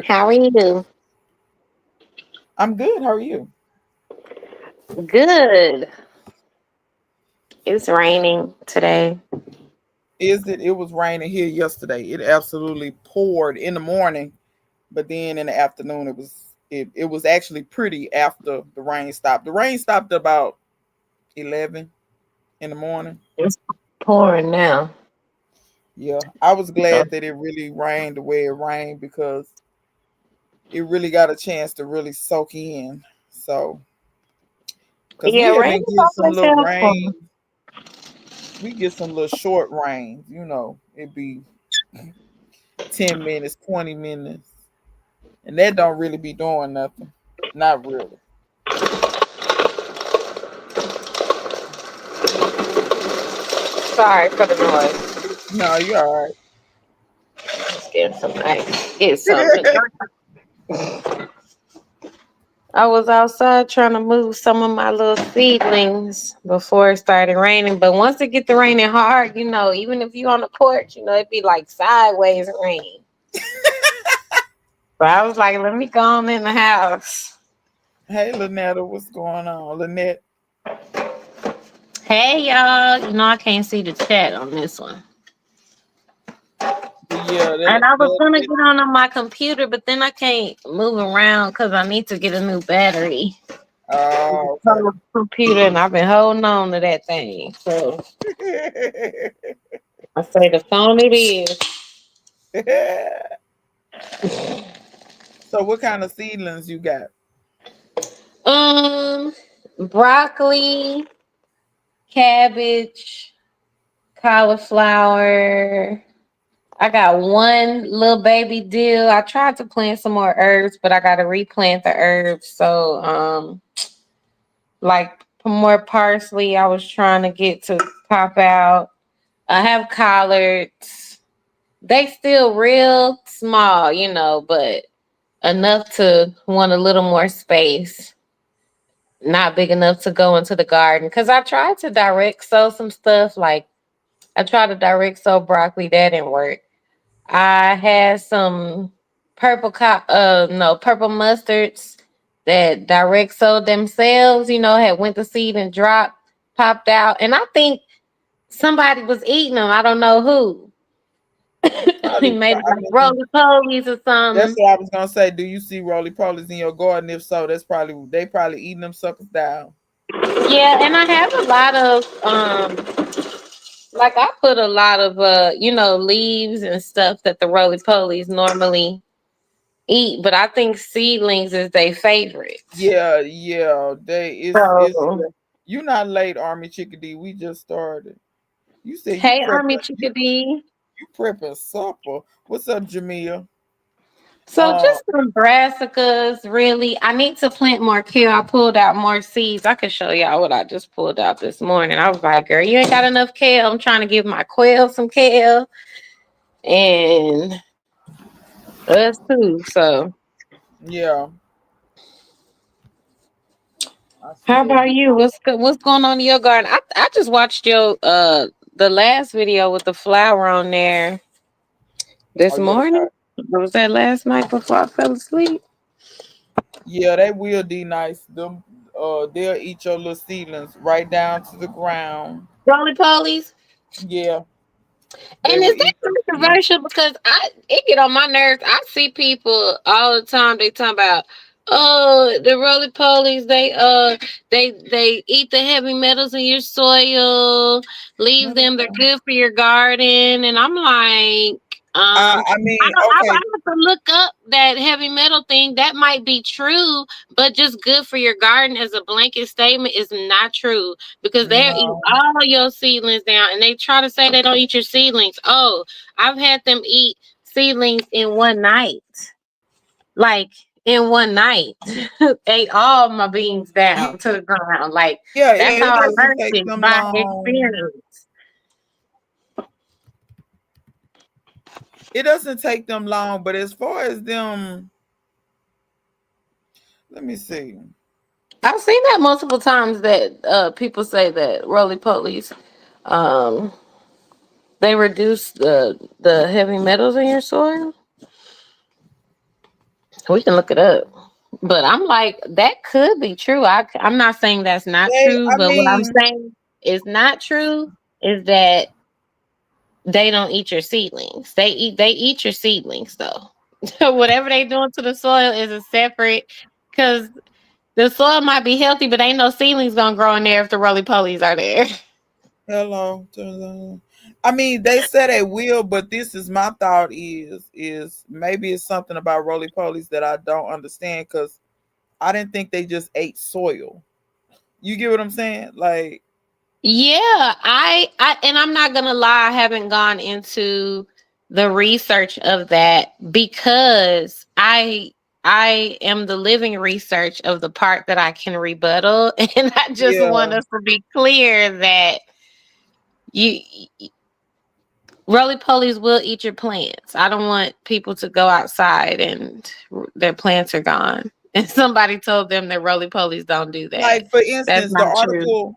How are you? I'm good. How are you? Good. It's raining today. Is it? It was raining here yesterday. It absolutely poured in the morning, but then in the afternoon it was actually pretty after the rain stopped. The rain stopped about 11 in the morning. It's pouring now. Yeah, I was So, glad that it really rained the way it rained because it really got a chance to really soak in. So, because yeah, we rain haven't is get some always little helpful. rain, we get some little short rains. It'd be 10 minutes, 20 minutes, and that don't really be doing nothing. Not really. Sorry for the noise. No, you're all Just getting some ice. Get something to right. drink. I was outside trying to move some of my little seedlings before it started raining. But once it get to raining hard, even if you on the porch, it'd be like sideways rain. So I was like, let me go on in the house. Hey, Lynetta, what's going on, Lynette? Hey y'all, I can't see the chat on this one. But yeah, And I was gonna get on my computer, but then I can't move around because I need to get a new battery oh, for the computer, and I've been holding on to that thing. So okay. I say the phone it is. So, what kind of seedlings you got? Um, broccoli, cabbage, cauliflower. I got one little baby dill. I tried to plant some more herbs, but I got to replant the herbs. So, like more parsley, I was trying to get to pop out. I have collards. They still real small, but enough to want a little more space. Not big enough to go into the garden. Cause I tried to direct sow some stuff. Like I tried to direct sow broccoli, that didn't work. I had some purple mustards that direct sowed themselves, had went to seed and dropped, popped out. And I think somebody was eating them. I don't know who. Probably. Maybe I like mean, roly polies or that's something. what I was gonna say. Do you see roly polies in your garden? If so, that's probably they probably eating them suckers down. Yeah, and I have a lot of like I put a lot of leaves and stuff that the roly polies normally eat, but I think seedlings is their favorite. Yeah, yeah. It's So you not late, Army Chickadee. We just started. You said hey Army Chickadee. you prepping supper. What's up, Jamia? So Uh, just some brassicas, really. I need to plant more kale. I pulled out more seeds. I can show y'all what I just pulled out this morning. I was like, girl, you ain't got enough kale. I'm trying to give my quail some kale and us too. So yeah, I see how that. about you? What's going on in your garden? I just watched your the last video with the flower on there Oh this yeah, morning. Or was that last night before I fell asleep? yeah. They will be nice. Them, they'll eat your little seedlings right down to the ground. Roly polies. Yeah, they And will is that eat your seedlings. controversial? Because it get on my nerves. I see people all the time. They talk about, oh, the roly polies. They eat the heavy metals in your soil. No, Leave they them. They're don't. good for your garden. And I'm like, I mean, I okay, have to look up that heavy metal thing. That might be true, but just good for your garden as a blanket statement is not true because they eat no. all your seedlings down and they try to say they don't eat your seedlings. Oh, I've had them eat seedlings in one night. Like in one night. Ate all my beans You, down to the ground. Like yeah, that's it how I doesn't learned take it them by long. experience. It doesn't take them long, but as far as them, let me see. I've seen that multiple times that people say that roly polies um they reduce the heavy metals in your soil. We can look it up. But I'm like, that could be true. I'm not saying that's not true, I but what I'm mean, saying is not true is that they don't eat your seedlings. They eat your seedlings though. Whatever they doing to the soil is a separate, because the soil might be healthy, but ain't no seedlings gonna grow in there if the roly polies are there. hello. I mean, they said they will, but this is my thought is maybe it's something about roly polies that I don't understand because I didn't think they just ate soil. You get what I'm saying? Like, Yeah, I and I'm not gonna lie, I haven't gone into the research of that because I am the living research of the part that I can rebuttal, and I just want yeah, us to be clear that you roly polies will eat your plants. I don't want people to go outside and their plants are gone. And somebody told them that roly polies don't do that. like for That's instance, not true.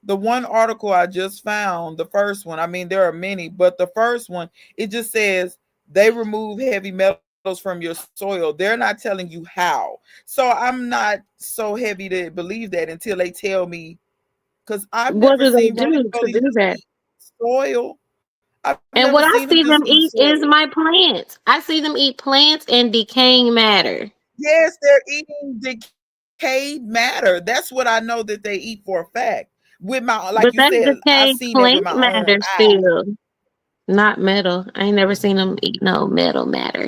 the one article I just found, the first one, I mean, there are many, but the first one, it just says they remove heavy metals from your soil. They're not telling you how. So I'm not so heavy to believe that until they tell me, because I've What never do they seen roly do to polies do just that? eat soil. I've never And what seen I them see just them eat eat is soil. my plants. I see them eat plants and decaying matter. Yes, they're eating decayed matter. That's what I know that they eat for a fact. With my, like you But that's said, I've decaying seen that with plant my own matter eye. still, not metal. I ain't never seen them eat no metal matter.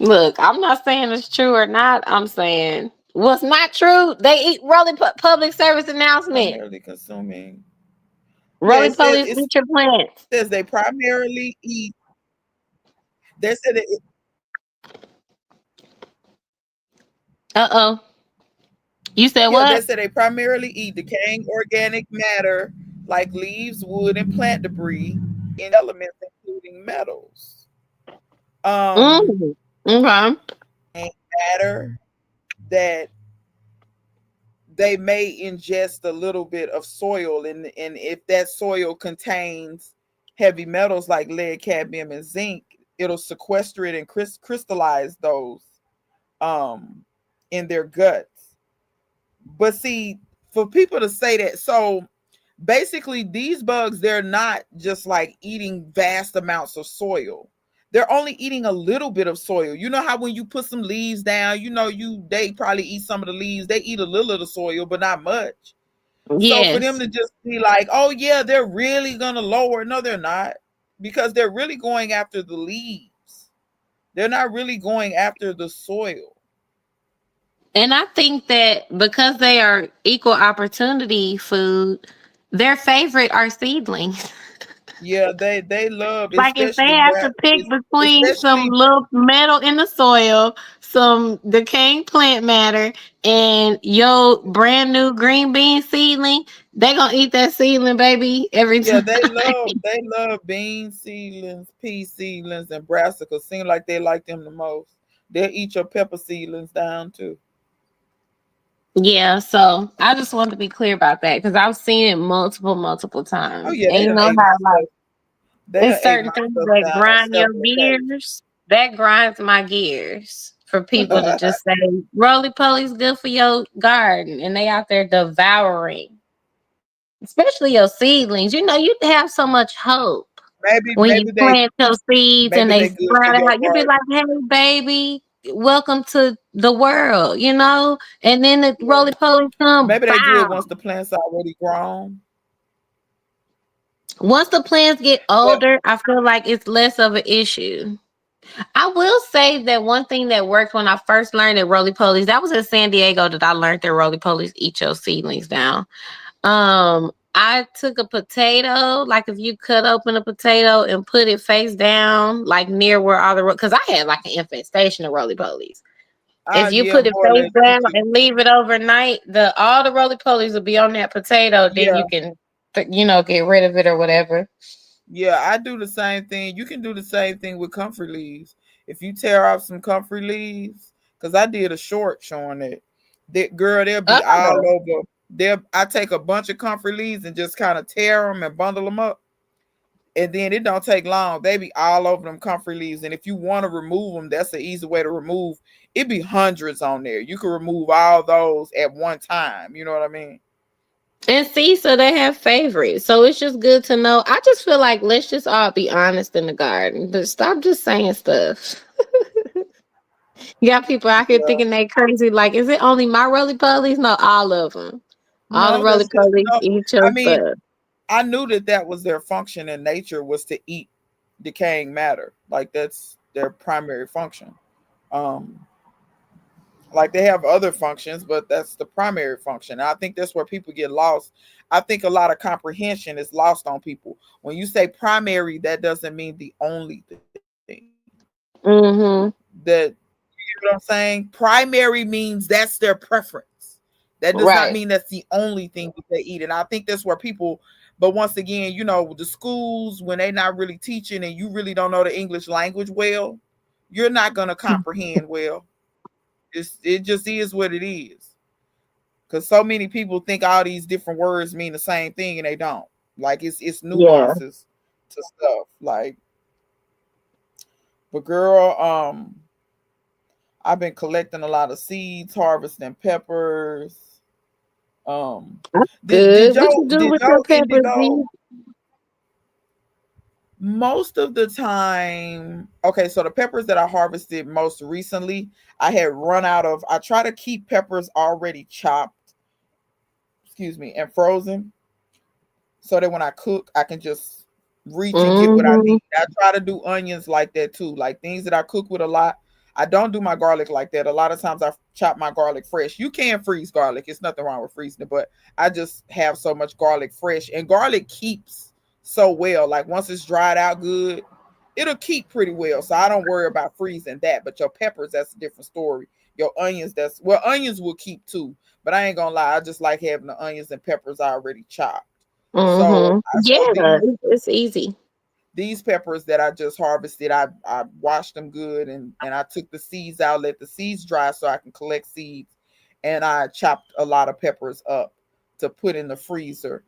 Look, I'm not saying it's true or not. I'm saying what's not true. They eat roly public service announcement. Primarily consuming. Yeah, Roly polies eat your it plants. says they primarily eat. They said it, Uh-oh. You said yeah, they what? said they primarily eat decaying organic matter like leaves, wood, and plant debris in elements including metals. Um, Mm. Okay. matter that they may ingest a little bit of soil, and if that soil contains heavy metals like lead, cadmium, and zinc, it'll sequester it and crystallize those um in their guts. But see, for people to say that, so basically these bugs, they're not just like eating vast amounts of soil. They're only eating a little bit of soil. You know how when you put some leaves down, they probably eat some of the leaves. They eat a little of the soil, but not much. So for them Yes. to just be like, oh yeah, they're really gonna lower. No, they're not. Because they're really going after the leaves. They're not really going after the soil. And I think that because they are equal opportunity food, their favorite are seedlings. Yeah, they love, Like if they especially have to pick between some especially little metal in the soil, some decaying plant matter, and your brand new green bean seedling, they gonna eat that seedling, baby, every yeah, time. they love bean seedlings, pea seedlings, and brassicas. Seem like they like them the most. They'll eat your pepper seedlings down too. Yeah, so I just wanted to be clear about that because I've seen it multiple Oh times. yeah, And they you done know ate my how like stuff. They done it's ate certain my things stuff that down on grind your several occasions. gears. That grinds my gears for people to just say roly poly's good for your garden and they out there devouring, especially your seedlings. You know, you have so much hope maybe when you plant your seeds and maybe they they good for sprout your out. You be garden. like, hey, baby, welcome to the world, you know? And then the Yeah. roly poly come, Maybe they good bow. once the plant's already grown. Once the plants get Well, older, I feel like it's less of an issue. I will say that one thing that worked when I first learned that roly polies, that was in San Diego that I learned that roly polies eat your seedlings down. I took a potato, like if you cut open a potato and put it face down, like near where all the, because I had like an infestation of roly polies. If you yeah, put it more or face less you down could. and leave it overnight, the all the roly polies will be on that potato. Then Yeah, you can, get rid of it or whatever. yeah, I do the same thing. You can do the same thing with comfrey leaves. If you tear off some comfrey leaves, because I did a short showing it. That girl, they'll be all Oh, over. I take a bunch of comfrey leaves and just kind of tear them and bundle them up. And then it don't take long. They be all over them comfrey leaves. And if you want to remove them, that's the easy way to remove. It be hundreds on there. You can remove all those at one time. You know what I mean? And see, so they have favorites. So it's just good to know. I just feel like let's just all be honest in the garden. But stop just saying stuff. You got people out here Yeah. thinking they crazy. Like, is it only my roly polies? No, all of them. All the No, roly that's just polies no. eat I your mean, stuff. I knew that that was their function in nature was to eat decaying matter. Like that's their primary function. Um, like they have other functions, but that's the primary function. And I think that's where people get lost. I think a lot of comprehension is lost on people. When you say primary, that doesn't mean the only thing. Mm-hmm. That what I'm saying? Primary means that's their preference. That does not Right. mean that's the only thing that they eat. And I think that's where people, but once again, the schools, when they're not really teaching and you really don't know the English language well, you're not going to comprehend well. It just is what it is. Because so many people think all these different words mean the same thing and they don't. Like it's Yeah. nuances to stuff. Like, but girl, I've been collecting a lot of seeds, harvesting peppers. Um, did Good. What you do did with your Joe peppers, Indigo Z? most of the time? Okay, so the peppers that I harvested most recently, I had run out of. I try to keep peppers already chopped, excuse me, and frozen, so that when I cook, I can just reach and get what I Mm-hmm. need. I try to do onions like that too, like things that I cook with a lot. I don't do my garlic like that. A lot of times I chop my garlic fresh. You can freeze garlic. It's nothing wrong with freezing it, but I just have so much garlic fresh. And garlic keeps so well. Like once it's dried out good, it'll keep pretty well. So I don't worry about freezing that. But your peppers, that's a different story. Your onions, that's well, onions will keep too. But I ain't gonna lie, I just like having the onions and peppers already chopped. So, Mm-hmm. so Yeah, it's easy. these peppers that I just harvested, I washed them good and I took the seeds out, let the seeds dry so I can collect seeds, and I chopped a lot of peppers up to put in the freezer.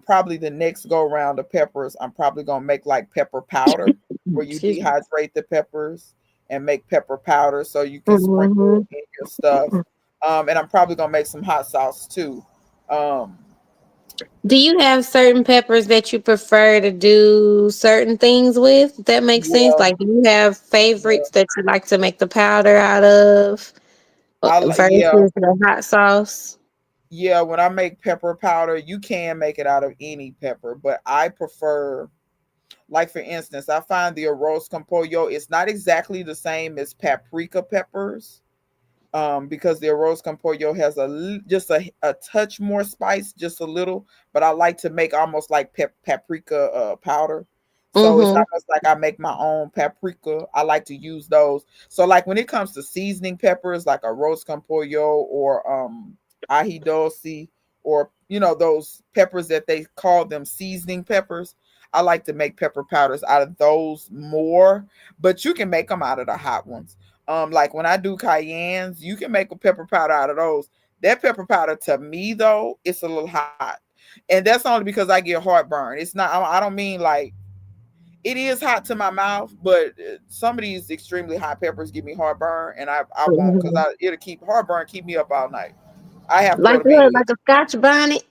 Probably the next go round of peppers, I'm probably gonna make like pepper powder, where you Excuse me. dehydrate the peppers and make pepper powder so you can sprinkle Mm-hmm. in your stuff. And I'm probably gonna make some hot sauce too. Um, Do you have certain peppers that you prefer to do certain things with? That makes sense. yeah, Like, do you have yeah. favorites that you like to make the powder out of Yeah, versus the hot sauce? yeah, when I make pepper powder, you can make it out of any pepper, but I prefer, like for instance, I find the arroz con pollo, it's not exactly the same as paprika peppers, because the arroz con pollo has just a touch more spice, just a little, but I like to make almost like paprika powder. So it's Mm-hmm. almost like I make my own paprika. I like to use those. So like when it comes to seasoning peppers, like arroz con pollo or ají dulce, or those peppers that they call them seasoning peppers. I like to make pepper powders out of those more, but you can make them out of the hot ones. Like when I do cayennes, you can make a pepper powder out of those. That pepper powder to me though, it's a little hot, and that's only because I get heartburn. It's not. I don't mean like it is hot to my mouth, but some of these extremely hot peppers give me heartburn, and I won't because Mm-hmm. it'll keep heartburn keep me up all night. I have to go Like to bed. what? Like a Scotch bonnet?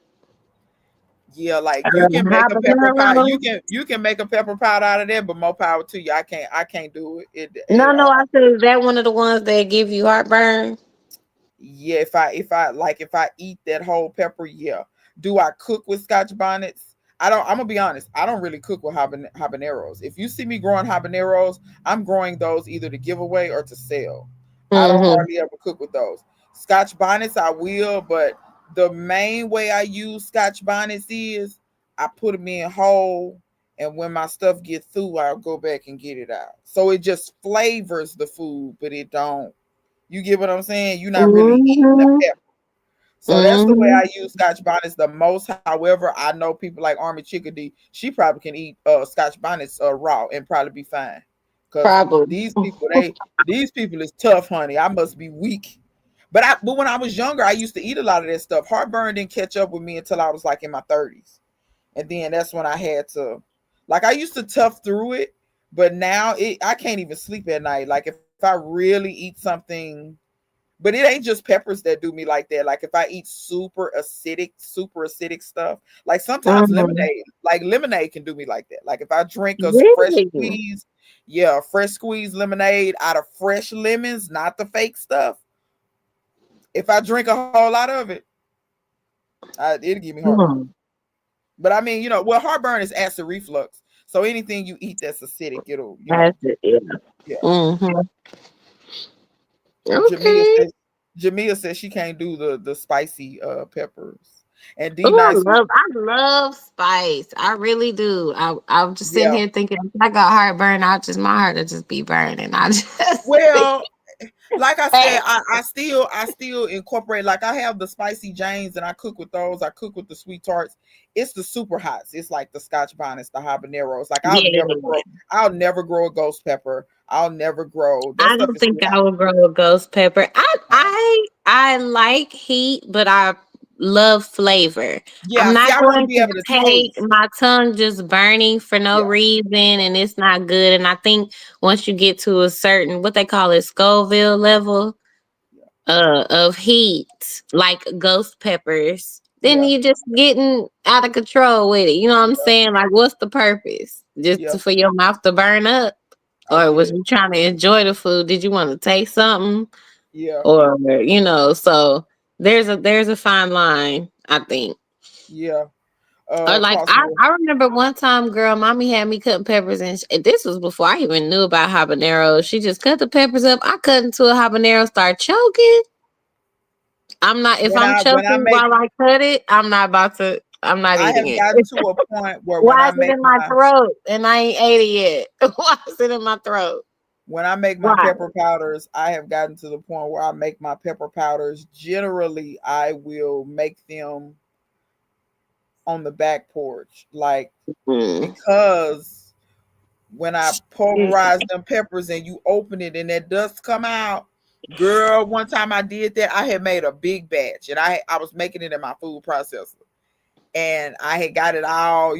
Yeah, like you can make a pepper powder. Habanero? You can make a pepper powder out of that, but more power to you. I can't do it. No, no, I said is that one of the ones that give you heartburn? Yeah, if I eat that whole pepper, yeah. Do I cook with Scotch bonnets? I don't. I'm gonna be honest. I don't really cook with habaneros. If you see me growing habaneros, I'm growing those either to give away or to sell. I don't Mm-hmm. hardly ever cook with those. Scotch bonnets, I will, but the main way I use Scotch bonnets is I put them in whole, and when my stuff gets through, I'll go back and get it out. So it just flavors the food, but it don't. You get what I'm saying? You're not really eating the Mm-hmm. pepper. So that's the way Mm-hmm. I use Scotch bonnets the most. However, I know people like Army Chickadee. She probably can eat Scotch bonnets raw and probably be fine. Cause Probably. these people is tough, honey. I must be weak. But when I was younger, I used to eat a lot of that stuff. Heartburn didn't catch up with me until I was like in my 30s, and then that's when I had to. Like I used to tough through it, but now I can't even sleep at night. Like if I really eat something, but it ain't just peppers that do me like that. Like if I eat super acidic stuff, like sometimes Mhm. lemonade can do me like that. Like if I drink a fresh Really? squeeze, yeah, a fresh squeeze lemonade out of fresh lemons, not the fake stuff. If I drink a whole lot of it, it'll give me heartburn. Mm. But I mean, well, heartburn is acid reflux. So anything you eat that's acidic, it'll, That's it. Yeah. yeah. Mm-hmm. Jamia Okay. says Jamia says she can't do the spicy peppers. And D Oh, Nice, I love spice. I really do. I'm just sitting yeah. here thinking if I got heartburn, my heart will just be burning. I just Well, like I said, hey, I still incorporate, like I have the spicy Janes and I cook with those. I cook with the sweet tarts. It's the super hots. It's like the Scotch bonnets, the habaneros. Like yeah. I'll never grow a ghost pepper. I'll never grow that I stuff don't is too think I hot. would grow a ghost pepper. Uh, I like heat, but I love flavor. I'm Yeah, see, not I want to going be to able to take taste. my tongue just burning for no Yeah, reason and it's not good. And I think once you get to a certain what they call it Scoville level yeah, of heat, like ghost peppers, then yeah, you just getting out of control with it. You know what I'm yeah, saying? Like what's the purpose? yeah. For your mouth to burn up? I Or get was it. you trying to enjoy the food? Did you want to taste something? Yeah, Or so there's a fine line, I think. yeah. Or like Clausen. I remember one time, girl, mommy had me cutting peppers, and this was before I even knew about habaneros. She just cut the peppers up. I cut into a habanero, start choking. I'm not if I'm When I choking make while I cut it, I'm not about to. I'm not I eating have it. gotten to a point where Why is it in my throat and I ain't ate it yet? Why is it in my throat? when I make my Why? pepper powders, I have gotten to the point where I make my pepper powders. Generally, I will make them on the back porch, like Mm. because when I pulverize them peppers and you open it and that dust come out, girl. One time I did that. I had made a big batch and I was making it in my food processor and I had got it all,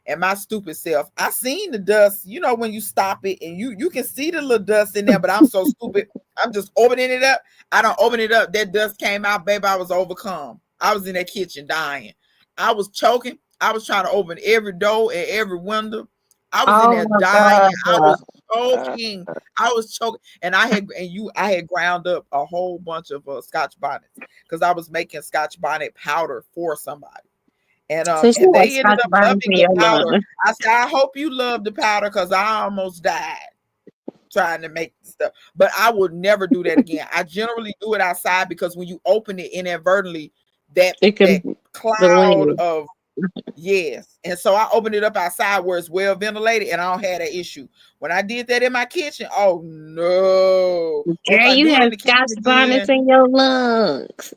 and my stupid self. I seen the dust, when you stop it and you can see the little dust in there, but I'm so stupid. I'm just opening it up. I don't open it up. That dust came out, baby. I was overcome. I was in that kitchen dying. I was choking. I was trying to open every door and every window. I was in Oh there my dying. I god. was choking. I was choking, and I had ground up a whole bunch of Scotch bonnets because I was making Scotch bonnet powder for somebody. So she And like they ended Scotch up burns loving in the your powder. lung. I said, I hope you love the powder because I almost died trying to make stuff. But I would never do that again. I generally do it outside because when you open it inadvertently, It that can the cloud wind. of yes. And so I opened it up outside where it's well ventilated and I don't have that issue. When I did that in my kitchen, oh no. Or if Girl, I you do it in have the Scotch kitchen bonnets again, in your lungs.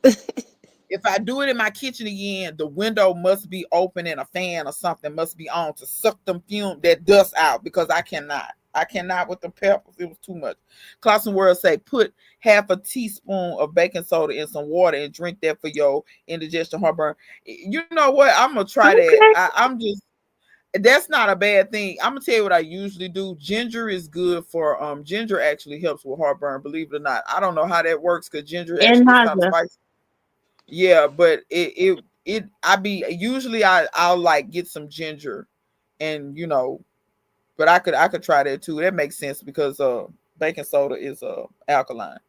if I do it in my kitchen again, the window must be open and a fan or something must be on to suck them that dust out because I cannot. I cannot with the peppers. It was too much. Clausen World say put half a teaspoon of baking soda in some water and drink that for your indigestion heartburn. You know what? I'm gonna try that. Okay. I'm just that's not a bad thing. I'm gonna tell you what I usually do. Ginger is good for ginger actually helps with heartburn, believe it or not. I don't know how that works because ginger And actually is kind of nausea. spicy. Yeah, but I be usually I'll like get some ginger and but I could try that too. That makes sense because baking soda is alkaline.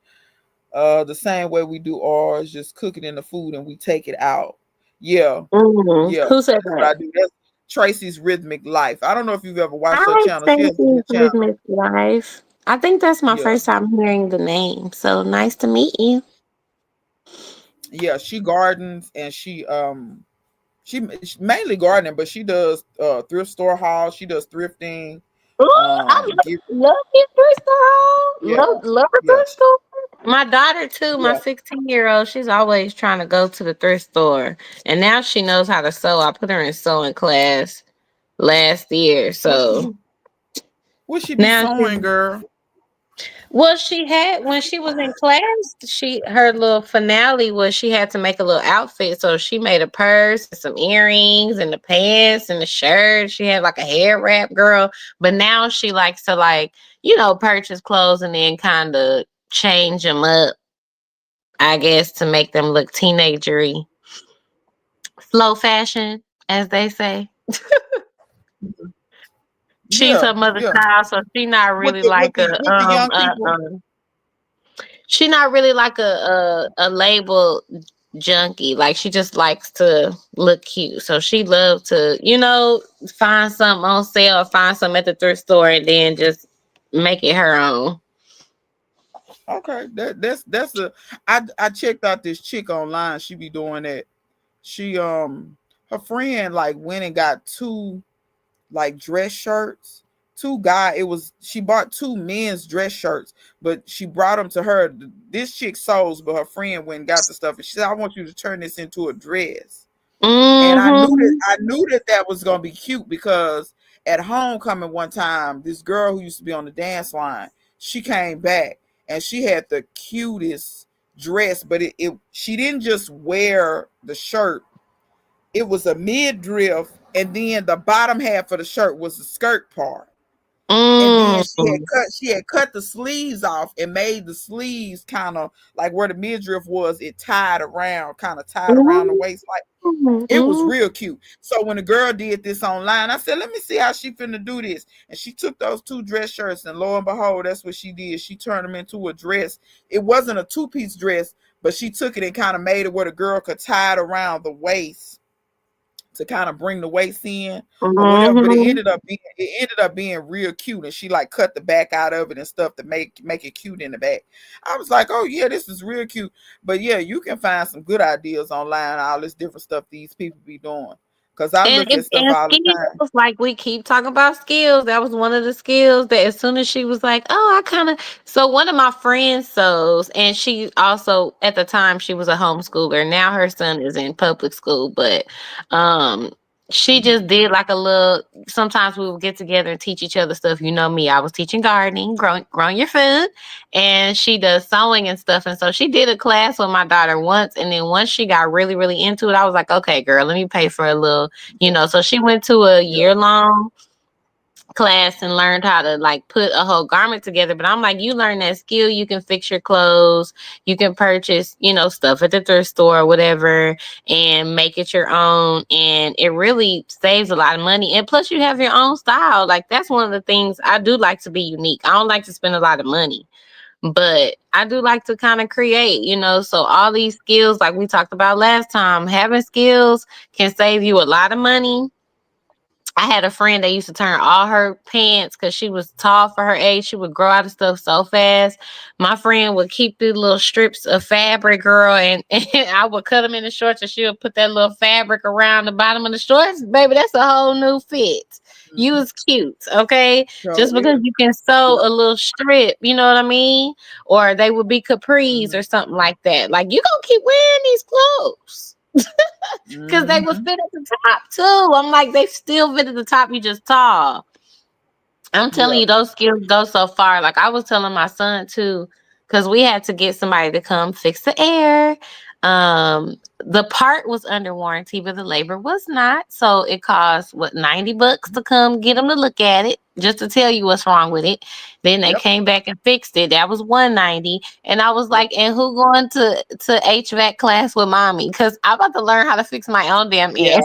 The same way we do ours, just cook it in the food and we take it out. Yeah, yeah, Who said that's what that? I do. That's Tracy's Rhythmic Life. I don't know if you've ever watched her Hi, channel. She has a Stacey's good channel. Rhythmic Life. I think that's my Yeah, first time hearing the name. So nice to meet you. yeah, she gardens and she mainly gardening, but she does thrift store hauls. She does thrifting. Ooh, I Give love your thrift store. yeah, Love a yeah, thrift store. My daughter too, my yeah. 16-year-old, she's always trying to go to the thrift store. And now she knows how to sew. I put her in sewing class last year. What So what she be now she sewing, girl? Well, she had when she was in class, her little finale was she had to make a little outfit. So she made a purse and some earrings and the pants and the shirt. She had like a hair wrap, girl. But now she likes to purchase clothes and then kind of change them up, I guess, to make them look teenagery. Slow fashion, as they say. She's Yeah, her mother's yeah. child, so she not With really the with like the with the young people. she not really like a label junkie. Like she just likes to look cute. So she loves to, find something on sale or find something at the thrift store and then just make it her own. Okay, that's a. I checked out this chick online. She be doing that. She her friend like went and got two like dress shirts. Two guy. It was she bought two men's dress shirts, but she brought them to her. This chick sews, but her friend went and got the stuff, and she said, "I want you to turn this into a dress." And Mm-hmm. I knew that was gonna be cute because at homecoming one time, this girl who used to be on the dance line, she came back and she had the cutest dress, but it she didn't just wear the shirt. It was a midriff, and then the bottom half of the shirt was the skirt part. And then Mm-hmm. she had cut the sleeves off and made the sleeves kind of like where the midriff was, it kind of tied around the waist like it was Mm-hmm. real cute. So when the girl did this online, I said, let me see how she finna do this. And she took those two dress shirts, and lo and behold, that's what she did. She turned them into a dress. It wasn't a two-piece dress, but she took it and kind of made it where the girl could tie it around the waist to kind of bring the waist in or whatever. But Mm-hmm. it ended up being real cute. And she like cut the back out of it and stuff to make it cute in the back. I was like, oh yeah, this is real cute. But yeah, you can find some good ideas online, all this different stuff these people be doing. Cause I And look at stuff and all the time. skills, like we keep talking about skills. That was one of the skills that as soon as she was like, "Oh, I kind of," so one of my friends sews, and she also at the time she was a homeschooler. Now her son is in public school, but um, she just Mhm. did like a little. Sometimes we would get together and teach each other stuff. You know me, I was teaching gardening, growing your food, and she does sewing and stuff. And so she did a class with my daughter once, and then once she got really, really into it, I was like, "Okay, girl, let me pay for a little." So she went to a Yeah. year long class and learned how to like put a whole garment together. But I'm like, you learn that skill, you can fix your clothes, you can purchase, stuff at the thrift store or whatever and make it your own. And it really saves a lot of money. And plus you have your own style. Like that's one of the things I do like to be unique. I don't like to spend a lot of money. But I do like to kind of create, so all these skills, like we talked about last time, having skills can save you a lot of money. I had a friend that used to turn all her pants because she was tall for her age. She would grow out of stuff so fast. My friend would keep these little strips of fabric, girl, and I would cut them in the shorts, and she would put that little fabric around the bottom of the shorts. Baby, that's a whole new fit. You Mhm. was cute, okay? So Just because yeah. you can sew Yeah. a little strip, you know what I mean? Or they would be capris Mhm. or something like that. Like you gonna keep wearing these clothes. Because they would Mhm. fit at the top too. I'm like, they still fit at the top. You just tall. I'm telling Yeah. you, those skills go so far. Like I was telling my son too, because we had to get somebody to come fix the air. The part was under warranty, but the labor was not. So it cost what $90 to come get them to look at it, just to tell you what's wrong with it. Then they Yep. came back and fixed it. That was 190. And I was Yep. like, and who going to HVAC class with mommy? Because I'm about to learn how to fix my own damn air.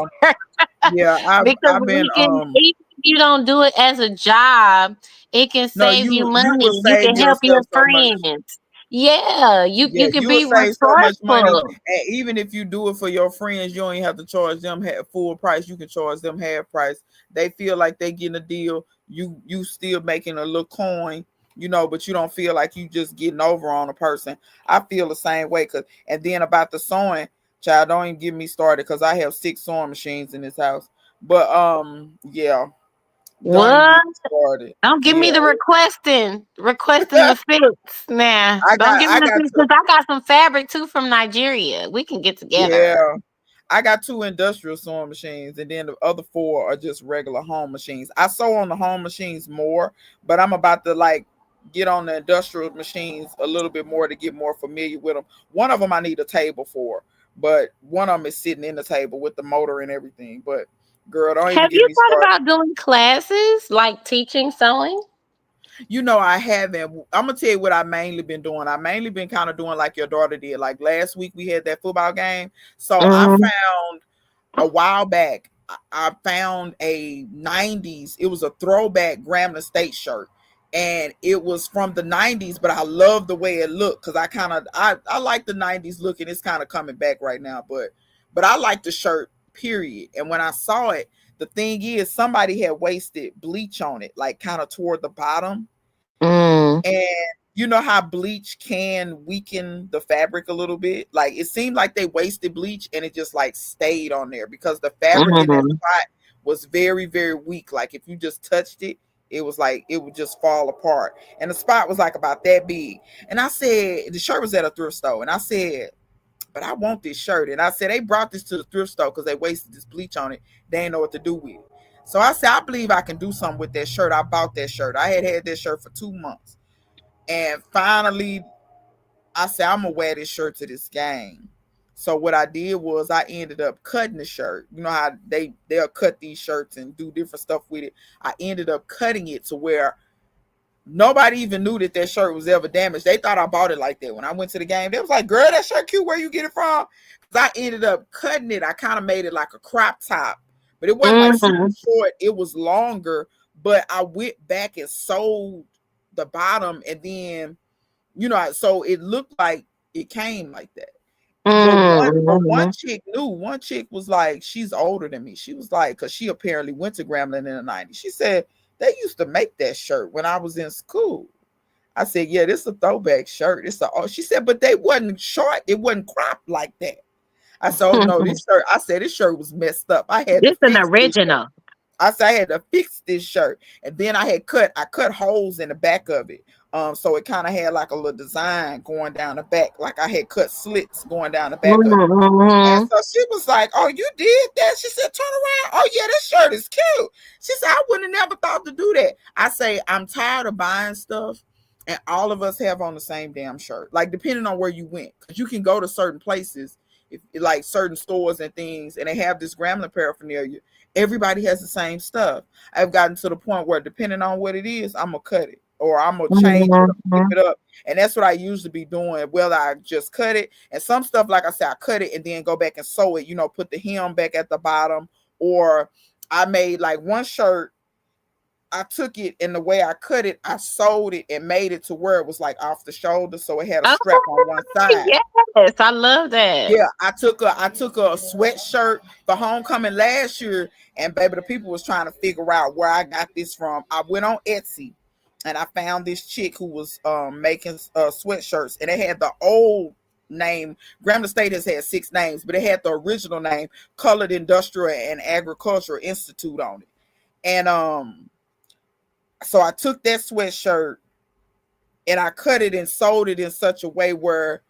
Yeah. Yeah. Because I've been we can, even if you don't do it as a job, it can no, save you you will money. You save can help your yourself so much. friends. Yeah, you Yeah, can you will be save so much money. resourceful. And even if you do it for your friends, you don't even have to charge them full price. You can charge them half price. They feel like they getting a deal. You still making a little coin, but you don't feel like you just getting over on a person. I feel the same way. And then about the sewing, child, don't even get me started because I have 6 sewing machines in this house. But yeah, don't even What? get me started. Don't give me Yeah. the requesting the fix. Nah, don't give me I the got fix to because I got some fabric too from Nigeria. We can get together. yeah. I got 2 industrial sewing machines, and then the other 4 are just regular home machines. I sew on the home machines more, but I'm about to like get on the industrial machines a little bit more to get more familiar with them. One of them I need a table for, but one of them is sitting in the table with the motor and everything. But girl, don't even Have get you me thought started. about doing classes like teaching sewing? You know, I haven't. I'm gonna tell you what I mainly been doing. I mainly been kind of doing like your daughter did. Like last week we had that football game, so I Mm-hmm. found a while back. I found a '90s. It was a throwback Grambling State shirt, and it was from the '90s. But I love the way it looked because I like the '90s look, and it's kind of coming back right now. But I like the shirt. Period. And when I saw it, the thing is, somebody had wasted bleach on it, like kind of toward the bottom. Mm. And you know how bleach can weaken the fabric a little bit? Like it seemed like they wasted bleach and it just like stayed on there because the fabric in that Mm. spot was very, very weak. Like if you just touched it, it was like it would just fall apart. And the spot was like about that big. And I said, the shirt was at a thrift store. And I said, but I want this shirt. And I said, they brought this to the thrift store because they wasted this bleach on it. They didn't know what to do with it. So I said, I believe I can do something with that shirt. I bought that shirt. I had that shirt for 2 months. And finally, I said, I'm going to wear this shirt to this game. So what I did was I ended up cutting the shirt. You know how they'll cut these shirts and do different stuff with it. I ended up cutting it to where nobody even knew that shirt was ever damaged. They thought I bought it like that. When I went to the game, they was like, girl, that shirt cute. Where you get it from? Because I ended up cutting it. I kind of made it like a crop top. But it wasn't like super Mm. short. It was longer. But I went back and sewed the bottom. And then, you know, so it looked like it came like that. But one Mm. chick knew. One chick was like, she's older than me. She was like, because she apparently went to Grambling in the 90s. She said, they used to make that shirt when I was in school. I said, yeah, this is a throwback shirt. She said, but they wasn't short. It wasn't cropped like that. I said, oh no, this shirt. I said, this shirt was messed up. I had to This an fix this shirt. original. I said I had to fix this shirt. And then I cut holes in the back of it. So it kind of had like a little design going down the back. Like I had cut slits going down the back of it. And Mm-hmm. so she was like, oh, you did that? She said, turn around. Oh, yeah, this shirt is cute. She said, I would have never thought to do that. I say, I'm tired of buying stuff. And all of us have on the same damn shirt. Like, depending on where you went. Because you can go to certain places, like certain stores and things, and they have this Grambling paraphernalia. Everybody has the same stuff. I've gotten to the point where, depending on what it is, I'm going to cut it. Or I'm going to change it or flip Mm-hmm. it up. And that's what I usually be doing. Well, I just cut it. And some stuff, like I said, I cut it and then go back and sew it, put the hem back at the bottom. Or I made like one shirt, I took it and the way I cut it, I sewed it and made it to where it was like off the shoulder. So it had a strap on one Oh, side. yes, I love that. Yeah, I took a sweatshirt for homecoming last year, and baby, the people was trying to figure out where I got this from. I went on Etsy, and I found this chick who was making sweatshirts, and it had the old name. Grambling State has had 6 names, but it had the original name, Colored Industrial and Agricultural Institute, on it. And so I took that sweatshirt and I cut it and sewed it in such a way where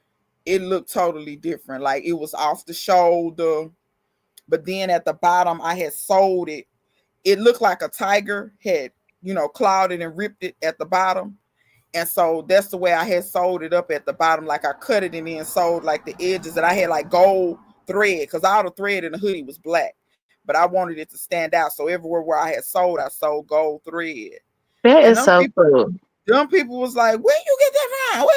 it looked totally different. Like it was off the shoulder, but then at the bottom I had sewed it. It looked like a tiger had, clawed it and ripped it at the bottom. And so that's the way I had sewed it up at the bottom. Like I cut it and then sewed like the edges, and I had like gold thread because all the thread in the hoodie was black. But I wanted it to stand out. So everywhere where I had sewed, I sewed gold thread. That And is so cool. them people was like, where you get that from?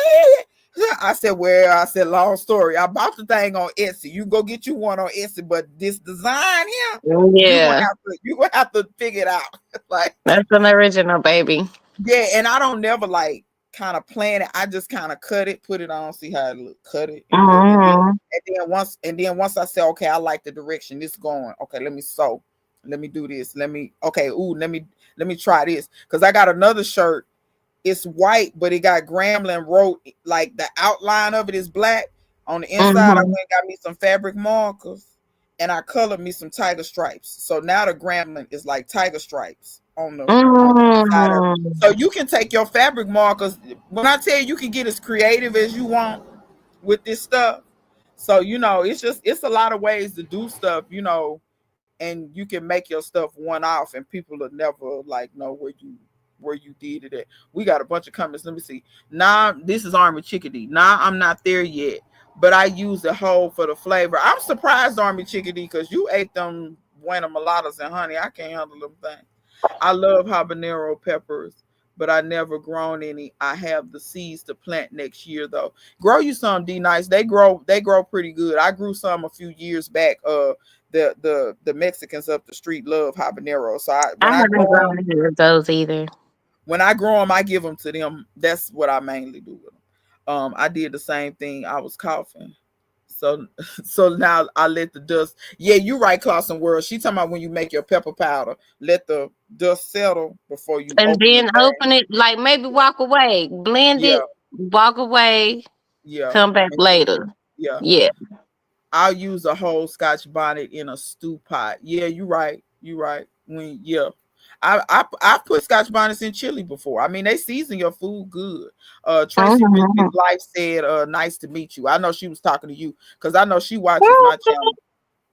I said, long story. I bought the thing on Etsy. You go get you one on Etsy, but this design here, Yeah, you gonna have to figure it out. Like, that's an original, baby. yeah, and I don't never like kind of plan it. I just kind of cut it, put it on, see how it look, cut it, and put it in. Mm-hmm. And then once I say, okay, I like the direction this going. Okay, let me sew. Let me do this. Let me try this. Because I got another shirt. It's white, but it got Grambling wrote, like the outline of it is black. On the inside, I Mm-hmm. went and got me some fabric markers and I colored me some tiger stripes. So now the Grambling is like tiger stripes on the inside of it. Mm-hmm. So you can take your fabric markers. When I tell you can get as creative as you want with this stuff. So it's a lot of ways to do stuff, and you can make your stuff one off and people will never like know where you where you did it at. We got a bunch of comments. Let me see. Nah, this is Army Chickadee. Nah, I'm not there yet, but I use the whole for the flavor. I'm surprised, Army Chickadee, because you ate them buena mulattas and honey. I can't handle them things. I love habanero peppers, but I never grown any. I have the seeds to plant next year though. Grow you some, D Nice. They grow pretty good. I grew some a few years back. The Mexicans up the street love habanero. So I haven't grown any of those either. when I grow them, I give them to them. That's what I mainly do with them. I did the same thing. I was coughing. So so now I let the dust. Yeah, you're right, Clausen World. She talking about when you make your pepper powder, let the dust settle before you And open then the bag. open it, like maybe walk away, blend Yeah, it, walk away, yeah, come back later. yeah. Yeah. I'll use a whole Scotch bonnet in a stew pot. Yeah, you're right. You're right. I put Scotch bonnets in chili before. I mean, they season your food good. Tracy Rich Mhm. Life said, "Nice to meet you." I know she was talking to you because I know she watches my channel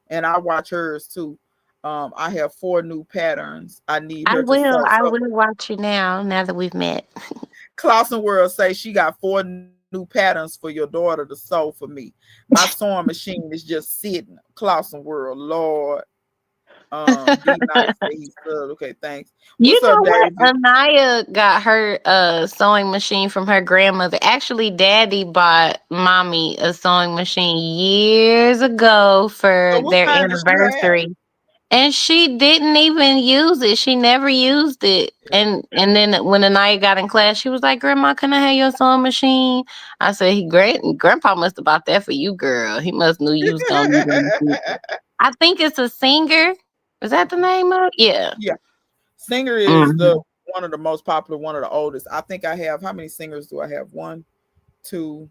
and I watch hers too. I have 4 new patterns I need I her to will. sew. I So will watch you now that we've met. Clausen World say she got 4 new patterns for your daughter to sew for me. My sewing machine is just sitting. Clausen World, Lord. D Nice say he subbed. Okay, thanks. You What's up, know what? David? Anaya got her sewing machine from her grandmother. Actually, Daddy bought Mommy a sewing machine years ago So for what their kind does she have? anniversary. And she didn't even use it. She never used it. Yeah. And then when Anaya got in class, she was like, "Grandma, can I have your sewing machine?" I said, Grandpa must have bought that for you, girl. He must knew you was gonna need it in the future." I think it's a Singer. Is that the name of it? Yeah. Yeah. Singer is the Mhm. one of the most popular, one of the oldest. I think I have how many singers do I have? One, two.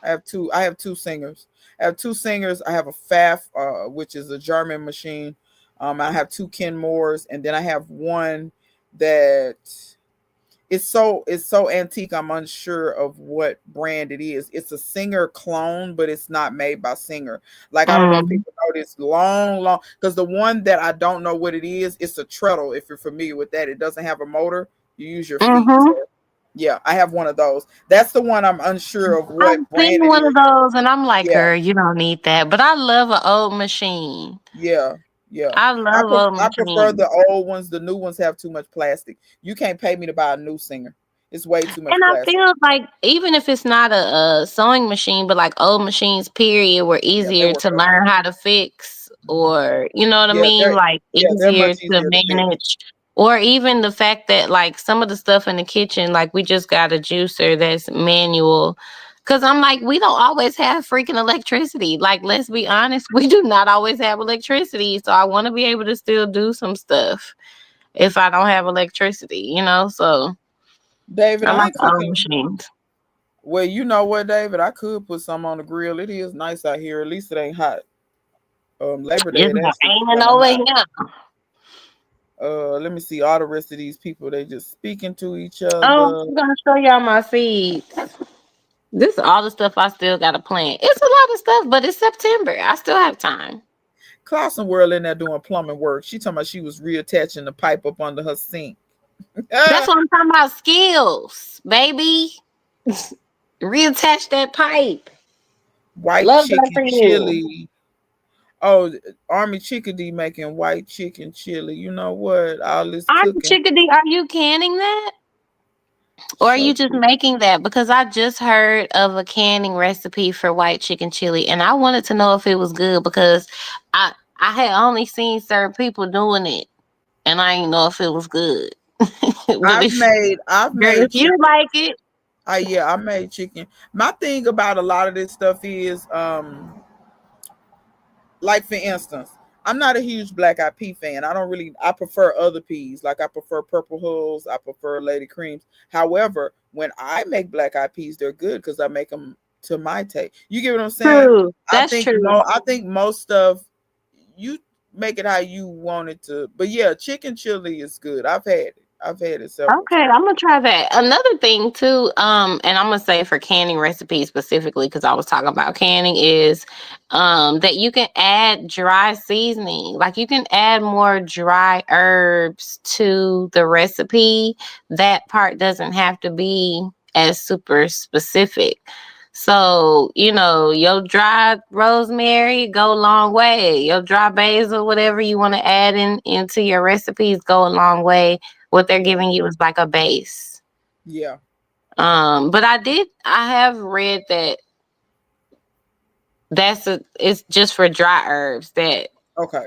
I have two. I have 2 singers. I have 2 singers. I have a Pfaff, which is a German machine. I have 2 Kenmores, and then I have one that it's so antique. I'm unsure of what brand it is. It's a Singer clone, but it's not made by Singer. Like I don't know if Mm. people know this long because the one that I don't know what it is, it's a treadle. If you're familiar with that, it doesn't have a motor. You use your feet. Mhm. So yeah, I have one of those. That's the one I'm unsure of I've what seen brand it one of is. those, and I'm like, Yeah, "Girl, you don't need that." But I love an old machine. yeah, yeah. I love old I prefer machines. the old ones. The new ones have too much plastic. You can't pay me to buy a new Singer. It's way too much And I plastic. feel like even if it's not a sewing machine, but like old machines, period, were Yeah, they easier work to better. learn how to fix, or you know what I Yeah, mean, like they're easier much to easier to fix. manage. Or even the fact that like some of the stuff in the kitchen, like we just got a juicer that's manual. Cause I'm like, we don't always have freaking electricity. Like, let's be honest, we do not always have electricity. So I want to be able to still do some stuff if I don't have electricity. So David, I I like ain't old cooking. machines. Well, you know what, David? I could put some on the grill. It is nice out here. At least it ain't hot. Labor Day, It's it actually be raining kind of over hot. here. Let me see. All the rest of these people, they just speaking to each Oh, other. I'm gonna show y'all my seeds. This is all the stuff I still gotta plant. It's a lot of stuff, but it's September. I still have time. Clausen World in there doing plumbing work. She talking about she was reattaching the pipe up under her sink. That's what I'm talking about. Skills, baby. Reattach that pipe. White Love that for chicken you. chili. Oh, Army Chickadee making white chicken chili. You know what? All this Aren't cooking. Chickadee, are you canning that? Or are you So just cool. making that? Because I just heard of a canning recipe for white chicken chili, and I wanted to know if it was good because I had only seen certain people doing it, and I didn't know if it was good. But I've girl, made if you chicken. like it, Yeah, I made chicken. My thing about a lot of this stuff is like for instance, I'm not a huge black eyed pea fan. I prefer other peas. Like I prefer purple hulls, I prefer lady creams. However, when I make black eyed peas, they're good because I make them to my taste. You get what I'm saying? true. That's true. I think most stuff you make it how you want it to. But yeah, chicken chili is good. I've had it. I've had it several Okay, times. I'm gonna try that. Another thing too, and I'm gonna say for canning recipes specifically because I was talking about canning is, that you can add dry seasoning. Like you can add more dry herbs to the recipe. That part doesn't have to be as super specific. So, your dry rosemary go a long way. Your dry basil, whatever you want to add into your recipes, go a long way. What they're Yeah, giving you is like a base. yeah. But I have read that it's just for dry herbs that Okay.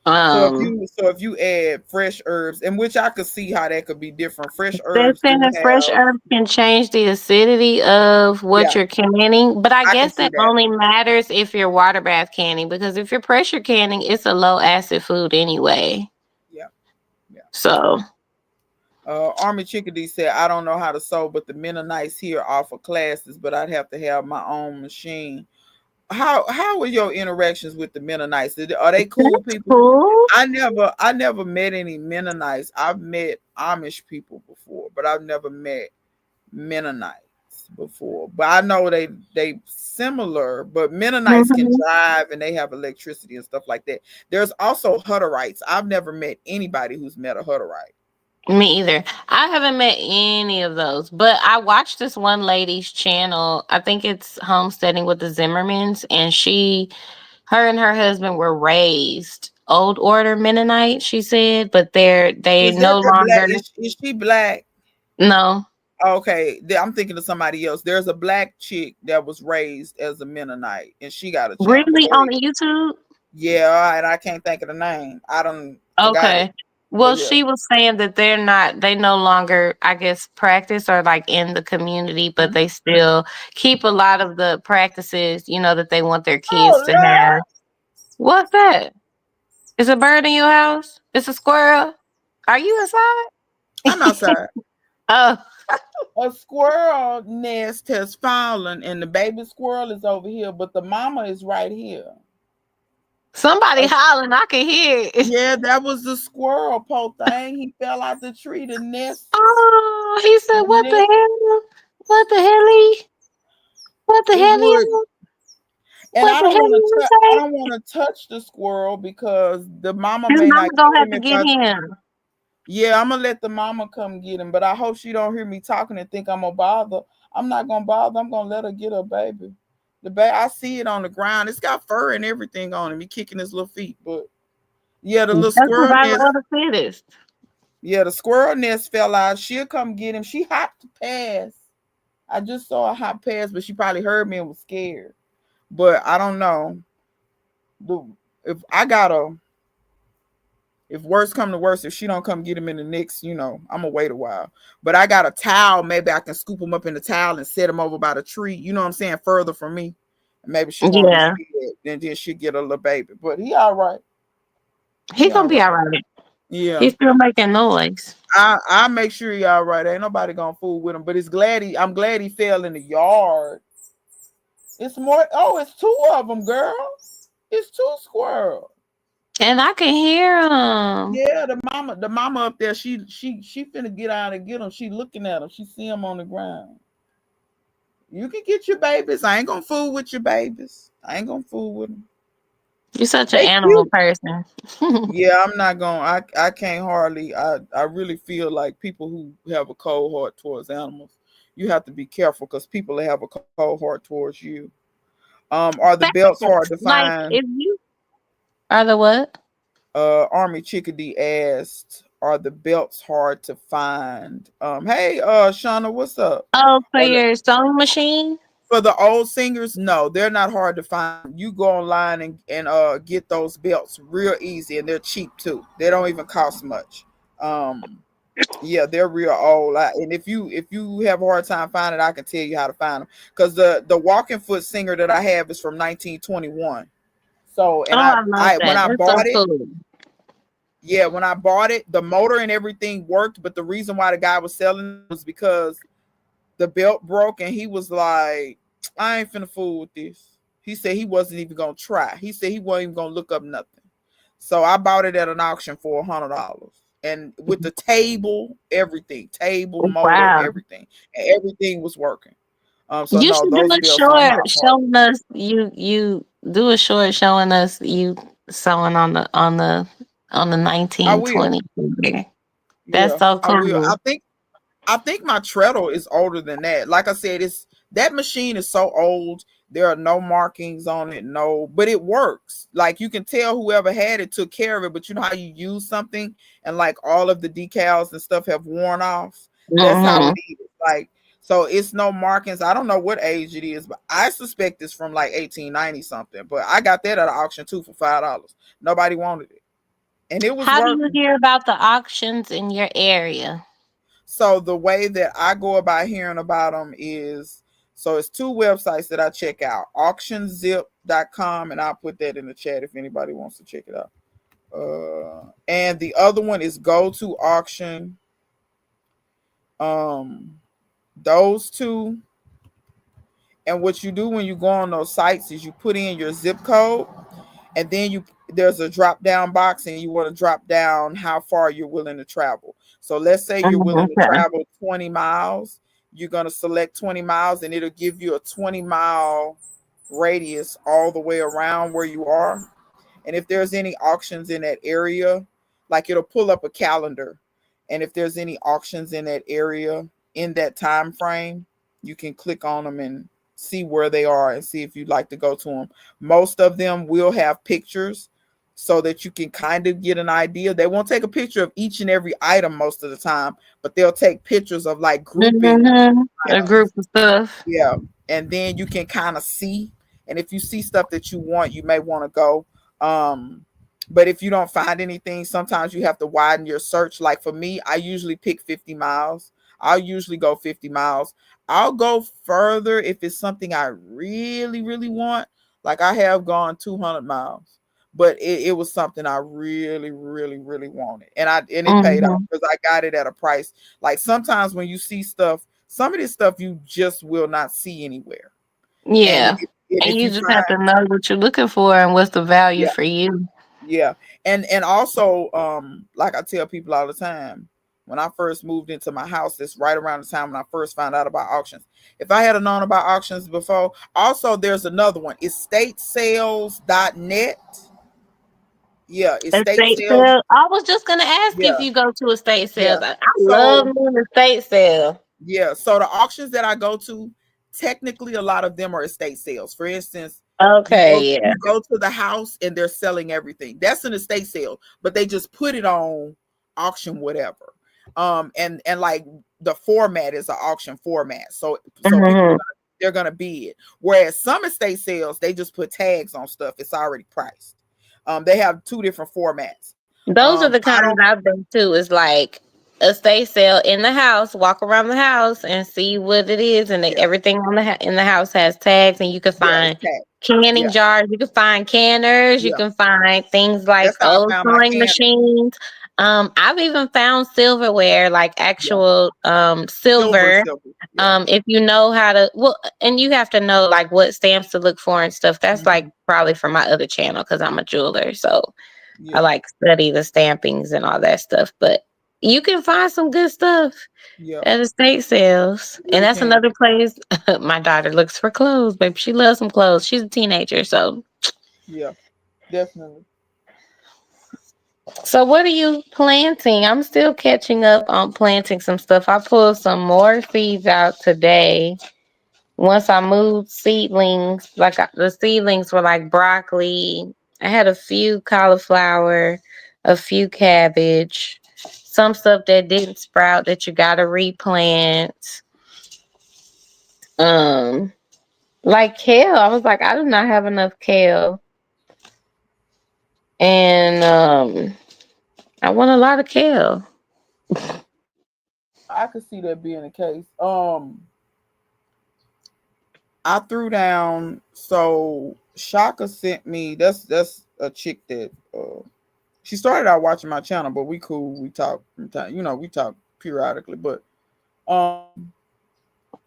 um So if you add fresh herbs, and which I could see how that could be different. Fresh they're herbs saying do that fresh have, herbs can change the acidity of what yeah, you're canning, but I I can guess see that that. only matters if you're water bath canning because if you're pressure canning, it's a low acid food anyway. Yeah, yeah. So Army Chickadee said, I don't know how to sew, but the Mennonites here offer classes, but I'd have to have my own machine. How were your interactions with the Mennonites? Are they cool that's people? cool. I never met any Mennonites. I've met Amish people before, but I've never met Mennonites before. But I know they similar, but Mennonites can Mhm. drive and they have electricity and stuff like that. There's also Hutterites. I've never met anybody who's met a Hutterite. Me either. I haven't met any of those, but I watched this one lady's channel. I think it's Homesteading with the Zimmermans, and her and her husband were raised old order Mennonite. She said, but they Is that no the black? longer. Is she black? No, Okay, I'm thinking of somebody else. There's a black chick that was raised as a Mennonite, and she got a channel. But really go on ahead. YouTube. Yeah, and I can't think of the name. I don't forgot it. Okay. But Well, yeah. she was saying that they no longer, I guess, practice or like in the community, but Mhm. they still keep a lot of the practices, that they want their kids Oh to Lord, have. What's that? Is a bird in your house? It's a squirrel. Are you I'm inside? outside. Oh, A squirrel nest has fallen, and the baby squirrel is over here, but the mama is right here. somebody A hollering. I can hear it. Yeah, that was the squirrel, po thing. He fell out the tree. Oh, he said, The "What the nest, hell? What the hell? What the it would, hell? and What I the don't hell want to you touch. I say?" don't want to touch the squirrel because the mama His may mama not gonna get have him to if get I. him. Yeah, I'm gonna let the mama come get him, but I hope she don't hear me talking and think I'm gonna bother. I'm not gonna bother. I'm gonna let her get her baby. I see it on the ground. It's got fur and everything on him. He kicking his little feet, but yeah, the little That's squirrel survival nest. of the fittest. Yeah, the squirrel nest fell out. She'll come get him. She hopped past. I just saw a hop past, but she probably heard me and was scared. But I don't know. The if I gotta if worst come to worst, if she don't come get him in the next, I'm gonna wait a while. But I got a towel. Maybe I can scoop him up in the towel and set him over by the tree. You know what I'm saying? Further from me. Maybe she won't be Yeah, scared. And then she'll get a little baby. But he all right. he He all gonna be right. all right. Yeah. He's still making noise. I make sure he all right. Ain't nobody gonna fool with him. But I'm glad he fell in the yard. It's more. Oh, it's two of them, girl. It's two squirrels. And I can hear him. Yeah, the mama up there. She finna get out and get them. She looking at them. She see them on the ground. You can get your babies. I ain't gonna fool with your babies. I ain't gonna fool with them. You're such an They animal cute. person. Yeah, I'm not gonna. I can't hardly. I really feel like people who have a cold heart towards animals, you have to be careful because people that have a cold heart towards you. Are the belts hard to Like find? if you are the what? Army Chickadee asked, "Are the belts hard to find?" Hey, Shauna, what's up? Oh, for Are the, your sewing machine? for the old singers, no, they're not hard to find. You go online and get those belts real easy, and they're cheap too. They don't even cost much. Um, yeah, they're real old. And if you have a hard time finding it, I can tell you how to find them. Because the walking foot singer that I have is from 1921. So, and Oh, I I love I when that. I That's so bought it. cool. Yeah, when I bought it, the motor and everything worked, but the reason why the guy was selling it was because the belt broke, and he was like, "I ain't finna fool with this." He said he wasn't even gonna try. He said he wasn't even gonna look up nothing. So I bought it at an auction for $100, and with the table, everything, table, motor, Wow. everything was working. So You no, should do those a belts on my short apartment. showing us you do a short showing us you sewing on the I will. 1920. That's Yeah, so I will. cool. I think my treadle is older than that. Like I said, it's that machine is so old. There are no markings on it, no, but it works. Like you can tell whoever had it took care of it. But you know how you use something and like all of the decals and stuff have worn off. That's how Hmm. it is. Like so, it's no markings. I don't know what age it is, but I suspect it's from like 1890 something. But I got that at an auction too for $5. Nobody wanted it, and it was How do you working. hear about the auctions in your area? So the way that I go about hearing about them is so it's two websites that I check out, auctionzip.com, and I'll put that in the chat if anybody wants to check it out. And the other one is go to auction. Um, those two. And what you do when you go on those sites is you put in your zip code, and then you there's a drop down box, and you want to drop down how far you're willing to travel. So let's say you're Mhm, willing to okay. travel 20 miles. You're going to select 20 miles, and it'll give you a 20-mile radius all the way around where you are. And if there's any auctions in that area, like it'll pull up a calendar, and if there's any auctions in that area in that time frame, you can click on them and see where they are and see if you'd like to go to them. Most of them will have pictures so that you can kind of get an idea. They won't take a picture of each and every item most of the time, but they'll take pictures of like grouping Mhm. A items. group of stuff. Yeah. And then you can kind of see. And if you see stuff that you want, you may want to go. Um, but if you don't find anything, sometimes you have to widen your search. Like for me, I usually pick 50 miles. I'll usually go 50 miles. I'll go further if it's something I really, really want. Like I have gone 200 miles, but it was something I really, really, really wanted. And it paid off Mhm. because I got it at a price. Like sometimes when you see stuff, some of this stuff you just will not see anywhere. And Yeah. And if you you just find, have to know what you're looking for and what's the value yeah, for you. yeah. And also, like I tell people all the time, when I first moved into my house, it's right around the time when I first found out about auctions. If I had known about auctions before, also there's another one, estatesales.net. Yeah, estate Estate sales. sale. I was just gonna ask if Yeah, you go to estate yeah. sales. I love So me an estate sale. yeah, so the auctions that I go to, technically a lot of them are estate sales. For instance, Okay, yeah. you go to the house and they're selling everything. That's an estate sale, but they just put it on auction whatever. And like the format is an auction format. So people Mhm. they're gonna bid. Whereas some estate sales, they just put tags on stuff. It's already priced. They have two different formats. Those are the I kinds don't I've been to. Is like estate sale in the house, walk around the house and see what it is, and yeah, everything on in the house has tags, and you can yeah, it's find tagged. canning Yeah, jars, you can find canners, you yeah. can find things like That's how I old found my sewing canner. machines. I've even found silverware, like Yeah. actual Silver, silver. silver. Yeah. If you know how to, well, and you have to know like what stamps to look for and stuff. That's like Mhm. probably for my other channel because I'm a jeweler, so I Yeah. like study the stampings and all that stuff. But you can find some good stuff Yeah. at estate sales, You and really that's can. another place. My daughter looks for clothes, baby. She loves some clothes. She's a teenager, so. Yeah. Definitely. So what are you planting? I'm still catching up on planting some stuff. I pulled some more seeds out today. Once I moved seedlings, like the seedlings were like broccoli. I had a few cauliflower, a few cabbage, some stuff that didn't sprout that you gotta replant. Um, like kale. I was like, I do not have enough kale. And I want a lot of kale. I could see that being the case. I threw down. So Shaka sent me. That's a chick that she started out watching my channel, but we cool. We talk from time. We talk periodically. But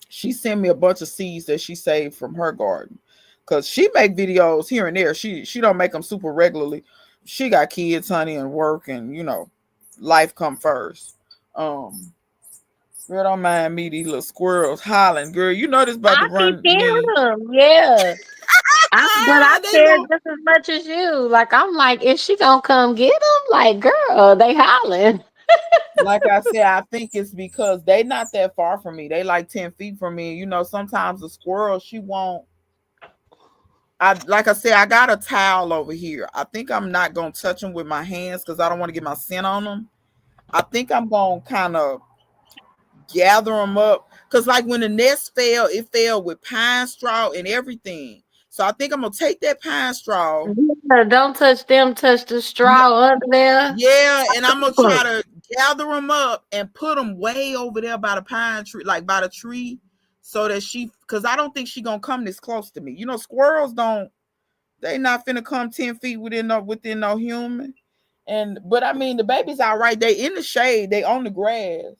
she sent me a bunch of seeds that she saved from her garden, cause she make videos here and there. She don't make them super regularly. She got kids, honey, and work, and life come first. Girl, don't mind me, these little squirrels hollering. Girl, you know this about to I keep run hearing me. them. Yeah. But I They care know. just as much as you. Like, I'm like, is she gonna come get them? Like, girl, they hollering. Like I said, I think it's because they not that far from me. They like 10 feet from me. You know, sometimes a squirrel, she won't. Like I said, I got a towel over here. I think I'm not gonna touch them with my hands because I don't want to get my scent on them. I think I'm gonna kind of gather them up because, like, when the nest fell, it fell with pine straw and everything. So I think I'm gonna take that pine straw. Yeah, don't touch them, touch the straw under there. Yeah, and I'm gonna try to gather them up and put them way over there by the pine tree, like by the tree, so that because I don't think she gonna come this close to me. You know, squirrels don't. They not finna come 10 feet within no human. But I mean, the baby's all right. They in the shade. They on the grass.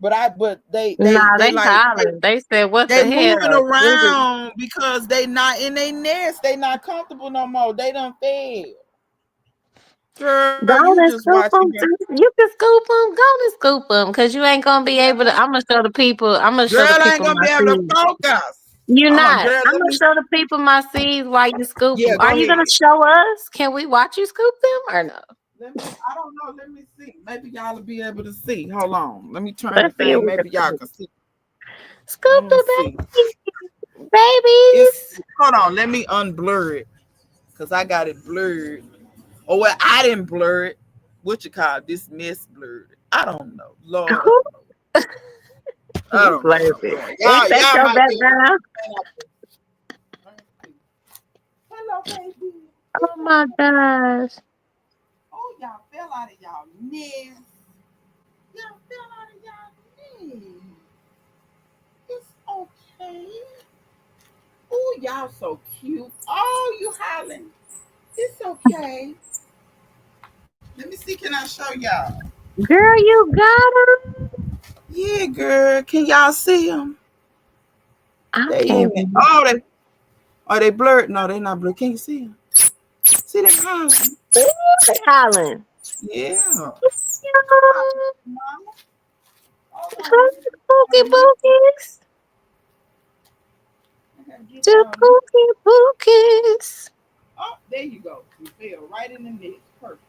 But Nah, they they like hollering. They said, what they the moving hell? around because they not in their nest. They not comfortable no more. They done fed. Girl, Go you and just scoop watch them. me. You can scoop them. Go and scoop them, cause you ain't gonna be able to. I'm gonna show the people. I'm gonna show Girl, the I ain't people gonna my be able to seeds. focus. You're not. Girl, I'm let gonna me. show the people my seeds while you scoop Yeah, them. Are go you ahead. gonna show us? Can we watch you scoop them or no? I don't know. Let me see. Maybe y'all will be able to see. Hold on. Let me turn the Let's see if thing. we can Maybe y'all see. can see. Scoop Let me the see. It's babies. hold on. Let me unblur it because I got it blurred. Or well, I didn't blur it. What you call this mess blurred? I don't know. Lord, I Who don't know. I you don't know blurred what's it? going on. Ain't that Y'all your might be able to background? see. Hello, baby. Oh my gosh. Oh, y'all fell out of y'all nest. Y'all fell out of y'all nest. It's okay. Oh, y'all so cute. Oh, you hollering. It's okay. Let me see. Can I show y'all? Girl, you got her. Yeah, girl. Can y'all see them? I They in can't it. believe Oh, are they blurred? No, they not blurred. Can you see them? See them hollering? it, Holland. Yeah. Mama. Hold on. Pookie bookies. I gotta get The y'all. pookie bookies. Oh, there you go. You fell right in the net. Perfect.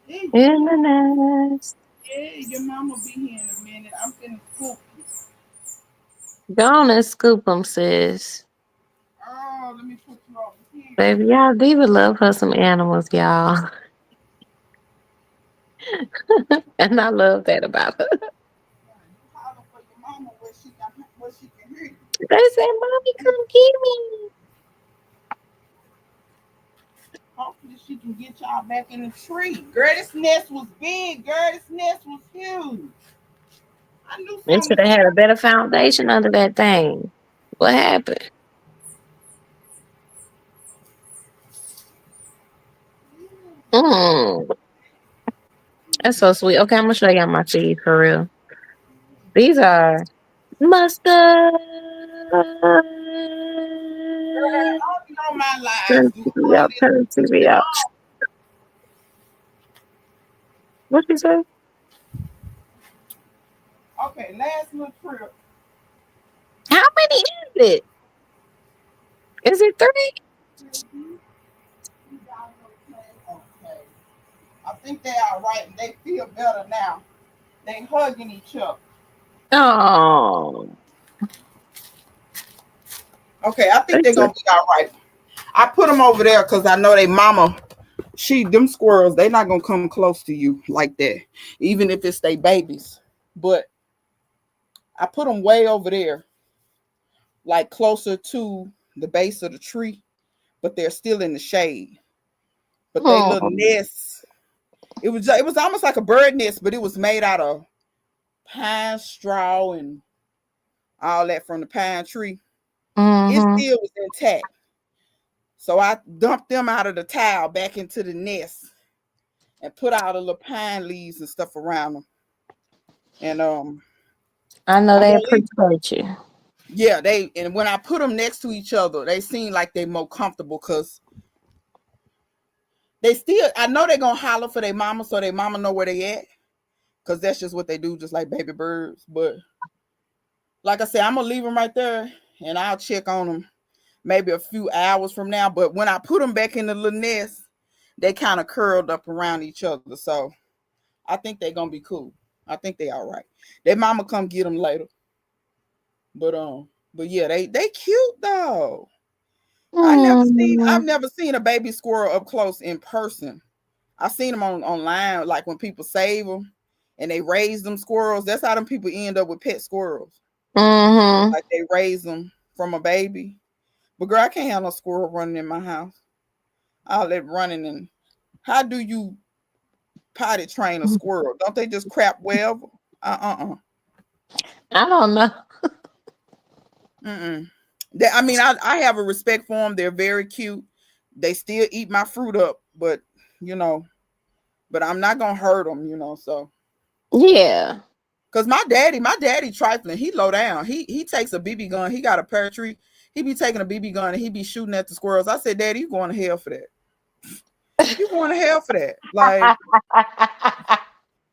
There you In go. the nest. Yeah, your mama be here in a minute. I'm finna scoop you. Go on and scoop them, sis. Oh, let me put you over here. Baby, y'all, Diva love her some animals, y'all. And I love that about her. You holler for your mama where she can hear you. They said, Mommy, come get me. Hopefully she can get y'all back in the tree. Girl, this nest was big. Girl, this nest was huge. I knew They something should was have had a wrong. better foundation under that thing. What happened? Mm, that's so sweet. Okay, I'm gonna show y'all my seeds for real. These are mustard. All know my Turn lives. You the TV doing out. this Turn the TV shit out. all. What you say? Okay, last little trip. How many is it? Is it 3? You guys okay? Okay. I think they are right and they feel better now. They hugging each other. Oh, Okay, I think they're it's a, gonna be all right. I put them over there because I know they mama. Them squirrels, they not gonna come close to you like that, even if it's they babies. But I put them way over there, like closer to the base of the tree, but they're still in the shade. But they little oh. nests. It was almost like a bird nest, but it was made out of pine straw and all that from the pine tree. It Mm-hmm. still was intact. So I dumped them out of the towel back into the nest and put all the little pine leaves and stuff around them. And I know I'm they gonna leave. appreciate you. Yeah, and when I put them next to each other, they seem like they more comfortable because They still, I know they're gonna holler for their mama, so their mama know where they at, because that's just what they do, just like baby birds. But like I said, I'm gonna leave them right there, and I'll check on them maybe a few hours from now. But when I put them back in the little nest, they kind of curled up around each other, so I think they're gonna be cool. I think they all right. Their mama come get them later. But yeah, they cute though. I've Mm. never seen a baby squirrel up close in person. I seen them online, like when people save them and they raise them squirrels. That's how them people end up with pet squirrels. Mm-hmm. Like they raise them from a baby. But girl, I can't have no squirrel running in my house. All that running, and how do you potty train a squirrel? Don't they just crap wherever? I don't know. Mm-mm. I mean, I have a respect for them. They're very cute. They still eat my fruit up, but you know, but I'm not gonna hurt them, So, Yeah. cause my daddy trifling. He low down. He takes a BB gun. He got a pear tree. He be taking a BB gun and he be shooting at the squirrels. I said, Daddy, you going to hell for that? You going to hell for that? Like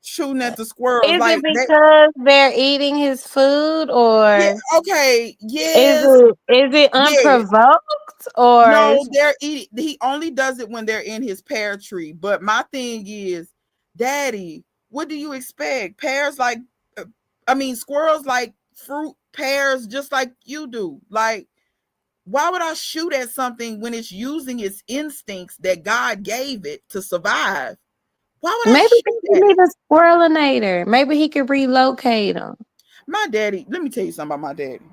shooting at the squirrels, Is it like that. because they're eating his food, Yeah. or Okay. is Yes. it Yes. unprovoked, or No, they're eating. He only does it when they're in his pear tree. But my thing is, Daddy, what do you expect? Pears like, squirrels like fruit, pears just like you do. Like, why would I shoot at something when it's using its instincts that God gave it to survive? Why would I maybe shoot he at need it? a squirrelinator? Maybe he could relocate them. My daddy, let me tell you something about my daddy.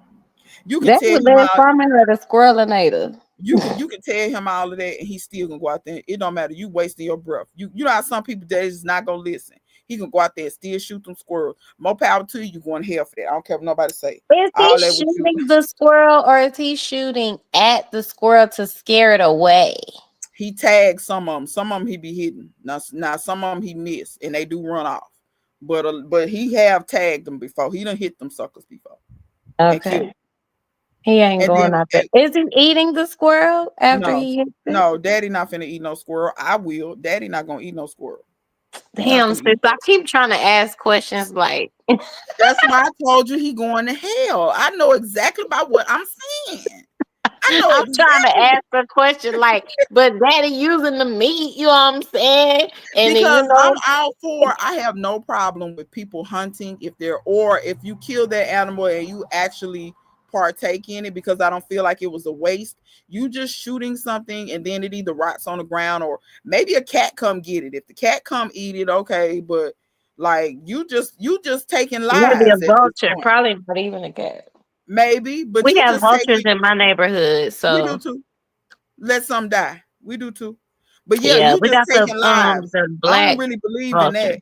You can That's tell what him they're all farming, or the squirrelinator. you can tell him all of that and he's still gonna go out there. It don't matter. You wasting your breath. You know how some people that is not gonna listen. He can go out there and still shoot them squirrels. More power to you. You going to hell for that. I don't care what nobody say. Is he All that with you. shooting the squirrel, or is he shooting at the squirrel to scare it away? He tags some of them. Some of them he be hitting. Now some of them he missed and they do run off. But he have tagged them before. He done hit them suckers before and killed Okay. them. He ain't And going then out there. Is he eating the squirrel after no, he hits it? no, Daddy not finna eat no squirrel. I will. Daddy not gonna eat no squirrel. He not Damn, finna sis, eat I that. keep trying to ask questions like That's why I told you he going to hell. I know exactly about what I'm saying. I know I'm trying to exactly ask a question like, but daddy using the meat, you know what I'm saying? And then because I'm all for. I have no problem with people hunting if you kill that animal and you actually partake in it, because I don't feel like it was a waste. You just shooting something and then it either rots on the ground or maybe a cat come get it. If the cat come eat it, okay, but like you just taking maybe a lives at this vulture, point. probably not even a cat. Maybe, but We you have just vultures taking. in my neighborhood, We do so too. Let some die. We do too. But yeah, yeah, you we just got taking lives. the I don't black really believe in vulture.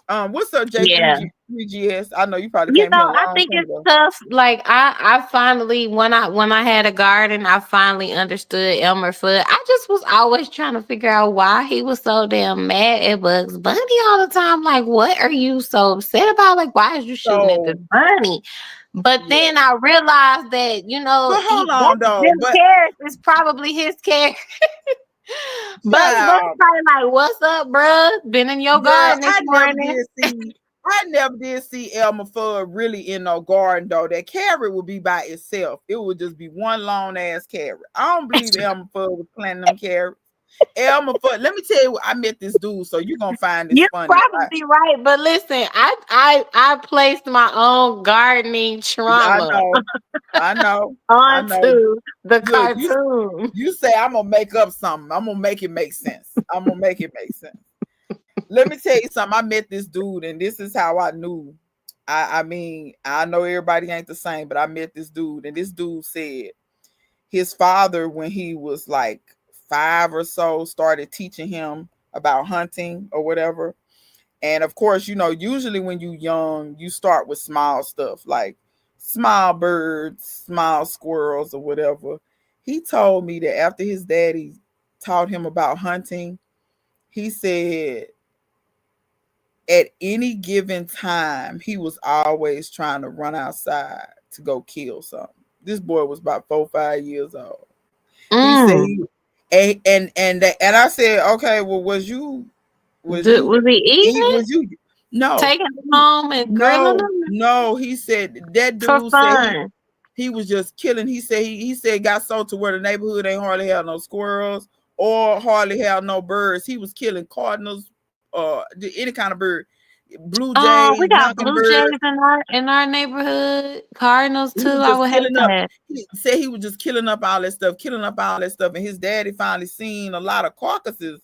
that. What's up, Yeah. J3GS? I know you probably You came here know, a I long think time it's ago. tough. Like I finally, when I had a garden, I finally understood Elmer Fudd. I just was always trying to figure out why he was so damn mad at Bugs Bunny all the time. Like, what are you so upset about? Like, why is you shooting at this So bunny? But yeah, then I realized that but hold that on though. them But carrots is probably his carrot. Bugs Bunny child, probably like, "What's up, bruh? Been in your girl, garden this morning." I never did see Elmer Fudd really in no garden though. That carrot would be by itself. It would just be one long ass carrot. I don't believe Elmer Fudd was planting them carrots. Elmer Fudd, let me tell you, I met this dude, so you're gonna find this You're funny. probably right, but listen, I placed my own gardening I trauma know, I know, I know. onto the Look, cartoon. you say I'm gonna make up something. I'm gonna make it make sense. I'm gonna make it make sense. Let me tell you something. I met this dude, and this is how I knew. I know everybody ain't the same, but I met this dude, and this dude said his father, when he was like 5 or so, started teaching him about hunting or whatever. And of course, usually when you young, you start with small stuff like small birds, small squirrels, or whatever. He told me that after his daddy taught him about hunting, he said at any given time, he was always trying to run outside to go kill something. This boy was about 4, 5 years old. He said Mm. And I said, okay, well, was you Was he eating it? was you no Taking them home and grilling them no, he said that for dude said fun? he was just killing. He said he said it got so to where the neighborhood ain't hardly have no squirrels or hardly have no birds. He was killing cardinals, any kind of bird, blue Oh, we jays, got blue jays mockingbird. in our neighborhood. Cardinals He too. was I just would hate killing up. that. He said he was just killing up all that stuff, killing up all that stuff. And his daddy finally seen a lot of carcasses,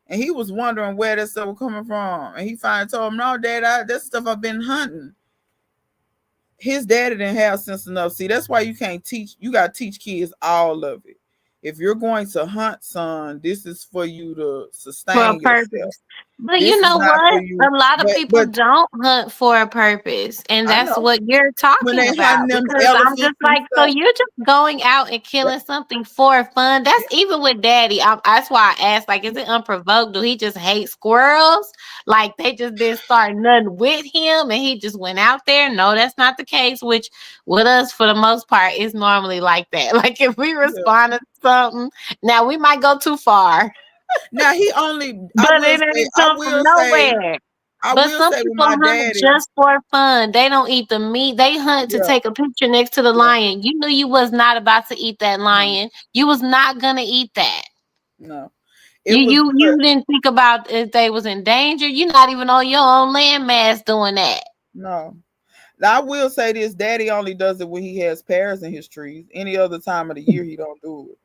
and he was wondering where that stuff was coming from. And he finally told him, "No, Dad, that stuff I've been hunting." His daddy didn't have sense enough. See, that's why you can't teach. You got to teach kids all of it. If you're going to hunt, son, this is for you to For a sustain yourself. purpose. But This you is know not for what? you. A lot of people But don't hunt for a purpose. And I that's know what you're when talking they about. hunting them Because I'm just elephants and like, so stuff. you're just going out and killing something for fun. That's even with daddy. That's why I asked, like, is it unprovoked? Do he just hate squirrels? Like they just didn't start nothing with him and he just went out there? No, that's not the case, which with us for the most part is normally like that. Like if we respond to something, now we might go too far. Now he only. But it didn't come from nowhere. But some With people my hunt daddy. just for fun. They don't eat the meat. They hunt to Yeah, take a picture next to the yeah, lion. You knew you was not about to eat that no, lion. You was not gonna eat that. no. It You was, you you didn't think about if they was in danger. You're not even on your own landmass doing that. no. Now, I will say this: Daddy only does it when he has pears in his trees. Any other time of the year, he don't do it.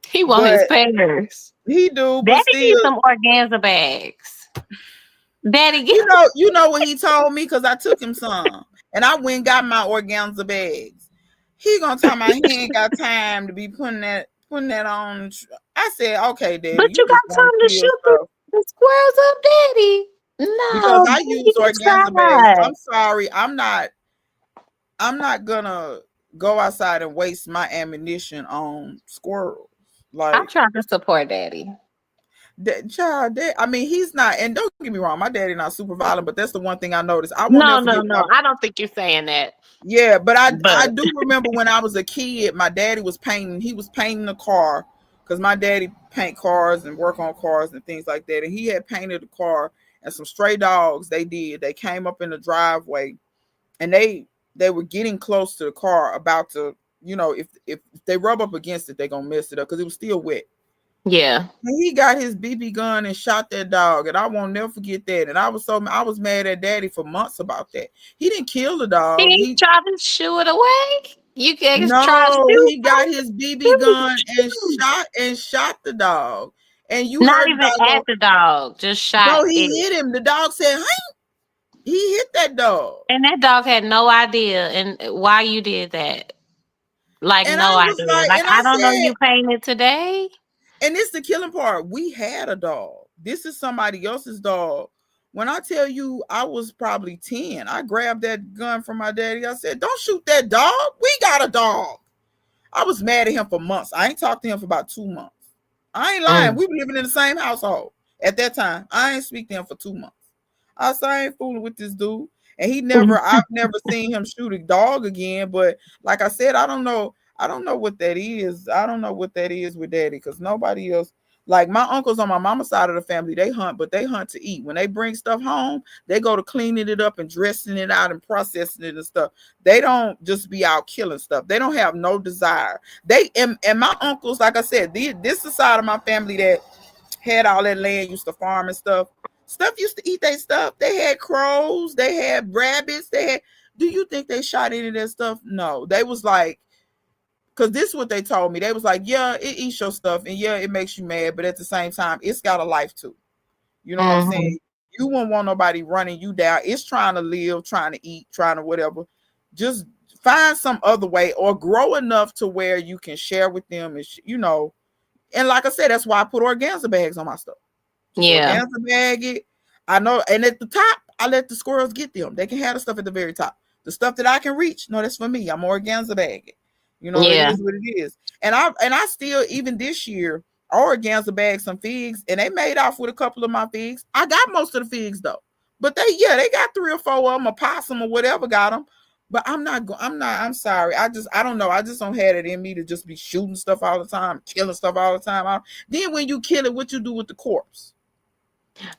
He want his But pears. he do. But Daddy needs still, some organza bags. Daddy, get you know what he told me because I took him some, and I went and got my organza bags. He gonna tell me he ain't got time to be putting that on. I said, okay, Daddy, but you you just got want time to to kill shoot stuff. the squirrels up, Daddy. Because No, I Daddy use organza bags. tried. I'm sorry, I'm not gonna go outside and waste my ammunition on squirrels. I Like try to support Daddy. that child, I mean, he's not, and don't get me wrong, my daddy not super violent, but that's the one thing I noticed. I won't No, never no, forget no. I don't think you're saying that. yeah, but I But do remember when I was a kid, my daddy was painting, he was painting a car because my daddy paint cars and work on cars and things like that. And he had painted a car and some stray dogs, they came up in the driveway and they were getting close to the car about to, if they rub up against it, they're gonna mess it up because it was still wet. yeah, And he got his BB gun and shot that dog, and I won't never forget that. And I was mad at Daddy for months about that. He didn't kill the he dog. ain't try to shoo it away. You can try to No, shoot, he got his BB shoot, gun shoot. and shot the dog. And you Not heard the even dog at go, the dog, just shot no, he it. hit him. The dog said, "Hey," he hit that dog. And that dog had no idea and why you did that. Like And no I was idea. like, Like and I I don't know said, you painted today. and it's the killing part. We had a dog. This is somebody else's dog. When I tell you I was probably 10, I grabbed that gun from my daddy. I said, "Don't shoot that dog. We got a dog." I was mad at him for months. I ain't talked to him for about 2 months. I ain't lying. We were living in the same household at that time. I ain't speak to him for 2 months. I said, I ain't fooling with this dude. And I've never seen him shoot a dog again. But like I said, I don't know what that is. I don't know what that is with Daddy because nobody else. Like my uncles on my mama's side of the family, they hunt, but they hunt to eat. When they bring stuff home, they go to cleaning it up and dressing it out and processing it and stuff. They don't just be out killing stuff. They don't have no desire. They and my uncles, like I said, this is the side of my family that had all that land, used to farm and stuff. Stuff used to eat their stuff. They had crows, they had rabbits, they had. Do you think they shot any of that stuff? No. They was like, because this is what they told me. They was like, yeah, it eats your stuff and yeah, it makes you mad, but at the same time, it's got a life too. You know what I'm saying? You wouldn't want nobody running you down. It's trying to live, trying to eat, trying to whatever. Just find some other way or grow enough to where you can share with them and and like I said, that's why I put organza bags on my stuff. Just Yeah. organza bag it. I know, and at the top, I let the squirrels get them. They can have the stuff at the very top. The stuff that I can reach, no, that's for me. I'm organza bag it. It Yeah. is what it is. And I still, even this year, I organza bagged some figs, and they made off with a couple of my figs. I got most of the figs though, but they got 3 or 4 of them, a possum or whatever got them. But I'm sorry. I don't know. I just don't have it in me to just be shooting stuff all the time, killing stuff all the time. Then when you kill it, what you do with the corpse?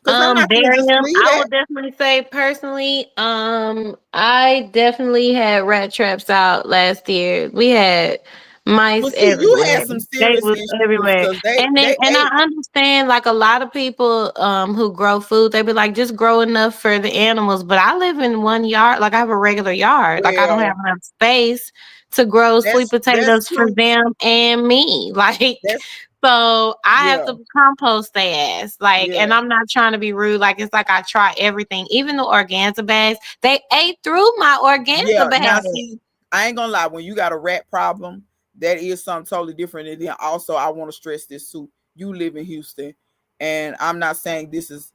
Because I'm not gonna Bury just them. leave I that. would definitely say personally, I definitely had rat traps out last year. We had Well, mice see, you had everywhere. some They serious was issues everywhere. because And then they and ate. I understand like a lot of people who grow food, they be like, just grow enough for the animals. But I live in one yard, like I have a regular yard. Like I don't have Well, enough space to grow sweet that's potatoes for true. them and me. Like That's so I have yeah, to compost their ass. Like, yeah, and I'm not trying to be rude. Like, it's like I try everything, even the organza bags. They ate through my organza yeah. bag. Now, see, I ain't gonna lie. When you got a rat problem, that is something totally different. And then also, I want to stress this too. You live in Houston, and I'm not saying this is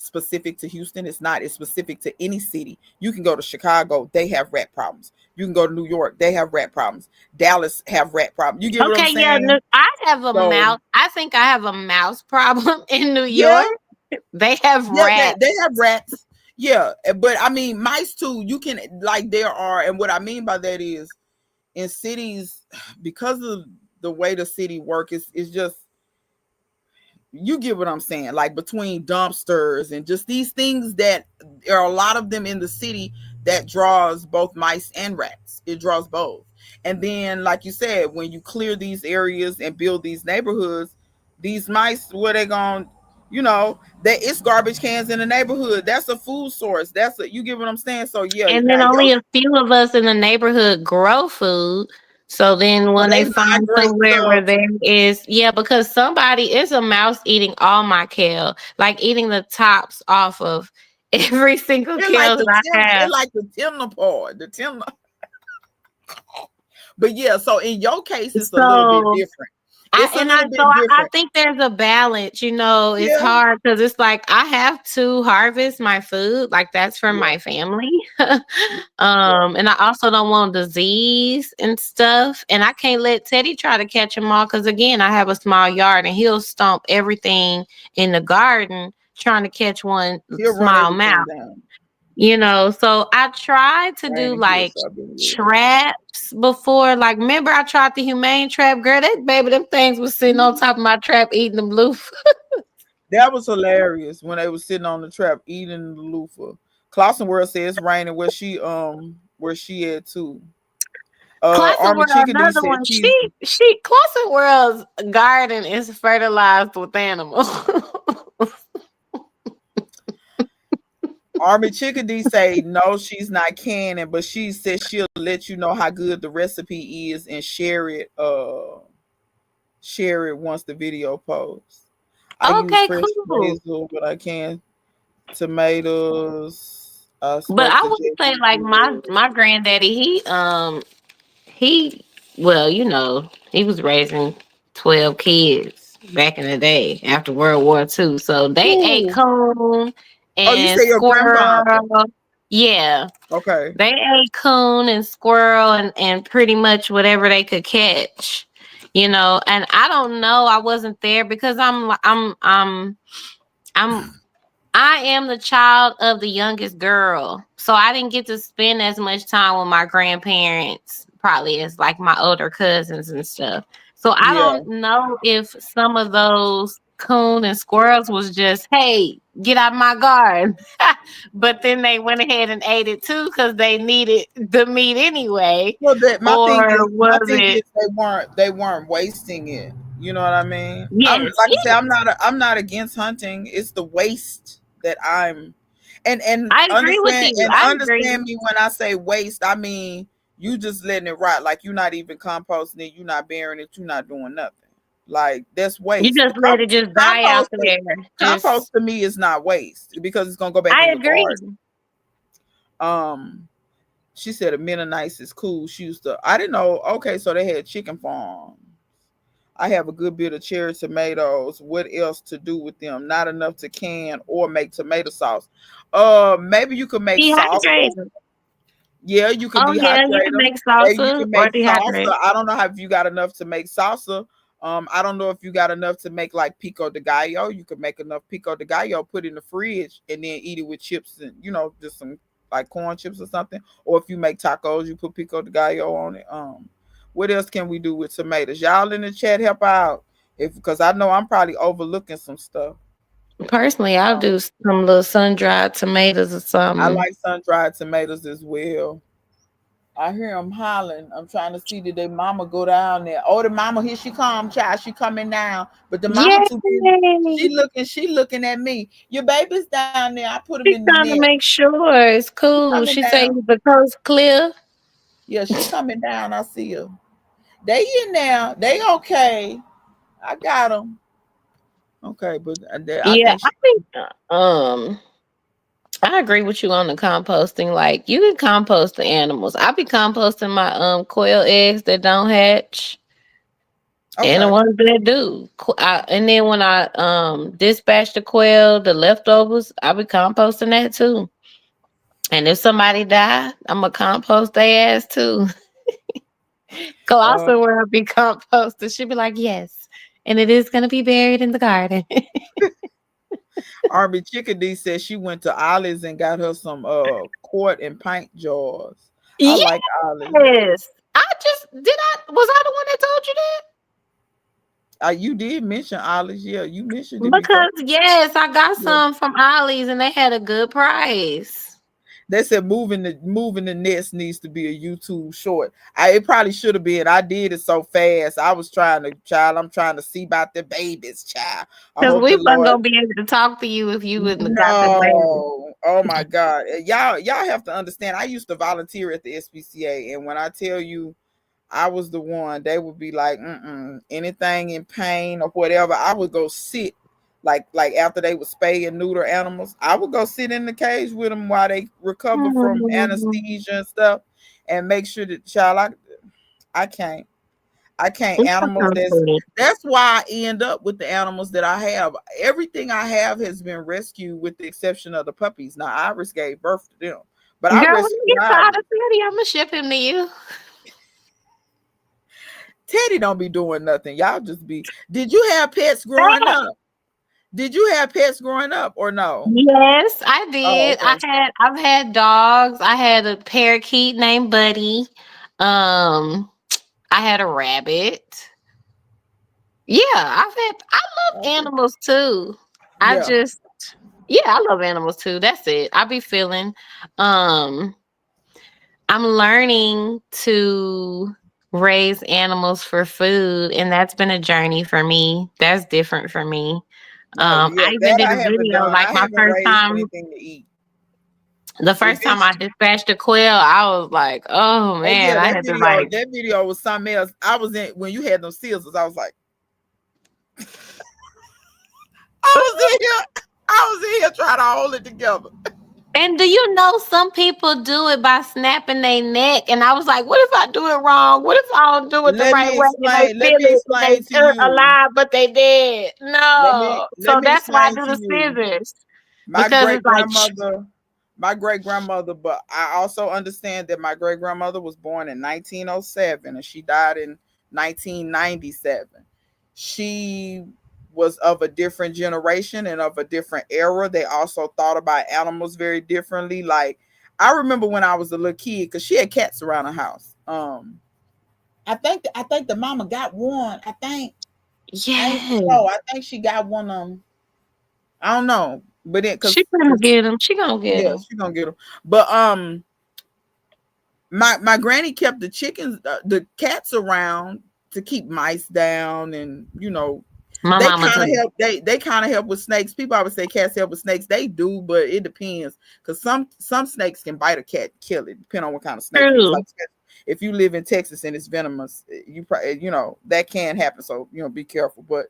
specific to Houston. It's not. It's specific to any city. You can go to Chicago, they have rat problems. You can go to New York, they have rat problems. Dallas have rat problems. You get what I'm Okay, yeah, saying? I have a So mouse. I think I have a mouse problem in New yeah, York. They have yeah, rats. they have rats. Yeah, but I mean mice too. You can like there are, and what I mean by that is in cities because of the way the city work is just you get what I'm saying, like between dumpsters and just these things that there are a lot of them in the city that draws both mice and rats. It draws both. And then, like you said, when you clear these areas and build these neighborhoods, these mice, where they going, that it's garbage cans in the neighborhood. That's a food source. That's a, you get what I'm saying? So yeah, And now then yo, only a few of us in the neighborhood grow food. So then so when they they find migrate somewhere to where there is, yeah, because somebody is a mouse eating all my kale, like eating the tops off of every single kale that I It have. like the timber part, the timber. But yeah, so in your case, it's a little bit So different. It's a little bit I different. think there's a balance, it's Yeah, hard because it's like I have to harvest my food, like that's for yeah, my family. yeah. And I also don't want disease and stuff. And I can't let Teddy try to catch them all because again, I have a small yard and he'll stomp everything in the garden trying to catch one He'll run small everything mouse. down. So I tried to do Raining kids like start being weird. traps before. Like, remember I tried the humane trap, girl. That baby, them things was sitting on top of my trap eating them loaf. That was hilarious when they was sitting on the trap eating the loofah. Clausen World says it's raining where she at too. Classic Army World, Chickadee another said one. she's Classic World's garden is fertilized with animals. Army Chickadee say no, she's not canning, but she said she'll let you know how good the recipe is and share it once the video posts. I use Okay, fresh cool. basil, but I can tomatoes. I But spoke I to would say like Jesse. my granddaddy, he well, he was raising 12 kids back in the day after World War II. So they ate Ooh. coon Oh, you and say your grandfather. squirrel. Yeah. Okay. They ate coon and squirrel and pretty much whatever they could catch. And I don't know, I wasn't there because I'm I am the child of the youngest girl. So I didn't get to spend as much time with my grandparents, probably as like my older cousins and stuff. So I Yeah. don't know if some of those coon and squirrels was just, hey, get out of my garden. But then they went ahead and ate it too because they needed the meat anyway. Well, that Or my was thing it is they weren't wasting it. You know what I mean? I'm yes, like I said, yes. I'm not against hunting. It's the waste that I'm and I agree with you. I agree. understand me when I say waste. I mean you just letting it rot. Like you're not even composting it. You're not burying it. You're not doing nothing. Like that's You waste. just let it just die out Compost, there. compost Just to me is not waste because it's gonna go back in I your agree. garden. Um, she said a Mennonites is cool. She used to. I didn't know. Okay, so they had chicken farms. I have a good bit of cherry tomatoes. What else to do with them? Not enough to can or make tomato sauce. Maybe you could make salsa. Dehydrated. Yeah, you could Oh yeah, you dehydrate can them. make Maybe you salsa can or make salsa. dehydrate. I don't know if you got enough to make salsa. I don't know if you got enough to make like pico de gallo. You could make enough pico de gallo, put in the fridge, and then eat it with chips and just some like corn chips or something. Or if you make tacos, you put pico de gallo on it. What else can we do with tomatoes? Y'all in the chat help out. If because I know I'm probably overlooking some stuff. Personally, I'll do some little sun-dried tomatoes or I something. like sun-dried tomatoes as well. I hear them hollering. I'm trying to see did their mama go down there. Oh, the mama, here she come, child. She coming down. But the mama too busy. Yay! She looking at me. Your baby's down there. I put him She's in the trying to net. make sure it's cool. Coming She say down. the coast clear. Yeah, she coming down. I see her. They in there. They okay. I got them. Okay, but I Yeah, think I think I agree with you on the composting. Like you can compost the animals. I be composting my quail eggs that don't hatch and the okay. ones that do. And then when I dispatch the quail, the leftovers, I be composting that too. And if somebody die, I'm gonna compost their ass too. Go Uh, also where I be composted. She'd be like, yes. And it is gonna be buried in the garden. Army Chickadee says she went to Ollie's and got her some quart and pint jars. I Yes. like Ollie's. I just did I was I the one that told you that? You did mention Ollie's. Yeah, you mentioned it before. Because yes, I got Yeah. some from Ollie's and they had a good price. They said moving the nest needs to be a YouTube short. It probably should have been. I did it so fast. I was trying to, child. I'm trying to see about the babies, child. I Because hope we the wasn't Lord. gonna be able to talk to you if you wouldn't have got the baby. No. Oh my God. Y'all have to understand. I used to volunteer at the SPCA, and when I tell you I was the one, they would be like, anything in pain or whatever, I would go sit. Like after they would spay and neuter animals, I would go sit in the cage with them while they recover from anesthesia and stuff, and make sure that child, I can't animals. That's why I end up with the animals that I have. Everything I have has been rescued with the exception of the puppies. Now Iris gave birth to them, but I rescued Iris. I'm gonna ship him to you. Teddy don't be doing nothing. Y'all just be. Did you have pets growing up? Did you have pets growing up or no? Yes, I did. Oh, okay. I've had dogs. I had a parakeet named Buddy. I had a rabbit. Yeah, I love animals too. I love animals too. That's it. I be feeling I'm learning to raise animals for food, and that's been a journey for me. That's different for me. I even did a video like my first time. Anything to eat. The first time I dispatched a quail, I was like, "Oh man!" I had to like. That video was something else. I was in when you had those scissors. I was like, I was in here trying to hold it together. And do you know some people do it by snapping their neck? And I was like, what if I do it wrong? What if I don't do it the right way? Let me explain to you. Alive, but they did. No. So that's why I do the scissors. My great grandmother, but I also understand that my great grandmother was born in 1907 and she died in 1997. She was of a different generation and of a different era. They also thought about animals very differently. Like I remember when I was a little kid, because she had cats around the house. I think the mama got one. I think she got one of them. I don't know, but she gonna get them. She gonna get them. She gonna get them. But my granny kept the chickens, the cats around to keep mice down, and they kind of help with snakes. People always say cats help with snakes. They do, but it depends, because some snakes can bite a cat, kill it, depending on what kind of snake it is. Like, if you live in Texas and it's venomous, you probably that can happen. So be careful. But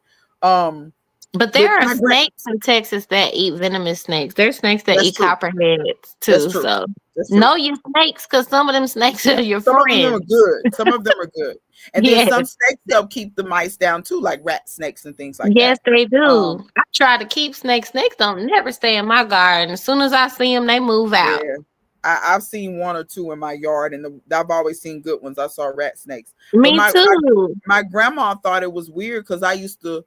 there are snakes in Texas that eat venomous snakes. There's snakes that eat copperheads too. So know your snakes, because some of them snakes are your friends. Some of them are good. Some of them are good. And then some snakes help keep the mice down too, like rat snakes and things like that. Yes, they do. I try to keep snakes. Snakes don't never stay in my garden. As soon as I see them, they move out. Yeah. I've seen one or two in my yard, and I've always seen good ones. I saw rat snakes. Me too. My grandma thought it was weird because I used to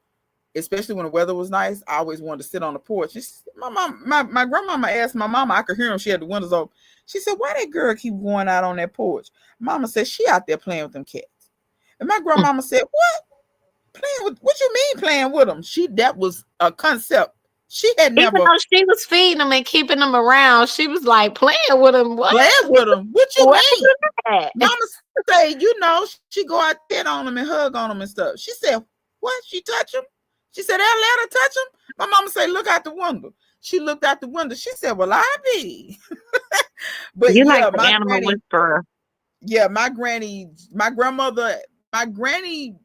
especially when the weather was nice, I always wanted to sit on the porch. My grandmama asked my mama, I could hear him. She had the windows open. She said, "Why that girl keep going out on that porch?" Mama said, "She out there playing with them cats." And my grandmama said, "What? Playing with? What you mean playing with them?" That was a concept. She had Even never though she was feeding them and keeping them around, she was like playing with them. What? played with them. What you What mean? is that? Mama say, she go out there on them and hug on them and stuff. She said, "What? She touch them?" She said, "They'll let her touch them." My mama say, "Look out the window." She looked out the window. She said, "Well, I be." But You yeah, like the animal whisperer. yeah, my granny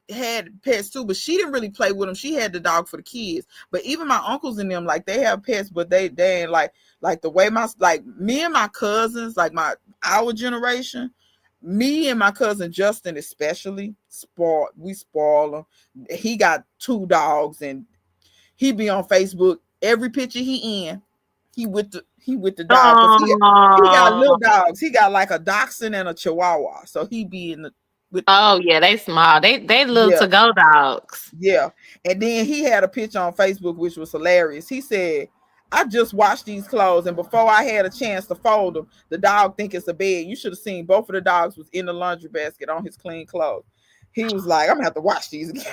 had pets too, but she didn't really play with them. She had the dog for the kids. But even my uncles and them, like, they have pets, but they ain't like the way me and my cousins, like our generation, me and my cousin Justin especially spoil him. He got 2 dogs, and he be on Facebook every picture he in. He with the dog, because he got little dogs. He got like a dachshund and a chihuahua, so he be in the with. Oh yeah, they small. They little to go dogs. Yeah. And then he had a picture on Facebook which was hilarious. He said, "I just washed these clothes, and before I had a chance to fold them, the dog think it's a bed. You should have seen both of the dogs was in the laundry basket on his clean clothes." He was like, "I'm gonna have to wash these again."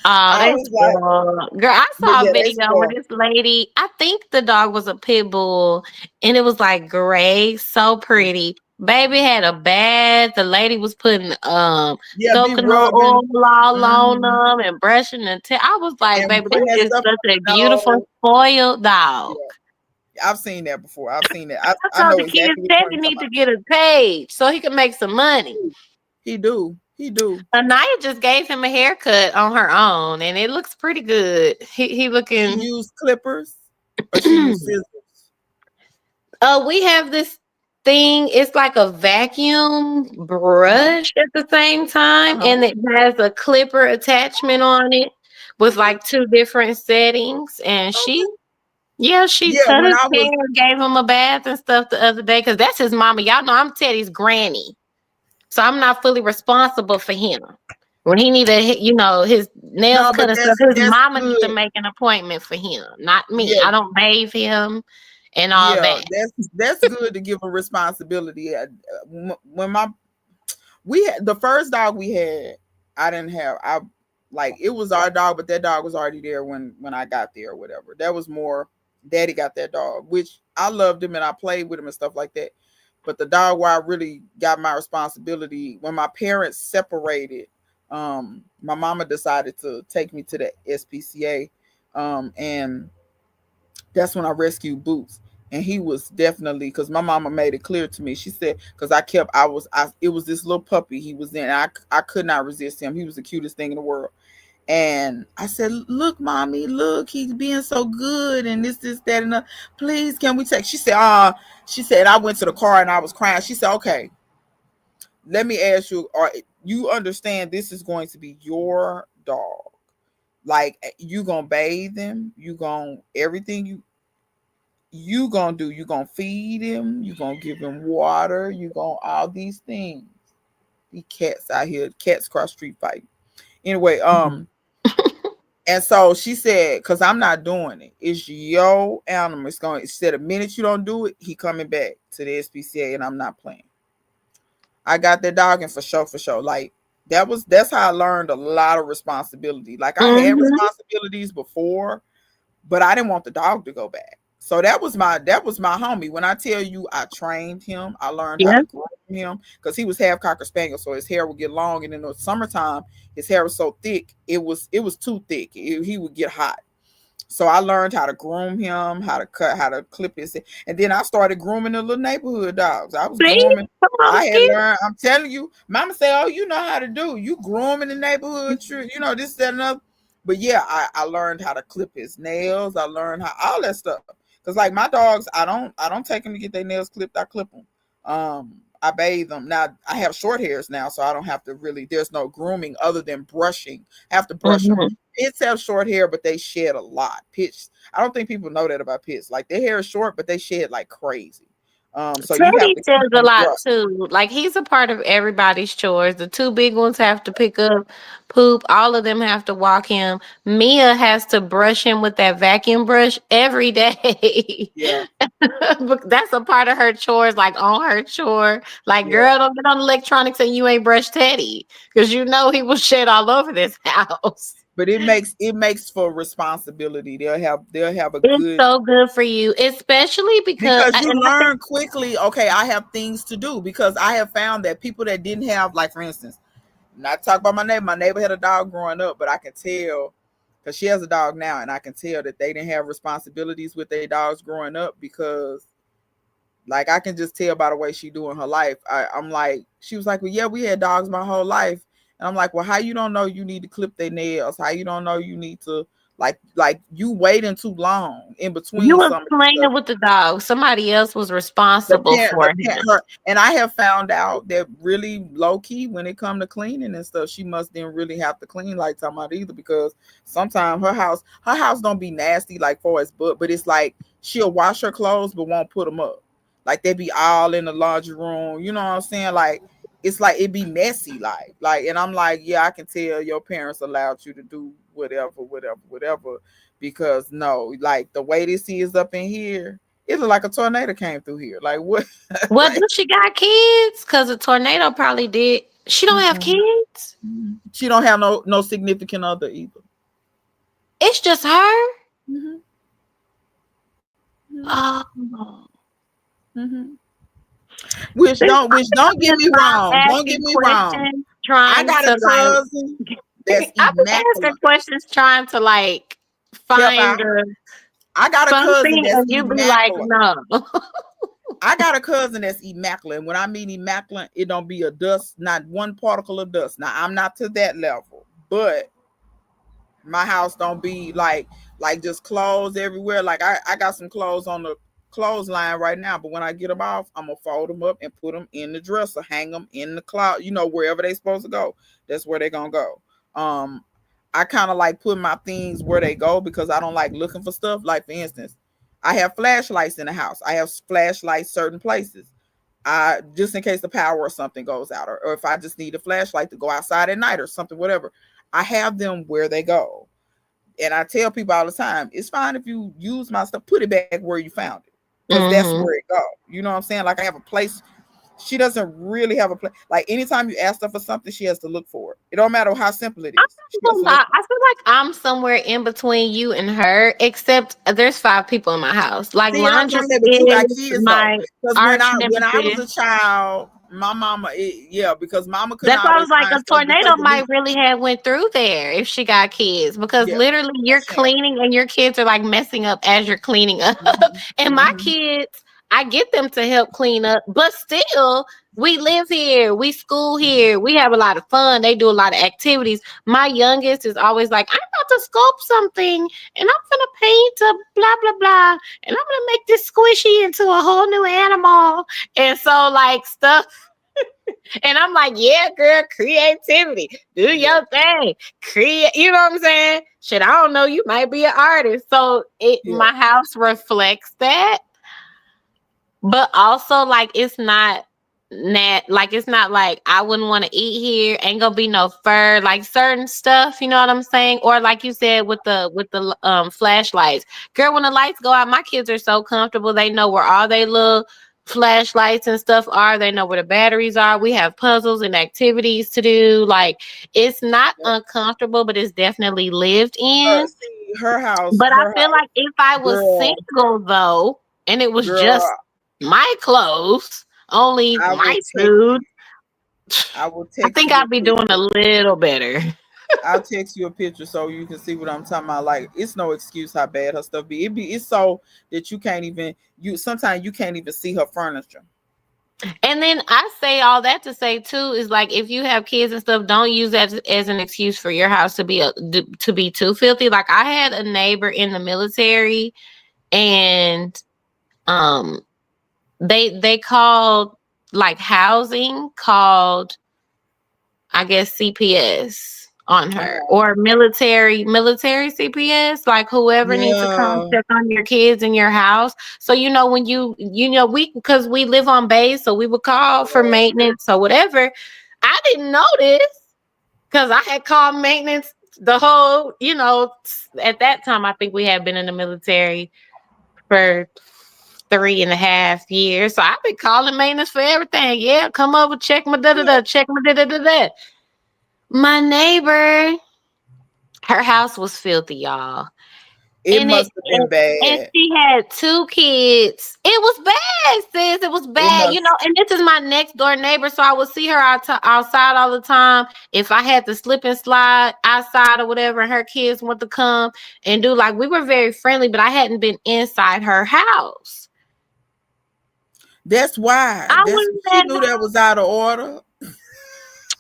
Oh, I they was like, spoiled. Girl, I saw a video where this lady, I think the dog was a pit bull, and it was like gray, so pretty. Baby had a bath. The lady was putting coconut oil all on them and brushing the tail. I was like, baby, this is such a beautiful spoiled dog. Yeah. I've seen that before. I've seen that. I know the kids said he need to get a page so he can make some money. He do. Anaya just gave him a haircut on her own, and it looks pretty good. He looking. She used clippers or she used scissors? We have this thing. It's like a vacuum brush at the same time, and it has a clipper attachment on it with like 2 different settings. And she cut his hair, gave him a bath and stuff the other day, because that's his mama. Y'all know I'm Teddy's granny. So I'm not fully responsible for him. When he need his nails cut and stuff, his mama needs to make an appointment for him, not me. Yeah. I don't bathe him and all that. That's good to give him responsibility. When the first dog we had, I didn't have. It was our dog, but that dog was already there when I got there or whatever. That was more Daddy got that dog, which I loved him and I played with him and stuff like that. But the dog where I really got my responsibility, when my parents separated, my mama decided to take me to the SPCA, and that's when I rescued Boots. And he was definitely, because my mama made it clear to me. She said, because it was this little puppy he was in. I could not resist him. He was the cutest thing in the world. And I said, "Look, mommy, look, he's being so good, and this, that, and that. Please, can we take?" She said, I went to the car and I was crying. She said, "Okay, let me ask you, you understand this is going to be your dog? Like, you gonna bathe him, you gonna everything you gonna do, you gonna feed him, you gonna give him water, you gonna all these things. The cats out here, cats cross street fighting. Anyway, and so she said, because I'm not doing it. It's your animal. It's going, instead of minute you don't do it, he coming back to the SPCA, and I'm not playing. I got that dog, and for sure. Like, that's how I learned a lot of responsibility. Like, I had responsibilities before, but I didn't want the dog to go back. So that was my homie. When I tell you I trained him, I learned how to groom him, because he was half Cocker Spaniel, so his hair would get long, and in the summertime his hair was so thick, it was too thick. He would get hot. So I learned how to groom him, how to cut, how to clip his hair. And then I started grooming the little neighborhood dogs. I was grooming. I had learned. I'm telling you, mama say, "Oh, you know how to do. You grooming the neighborhood, this, that, and other." But yeah, I learned how to clip his nails. I learned how all that stuff. Because like my dogs, I don't take them to get their nails clipped. I clip them. I bathe them. Now I have short hairs now, so I don't have to really. There's no grooming other than brushing. I have to brush them. Pits have short hair, but they shed a lot. Pits. I don't think people know that about pits. Like, their hair is short, but they shed like crazy. So you have Teddy to says keep a them lot brushed. too. Like he's a part of everybody's chores. The two big ones have to pick up poop. All of them have to walk him. Mia has to brush him with that vacuum brush every day. Yeah, But that's a part of her chores, like on her chore. Like, yeah. girl, don't get on electronics and you ain't brushed Teddy. Because you know he will shit all over this house. But it makes for responsibility. They'll have a It's good, so good for you, especially because because you and I think learn quickly. Okay, I have things to do, because I have found that people that didn't have, like for instance, not talk about my neighbor. My neighbor had a dog growing up, but I can tell, because she has a dog now, and I can tell that they didn't have responsibilities with their dogs growing up, because like I can just tell by the way she doing her life. I'm like, she was like, well, yeah, we had dogs my whole life, and I'm like, well, how you don't know you need to clip their nails? How you don't know you need to like you waiting too long in you between was some of the stuff. playing with the dog. Somebody else was The responsible parent, for the him. parent, her, and I have found out that really low key when it come to cleaning and stuff, she must didn't really have to clean like talking about either, because sometimes her house don't be nasty like far as but it's like she'll wash her clothes but won't put them up, like they be all in the laundry room. You know what I'm saying? Like it's like it be messy, like, and I'm like, yeah, I can tell your parents allowed you to do whatever, because no, like the way this is up in here, it looked like a tornado came through here. Like what? Well, do Like she got kids? Because a tornado probably did. She don't have mm-mm. kids. She don't have no significant other either. It's just her. Mm-hmm. Oh, Mm-hmm. see, I Which think don't I'm get just me not wrong. Don't get asking me wrong. questions, I trying got to a like. cousin that's I be asking immaculate. questions, trying to like Help find out. I got a cousin something, that's and you be like, immaculate. no. I got a cousin that's immaculate. And when I mean immaculate, it don't be a dust, not one particle of dust. Now I'm not to that level, but my house don't be like just clothes everywhere. Like I got some clothes on the clothesline right now, but when I get them off, I'm gonna fold them up and put them in the dresser, hang them in the closet, wherever they supposed to go, that's where they gonna go. I kind of like put my things where they go, because I don't like looking for stuff. Like for instance, I have flashlights in the house. I have flashlights certain places. I just in case the power or something goes out, or if I just need a flashlight to go outside at night or something, whatever. I have them where they go. And I tell people all the time, it's fine if you use my stuff, put it back where you found it. Because that's Hmm. where it go. You know what I'm saying? Like I have a place. She doesn't really have a place. Like anytime you ask her for something, she has to look for it. It don't matter how simple it I'm is. She not has gonna to look lie. for I feel like I'm somewhere in between you and her, except there's 5 people in my house. Like it. See, and I'm laundry trying to say, but you got is kids though. my Because arch when I was nemesis. a child, my mama, yeah, because mama couldn't That's why I was always like, find a stuff tornado because at might least, really have went through there if she got kids, because yeah, literally you're that's him. cleaning and your kids are like messing up as you're cleaning up. And my Mm-hmm. kids, I get them to help clean up, but still, we live here, we school here, we have a lot of fun. They do a lot of activities. My youngest is always like, I'm about to sculpt something and I'm gonna paint a blah blah blah, and I'm gonna make this squishy into a whole new animal. And so like stuff, and I'm like, yeah, girl, creativity. Do Yeah, your thing. Create, you know what I'm saying? Shit, I don't know. You might be an artist. So yeah. my house reflects that. But also, like, it's not like it's not like I wouldn't want to eat here. Ain't gonna be no fur, like certain stuff, you know what I'm saying? Or like you said with the flashlights. Girl, when the lights go out, my kids are so comfortable. They know where all they little flashlights and stuff are. They know where the batteries are. We have puzzles and activities to do. Like, it's not uncomfortable, but it's definitely lived in. See, But I feel like if I was girl, single though, and it was girl, just my clothes, only I will my text food, I will I text think you a I'd be doing a picture. little better. I'll text you a picture so you can see what I'm talking about. Like, it's no excuse how bad her stuff be. It's so that you can't even sometimes you can't even see her furniture. And then I say all that to say too is like, if you have kids and stuff, don't use that as an excuse for your house to be too filthy. Like I had a neighbor in the military, and um they called like housing called, I guess, CPS on her, or military CPS, like whoever needs to come Yeah. check on your kids in your house. So when we, because we live on base, so we would call for maintenance or whatever. I didn't know this because I had called maintenance the whole, at that time I think we had been in the military for 3.5 years. So I've been calling maintenance for everything. Yeah, come over, check my da-da-da, check my da-da-da-da. My neighbor, her house was filthy, y'all. It must have been And bad. she had 2 kids. It was bad, sis. It was It bad, must. and this is my next door neighbor, so I would see her outside all the time. If I had to slip and slide outside or whatever, and her kids want to come and do, like, we were very friendly, but I hadn't been inside her house. That's why. I That's wouldn't she have knew that was out of order.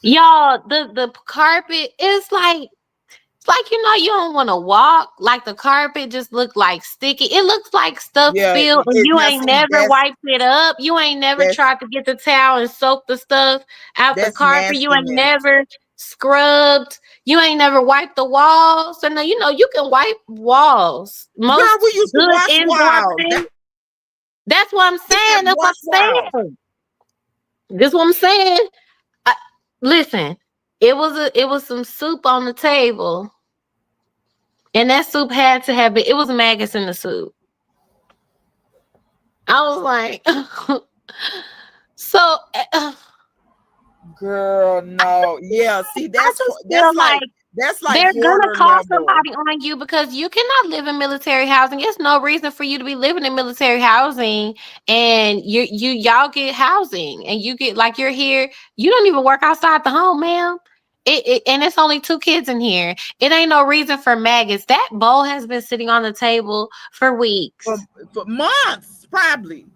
Y'all, the carpet is like, it's like, you don't want to walk. Like, the carpet just looked like sticky. It looks like stuff Yeah. spilled, and you Now ain't see, never wiped it up. You ain't never that's tried to get the towel and soak the stuff out the that's carpet. You ain't nastiness. never scrubbed. You ain't never wiped the walls. So now, you can wipe walls. Girl, Most we used to good wash indoor walls. things. That's what I'm saying. That's what Wash I'm walls. saying. This is what I'm saying. Listen, it was some soup on the table. And that soup had to have been, it was maggots in the soup. I was like, so Girl, no. Yeah, see, I just feel like that's like they're gonna hoarder call level. somebody on you because you cannot live in military housing. There's no reason for you to be living in military housing, and y'all get housing, and you get, like, you're here. You don't even work outside the home, ma'am. And it's only 2 kids in here. It ain't no reason for maggots. That bowl has been sitting on the table for weeks. For months, probably.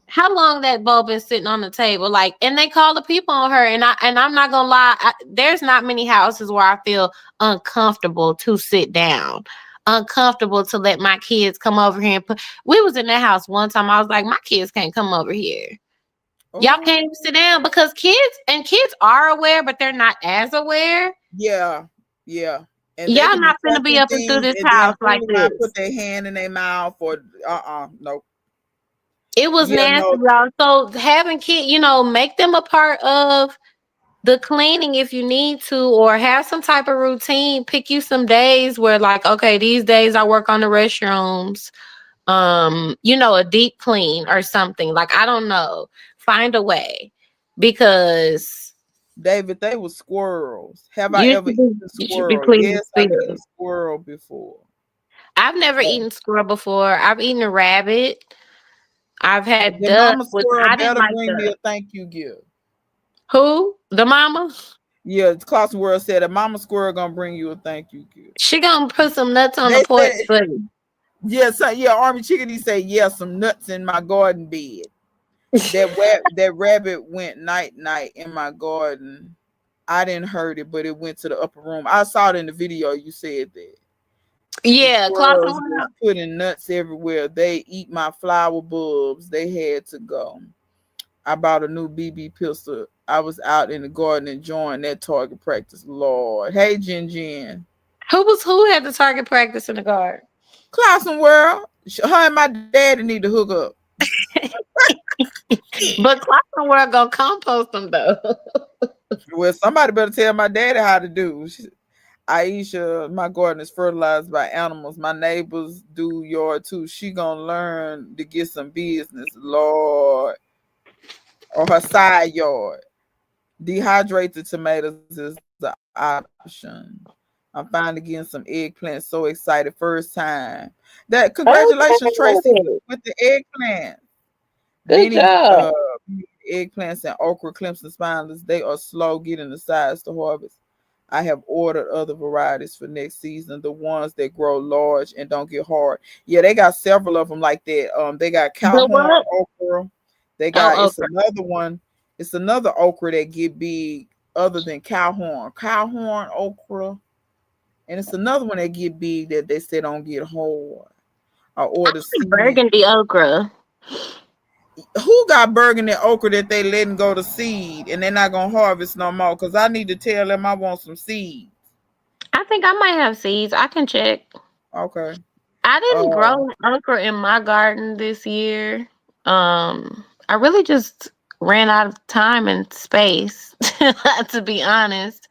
How long that bowl been sitting on the table? Like, and they call the people on her, and I'm not gonna lie, there's not many houses where I feel uncomfortable to sit down, uncomfortable to let my kids come over here and put. We was in that house one time. I was like, my kids can't come over here. Y'all can't even sit down, because kids are aware, but they're not as aware. Yeah. And Y'all not gonna be up and through this house like this. Put their hand in their mouth or no. It was nasty, y'all. So having kids, make them a part of the cleaning if you need to, or have some type of routine. Pick you some days where, like, okay, these days I work on the restrooms. A deep clean or something. Like, I don't know. Find a way, because David, they were squirrels. Have I ever eaten a squirrel? Yes, I've eaten a squirrel before. I've never eaten squirrel before. I've eaten a rabbit. I've had the duck. mama squirrel I didn't better like bring me duck. a thank you gift. Who? The mama? Yeah, Clausen World said a mama squirrel gonna bring you a thank you gift. She gonna put some nuts on the porch. Yes, yeah, Army Chickadee say, yeah, some nuts in my garden bed. That rabbit went night in my garden. I didn't heard it, but it went to the upper room. I saw it in the video. You said that. Yeah, squirrels was putting nuts everywhere. They eat my flower bulbs. They had to go. I bought a new BB pistol. I was out in the garden enjoying that target practice. Lord, hey Jen. Who had the target practice in the garden? Clausen World. Her and my daddy need to hook up. But Clausen World gonna compost them though. Well, somebody better tell my daddy how to do. Aisha, my garden is fertilized by animals. My neighbors do yard too. She gonna learn to get some business, Lord. Or her side yard. Dehydrated tomatoes is the option. I'm finally getting some eggplant. So excited. First time. Congratulations, Tracy, with the eggplant. Good job. Eggplants and okra, Clemson spineless, they are slow getting the size to harvest. I have ordered other varieties for next season, the ones that grow large and don't get hard. Yeah, they got several of them like that. They got cowhorn okra. They got it's another one. It's another okra that get big other than cowhorn okra, and it's another one that get big that they say don't get hard. I ordered burgundy okra. Who got burgundy okra that they letting go to seed and they're not gonna harvest no more? Because I need to tell them I want some seeds. I think I might have seeds. I can check. Okay. I didn't Uh, grow okra in my garden this year. I really just ran out of time and space, to be honest.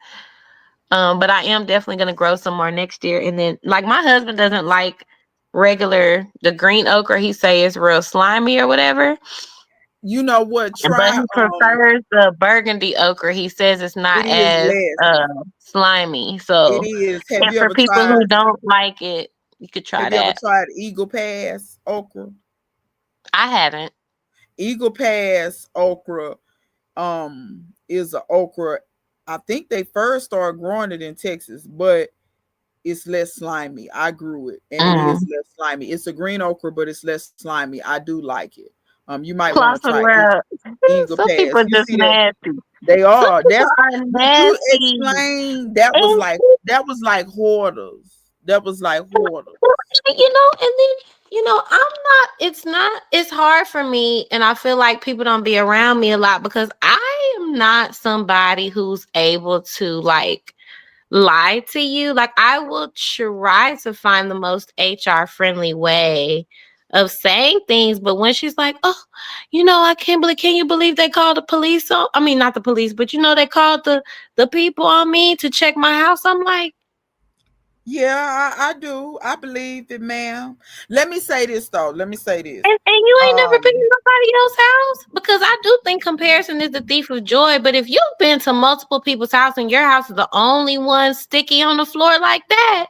But I am definitely gonna grow some more next year. And then, like, my husband doesn't like the green okra. He say it's real slimy or whatever. you know what? But Try he prefers the burgundy okra. He says it's it not is as less. slimy. It So, is. Have and you for ever people who tried don't like it, you could try have you ever that. tried Eagle Pass okra? I haven't. Eagle Pass okra is a okra. I think they first started growing it in Texas, but it's less slimy. I grew it and it is Mm. less slimy. It's a green okra, but it's less slimy. I do like it. You might want to Closer try world. Eagle Some Pass. people You just see that nasty. they Some are. people That's are would you nasty. explain And that was like hoarders. That was like hoarders. and then, I'm not, it's hard for me. And I feel like people don't be around me a lot because I am not somebody who's able to like lie to you. Like, I will try to find the most HR friendly way of saying things. But when she's like, oh, I can't believe, can you believe they called the police on, I mean, not the police, but they called the people on me to check my house. I'm like, Yeah, I do. I believe it, ma'am. Let me say this though. Let me say this. and you ain't never been Um, to nobody else's house? Because I do think comparison is the thief of joy. But if you've been to multiple people's house and your house is the only one sticky on the floor like that,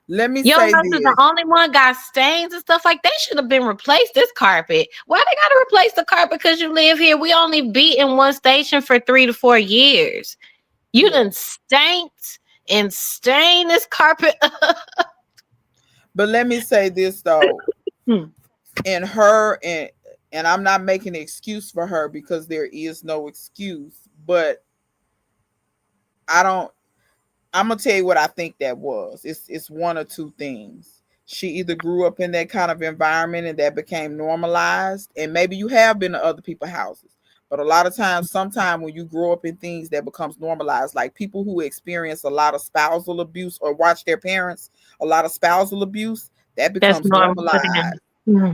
let me your say house is the this. only one got stains and stuff like that. Should have been replaced. This carpet. Why they gotta replace the carpet? Because you live here. We only be in one station for 3 to 4 years. You Yeah. done stanked and stained this carpet. But let me say this though. And her and I'm not making an excuse for her because there is no excuse, but I don't I'm gonna tell you what I think that was. It's one or two things. She either grew up in that kind of environment and that became normalized, and maybe you have been to other people's houses. But a lot of times, sometimes when you grow up in things that becomes normalized, like people who experience a lot of spousal abuse or watch their parents, a lot of spousal abuse, that That's becomes normal for them. normalized.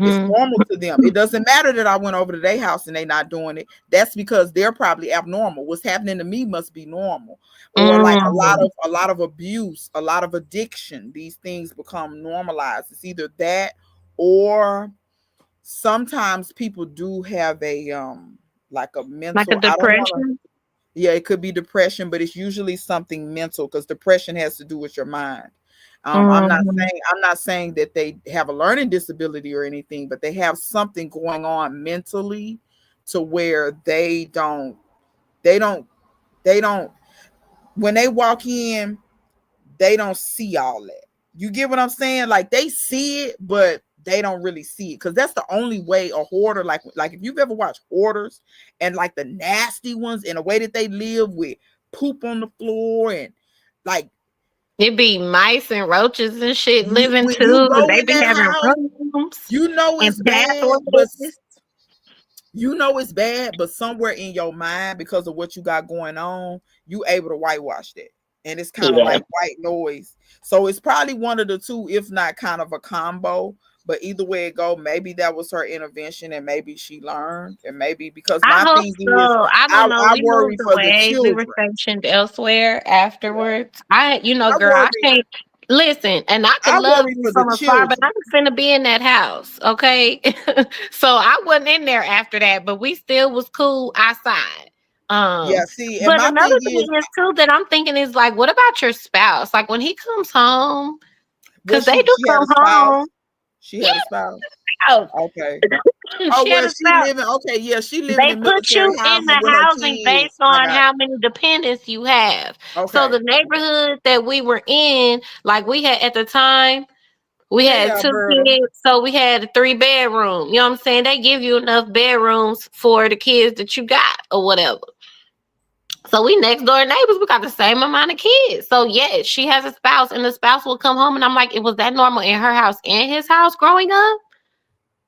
It's Mm-hmm. normal to them. It doesn't matter that I went over to their house and they not doing it. That's because they're probably abnormal. What's happening to me must be normal. Or like Mm. a lot of abuse, a lot of addiction. These things become normalized. It's either that or sometimes people do have a like a Like a mental, I don't want to, depression. yeah, it could be depression, but it's usually something mental because depression has to do with your mind. Mhm. I'm not saying that they have a learning disability or anything, but they have something going on mentally to where they don't they don't when they walk in, they don't see all that. You get what I'm saying? Like they see it, but they don't really see it because that's the only way a hoarder, like if you've ever watched hoarders and like the nasty ones and the way that they live with poop on the floor and like It be mice and roaches and shit you living when you too. go They in be that having house, rooms you know and it's bad, but pathways. you know it's bad, but somewhere in your mind, because of what you got going on, you able to whitewash that. And it's kind of Yeah. like white noise. So it's probably one of the two, if not kind of a combo. But either way it go, maybe that was her intervention and maybe she learned. And maybe because I my hope thing is so. I don't know. I We worry moved for the away. We were children. stationed elsewhere afterwards. I Girl, I worry, can't listen, and I could I love worry you for the from afar, but children. I'm finna be in that house, okay? So I wasn't in there after that, but we still was cool outside. Yeah, see, and But my another thing thing is, is too that I'm thinking is like, what about your spouse? Like when he comes home, well, because they do she had come a spouse. home. She had a spouse. Yeah, Okay. Oh she had well, a she spouse. living. Okay, yeah, she living They in put military you in housing the with her housing based kids. I on got how it. many dependents you have. So Okay. the neighborhood that we were in, like we had at the time, we Hey, had 2 Alberta. kids, so we had a 3 bedroom. You know what I'm saying? They give you enough bedrooms for the kids that you got or whatever. So we next door neighbors, we got the same amount of kids. So yes, she has a spouse, and the spouse will come home, and I'm like, it was that normal in her house and his house growing up?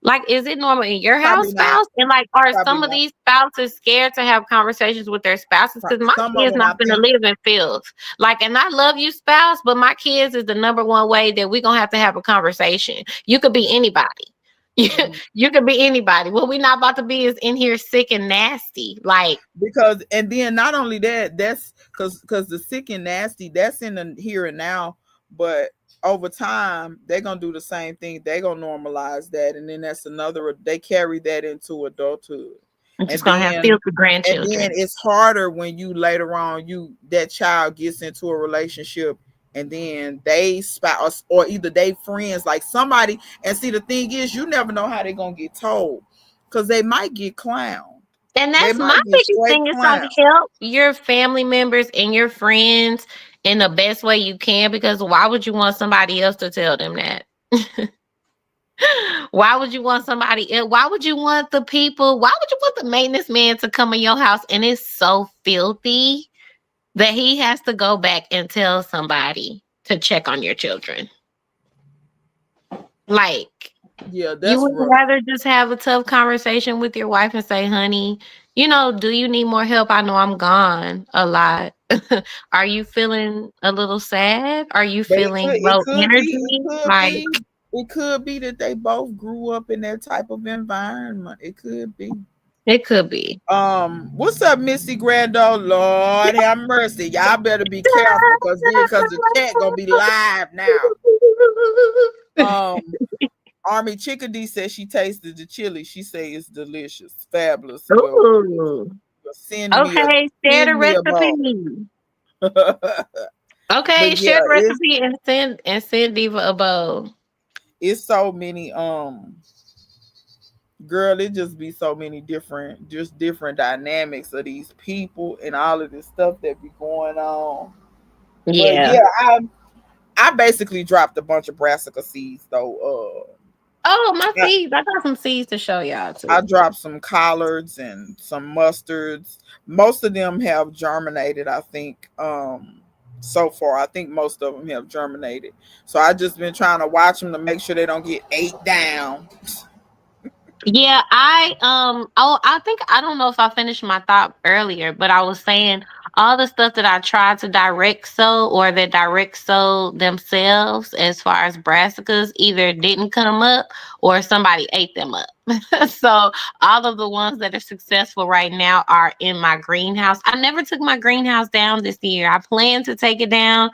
Like, is it normal in your house, Probably not. spouse? And like, are Probably some of not. these spouses scared to have conversations with their spouses? Because my Some of kids them, not I gonna think. live in fields. Like, and I love you, spouse, but my kids is the number one way that we're gonna have to have a conversation. You could be anybody. Mhm. You could be anybody. What we not about to be is in here sick and nasty. Like, Because and then not only that, that's because the sick and nasty, that's in the here and now, but over time they're gonna do the same thing. They're gonna normalize that, and then that's another. They carry that into adulthood, I'm just and gonna have then filthy grandchildren. it's harder when you later on that child gets into a relationship, and then they spouse or either they friends like somebody. And see, the thing is, you never know how they're gonna get told because they might get clowned. And They that's my might get biggest straight thing. Is like clown. help your family members and your friends in the best way you can. Because why would you want somebody else to tell them that? Why would you want somebody else? Why would you want the people? Why would you want the maintenance man to come in your house and it's so filthy that he has to go back and tell somebody to check on your children? Like, Yeah, you that's would rough. rather just have a tough conversation with your wife and say, honey, do you need more help? I know I'm gone a lot. Are you feeling a little sad? Are you But feeling it low could be, energy? Like, it could be that they both grew up in that type of environment. It could be. it could be. What's up, Missy Grando? Lord have mercy. Y'all better be careful because the chat gonna be live now. Um, Army Chickadee says she tasted the chili. She say it's delicious, fabulous. Well, Ooh. send me a Okay, share the send me a bowl. recipe. But Okay, yeah, share the recipe and send Diva a bowl. it's so many girl, it just be so many different dynamics of these people and all of this stuff that be going on. But Yeah. yeah, I basically dropped a bunch of brassica seeds though. Oh, my I, seeds. I got some seeds to show y'all I too. dropped some collards and some mustards. Most of them have germinated, I think. So far, I think most of them have germinated. So I just been trying to watch them to make sure they don't get ate down. Yeah, I think I don't know if I finished my thought earlier, but I was saying all the stuff that I tried to direct sow or that direct sow themselves as far as brassicas either didn't come up or somebody ate them up. So all of the ones that are successful right now are in my greenhouse. I never took my greenhouse down this year. I planned to take it down,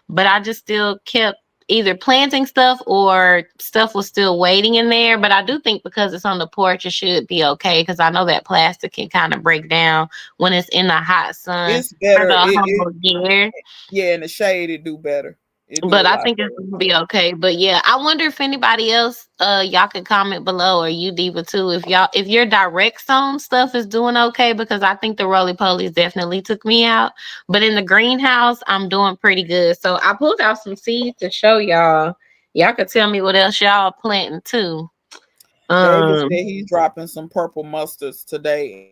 but I just still kept either planting stuff or stuff was still waiting in there. But I do think because it's on the porch, it should be okay because I know that plastic can kind of break down when it's in the hot sun It's for better. the whole year. Yeah, in the shade it do better. It do But a I lot think it's better. gonna be okay. But yeah, I wonder if anybody else, y'all can comment below or you Diva too. If your direct zone stuff is doing okay, because I think the roly polies definitely took me out. But in the greenhouse, I'm doing pretty good. So I pulled out some seeds to show y'all. Y'all could tell me what else y'all planting too. David said Um, he's dropping some purple mustards today.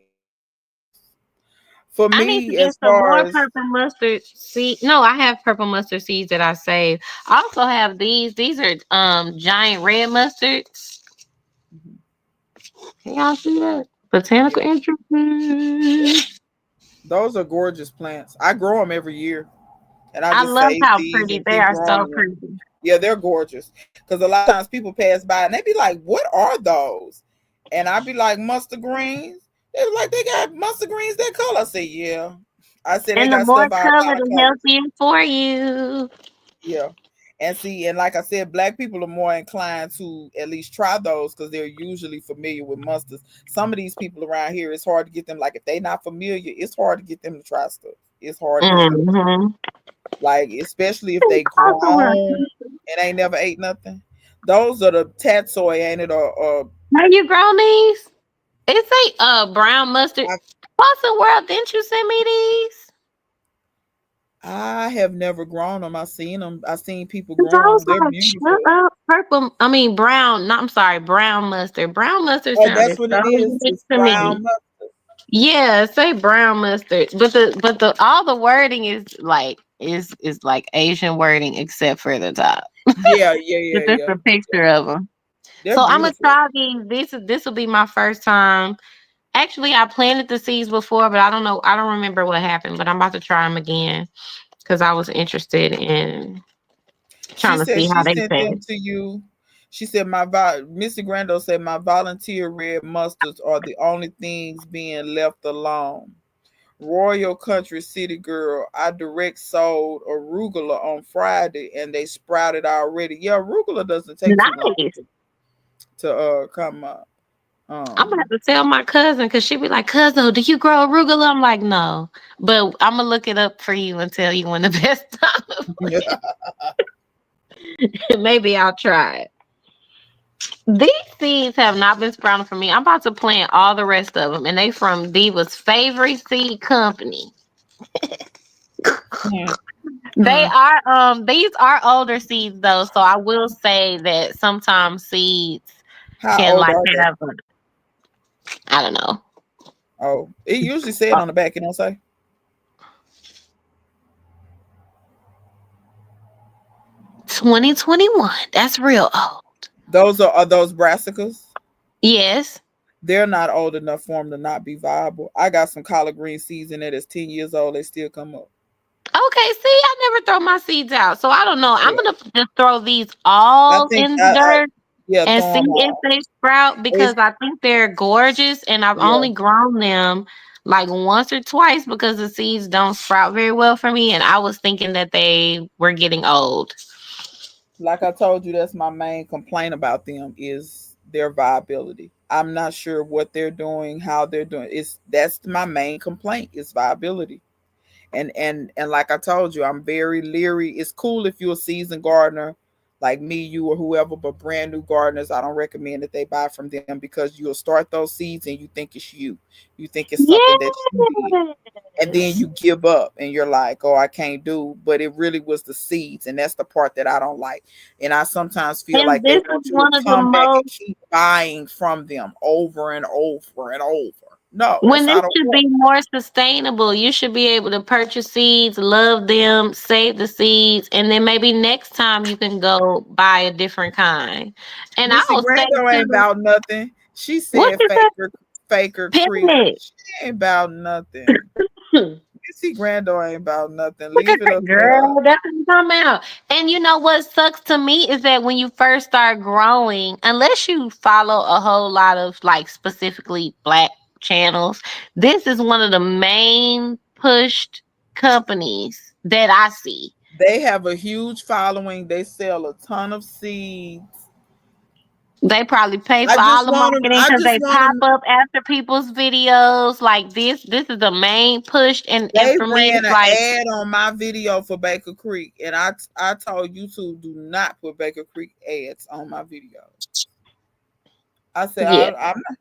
For I need to me, get as some far more as purple mustard seed. No, I have purple mustard seeds that I saved. I also have these. These are giant red mustards. Can y'all see that? Botanical yeah, interest. those are gorgeous plants. I grow them every year, and I I just love save how seeds pretty and they keep are. growing So them. pretty. Yeah, they're gorgeous. Because a lot of times people pass by and they be like, "What are those?" And I be like, "Mustard greens." They be like, "They got mustard greens that color." I say, "Yeah." I said they And the got more stuff all color, kind of the colors. healthier for you. Yeah. And see, and like I said, black people are more inclined to at least try those because they're usually familiar with mustards. Some of these people around here, it's hard to get them. Like if they're not familiar, it's hard to get them to try stuff. It's hard as hell. Mm-hmm. Like especially if they grown and ain't never ate nothing. Those are the tatsoi, ain't it? Or Have you grown these? It's a brown mustard. I, What's the world? Didn't you send me these? I have never grown them. I seen them. I seen people grow Those them. They're are shut beautiful. up. Purple. I mean brown. No, I'm sorry, brown mustard. Brown mustard Oh, that's sounded what so it is. unique It's to me. brown mustard. Yeah, say brown mustard. But the all the wording is like Asian wording except for the top. Yeah, yeah, But yeah, that's yeah. a picture of them. They're So I'm gonna beautiful. try these. This will be my first time. Actually, I planted the seeds before, but I don't know. I don't remember what happened. But I'm about to try them again because I was interested in She trying to said see how she they sent them fed. to you. She said Missy Grando said my volunteer red mustards are the only things being left alone. Royal Country City Girl, I direct sold arugula on Friday and they sprouted already. Yeah, arugula doesn't take too long Nice. to come up. I'm gonna have Um to tell my cousin because she be like, "Cousin, do you grow arugula?" I'm like, "No," but I'm gonna look it up for you and tell you when the best time. Maybe I'll try it. These seeds have not been sprouting for me. I'm about to plant all the rest of them, and they from Diva's favorite seed company. They Mm. are these are older seeds though, so I will say that sometimes seeds How can old like are they? have I don't know, Oh, it usually said on the back, you know say? 2021. That's real old. Those are those brassicas? Yes. They're not old enough for them to not be viable. I got some collard green seeds in there that's 10 years old. They still come up. Okay, see, I never throw my seeds out. So I don't know. I'm Yeah. gonna just throw these I all think in the dirt yeah, and throw see them if all. they sprout It's because I think they're gorgeous and I've yeah. only grown them like once or twice because the seeds don't sprout very well for me and I was thinking that they were getting old. Like I told you, that's my main complaint about them is their viability. I'm not sure what they're doing, how they're doing. It's that's my main complaint is viability. And like I told you, I'm very leery. It's cool if you're a seasoned gardener like me, you or whoever, but brand new gardeners, I don't recommend that they buy from them because you'll start those seeds and you think it's you. You think it's something that you did. And then Yes. you give up and you're like, oh, I can't do. But it really was the seeds. And that's the part that I don't like. And I sometimes feel And like they this is want you to one of the come back and most keep buying from them over and over and over. No, that's when this how it should works. be more sustainable, you should be able to purchase seeds, love them, save the seeds, and then maybe next time you can go buy a different kind. And I Missy will say Grando ain't too, about nothing. She what said you Faker say? Creek. Pivot. She ain't about nothing. Missy Grando ain't about nothing. Look at Leave it that up to her. girl. That's what I'm talking about. And you know what sucks to me is that when you first start growing, unless you follow a whole lot of like specifically black channels, this is one of the main pushed companies that I see. They have a huge following. They sell a ton of seeds. They probably pay I for all just the want them. marketing I because just they want pop them. up after people's videos. Like this is the main push, and They for me, ran it's an like, ad on my video for Baker Creek, and I told YouTube do not put Baker Creek ads on my videos. I said yeah. I'm not,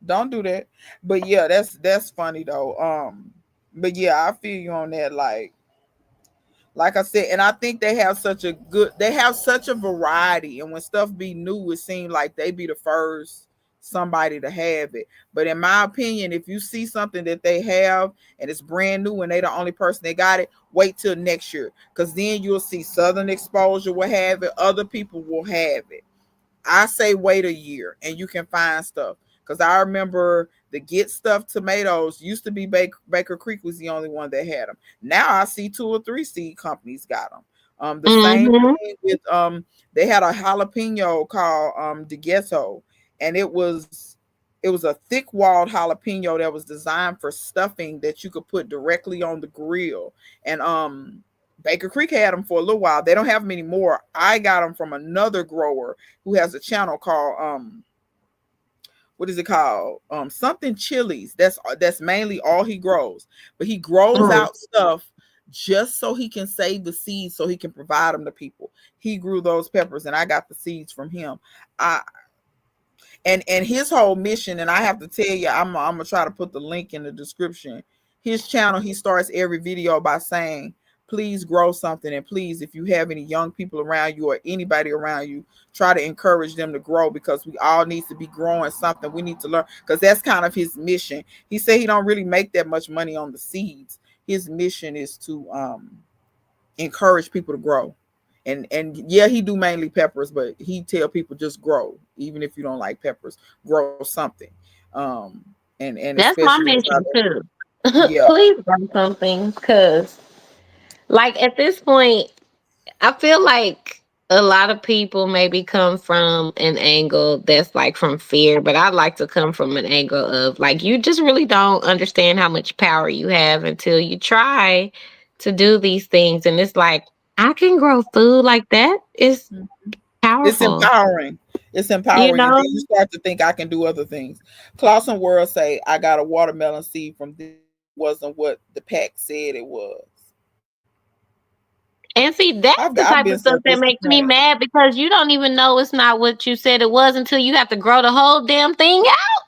don't do that. But yeah, that's funny though. But yeah, I feel you on that. Like I said, and I think they have such a variety, and when stuff be new, it seems like they be the first somebody to have it. But in my opinion, if you see something that they have and it's brand new and they the only person that got it, wait till next year. Because then you'll see Southern Exposure will have it, other people will have it. I say wait a year and you can find stuff. Because I remember the Get Stuff tomatoes used to be Baker Creek was the only one that had them. Now I see 2 or 3 seed companies got them. The same Mm-hmm. thing with they had a jalapeno called the Ghetto, and it was a thick walled jalapeno that was designed for stuffing that you could put directly on the grill. And Baker Creek had them for a little while. They don't have them anymore. I got them from another grower who has a channel called what is it called? Something chilies. That's mainly all he grows. But he grows Mm. out stuff just so he can save the seeds so he can provide them to people. He grew those peppers and I got the seeds from him. I and his whole mission, and I have to tell you, I'm gonna try to put the link in the description. His channel, he starts every video by saying, please grow something, and please, if you have any young people around you or anybody around you, try to encourage them to grow because we all need to be growing something. We need to learn because that's kind of his mission. He said he don't really make that much money on the seeds. His mission is to encourage people to grow And yeah, he do mainly peppers, but he tell people just grow, even if you don't like peppers, grow something. Um, and That's my especially try mission to, too. yeah, Please do something, cause like at this point, I feel like a lot of people maybe come from an angle that's like from fear, but I like to come from an angle of like you just really don't understand how much power you have until you try to do these things. And it's like, I can grow food like that. It's it's powerful, empowering. It's you empowering, and know? then you start to think I can do other things. Clausen World say I got a watermelon seed from this, wasn't what the pack said it was. And see, that's I've the I've type been of so stuff that makes me disappointed. mad because you don't even know it's not what you said it was until you have to grow the whole damn thing out.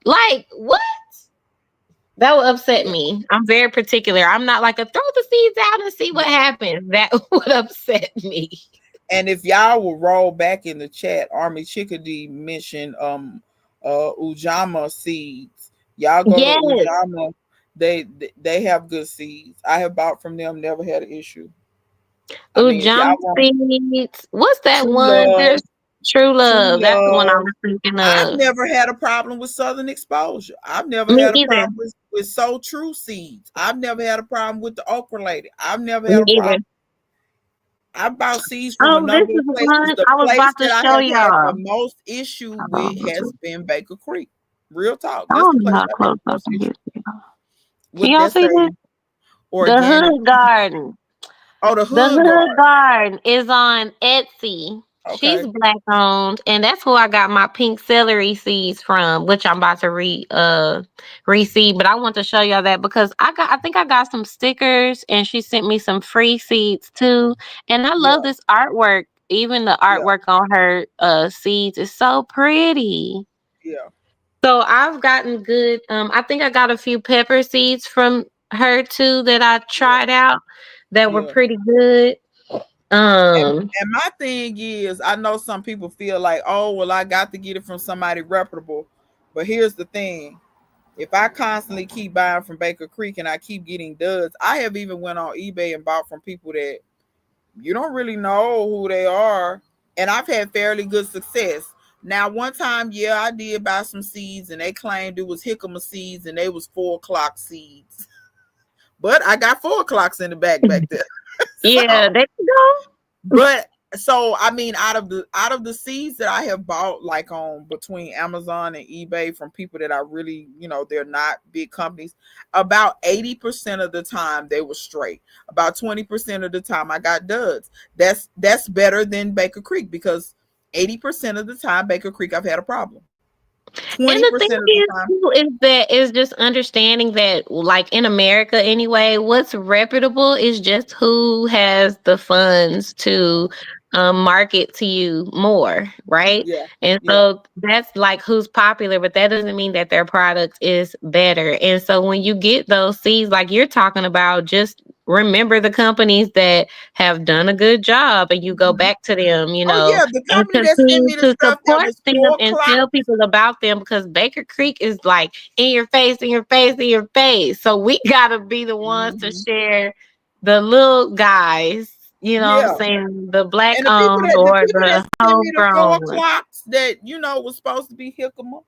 Like, what? That would upset Yeah. me. I'm very particular. I'm not like a throw the seeds out and see what happens. That would upset me. And if y'all will roll back in the chat, Army Chickadee mentioned Ujama seeds. Y'all go to Yes. Ujama. They have good seeds. I have bought from them, never had an issue. I mean, if y'all Ujama want seeds. What's that true one? love, There's True true Love. That's the one I love. was thinking I've of. never had a problem with Southern Exposure. I've never Me had a either. problem with So True seeds. I've never had a problem with the Okra Lady. I've never Me had a either. problem. I bought seeds from a Oh, this number is of places. one The I was place about to that I show have had the y'all. most issue Oh, with has been Baker Creek. Real talk. I That's the don't know place how I've had close the I most can issue get to y'all. Can with. y'all That's see this? a The organic. Hood Garden. Oh, the The Hood Hood Guard. Garden is on Etsy. She's Okay. black owned, and that's who I got my pink celery seeds from, which I'm about to reseed. But I want to show y'all that because I think I got some stickers, and she sent me some free seeds too. And I Yeah. love this artwork. Even the Yeah. artwork on her seeds is so pretty. Yeah. So I've gotten good. I think I got a few pepper seeds from her too that I Yeah. tried out that were Yeah. pretty good. And Um, and my thing is, I know some people feel like, oh, well, I got to get it from somebody reputable. But here's the thing. If I constantly keep buying from Baker Creek and I keep getting duds, I have even went on eBay and bought from people that you don't really know who they are. And I've had fairly good success. Now, one time, yeah, I did buy some seeds and they claimed it was jicama seeds and they was 4 o'clock seeds. But I got 4 o'clocks in the back there. yeah, So there you go. but so I mean, out of the seeds that I have bought, like on between Amazon and eBay from people that I really, they're not big companies, about 80% of the time they were straight. About 20% of the time I got duds. That's better than Baker Creek because 80% of the time Baker Creek I've had a problem. And the thing 20% of the is, time, too, is that is just understanding that, like in America anyway, what's reputable is just who has the funds to market to you more, right? yeah, And yeah, so that's like who's popular, but that doesn't mean that their product is better. And so when you get those seeds, like you're talking about, just remember the companies that have done a good job and you go mhm. back to them, Oh yeah, the and company that sent continue me the to stuff that support was them four and o'clock. tell people about them because Baker Creek is like in your face, in your face, in your face. So we gotta be the ones to Mhm. share the little guys, you know what I'm Yeah. saying? The black And the people owned that the or people that the send me the homegrown 4 ones. o'clocks that was supposed to be jicama,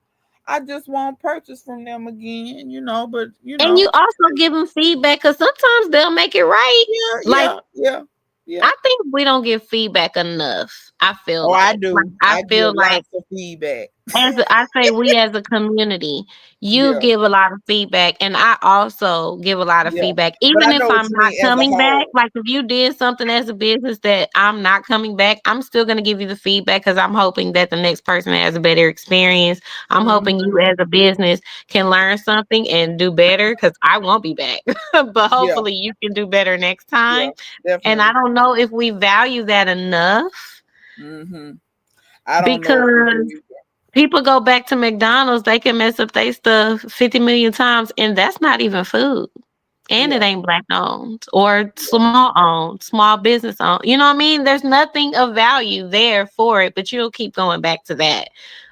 I just won't purchase from them again, but And you also give them feedback because sometimes they'll make it right. yeah, Like, yeah, yeah, yeah. I think we don't give feedback enough. I feel Oh, I like, do. I I feel give like lots of feedback. as I say, we as a community, you Yeah, give a lot of feedback, and I also give a lot of yeah. feedback. But Even I if know what I'm you not mean as a coming back, whole. like if you did something as a business that I'm not coming back, I'm still going to give you the feedback because I'm hoping that the next person has a better experience. I'm hoping you Hmm. as a business can learn something and do better because I won't be back. But Yeah, hopefully you can do better next yeah, time. And I definitely. don't know if we value that enough Hmm. I don't know if we because do either. people go back to McDonald's, they can mess up their stuff 50 million times, and that's not even food. And it Yeah, ain't black owned or yeah, small owned, small business owned. You know what I mean? There's nothing of value there for it, but you'll keep going back to that.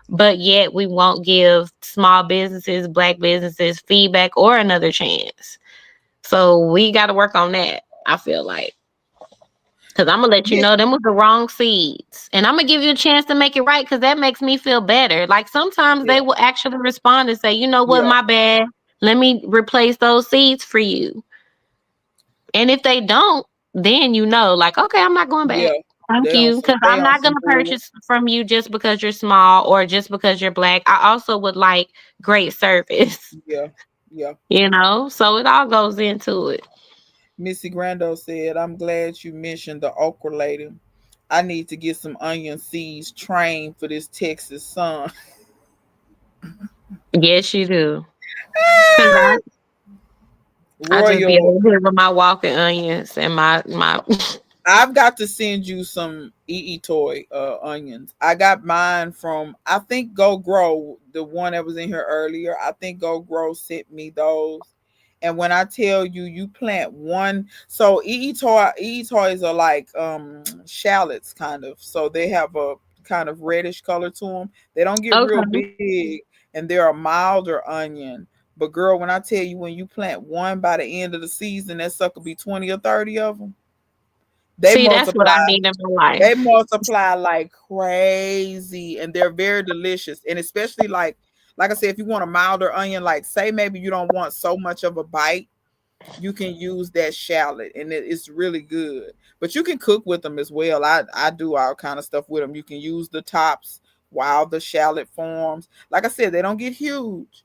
But yet we won't give small businesses, black businesses feedback or another chance. So we got to work on that, I feel like. Cause I'm gonna let you Yeah, know them was the wrong seeds, and I'm gonna give you a chance to make it right. Cause that makes me feel better. Like sometimes yeah, they will actually respond and say, "You know what, yeah, my bad. Let me replace those seeds for you." And if they don't, then you know, like, okay, I'm not going back. yeah. Thank They on you, some. because They I'm on not some gonna bull. purchase from you just because you're small or just because you're black. I also would like great service. Yeah, yeah. So it all goes into it. Missy Grando said, "I'm glad you mentioned the okra lady. I need to get some onion seeds trained for this Texas sun." Yes, you do. Cause I just be Royal, over here with my walking onions and my. I've got to send you some Toy onions. I got mine from, I think Go Grow, the one that was in here earlier. I think Go Grow sent me those. And when I tell you, you plant one, so toys are like shallots kind of. So they have a kind of reddish color to them. They don't get real Okay. big, and they're a milder onion. But girl, when I tell you, when you plant one, by the end of the season, that sucker be 20 or 30 of them. They See, that's what multiply. I need in my They life. multiply like crazy, and they're very delicious. And especially like I said, if you want a milder onion, like say maybe you don't want so much of a bite, you can use that shallot, and it's really good. But you can cook with them as well. I do all kind of stuff with them. You can use the tops while the shallot forms. Like I said, they don't get huge,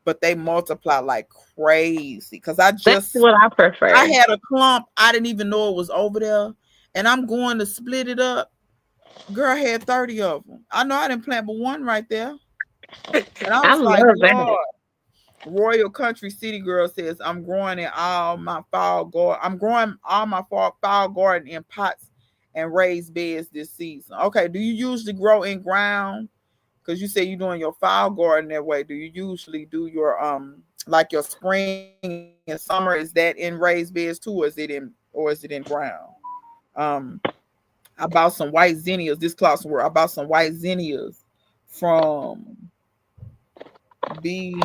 but they multiply like crazy. Because That's what I I prefer. had a clump. I didn't even know it was over there. And I'm going to split it up. Girl had 30 of them. I know I didn't plant but one right there. And I I was like, love that. Lord. Royal Country City Girl says, I'm growing in all my fall garden. I'm growing all my fall garden in pots and raised beds this season. Okay, do you usually grow in ground? Because you say you're doing your fall garden that way. Do you usually do your like your spring and summer? Is that in raised beds too, or is it in ground? Um, I bought some white zinnias. This class where I bought some white zinnias from B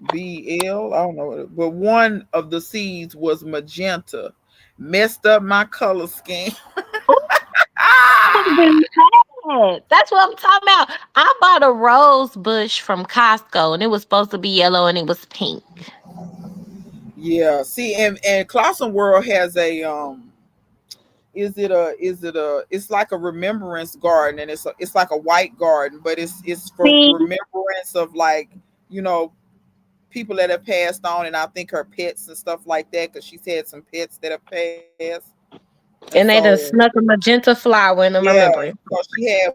BL. I don't know, but one of the seeds was magenta. Messed up my color scheme. That's what I'm talking about. I bought a rose bush from Costco and it was supposed to be yellow and it was pink. Yeah. See, and Clausen World has a it's like a remembrance garden, and it's like a white garden, but it's for See? remembrance of, like, you know people that have passed on, and I think her pets and stuff like that, because she's had some pets that have passed. And And they so just snuck a magenta flower in them, I yeah, remember. so she had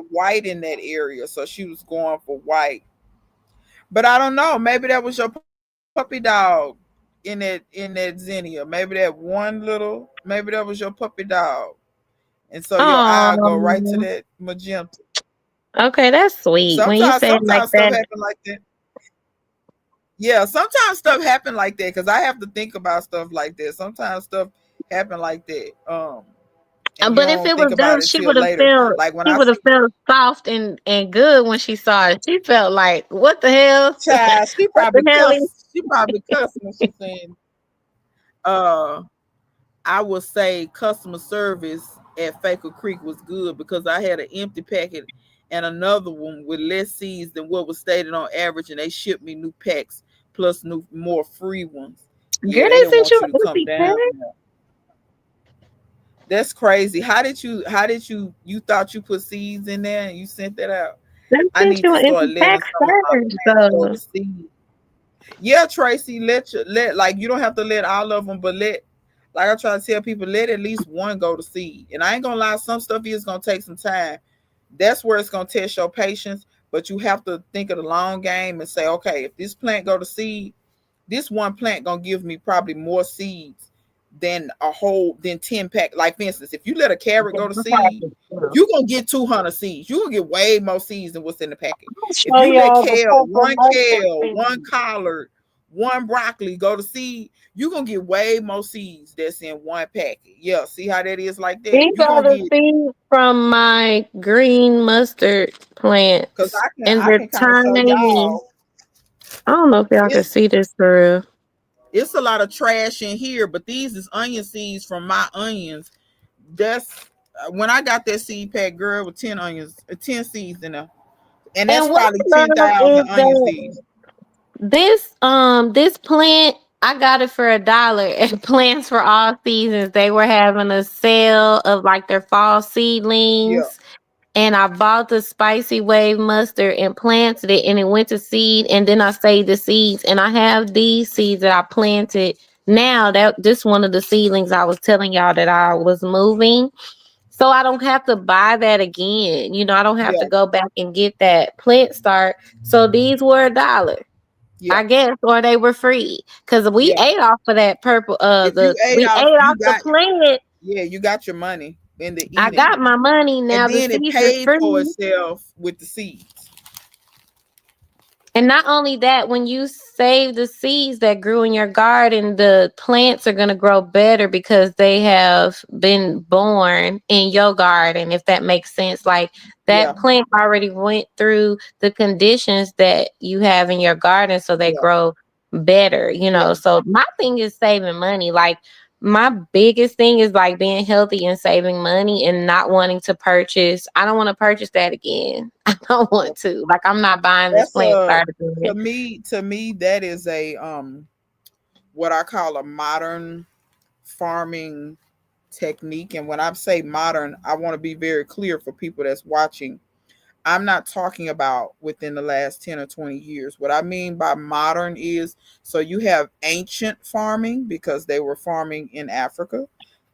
white in that area, so she was going for white. But I don't know, maybe that was your puppy dog in that zinnia. Maybe that one little, maybe that was your puppy dog. And so your eye go right to Oh, that magenta. okay, that's sweet. When you say it like Sometimes stuff that, happen like that. Yeah, sometimes stuff happen like that, because I have to think about stuff like that. Sometimes stuff happen like that. And you but if don't it think was about done, it till later. Like when she I would have see felt soft and good when she saw it. She felt like, what the hell? child, What the hell is she probably cussed when she saying, uh I would say customer service at Faker Creek was good, because I had an empty packet and another one with less seeds than what was stated on average, and they shipped me new packs plus more free ones. Yeah, girl, they they didn't sent want you you to an come empty pack? down. That's crazy. You thought you put seeds in there and you sent that out? They I sent need you to an start empty letting pack some of my first, plants go to though. seed. Yeah, Tracy, let like you don't have to let all of them, but let, like I try to tell people, let at least one go to seed. And I ain't gonna lie, some stuff is gonna take some time. That's where it's gonna test your patience. But you have to think of the long game and say, okay, if this plant go to seed, this one plant gonna give me probably more seeds than 10 pack. Like for instance, if you let a carrot go to seed, you gonna get 200 seeds. You gonna get way more seeds than what's in the packet. If Show you let y'all the purple mustard one seed. collard, one broccoli go to seed, you gonna get way more seeds that's in one packet. Yeah, see how that is like that? These You are gonna the get, seeds from my green mustard because plants, and I they're can kind of show tiny. y'all. I don't know if y'all can It's see this for real. it's a lot of trash in here, but these is onion seeds from my onions. that's when I got that seed pack, girl, with 10 onions, 10 seeds in there, and that's And what probably I love 10,000 is onion that seeds. this plant, I got it for $1 at Plants for All Seasons. They were having a sale of like their fall Yeah, seedlings. And I bought the spicy wave mustard and planted it, and it went to seed, and then I saved the seeds, and I have these seeds that I planted now. That this one of the seedlings I was telling y'all that I was moving, so I don't have to buy that again. I don't have to yeah, go back and get that plant start. So these were $1, yeah, I guess, or they were free because we yeah. ate off of that purple. If you ate We off, ate you off the got, plant. yeah, you got your money in the I eating, got my money and now. The then it seeds are paid for free. itself with the seeds. And not only that, when you save the seeds that grew in your garden, the plants are going to grow better because they have been born in your garden, if that makes sense. Like Yeah, that plant already went through the conditions that you have in your garden, so they yeah, grow better. yeah. So my thing is saving money. Like my biggest thing is like being healthy and saving money and not wanting to purchase. I don't want to purchase that again. I don't Yeah. want to. Like I'm not buying this That's plant a, starter again. to me that is a what I call a modern farming technique. And when I say modern, I want to be very clear for people that's watching. I'm not talking about within the last 10 or 20 years. What I mean by modern is, so you have ancient farming because they were farming in Africa,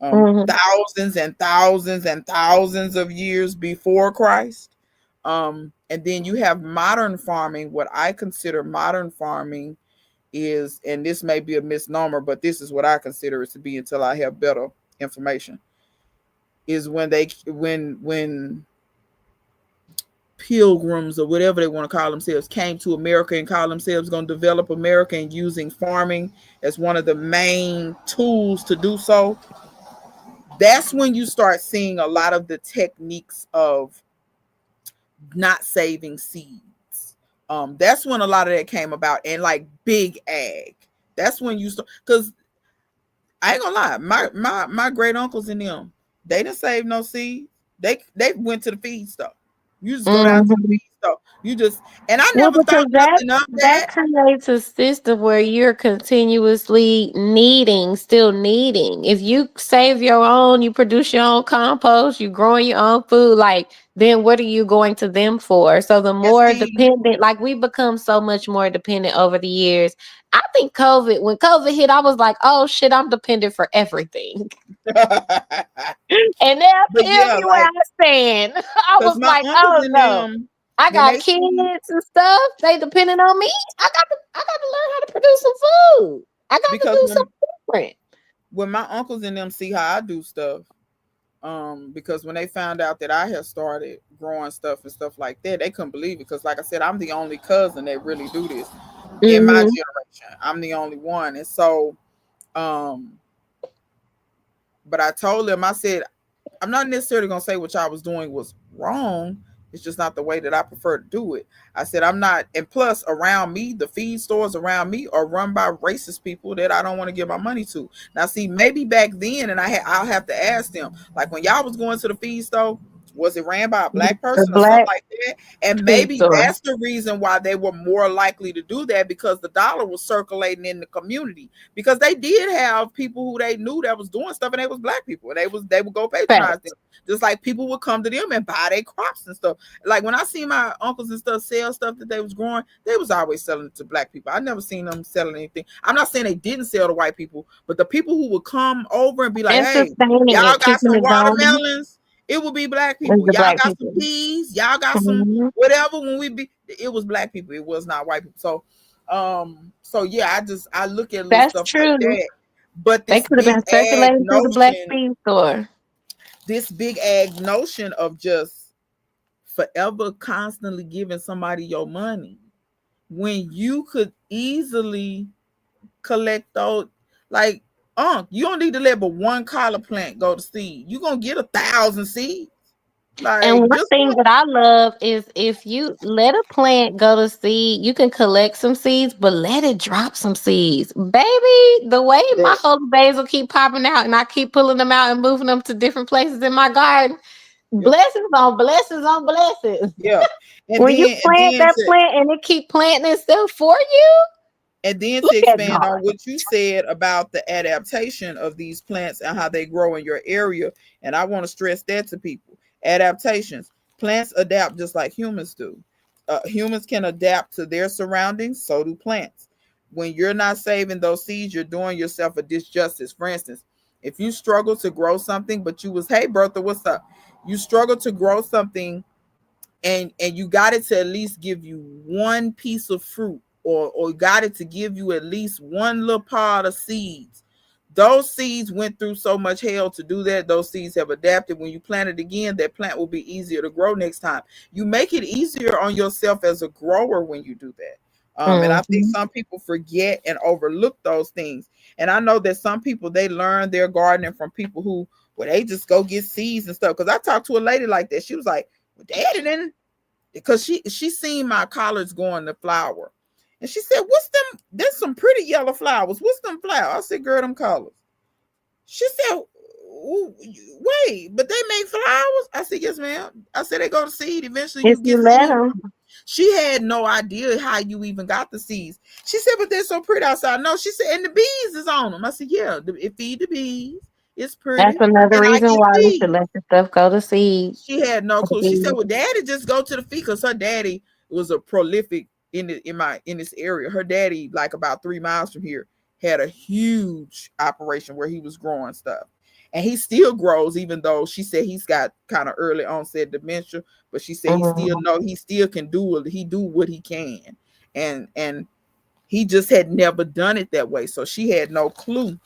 Mhm. thousands and thousands and thousands of years before Christ. And then you have modern farming. What I consider modern farming is, and this may be a misnomer, but this is what I consider it to be until I have better information, is when pilgrims or whatever they want to call themselves came to America and called themselves going to develop America and using farming as one of the main tools to do so. That's when you start seeing a lot of the techniques of not saving seeds. That's when a lot of that came about, and like big ag. That's when you start, because I ain't gonna lie, my great uncles and them, they didn't save no seeds. They went to the feed store. You just go down to the Mhm. feed store. You just, and I Well, never thought because that nothing of that that. creates a system where you're continuously needing, still needing. If you save your own, you produce your own compost, you growing your own food, like then what are you going to them for? So the And more see, dependent, like we become so much more dependent over the years. I think when COVID hit, I was like, oh shit, I'm dependent for everything. but And now tell yeah, me where like, I stand. I because was my like, uncles oh and no. them, I when got they kids see, and stuff. They depending on me. I got to learn how to produce some food. I got to because do when something different. my uncles and them see how I do stuff, because when they found out that I had started growing stuff and stuff like that, they couldn't believe it. Because, like I said, I'm the only cousin that really do this in my Mm-hmm. generation. I'm the only one, and so, um, but I told them, I said, I'm not necessarily gonna say what y'all was doing was wrong. It's just not the way that I prefer to do it. I said I'm not, and plus around me, the feed stores around me are run by racist people that I don't want to give my money to. Now, see, maybe back then, and I'll have to ask them, like when y'all was going to the feed store, was it ran by a black The person or something black like that? And feed maybe store. that's the reason why they were more likely to do that, because the dollar was circulating in the community. Because they did have people who they knew that was doing stuff, and they was black people, and they would go patronize Fact. them. Just like people would come to them and buy their crops and stuff. Like when I see my uncles and stuff sell stuff that they was growing, they was always selling it to black people. I never seen them selling anything. I'm not saying they didn't sell to white people, but the people who would come over and be like, And hey, sustaining y'all it, got keeping some it going, watermelons, it would be black is people. the Y'all black got some people. peas, y'all got some Mhm. whatever. When we be, it was black people. It was not white people. So yeah, I look at little That's stuff like true. that. But They could have been circulating through the black feed store. this big ag notion of just forever constantly giving somebody your money when you could easily collect those, like, you don't need to let but one collar plant go to seed. You're gonna get 1,000 seeds. And Like one just thing that I love is if you let a plant go to seed, you can collect some seeds, but let it drop some seeds. Baby, the way my that, holy basil keep popping out and I keep pulling them out and moving them to different places in my garden, yeah, blessings on blessings on blessings. yeah. And When you then and plant then that to plant and it keep planting itself for you, and then to look at expand God. on what you said about the adaptation of these plants and how they grow in your area. And I want to stress that to people. Adaptations. Plants adapt just like humans do. Humans can adapt to their surroundings, so do plants. When you're not saving those seeds, you're doing yourself a disjustice. For instance, if you struggle to grow something, but you was, hey Bertha, what's up? You struggle to grow something and you got it to at least give you one piece of fruit, or got it to give you at least one little pod of seeds. Those seeds went through so much hell to do that. Those seeds have adapted. When you plant it again, that plant will be easier to grow next time. You make it easier on yourself as a grower when you do that. And I think Mhm. some people forget and overlook those things. And I know that some people, they learn their gardening from people who, well, they just go get seeds and stuff. Because I talked to a lady like that. She was like, well, Daddy didn't, because she seen my collards going to flower. And she said, what's them? There's some pretty yellow flowers. What's them flowers? I said, girl, them colors. She said, wait, but they make flowers? I said, yes, ma'am. I said, they go to seed. Eventually If you you get let seed. them. She had no idea how you even got the seeds. She said, but they're so pretty outside. No, she said, and the bees is on them. I said, yeah, it feed the bees. It's That's pretty. another And I reason get why you should seeds. let the stuff go to seed. She had no clue. She said, well, daddy just go to the feed, because her daddy was a prolific in this area. Her daddy, like about 3 miles from here, had a huge operation where he was growing stuff. And he still grows, even though she said he's got kind of early onset dementia, but she said Mhm. he still can do what he can. And he just had never done it that way. So she had no clue.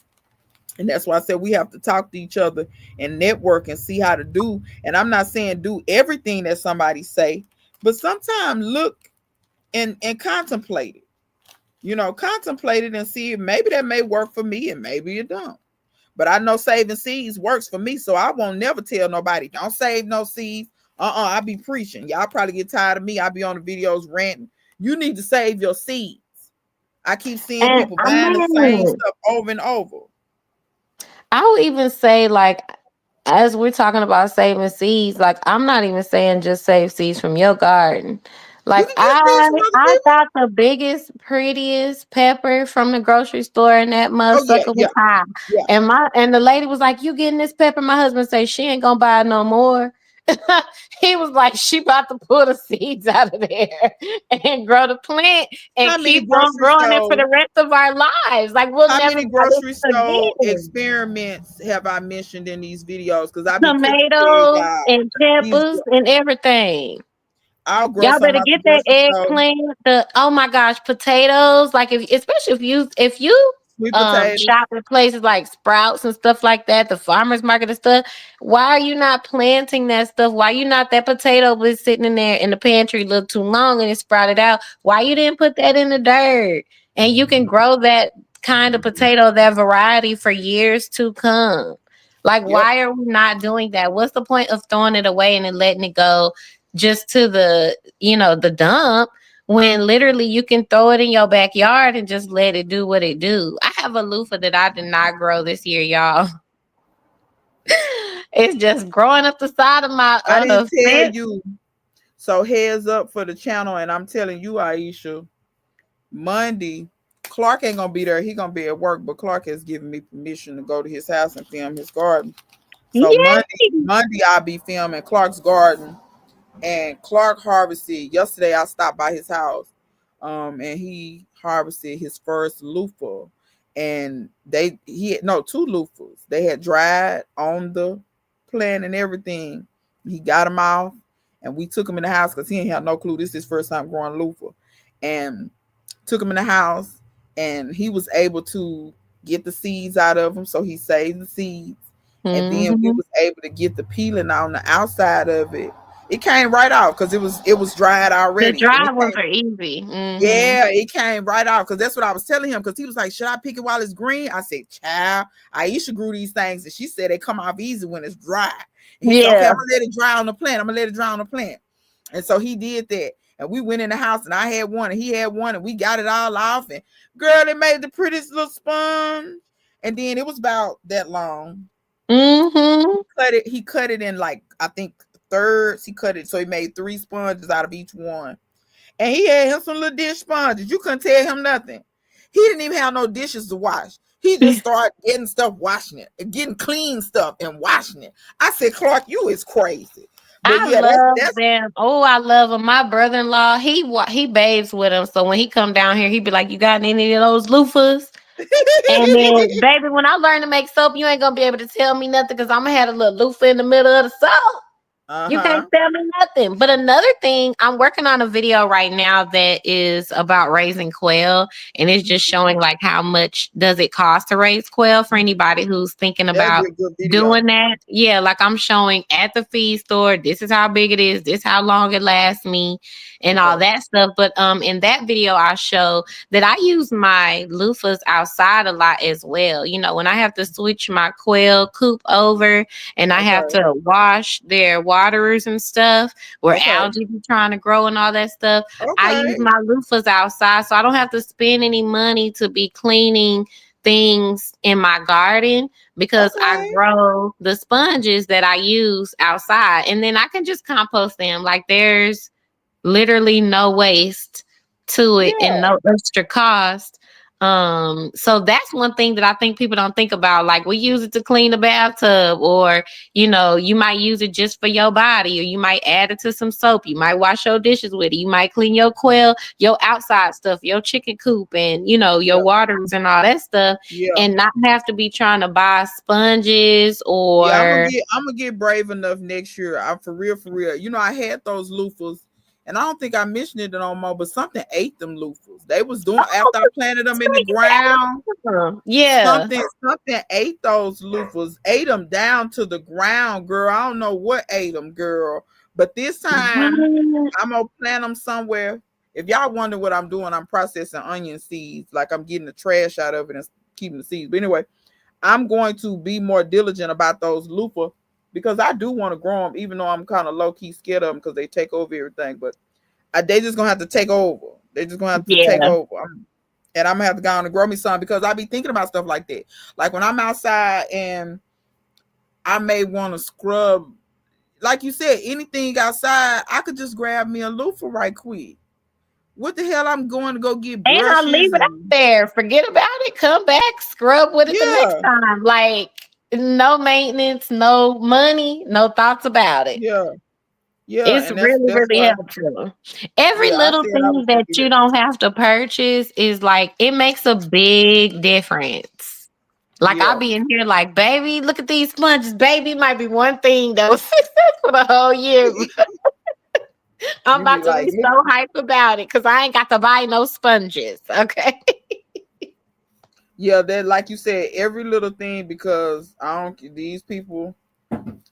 And that's why I said we have to talk to each other and network and see how to do. And I'm not saying do everything that somebody say, but sometimes look and contemplate it. Contemplate it and see if maybe that may work for me and maybe it don't. But I know saving seeds works for me, so I won't never tell nobody don't save no seeds. I be preaching. Y'all probably get tired of me. I be on the videos ranting. You need to save your seeds. I keep seeing And people I buying the same mean, stuff over and over. I would even say, like, as we're talking about saving seeds, like, I'm not even saying just save seeds from your garden. You Like, can get seeds I from other I people. got the biggest, prettiest pepper from the grocery store, and that mud Oh yeah, sucker was yeah, high. yeah. And the lady was like, "You getting this pepper?" My husband say she ain't gonna buy no more. He was like, "She about to pull the seeds out of there and grow the plant and How many keep on grocery growing it for store? the rest of our lives. Like, we'll How never many buy this grocery store again." experiments have I mentioned in these videos? Because I be quick to tell Tomatoes y'all and these. peppers and everything. I'll grow Y'all some better out the get that grocery store. eggplant. The Oh my gosh, potatoes. Like, especially if you Sweet potatoes. shop at places like Sprouts and stuff like that, the farmers market and stuff. Why are you not planting that stuff? Why you not that potato was sitting in there in the pantry a little too long and it sprouted out? Why you didn't put that in the dirt? And you can grow that kind of potato, that variety for years to come. Like, Yep. why are we not doing that? What's the point of throwing it away and then letting it go just to the dump, when literally you can throw it in your backyard and just let it do what it do? I have a loofah that I did not grow this year, y'all. It's just growing up the side of my I didn't tell fence. you. So heads up for the channel, and I'm telling you, Aisha, Monday, Clark ain't gonna be there. He gonna be at work, but Clark has given me permission to go to his house and film his garden. So Yeah. Monday I'll be filming Clark's garden. And Clark harvested yesterday. I stopped by his house, and he harvested his first loofah, and he had no two loofahs. They had dried on the plant and everything. He got them off, and we took him in the house because he didn't have no clue. This is his first time growing loofah, and took him in the house, and he was able to get the seeds out of them. So he saved the seeds, and then we Hmm. was able to get the peeling on the outside of it. It came right out because it was dried The already, and dry it ones came. are easy. Hmm. Yeah, it came right out because that's what I was telling him. Because he was like, "Should I pick it while it's green?" I said, "Child, Aisha grew these things, and she said they come off easy when it's dry." And he said, "Okay, Yeah. I'm gonna let it dry on the plant. I'm gonna let it dry on the plant." And so he did that. And we went in the house, and I had one, and he had one, and we got it all off. And girl, it made the prettiest little sponge. And then it was about that long. Hmm. He cut it in like I think thirds. He cut it so he made 3 sponges out of each one. And he had him some little dish sponges. You couldn't tell him nothing. He didn't even have no dishes to wash. He just started getting stuff, washing it, and getting clean stuff and washing it. I said, Clark, you is crazy. But I yeah, love that's them. Oh, I love them. My brother-in-law, he bathes with them. So when he come down here, he be like, "You got any of those loofahs?" And then, baby, when I learn to make soap, you ain't gonna be able to tell me nothing because I'm gonna have a little loofah in the middle of the soap. You can't uh-huh. tell me nothing. But another thing, I'm working on a video right now that is about raising quail, and it's just showing like how much does it cost to raise quail for anybody who's thinking That'll be about a good video. doing that. Yeah, like I'm showing at the feed store, this is how big it is, this how long it lasts me, and all Okay. that stuff. But in that video, I show that I use my loofahs outside a lot as well. You know, when I have to switch my quail coop over and I have Okay. to wash their waterers and stuff where Okay. algae be trying to grow and all that stuff. I use Okay. my loofahs outside so I don't have to spend any money to be cleaning things in my garden because I Okay. grow the sponges that I use outside and then I can just compost them. Like there's literally no waste to it and Yeah. no extra cost. So that's one thing that I think people don't think about. Like we use it to clean the bathtub, or you might use it just for your body, or you might add it to some soap. You might wash your dishes with it. You might clean your quail, your outside stuff, your chicken coop, and your Yeah. waters and all that stuff, Yeah. and not have to be trying to buy sponges Yeah, or I'm gonna get brave enough next year. I'm for real, for real. You know, I had those loofahs, and I don't think I mentioned it no more, but something ate them loofahs. They was doing after I planted them in the ground. yeah. Something ate those loofahs, ate them down to the ground, girl. I don't know what ate them, girl. But this time, What? I'm gonna plant them somewhere. If y'all wonder what I'm doing, I'm processing onion seeds. Like I'm getting the trash out of it and keeping the seeds. But anyway, I'm going to be more diligent about those loofah because I do want to grow them, even though I'm kind of low key scared of them because they take over everything. But they just gonna have to take over. They just gonna have to take Yeah. over. And I'm gonna have to go on and grow me some because I be thinking about stuff like that. Like when I'm outside and I may want to scrub, like you said, anything outside, I could just grab me a loofah right quick. What the hell? I'm going to go get And I'll leave brushes it out and there. Forget about it. Come back, scrub with it the next yeah, time. Like no maintenance, no money, no thoughts about it. yeah, yeah. It's And really, that's really why. helpful. Every Yeah, I little said I thing was gonna that do you that. don't have to purchase is like it makes a big difference. Like I'll Yeah, be in here like, baby, look at these sponges. Baby might be one thing that was for the whole year. I'm you be about to like, be look, so hype about it because I ain't got to buy no sponges. Okay. yeah, that like you said, every little thing because I don't. These people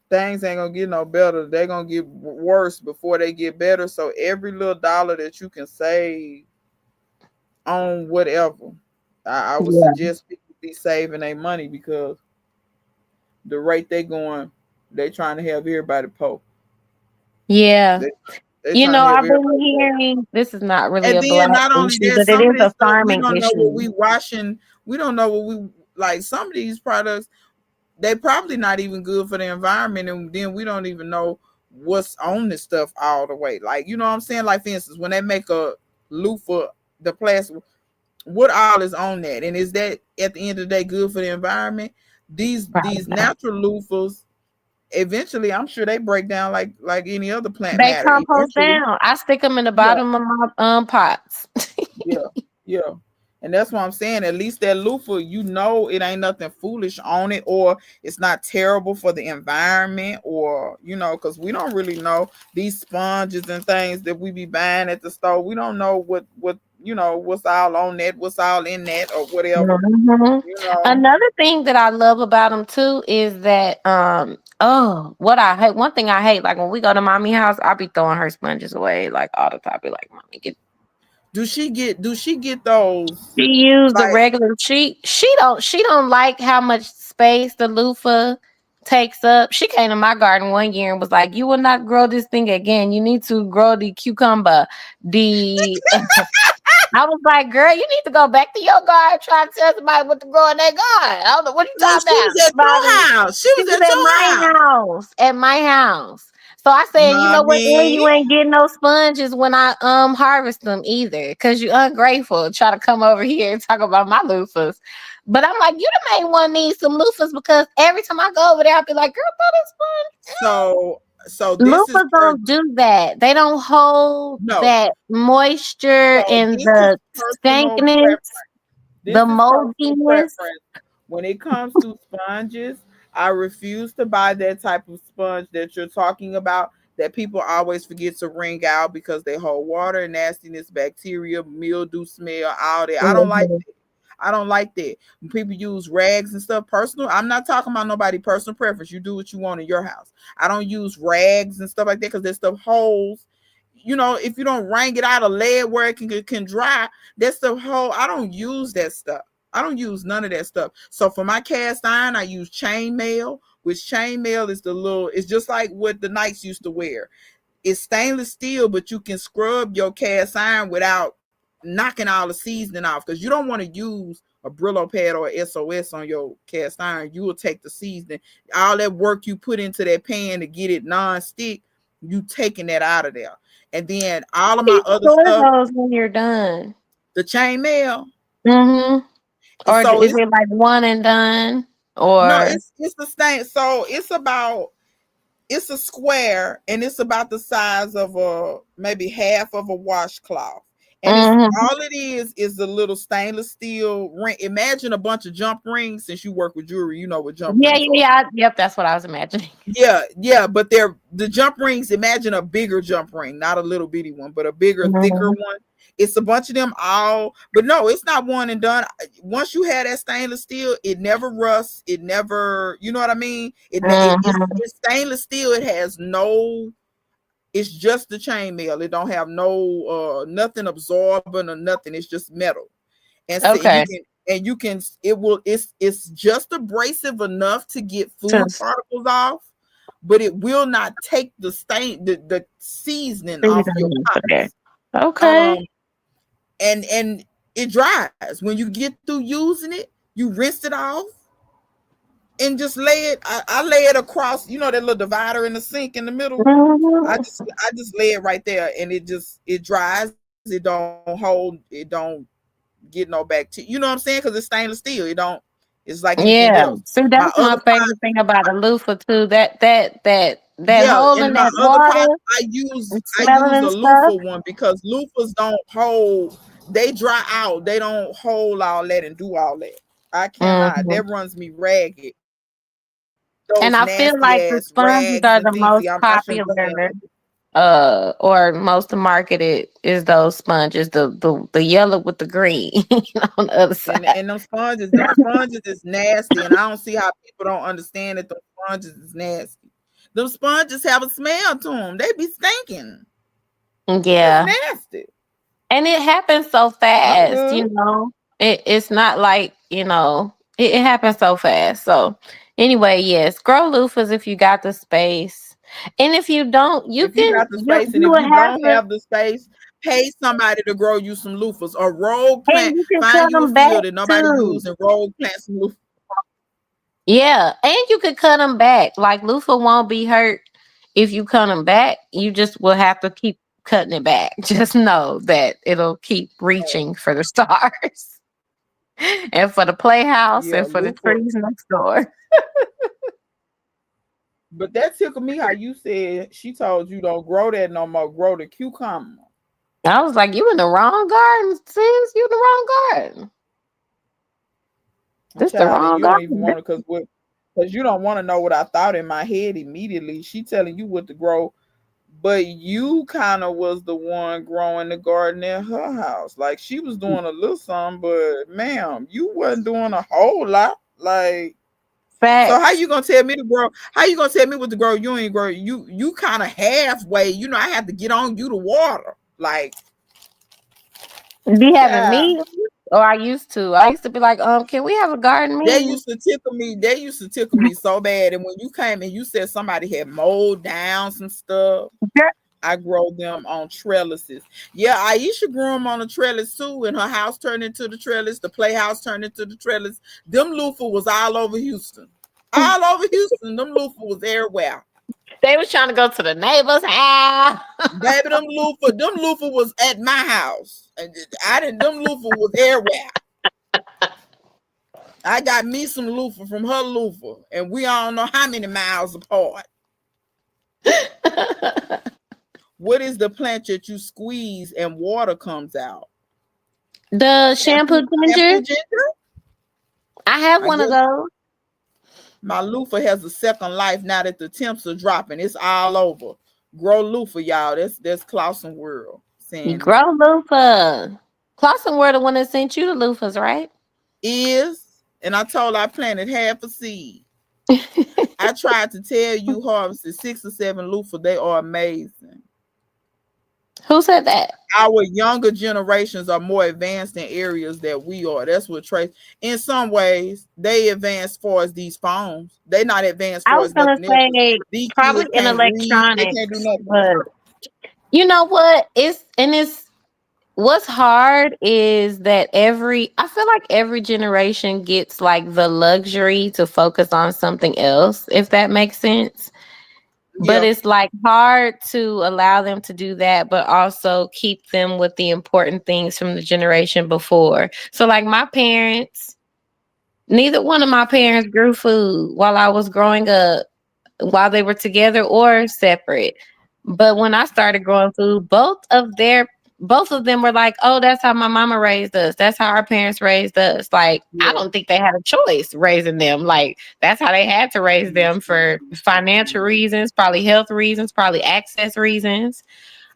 things ain't gonna get no better. They're gonna get worse before they get better. So every little dollar that you can save on whatever, I would Yeah. suggest people be saving their money because the rate they going, they trying to have everybody poor. Yeah. They they trying to have I've been everybody poor. hearing this is not really And a black then not only issue, that, but it some of is this a stuff we farming don't know what issue. we washing. We don't know what we like. Some of these products they probably not even good for the environment, and then we don't even know what's on this stuff all the way. Like you know what I'm saying? Like for instance, when they make a loofah, the plastic, what all is on that, and is that at the end of the day good for the environment? Probably These not. natural loofahs, eventually, I'm sure they break down like any other plant They matter. compost Eventually, down. I stick them in the yeah, bottom of my pots. yeah, yeah. And that's what I'm saying. At least that loofah, you know, it ain't nothing foolish on it, or it's not terrible for the environment, or because we don't really know these sponges and things that we be buying at the store. We don't know what's all on that, what's all in that, or whatever. Mhm. You know. Another thing that I love about them too is that what I hate, one thing I hate, like when we go to mommy house, I'll be throwing her sponges away like all the time. Be like, mommy, get. Do she get those She use the like? regular. She don't like how much space the loofah takes up. She came to my garden one year and was like, "You will not grow this thing again. You need to grow the cucumber, the." I was like, girl, you need to go back to your garden trying to tell somebody what to grow in their garden. I don't know what you No, talking she about. was at Somebody, your house. She she was was at at your my house, house. At my house. So I said, you know what? And mommy. you ain't getting no sponges when I harvest them either. Cause you ungrateful. Try to come over here and talk about my loofahs. But I'm like, you the main one need some loofahs because every time I go over there, I'll be like, girl, throw this sponge. So this is Loofahs don't do that. They don't hold no. that moisture So and this is the personal stankiness, preference. the This is personal moldiness. preference. When it comes to sponges, I refuse to buy that type of sponge that you're talking about. That people always forget to wring out because they hold water, nastiness, bacteria, mildew smell, all that. I don't like Mhm. that. I don't like that. When people use rags and stuff, personal. I'm not talking about nobody personal preference. You do what you want in your house. I don't use rags and stuff like that because that stuff holds. If you don't wring it out of lead where it can dry, that stuff hold. I don't use that stuff. I don't use none of that stuff. So for my cast iron, I use chainmail, which chainmail is it's just like what the knights used to wear. It's stainless steel, but you can scrub your cast iron without knocking all the seasoning off because you don't want to use a Brillo pad or SOS on your cast iron. You will take the seasoning, all that work you put into that pan to get it non-stick, you taking that out of there. And then all How of do my you other store stuff, those when you're done? the chainmail. Mm-hmm. And Or so is it's it like one and done? no, Or it's the same. So it's a square and it's about the size of a maybe half of a washcloth. And it's mm-hmm. all it is a little stainless steel ring. Imagine a bunch of jump rings. Since you work with jewelry, you know what jump Yeah, rings yeah, are. yeah. Yep, that's what I was imagining. Yeah, but they're the jump rings. Imagine a bigger jump ring, not a little bitty one, but a bigger, thicker Mm-hmm. one. It's a bunch of them all, but no, it's not one and done. Once you have that stainless steel, it never rusts. It never, you know what I mean? Mm-hmm. It's stainless steel. It has no. It's just the chainmail. It don't have no nothing absorbent or nothing. It's just metal, and so Okay. you can it will it's just abrasive enough to get food Just particles off, but it will not take the seasoning off your seasoning for there. pots. Okay. Um, and it dries when you get through using it. You rinse it off and just lay it. I lay it across. You know that little divider in the sink in the middle. I Mm-hmm. just I just lay it right there, and it dries. It don't hold. It don't get no bacteria. You know what I'm saying? Because it's stainless steel. It don't. It's like anything Yeah. else. See, My that's my other favorite thing about a loofah too. That Yeah, hole in in my that other pot, water I use and I smelling use a and stuff. loofah one because loofahs don't hold. They dry out. They don't hold all that and do all that. I cannot. Mm-hmm. That runs me ragged. Those And I feel nasty like the ass sponges rags are and the things. See, most I shouldn't be popular, saying like this. or most marketed is those sponges, the yellow with the green on the other And side. and them sponges is nasty, and I don't see how people don't understand that the sponges is nasty. Them sponges have a smell to them. They be stinking. That's Yeah. nasty. And it happens so I'm fast, good. It's not like, it happens so fast. So anyway, yes, grow loofahs if you got the space. And if you don't, you If you can got the space, and you if will you have don't to, have the space, pay somebody to grow you some loofahs or rogue and plant. you can Find cut you a them back field that nobody too. use and rogue plant some loofahs. Yeah, and you could cut them back. Like loofah won't be hurt if you cut them back. You just will have to keep cutting it back. Just know that it'll keep reaching for the stars and for the playhouse Yeah, and for the loofah. trees next door. But that tickled me how you said she told you don't grow that no more. Grow the cucumber. I was like, you in the wrong garden, sis. You in the wrong garden. This the Child, and wrong you don't even garden. want to because you don't want to know what I thought in my head immediately. She telling you what to grow. But you kind of was the one growing the garden in her house. Like she was doing a little something, but ma'am, you wasn't doing a whole lot. Like, so how Facts. you gonna tell me to grow? How you gonna tell me what to grow? You ain't grow. You kind of halfway. You know, I have to get on you to water. Like, Be having child, meetings, or I used to. I used to be like, can we have a garden they meeting? used to tickle me. They used to tickle me so bad. And when you came and you said somebody had mowed down some stuff, I grow them on trellises. Yeah, Aisha grew them on a trellis too, and her house turned into the trellis. The playhouse turned into the trellis. Them loofah was all over Houston. All over Houston. Them loofah was everywhere. They was trying to go to the neighbor's house. Baby, them loofah was at my house. And I didn't, them loofah was everywhere. I got me some loofah from her loofah, and we all know how many miles apart. What is the plant that you squeeze and water comes out? The shampoo ginger. Ginger? I have I one of guess those. my loofah has a second life now that the temps are dropping. It's all over. Grow loofah, y'all. That's Clausen World You saying it. grow loofah. Clausen were the one that sent you the loofahs, right? And I told I planted half a seed. I tried to tell you harvested 6 or 7 loofah. They are amazing. Who said that? Our younger generations are more advanced in areas that we are. That's what Trace. In some ways, they advanced far as these phones. They not advanced I far was as gonna nothing else. say These probably kids in can't read. They can't do electronics, nothing. but you know what? It's what's hard is that I feel like every generation gets like the luxury to focus on something else, if that makes sense. But Yeah, it's like hard to allow them to do that, but also keep them with the important things from the generation before. So, like my parents, neither one of my parents grew food while I was growing up, while they were together or separate. But when I started growing food, both of them were like, "Oh, that's how my mama raised us. That's how our parents raised us." Like, I yeah. don't think they had a choice raising them. Like, that's how they had to raise them for financial reasons, probably health reasons, probably access reasons.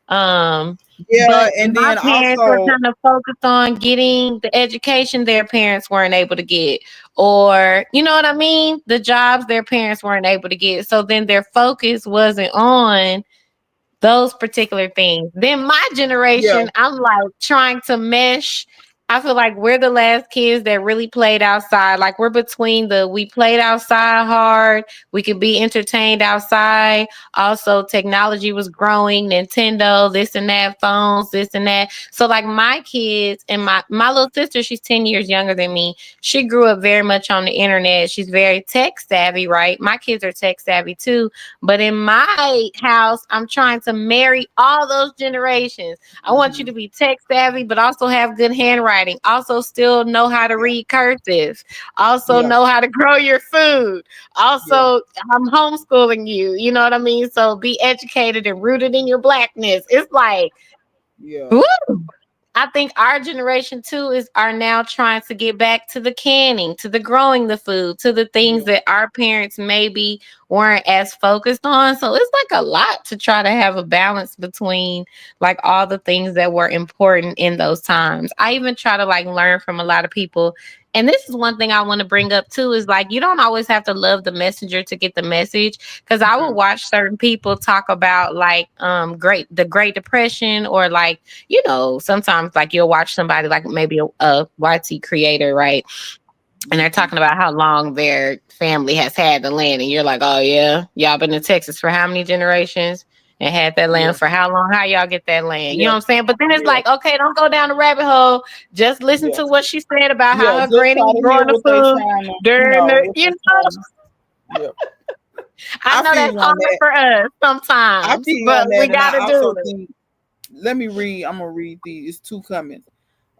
Um, Yeah, but and my then parents were also, kind of focused on getting the education their parents weren't able to get, or you know what I mean, the jobs their parents weren't able to get. So then their focus wasn't on those particular things. Then my yeah, generation, I'm like trying to mesh. I feel like we're the last kids that really played outside. Like we're between we played outside hard. We could be entertained outside. Also, technology was growing, Nintendo, this and that, phones, this and that. So like my kids and my little sister, she's 10 years younger than me. She grew up very much on the internet. She's very tech savvy, right? My kids are tech savvy too. But in my house, I'm trying to marry all those generations. I want you to be tech savvy, but also have good handwriting. Also, still know how to read cursive. Also, yeah, know how to grow your food. yeah, Also, I'm homeschooling you. You know what I mean? So be educated and rooted in your blackness. It's like, yeah, woo. I think our generation too are now trying to get back to the canning, to the growing the food, to the things yeah. that our parents maybe weren't as focused on. So it's like a lot to try to have a balance between like all the things that were important in those times. I even try to like learn from a lot of people. And this is one thing I want to bring up too is like you don't always have to love the messenger to get the message. Cause I will watch certain people talk about like the Great Depression or like sometimes like you'll watch somebody like maybe a YT creator, right? And they're talking about how long their family has had the land. And you're like, oh, yeah, y'all been in Texas for how many generations and had that Yeah, land for how long? How y'all get that land? You know yeah, what I'm saying? But then it's yeah, like, okay, don't go down the rabbit hole. Just listen yeah, to what she said about yeah. how her Just granny try was to hear growing the what they food trying to, during the, what they trying to. Yeah, I I know feel that's you on hard that. for us I sometimes, feel you but on we that, and got I to do also it. think. Let me read. I'm gonna read these. It's two comments.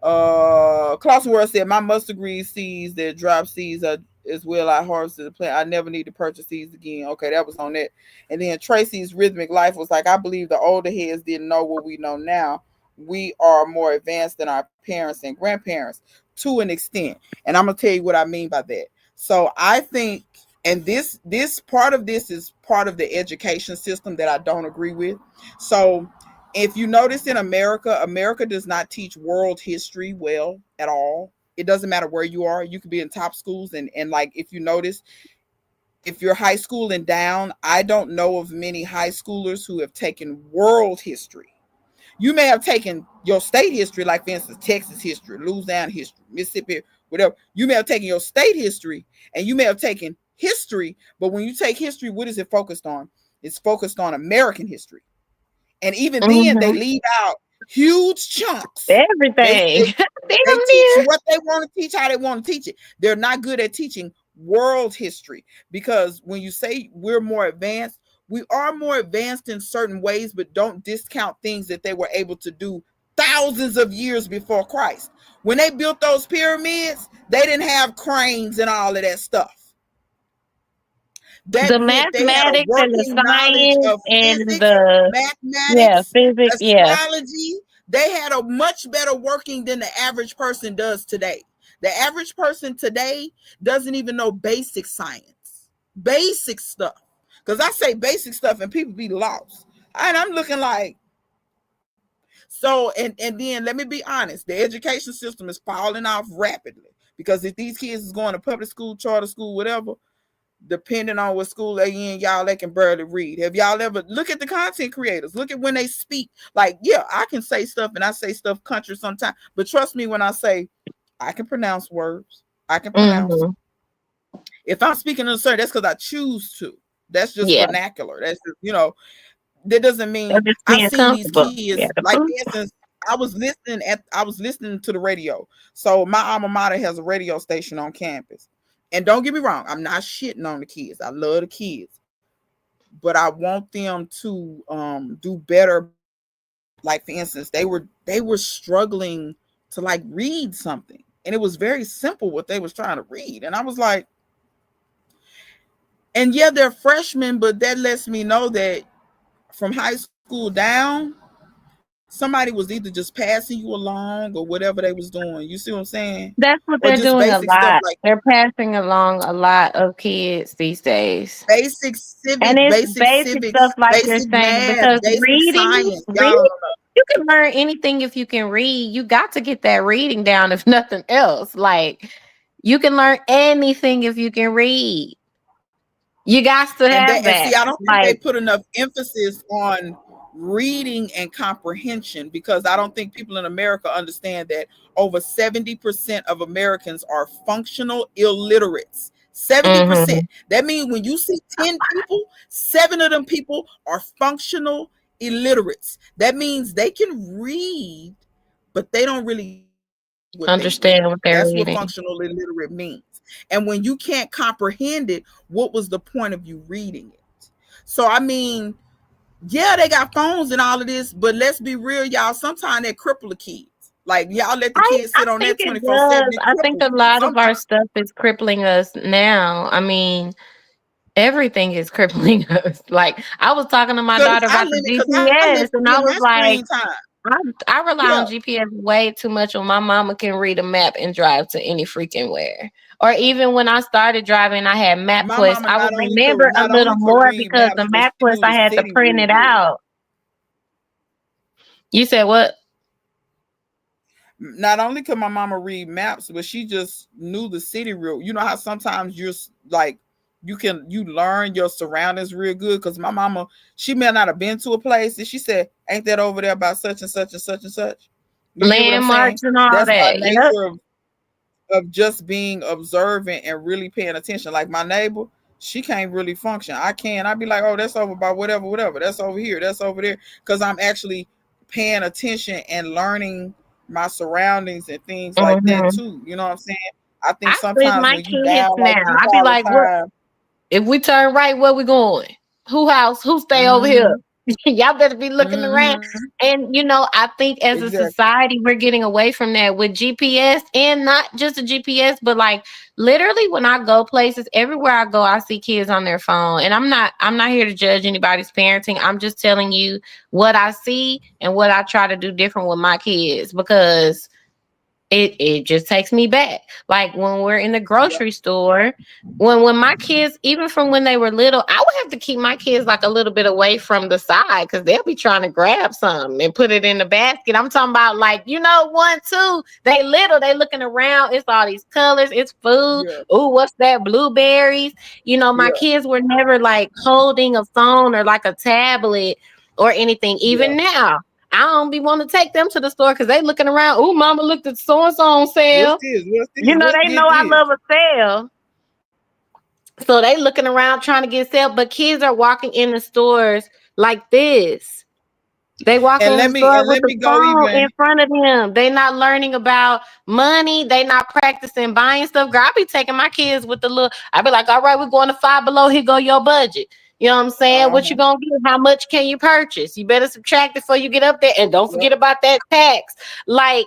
Clausen World said, "My mustard green seeds that drop seeds are as well. I harvested the plant. I never need to purchase seeds again." Okay, that was on that. And then Tracy's Rhythmic Life was like, "I believe the older heads didn't know what we know now. We are more advanced than our parents and grandparents to an extent." And I'm gonna tell you what I mean by that. So I think And this part of this is part of the education system that I don't agree with. So if you notice in America, America does not teach world history well at all. It doesn't matter where you are. You could be in top schools, and like if you notice, if you're high school and down, I don't know of many high schoolers who have taken world history. You may have taken your state history, like for instance, Texas history, Louisiana history, Mississippi, whatever. You may have taken your state history and you may have taken history, but when you take history, what is it focused on? It's focused on American history. And even then they leave out huge chunks. Everything. They teach what they want to teach, how they want to teach it. They're not good at teaching world history, because when you say we're more advanced, we are more advanced in certain ways, but don't discount things that they were able to do thousands of years before Christ. When they built those pyramids, they didn't have cranes and all of that stuff. That the mathematics and the science of and physics, the mathematics, physics, astrology. They had a much better working than the average person does today. The average person today doesn't even know basic science, basic stuff. Because I say basic stuff and people be lost. And I'm looking like, so, and then let me be honest, the education system is falling off rapidly. Because if these kids is going to public school, charter school, whatever, depending on what school they in, y'all, they can barely read. Have y'all ever look at the content creators? Look at when they speak. Like, yeah, I can say stuff and I say stuff country sometimes. But trust me when I say I can pronounce words. I can pronounce. If I'm speaking in a certain, that's because I choose to. That's just vernacular. That's just, that doesn't mean I see these kids. Like, for instance, I was listening to the radio. So my alma mater has a radio station on campus. And don't get me wrong, I'm not shitting on the kids. I love the kids. But I want them to do better. Like, for instance, they were struggling to like read something. And it was very simple what they was trying to read. And I was like, and yeah, they're freshmen, but that lets me know that from high school down, somebody was either just passing you along or whatever they was doing. You see what I'm saying? That's what they're doing a lot. They're passing along a lot of kids these days. Basic civics, and it's basic stuff like you're saying, math, because reading, you can learn anything if you can read. You got to get that reading down, if nothing else. Like, you can learn anything if you can read. You got to have that. And see, I don't think they put enough emphasis on reading and comprehension, because I don't think people in America understand that over 70% of Americans are functional illiterates. 70%. That means when you see 10 people, 7 of them people are functional illiterates. That means they can read, but they don't really understand what they're reading. That's what functional illiterate means. And when you can't comprehend it, what was the point of you reading it? So, I mean, yeah, they got phones and all of this, but let's be real, y'all. Sometimes they cripple the kids. Like, y'all let the kids sit on that 24/7. I think a lot of our stuff is crippling us now. I mean, everything is crippling us. Like, I was talking to my daughter about the GPS, and I was like, I rely on GPS way too much when my mama can read a map and drive to any freaking where. Or even when I started driving, I had MapQuest. I would remember a little more because the MapQuest, I had to print it out. You said what? Not only could my mama read maps, but she just knew the city real. You know how sometimes you're like, you learn your surroundings real good. Because my mama, she may not have been to a place, and she said, "Ain't that over there about such and such and such and such?" Landmarks and all That's that. By nature of just being observant and really paying attention. Like my neighbor, she can't really function. I can. I'd be like, "Oh, that's over by whatever. That's over here. That's over there." Because I'm actually paying attention and learning my surroundings and things like that too. You know what I'm saying? I think sometimes when you down like I'd be like, "What? If we turn right, where we going? Who house? Who stay over here? Y'all better be looking around." And I think as a society, we're getting away from that with GPS, and not just a GPS, but like literally when I go places, everywhere I go, I see kids on their phone. And I'm not here to judge anybody's parenting. I'm just telling you what I see and what I try to do different with my kids, because it just takes me back. Like when we're in the grocery store, when my kids, even from when they were little, I would have to keep my kids like a little bit away from the side because they'll be trying to grab something and put it in the basket. I'm talking about like, 1, 2, they little, they looking around. It's all these colors, it's food. Yeah. Ooh, what's that? Blueberries. My Yeah. kids were never like holding a phone or like a tablet or anything. Even now, I don't be want to take them to the store because they looking around. Oh, mama looked at so and so on What's sale. this? What's this? Let's They get know I this. love a sale. So they looking around trying to get sale. But kids are walking in the stores like this. They walk And in the let me store with the go phone even. in front of them. They not learning about money. They not practicing buying stuff. Girl, I be taking my kids with the little. I be like, all right, we're going to Five Below. Here go your budget. You know what I'm saying? What you gonna get? How much can you purchase? You better subtract it before you get up there, and don't forget about that tax. Like,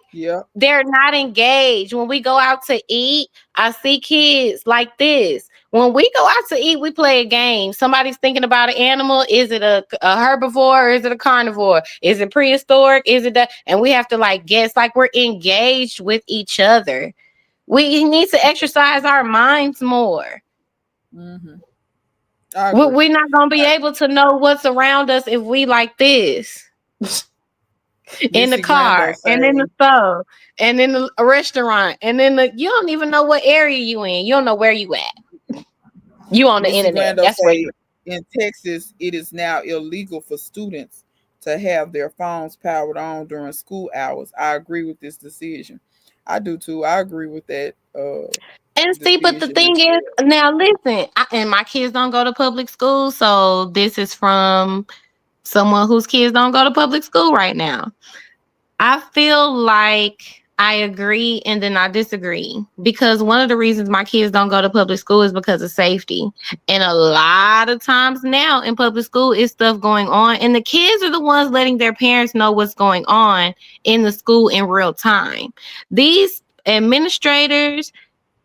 they're not engaged. When we go out to eat, I see kids like this. When we go out to eat, we play a game. Somebody's thinking about an animal. Is it a herbivore or is it a carnivore? Is it prehistoric? Is it that? And we have to like guess, like we're engaged with each other. We need to exercise our minds more. Mm-hmm. We're not going to be able to know what's around us if we like this. In the car and in the store and in the restaurant and in you don't even know what area you in. You don't know where you at. You on the internet. That's where you. In Texas, it is now illegal for students to have their phones powered on during school hours. I agree with this decision. I do too. I agree with that. And see, but the thing is, now listen, and my kids don't go to public school, so this is from someone whose kids don't go to public school right now. I feel like I agree and then I disagree because one of the reasons my kids don't go to public school is because of safety. And a lot of times now in public school is stuff going on, and the kids are the ones letting their parents know what's going on in the school in real time. These administrators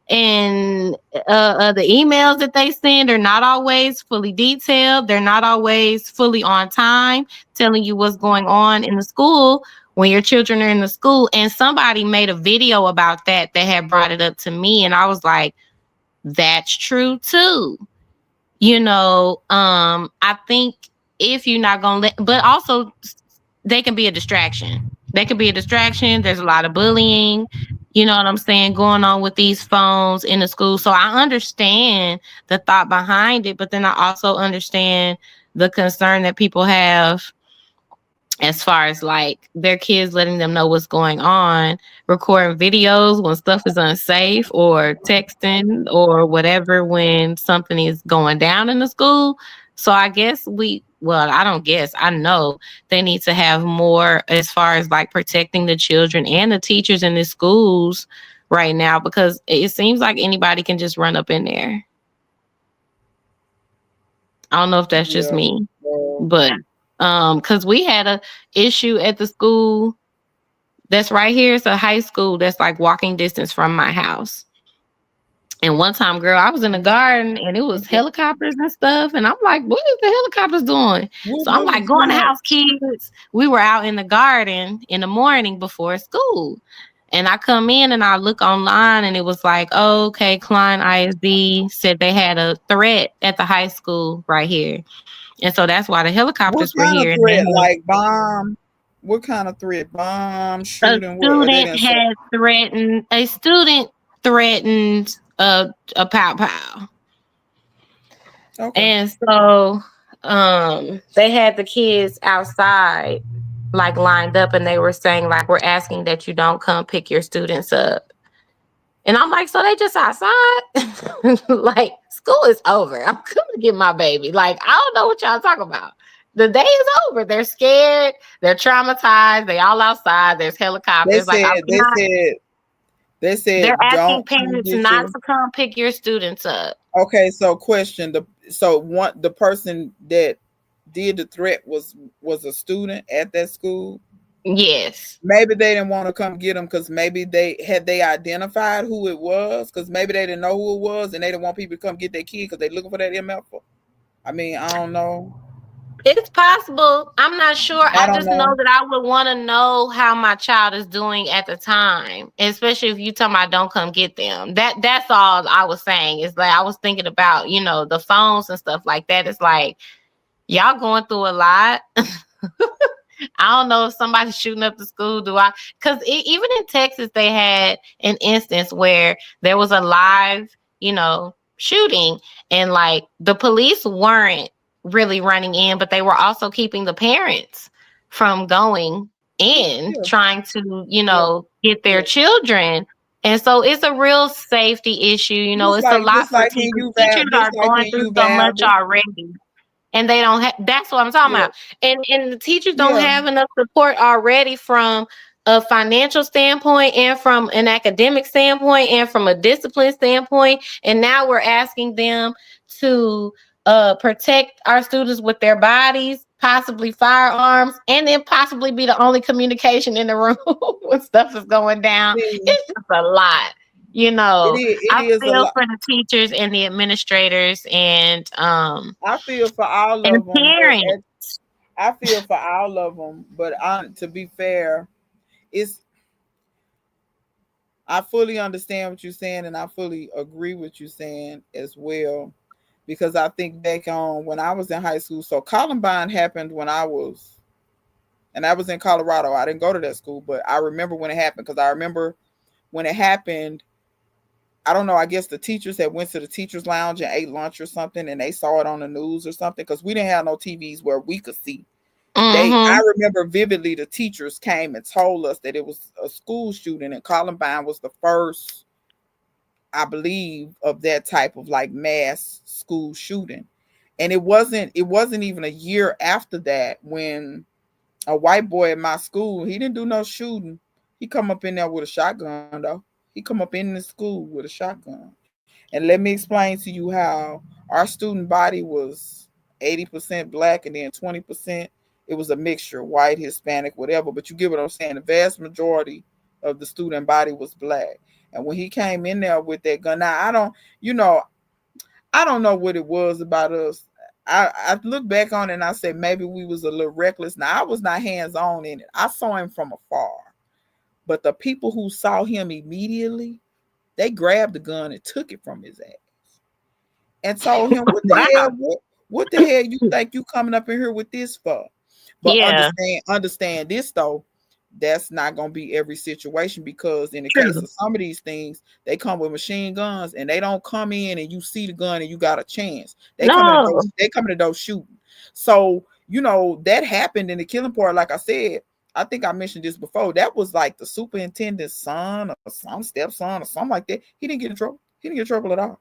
and the emails that they send are not always fully detailed. They're not always fully on time telling you what's going on in the school when your children are in the school. And somebody made a video about that had brought it up to me, and I was like, that's true too. I think if you're not gonna but also they can be a distraction. There's a lot of bullying, you know what I'm saying, going on with these phones in the school. So I understand the thought behind it, but then I also understand the concern that people have as far as like their kids letting them know what's going on, recording videos when stuff is unsafe, or texting or whatever when something is going down in the school. So I guess I know they need to have more as far as like protecting the children and the teachers in the schools right now, because it seems like anybody can just run up in there. I don't know if that's just me, but because we had a issue at the school that's right here. It's a high school that's like walking distance from my house. And one time, girl, I was in the garden and it was helicopters and stuff. And I'm like, what is the helicopters doing? So I'm like, going to house, kids. We were out in the garden in the morning before school. And I come in and I look online and it was like, oh, okay, Klein ISD said they had a threat at the high school right here. And so that's why the helicopters were here. What kind of threat? Like bomb? What kind of threat? Bomb, shooting? A student threatened a pow. Okay. And so they had the kids outside like lined up, and they were saying like, we're asking that you don't come pick your students up. And I'm like, so they just outside? Like, school is over. I'm coming to get my baby. Like, I don't know what y'all talking about. The day is over. They're scared. They're traumatized. They all outside. There's helicopters. They said they're asking parents not to come pick your students up. Okay, so question: the person that did the threat was a student at that school? Yes. Maybe they didn't want to come get them because maybe they identified who it was, because maybe they didn't know who it was and they didn't want people to come get their kid because they're looking for that MF. I mean, I don't know. It's possible. I'm not sure. I I don't just know know. that I would want to know how my child is doing at the time, especially if you tell me I don't come get them. That's all I was saying. Is like I was thinking about, the phones and stuff like that. It's like y'all going through a lot. I don't know if somebody's shooting up the school. Because even in Texas, they had an instance where there was a live, shooting, and like the police weren't really running in, but they were also keeping the parents from going in, Yeah, trying to, yeah, get their yeah. children. And so it's a real safety issue. It's a lot Just for like in teachers. Teachers are Just like going in through so much Uvalde. already, and they don't have. That's what I'm talking Yeah, about. And the teachers don't yeah. have enough support already from a financial standpoint, and from an academic standpoint, and from a discipline standpoint, and now we're asking them to protect our students with their bodies, possibly firearms, and then possibly be the only communication in the room when stuff is going down. See, It's just a lot. you know it I is a feel lot. for the teachers and the administrators, I feel for all and of them, parents. I feel for all of them. But to be fair, it's I fully understand what you're saying, and I fully agree with you saying as well. Because I think back on when I was in high school. So Columbine happened when and I was in Colorado. I didn't go to that school, but I remember when it happened because I remember when it happened. I don't know. I guess the teachers had went to the teachers' lounge and ate lunch or something, and they saw it on the news or something because we didn't have no TVs where we could see. I Mm-hmm. remember vividly the teachers came and told us that it was a school shooting, and Columbine was the first, I believe, of that type of like mass school shooting. And it wasn't even a year after that when a white boy at my school, he didn't do no shooting. He come up in there with a shotgun though. He come up in the school with a shotgun. And let me explain to you how our student body was 80% black and then 20%, it was a mixture, white, Hispanic, whatever. But you get what I'm saying. The vast majority of the student body was black. And when he came in there with that gun, now you know, I don't know what it was about us. I look back on it and I say maybe we was a little reckless. Now I was not hands on in it. I saw him from afar. But the people who saw him immediately, they grabbed the gun and took it from his ass and told him, "What the Wow. hell? What the hell you think you coming up in here with this for?" But Yeah. understand this though. That's not gonna be every situation because in the case True. of some of these things, they come with machine guns and they don't come in and you see the gun and you got a chance. They come in the door, No. they come in the door shooting. So that happened in the killing part. Like I said, I think I mentioned this before. That was like the superintendent's son or some stepson or something like that. He didn't get in trouble. He didn't get in trouble at all.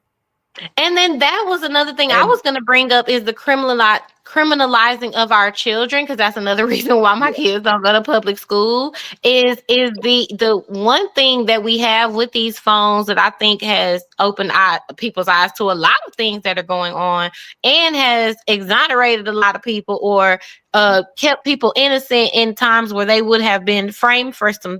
And then that was another thing I And was going to bring up, is the criminalizing of our children, because that's another reason why my yeah, kids don't go to public school. Is the one thing that we have with these phones that I think has opened people's eyes to a lot of things that are going on, and has exonerated a lot of people, or kept people innocent in times where they would have been framed for some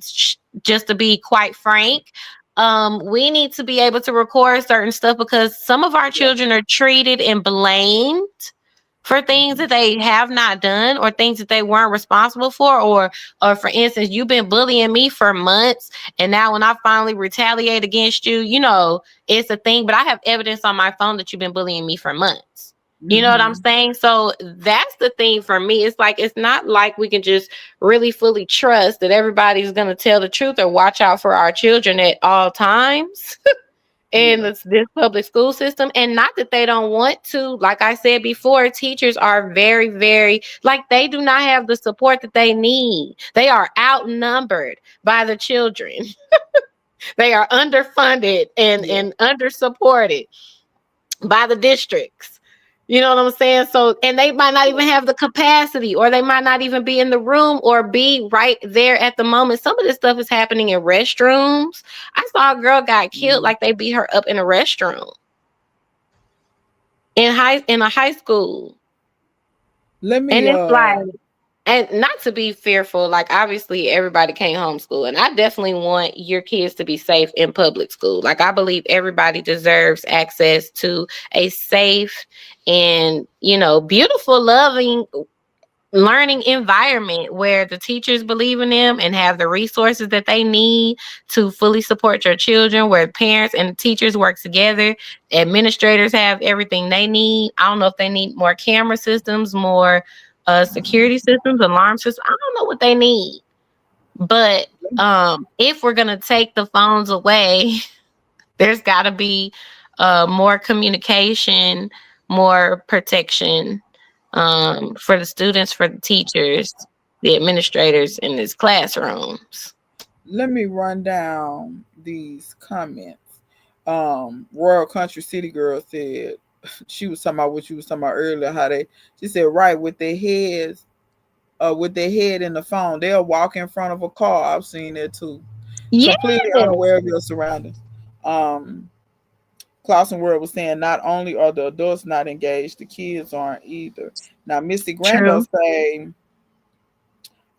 just to be quite frank. We need to be able to record certain stuff, because some of our yeah. children are treated and blamed for things Mhm. that they have not done, or things that they weren't responsible for, or for instance, you've been bullying me for months, and now when I finally retaliate against you, it's a thing, but I have evidence on my phone that you've been bullying me for months. You know what I'm Mhm. saying? So that's the thing for me. It's like, it's not like we can just really fully trust that everybody's going to tell the truth or watch out for our children at all times in Yeah. this public school system. And not that they don't want to. Like I said before, teachers are very, very, like, they do not have the support that they need. They are outnumbered by the children. They are underfunded and Yeah. under supported by the districts. You know what I'm saying? So, and they might not even have the capacity, or they might not even be in the room, or be right there at the moment. Some of this stuff is happening in restrooms. I saw a girl got killed, Mhm. like they beat her up in a restroom in a high school. Let me And it's like, and not to be fearful, like obviously everybody can't homeschool, and I definitely want your kids to be safe in public school. Like I believe everybody deserves access to a safe and, beautiful, loving learning environment where the teachers believe in them and have the resources that they need to fully support your children, where parents and teachers work together, administrators have everything they need. I don't know if they need more camera systems, more security systems, alarm systems. I don't know what they need, but if we're going to take the phones away, there's got to be more communication, more protection, for the students, for the teachers, the administrators in these classrooms. Let me run down these comments. Royal Country City Girl said she was talking about what you was talking about earlier, she said, right, with their heads, with their head in the phone, they'll walk in front of a car. I've seen that too. Yeah. Completely unaware of your surroundings. Clausen World was saying not only are the adults not engaged, the kids aren't either. Now, Missy Grando say,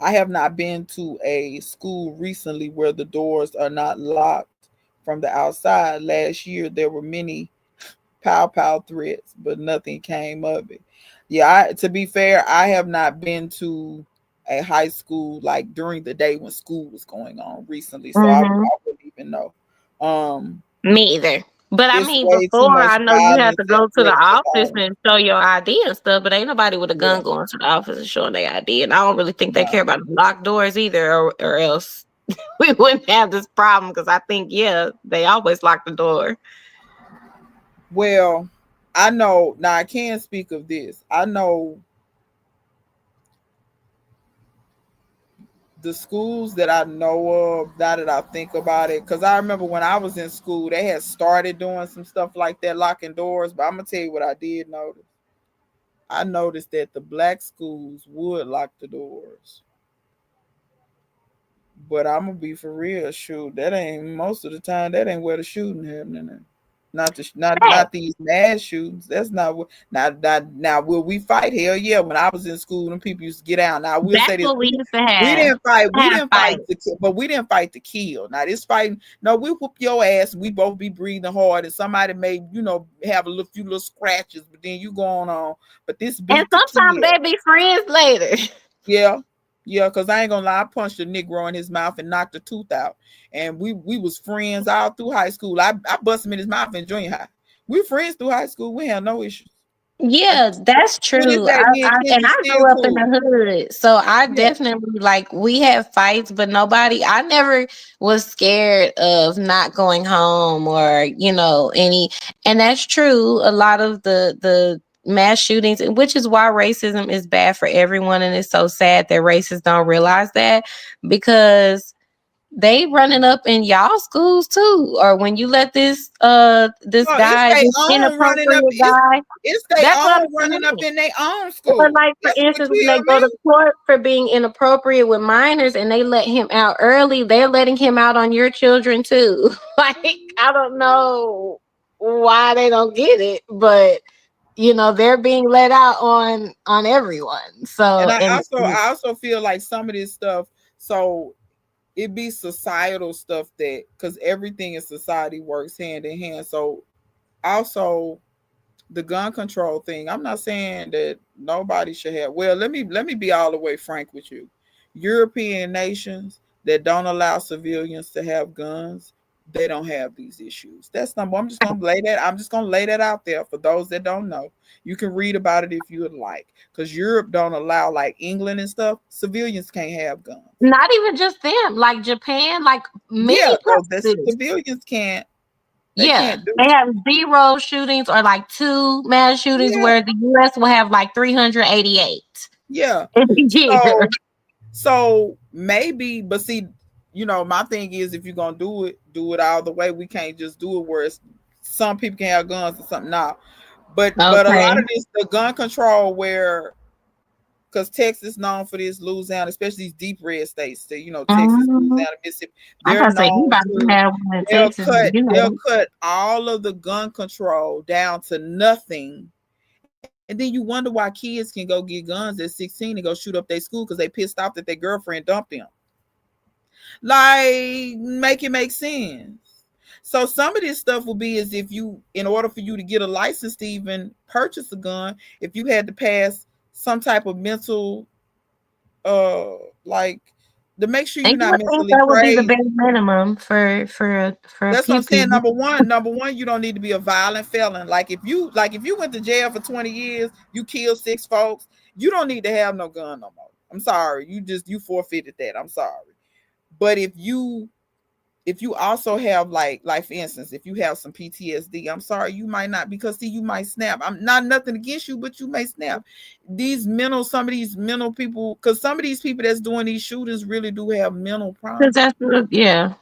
I have not been to a school recently where the doors are not locked from the outside. Last year, there were many pow threats, but nothing came of it. Yeah, to be fair, I have not been to a high school like during the day when school was going on recently, so I wouldn't even know. Me either. But I mean, way too before much I know you have violence to and go to the threats office about it. and show your ID and stuff, but ain't nobody with a gun Yeah, going to the office and showing their ID. And I don't really think they no. care about locked doors either, or else we wouldn't have this problem, because I think, they always lock the door. Well, I know now. I can speak of this. I know the schools that I know of, now that I think about it, because I remember when I was in school, they had started doing some stuff like that, locking doors. But I'm gonna tell you what I did notice. I noticed that the black schools would lock the doors. But I'm gonna be for real, shoot. That ain't most of the time. That ain't where the shooting happening at. Not these mass shootings. That's not what. Now will we fight? Hell yeah! When I was in school, and people used to get out. Now we'll say That's this: what we used to we have. didn't fight. We Have didn't fight fight. but we didn't fight to kill. Now this fighting. No, we whoop your ass. We both be breathing hard, and somebody may have a few little scratches, but then you going on. But this And beat to sometimes kill. they be friends later. Yeah. Yeah, because I ain't gonna lie, I punched a Negro in his mouth and knocked a tooth out. And we was friends all through high school. I bust him in his mouth in junior high. We friends through high school. We had no issues. Yeah, that's To this true. day, me and And Kenzie I still grew up in cool. the hood, so I Yeah. definitely, like, we had fights, but nobody. I never was scared of not going home, or any. And that's true. A lot of the mass shootings, which is why racism is bad for everyone, and it's so sad that racists don't realize that, because they running up in y'all schools too. Or when you let this No, it's guy, they this own running up. inappropriate guy, It's they that's what own I'm running up saying. in their own But school. like, for That's what instance, you when they hear go to me? court for being inappropriate with minors and they let him out early, they're letting him out on your children too. Like, I don't know why they don't get it, but they're being let out on everyone. And So, I also feel like some of this stuff, so it be societal stuff, that because everything in society works hand in hand. So also the gun control thing, I'm not saying that nobody should have. Well, let me be all the way frank with you. European nations that don't allow civilians to have guns, they don't have these issues. That's number. I'm just gonna lay that out there for those that don't know. You can read about it if you would like, because Europe don't allow, like England and stuff, civilians can't have guns. not even just them, like Japan, like Yeah, many no, the places. civilians can't. They Yeah, can't do they it. have 0 shootings, or like 2 mass shootings, Yeah, where the US will have like 388 yeah. in a year. So maybe, but see, my thing is, if you're gonna do it all the way. We can't just do it where some people can have guns or something now. But a lot Okay. of this, the gun control, where because Texas known for this, Louisiana, especially these deep red states, that Texas, Mhm. Louisiana, Mississippi, I they're gotta say, you known about to to have one in they'll Texas, cut they'll cut all of the gun control down to nothing And then you wonder why kids can go get guns at 16 and go shoot up their school because they pissed off that their girlfriend dumped them. Like, make it make sense. So some of this stuff will be as if you, in order for you to get a license to even purchase a gun, if you had to pass some type of mental, like, to make sure you're not mentally that would be the crazy. bare minimum for That's what I'm saying. people. Number one, you don't need to be a violent felon. Like if you went to jail for 20 years, you killed 6 folks, you don't need to have no gun no more. I'm sorry. You forfeited that. I'm sorry. But if you also have like for instance, if you have some PTSD, I'm sorry, you might not, because see, you might snap. I'm not nothing against you, but you may snap. Some of these mental people, because some of these people that's doing these shootings really do have mental problems. Yeah.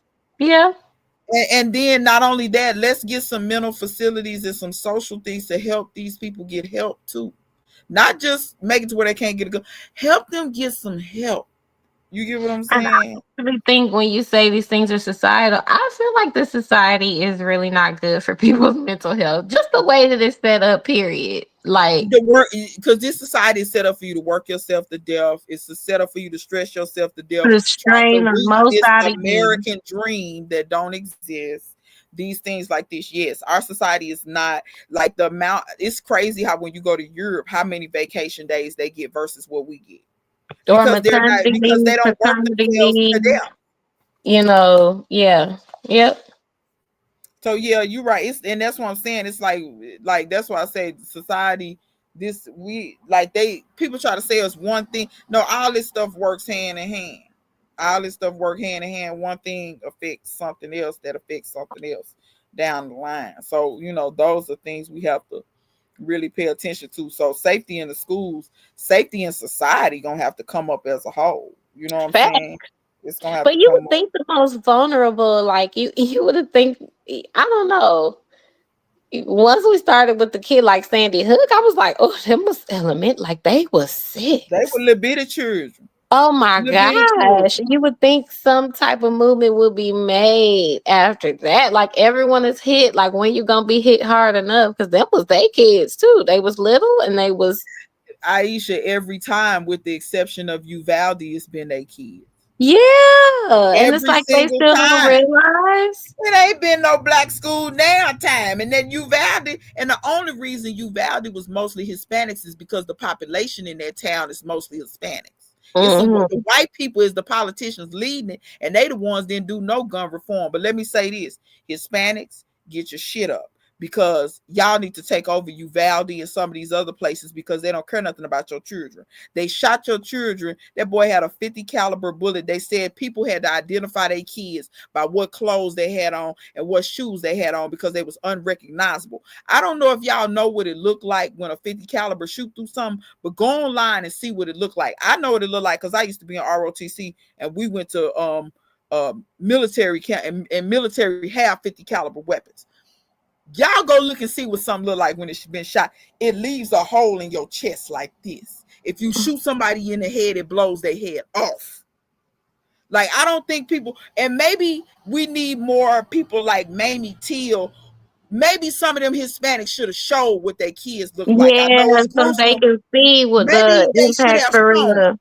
And then not only that, let's get some mental facilities and some social things to help these people get help too. Not just make it to where they can't get a gun. Help them get some help. You get what I'm saying? I really think when you say these things are societal, I feel like the society is really not good for people's mental health. Just the way that it's set up, period. Like the work, because this society is set up for you to work yourself to death. It's set up for you to stress yourself to death. the strain on most out of American dream that don't exist. These things like this, yes, our society is not like the amount. It's crazy how when you go to Europe, how many vacation days they get versus what we get. Because they don't work themselves to death. You know, yeah. Yep. So yeah, you're right. And that's what I'm saying. It's like that's why I say society. People try to say us one thing. No, all this stuff works hand in hand. All this stuff work hand in hand. One thing affects something else that affects something else down the line. So those are things we have to really pay attention to. So safety in the schools, safety in society gonna have to come up as a whole. You know what I'm saying? It's gonna have but to you come would think the most vulnerable, like you would have think, I don't know. Once we started with the kid like Sandy Hook, I was like, oh, them was element, like they was sick. They were little bitty children. Oh my gosh. You would think some type of movement would be made after that. Like everyone is hit. Like when you gonna be hit hard enough? Because that was their kids too. They was little and they was Aisha every time, with the exception of Uvalde, it's been their kids. Yeah. And it's like they still don't realize it ain't been no black school now time. And then Uvalde, and the only reason Uvalde was mostly Hispanics is because the population in that town is mostly Hispanics. The white people is the politicians leading it, and they the ones didn't do no gun reform. But let me say this: Hispanics, get your shit up, because y'all need to take over Uvalde and some of these other places, because they don't care nothing about your children. They shot your children. That boy had a 50 caliber bullet. They said people had to identify their kids by what clothes they had on and what shoes they had on, because they was unrecognizable. I don't know if y'all know what it looked like when a 50 caliber shoot through something, but go online and see what it looked like. I know what it looked like because I used to be in ROTC, and we went to military camp, and military have 50 caliber weapons. Y'all go look and see what something look like when it's been shot. It leaves a hole in your chest like this. If you shoot somebody in the head, it blows their head off. Like, I don't think people, and maybe we need more people like Mamie Till. Maybe some of them Hispanics should have showed what their kids look like. Yeah, I know so they can see what maybe the impact for real.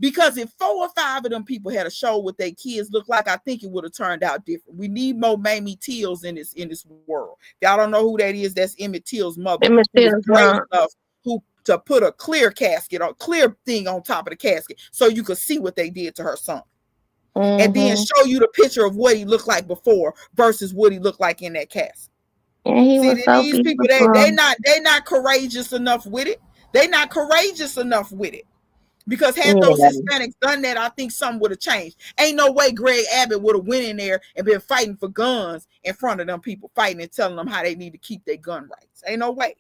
Because if 4 or 5 of them people had a show what their kids look like, I think it would have turned out different. We need more Mamie Tills in this world. If y'all don't know who that is, that's Emmett Till's mother. Emmett Till's brave enough to put a clear thing on top of the casket so you could see what they did to her son. Mm-hmm. And then show you the picture of what he looked like before versus what he looked like in that casket. And he was so these people, they not courageous enough with it. They not courageous enough with it. Because had those Hispanics done that, I think something would have changed. Ain't no way Greg Abbott would have went in there and been fighting for guns in front of them people, fighting and telling them how they need to keep their gun rights. Ain't no way.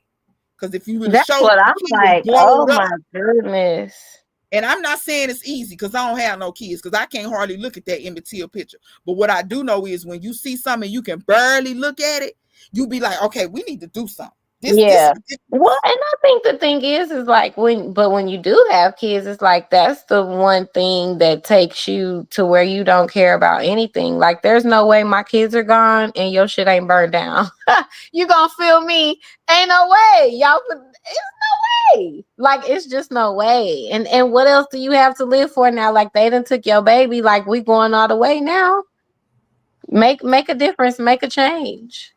Because if you would have showed, what I'm like, oh my goodness. And I'm not saying it's easy, because I don't have no kids, because I can't hardly look at that Emmett Till picture. But what I do know is when you see something you can barely look at it, you be like, okay, we need to do something. Well, and I think the thing is like when you do have kids, it's like that's the one thing that takes you to where you don't care about anything. Like, there's no way my kids are gone and your shit ain't burned down. You gonna feel me? Ain't no way, y'all. It's no way. Like it's just no way. And what else do you have to live for now? Like they done took your baby. Like we going all the way now. Make a difference. Make a change.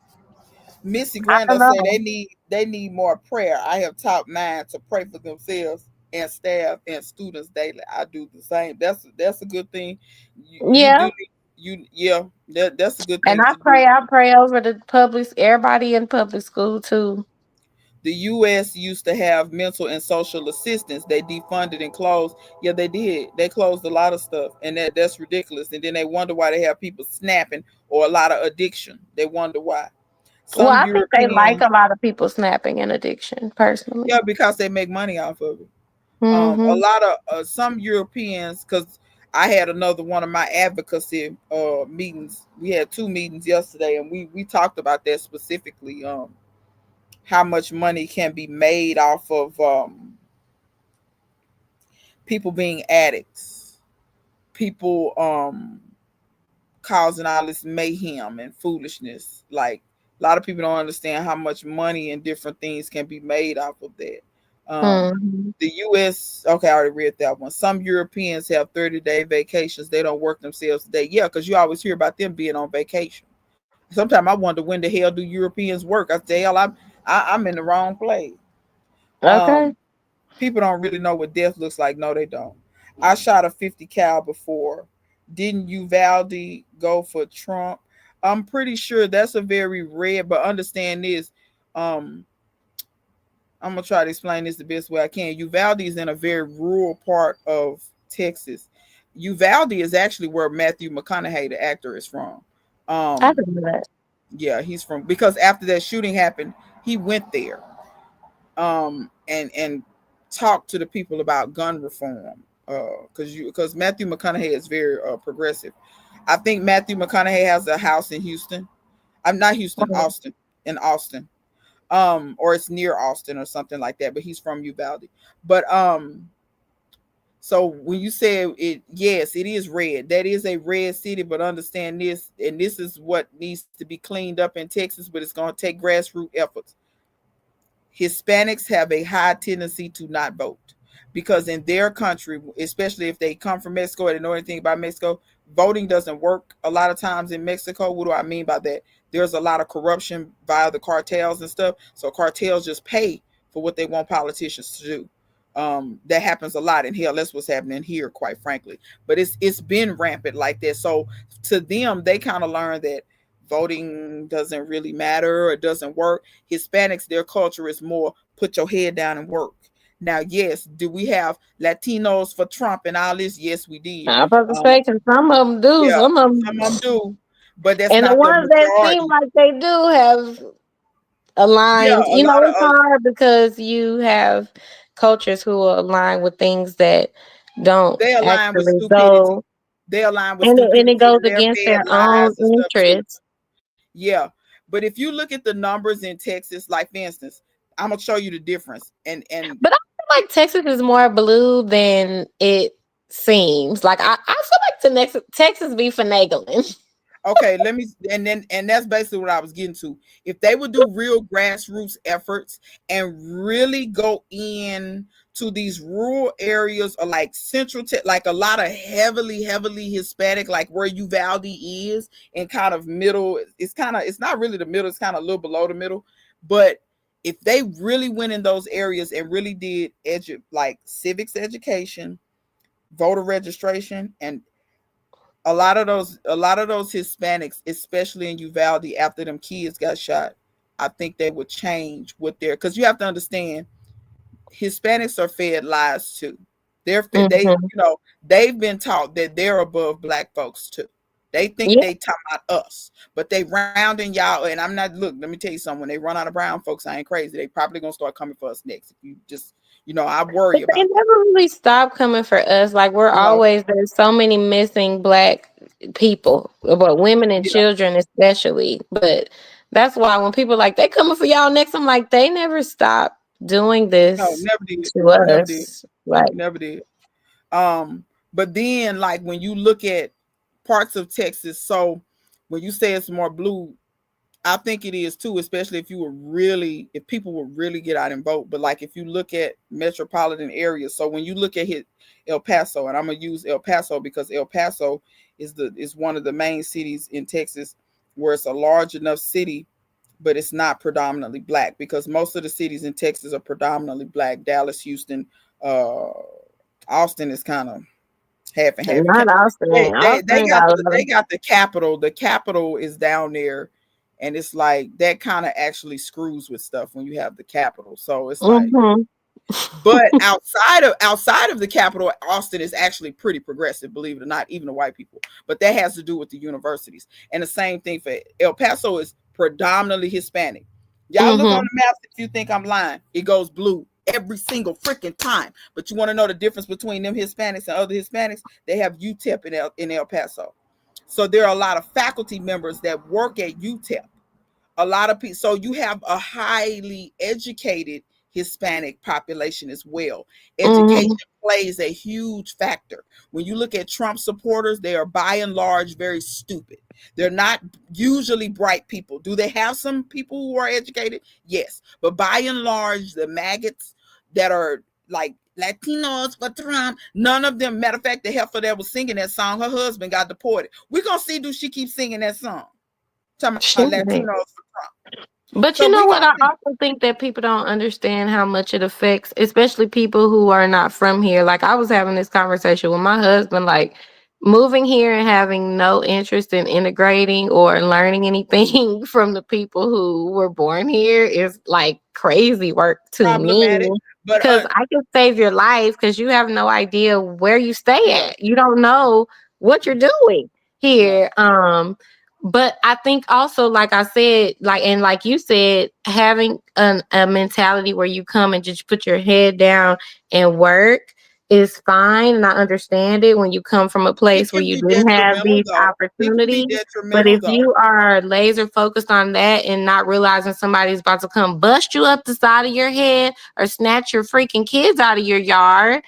Missy I don't Granda say know. they need more prayer. I have taught mine to pray for themselves and staff and students daily. I do the same. That's a good thing. You Yeah. do you yeah, that's a good And thing I to do. pray. I pray over the public. Everybody in public school too. The US used to have mental and social assistance. They defunded and closed. Yeah, they did. They closed a lot of stuff, and that's ridiculous. And then they wonder why they have people snapping or a lot of addiction. They wonder why. Well, Some I think they like Europeans, a lot of people snapping and addiction. yeah, Personally. because they make money off of it. A Mm-hmm. lot of some Europeans, because I had another one of my advocacy meetings. We had two meetings yesterday, and we talked about that specifically. How much money can be made off of people being addicts, people causing all this mayhem and foolishness. Like a lot of people don't understand how much money and different things can be made off of that. Mm-hmm. The US, okay, I already read that one. Some Europeans have 30-day vacations. They don't work themselves today. Yeah, because you always hear about them being on vacation. Sometimes I wonder when the hell do Europeans work? I say, hell, I'm in the wrong place. Okay. Um, People don't really know what death looks like. No, they don't. I shot a 50 cal before. Didn't Uvalde go for Trump? I'm pretty sure that's a very rare, but understand this. Um, I'm gonna try to explain this the best way I can. Uvalde is in a very rural part of Texas. Uvalde is actually where Matthew McConaughey, the actor, is from. I Um, can do that. yeah, he's from because after that shooting happened, he went there and talk to the people about gun reform because Matthew McConaughey is very progressive. I think Matthew McConaughey has a house in Houston. I'm not Houston, Austin, in Austin, or it's near Austin or something like that. But he's from Uvalde. But so when you say it, yes, it is red. That is a red city, but understand this, and this is what needs to be cleaned up in Texas, but it's going to take grassroots efforts. Hispanics have a high tendency to not vote because in their country, especially if they come from Mexico or they know anything about Mexico, voting doesn't work a lot of times in Mexico. What do I mean by that? There's a lot of corruption via the cartels and stuff. So cartels just pay for what they want politicians to do. That happens a lot, and hell, that's what's happening here, quite frankly. But it's been rampant like that. So to them, they kind of learn that voting doesn't really matter or doesn't work. Hispanics, their culture is more put your head down and work. Now, yes, do we have Latinos for Trump and all this? Yes, we did. I'm about to Um, say, 'cause some of them do, yeah, some of them, some of them do, but that's and the not the ones that seem majority. like they do have Yeah, aligned. a You know, lot of it's hard because you have cultures who are aligned with things that don't they align with actually stupidity. go, They align with and it stupidity, goes and they're against fed their own lies and stuff too. interests. Yeah, but if you look at the numbers in Texas, like for instance, I'm gonna show you the difference. And But I feel like Texas is more blue than it seems. Like I feel like the next Texas be finagling. okay, let me and that's basically what I was getting to. If they would do real grassroots efforts and really go in to these rural areas or like like a lot of heavily Hispanic, like where Uvalde is, and kind of middle, it's not really the middle, it's kind of a little below the middle. But if they really went in those areas and really did like civics education, voter registration, and a lot of those Hispanics, especially in Uvalde, after them kids got shot, I think they would change what they're because you have to understand Hispanics are fed lies too. They Hmm. they've been taught that they're above black folks too. They think Yeah, they talk about us, but they rounding y'all. And I'm not look. Let me tell you something. When they run out of brown folks, I ain't crazy. They probably gonna start coming for us next. If you just I worry but they about that. never really stop coming for us. Like we're No, always there's so many missing black people, but women and yeah, children especially. But that's why when people like they coming for y'all next, I'm like they never stop doing no, this never did, to never did, us. Like never did. But then when you look at parts of Texas, so when you say it's more blue, I think it is too, especially if people would really get out and vote. But like if you look at metropolitan areas, so when you look at El Paso, and I'm gonna use El Paso because El Paso is one of the main cities in Texas where it's a large enough city, but it's not predominantly black, because most of the cities in Texas are predominantly black. Dallas, Houston, Austin is kind of half and half. Not Austin. They Austin got got they got the capital. The capital is down there, and it's like that kind of actually screws with stuff when you have the capital. So it's like, but outside of the capital, Austin is actually pretty progressive, believe it or not, even the white people. But that has to do with the universities. And the same thing for El Paso is predominantly Hispanic. Y'all look on the maps if you think I'm lying. It goes blue every single freaking time. But you want to know the difference between them Hispanics and other Hispanics? They have UTEP in El Paso. So there are a lot of faculty members that work at UTEP. A lot of people. So you have a highly educated Hispanic population as well. Education plays a huge factor. When you look at Trump supporters, they are by and large very stupid. They're not usually bright people. Do they have some people who are educated? Yes. But by and large, the maggots that are like Latinos for Trump, none of them. Matter of fact, the heifer that was singing that song, her husband got deported. We're going to see, do she keep singing that song? Talking about Latinos for Trump. But so you know what? I also think that people don't understand how much it affects, especially people who are not from here. Like I was having this conversation with my husband, like moving here and having no interest in integrating or learning anything from the people who were born here is like crazy work to me. Because I can save your life because you have no idea where you stay at. You don't know what you're doing here. But I think also, like I said, like you said, having a mentality where you come and just put your head down and work is fine. And I understand it when you come from a place where you didn't have these opportunities. But if you are laser focused on that and not realizing somebody's about to come bust you up the side of your head or snatch your freaking kids out of your yard,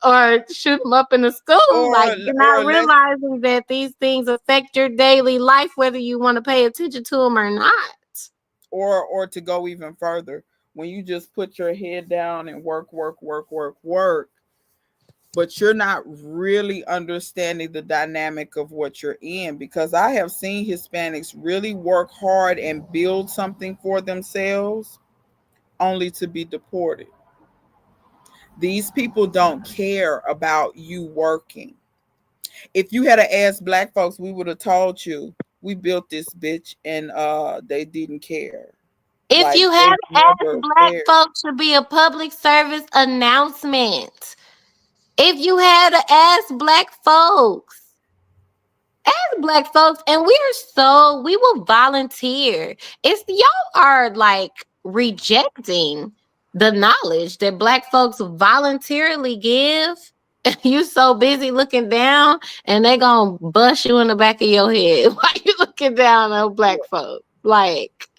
or shoot them up in the school, like you're not realizing that these things affect your daily life, whether you want to pay attention to them or not. Or to go even further, when you just put your head down and work, but you're not really understanding the dynamic of what you're in, because I have seen Hispanics really work hard and build something for themselves only to be deported. These people don't care about you working. If you had asked black folks, we would have told you we built this bitch, and they didn't care. If like, you had asked black folks to be a public service announcement, if you had to ask black folks, and we will volunteer. It's y'all are like rejecting the knowledge that black folks voluntarily give. You so busy looking down, and they gonna bust you in the back of your head while you looking down on black folks. Like,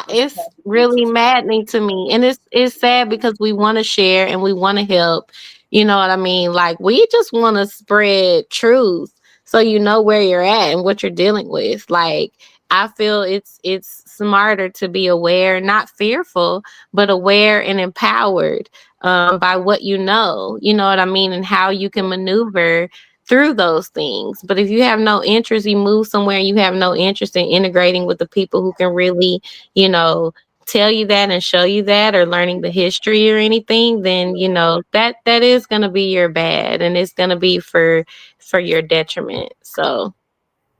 it's really maddening to me, and it's sad because we want to share and we want to help. You know what I mean? Like, we just want to spread truth so you know where you're at and what you're dealing with. Like, I feel it's smarter to be aware, not fearful, but aware and empowered by what you know what I mean, and how you can maneuver through those things. But if you have no interest, you move somewhere and you have no interest in integrating with the people who can really, tell you that and show you that, or learning the history or anything, then that is going to be your bad, and it's going to be for your detriment. So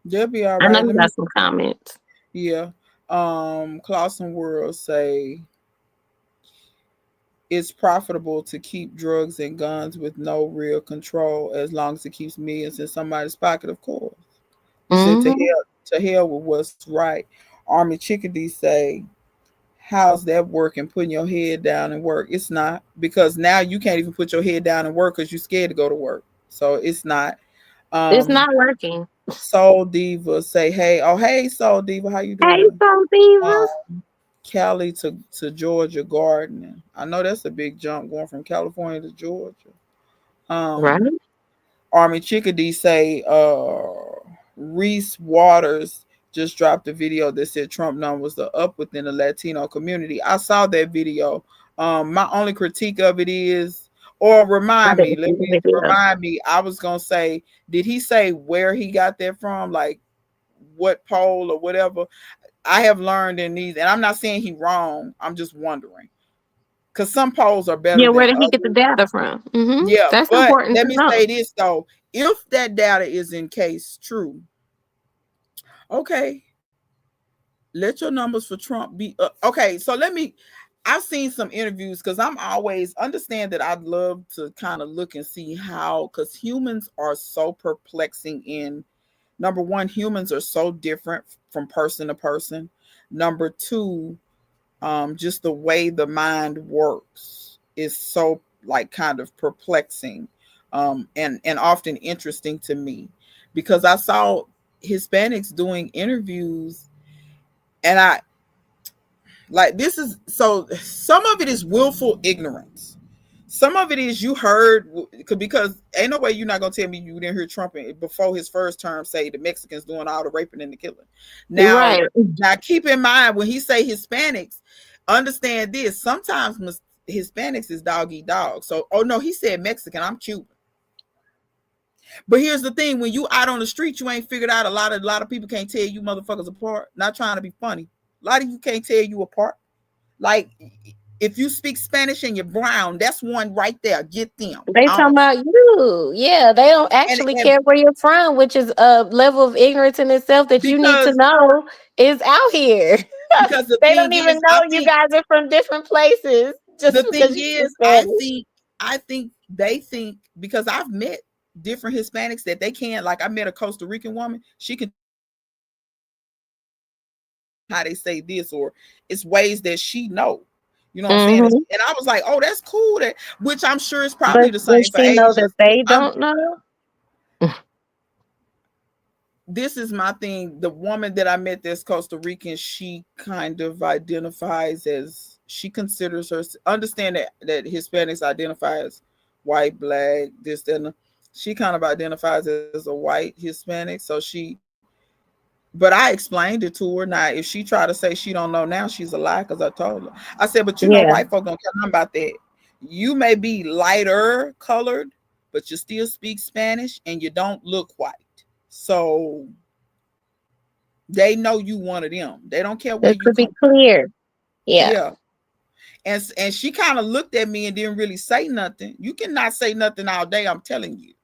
they'll be all right. I know you got some comments. Yeah. Clausen World say it's profitable to keep drugs and guns with no real control as long as it keeps millions in somebody's pocket, of course. Mm-hmm. To hell with what's right. Army Chickadee say, how's that working, putting your head down and work? It's not, because now you can't even put your head down and work because you're scared to go to work. So it's not. It's not working. Soul Diva say, hey Soul Diva, how you doing? Hey Soul Diva. Cali to Georgia gardening. I know that's a big jump going from California to Georgia. Right. Army Chickadee say Reese Waters just dropped a video that said Trump numbers are up within the Latino community. I saw that video. My only critique of it is, or I remind me, didn't let see the me video. remind me. I was gonna say, did he say where he got that from? Like what poll or whatever? I have learned in these, and I'm not saying he wrong. I'm just wondering because some polls are better Yeah, where than did he get the others. data from? Yeah, That's but important let to me know. say this though: if that data is in case true, okay, let your numbers for Trump be okay. So let me. I've seen some interviews because I'm always understand that I'd love to kind of look and see how because humans are so perplexing in number one, humans are so different from person to person. Number two, just the way the mind works is so like kind of perplexing and often interesting to me because I saw Hispanics doing interviews and I like this is so some of it is willful ignorance. Some of it is you heard because ain't no way you're not gonna tell me you didn't hear Trump before his first term say the Mexicans doing all the raping and the killing. Now, Right. now keep in mind when he say Hispanics, understand this. Sometimes Hispanics is dog eat dog. So, oh no, he said Mexican. I'm Cuban. But here's the thing: when you out on the street, you ain't figured out a lot of people can't tell you motherfuckers apart. Not trying to be funny. A lot of you can't tell you apart. Like if you speak Spanish and you're brown, that's one right there. Get them. They talking about you. Yeah, they don't actually And care where you're from, which is a level of ignorance in itself that you need to because know is out here. the They don't thing even is, know you guys are from different places just the thing because you speak is, Spanish. I think they think because I've met different Hispanics that they can't like I met a Costa Rican woman, she can how they say this or it's ways that she know. You know what I'm saying? Hmm. And I was like, oh, that's cool. That which I'm sure is probably But the does same for she know that Asians. they I'm don't know? this is my thing. The woman that I met that's Costa Rican, she kind of identifies as she considers her understand that Hispanics identify as white, black, this, that, and she kind of identifies as a white Hispanic. So but I explained it to her. Now, if she try to say she don't know now, she's a lie because I told her. I said, but you know, Yeah. white folk don't care nothing about that. You may be lighter colored, but you still speak Spanish and you don't look white. So they know you one of them. They don't care where Just you to be come from. clear. Yeah. Yeah. And she kind of looked at me and didn't really say nothing. You cannot say nothing all day, I'm telling you.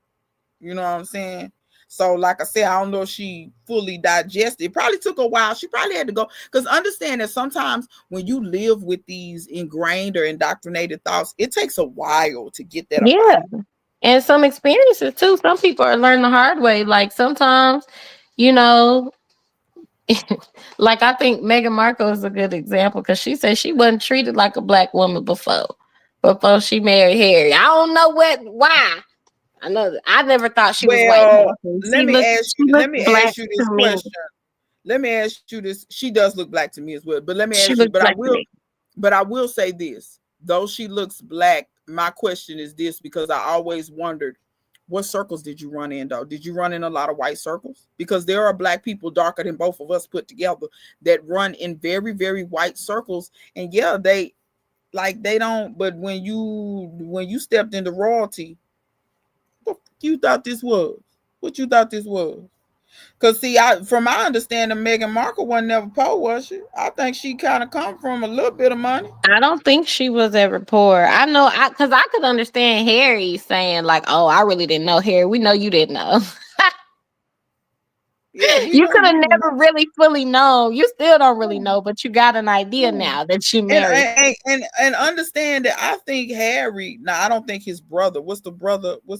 You know what I'm saying? So, like I said, I don't know if she fully digested. It probably took a while. She probably had to go because understand that sometimes when you live with these ingrained or indoctrinated thoughts, it takes a while to get that up out Yeah. of you. And some experiences too. Some people are learning the hard way. Like sometimes, you know, like I think Meghan Markle is a good example because she said she wasn't treated like a black woman before she married Harry. I don't know why. I know I never thought she was white. Well, let She me looked ask she you. Let looked me black ask you to this me. question. Let me ask you this. She does look black to me as well. But let me She ask you. looked black to me. But I will say this. Though she looks black, my question is this because I always wondered what circles did you run in though? Did you run in a lot of white circles? Because there are black people darker than both of us put together that run in very, very white circles. And yeah, they don't, but when you stepped into royalty, what you thought this was? What you thought this was? Cause see, from my understanding, Meghan Markle wasn't never poor, was she? I think she kind of come from a little bit of money. I don't think she was ever poor. I know because I could understand Harry saying, like, oh, I really didn't know Harry. We know you didn't know. Yeah, we You know could have you didn't know. never really fully known. You still don't really know, but you got an idea Yeah. now that you And, married. and understand that I think Harry. Now I don't think his brother. What's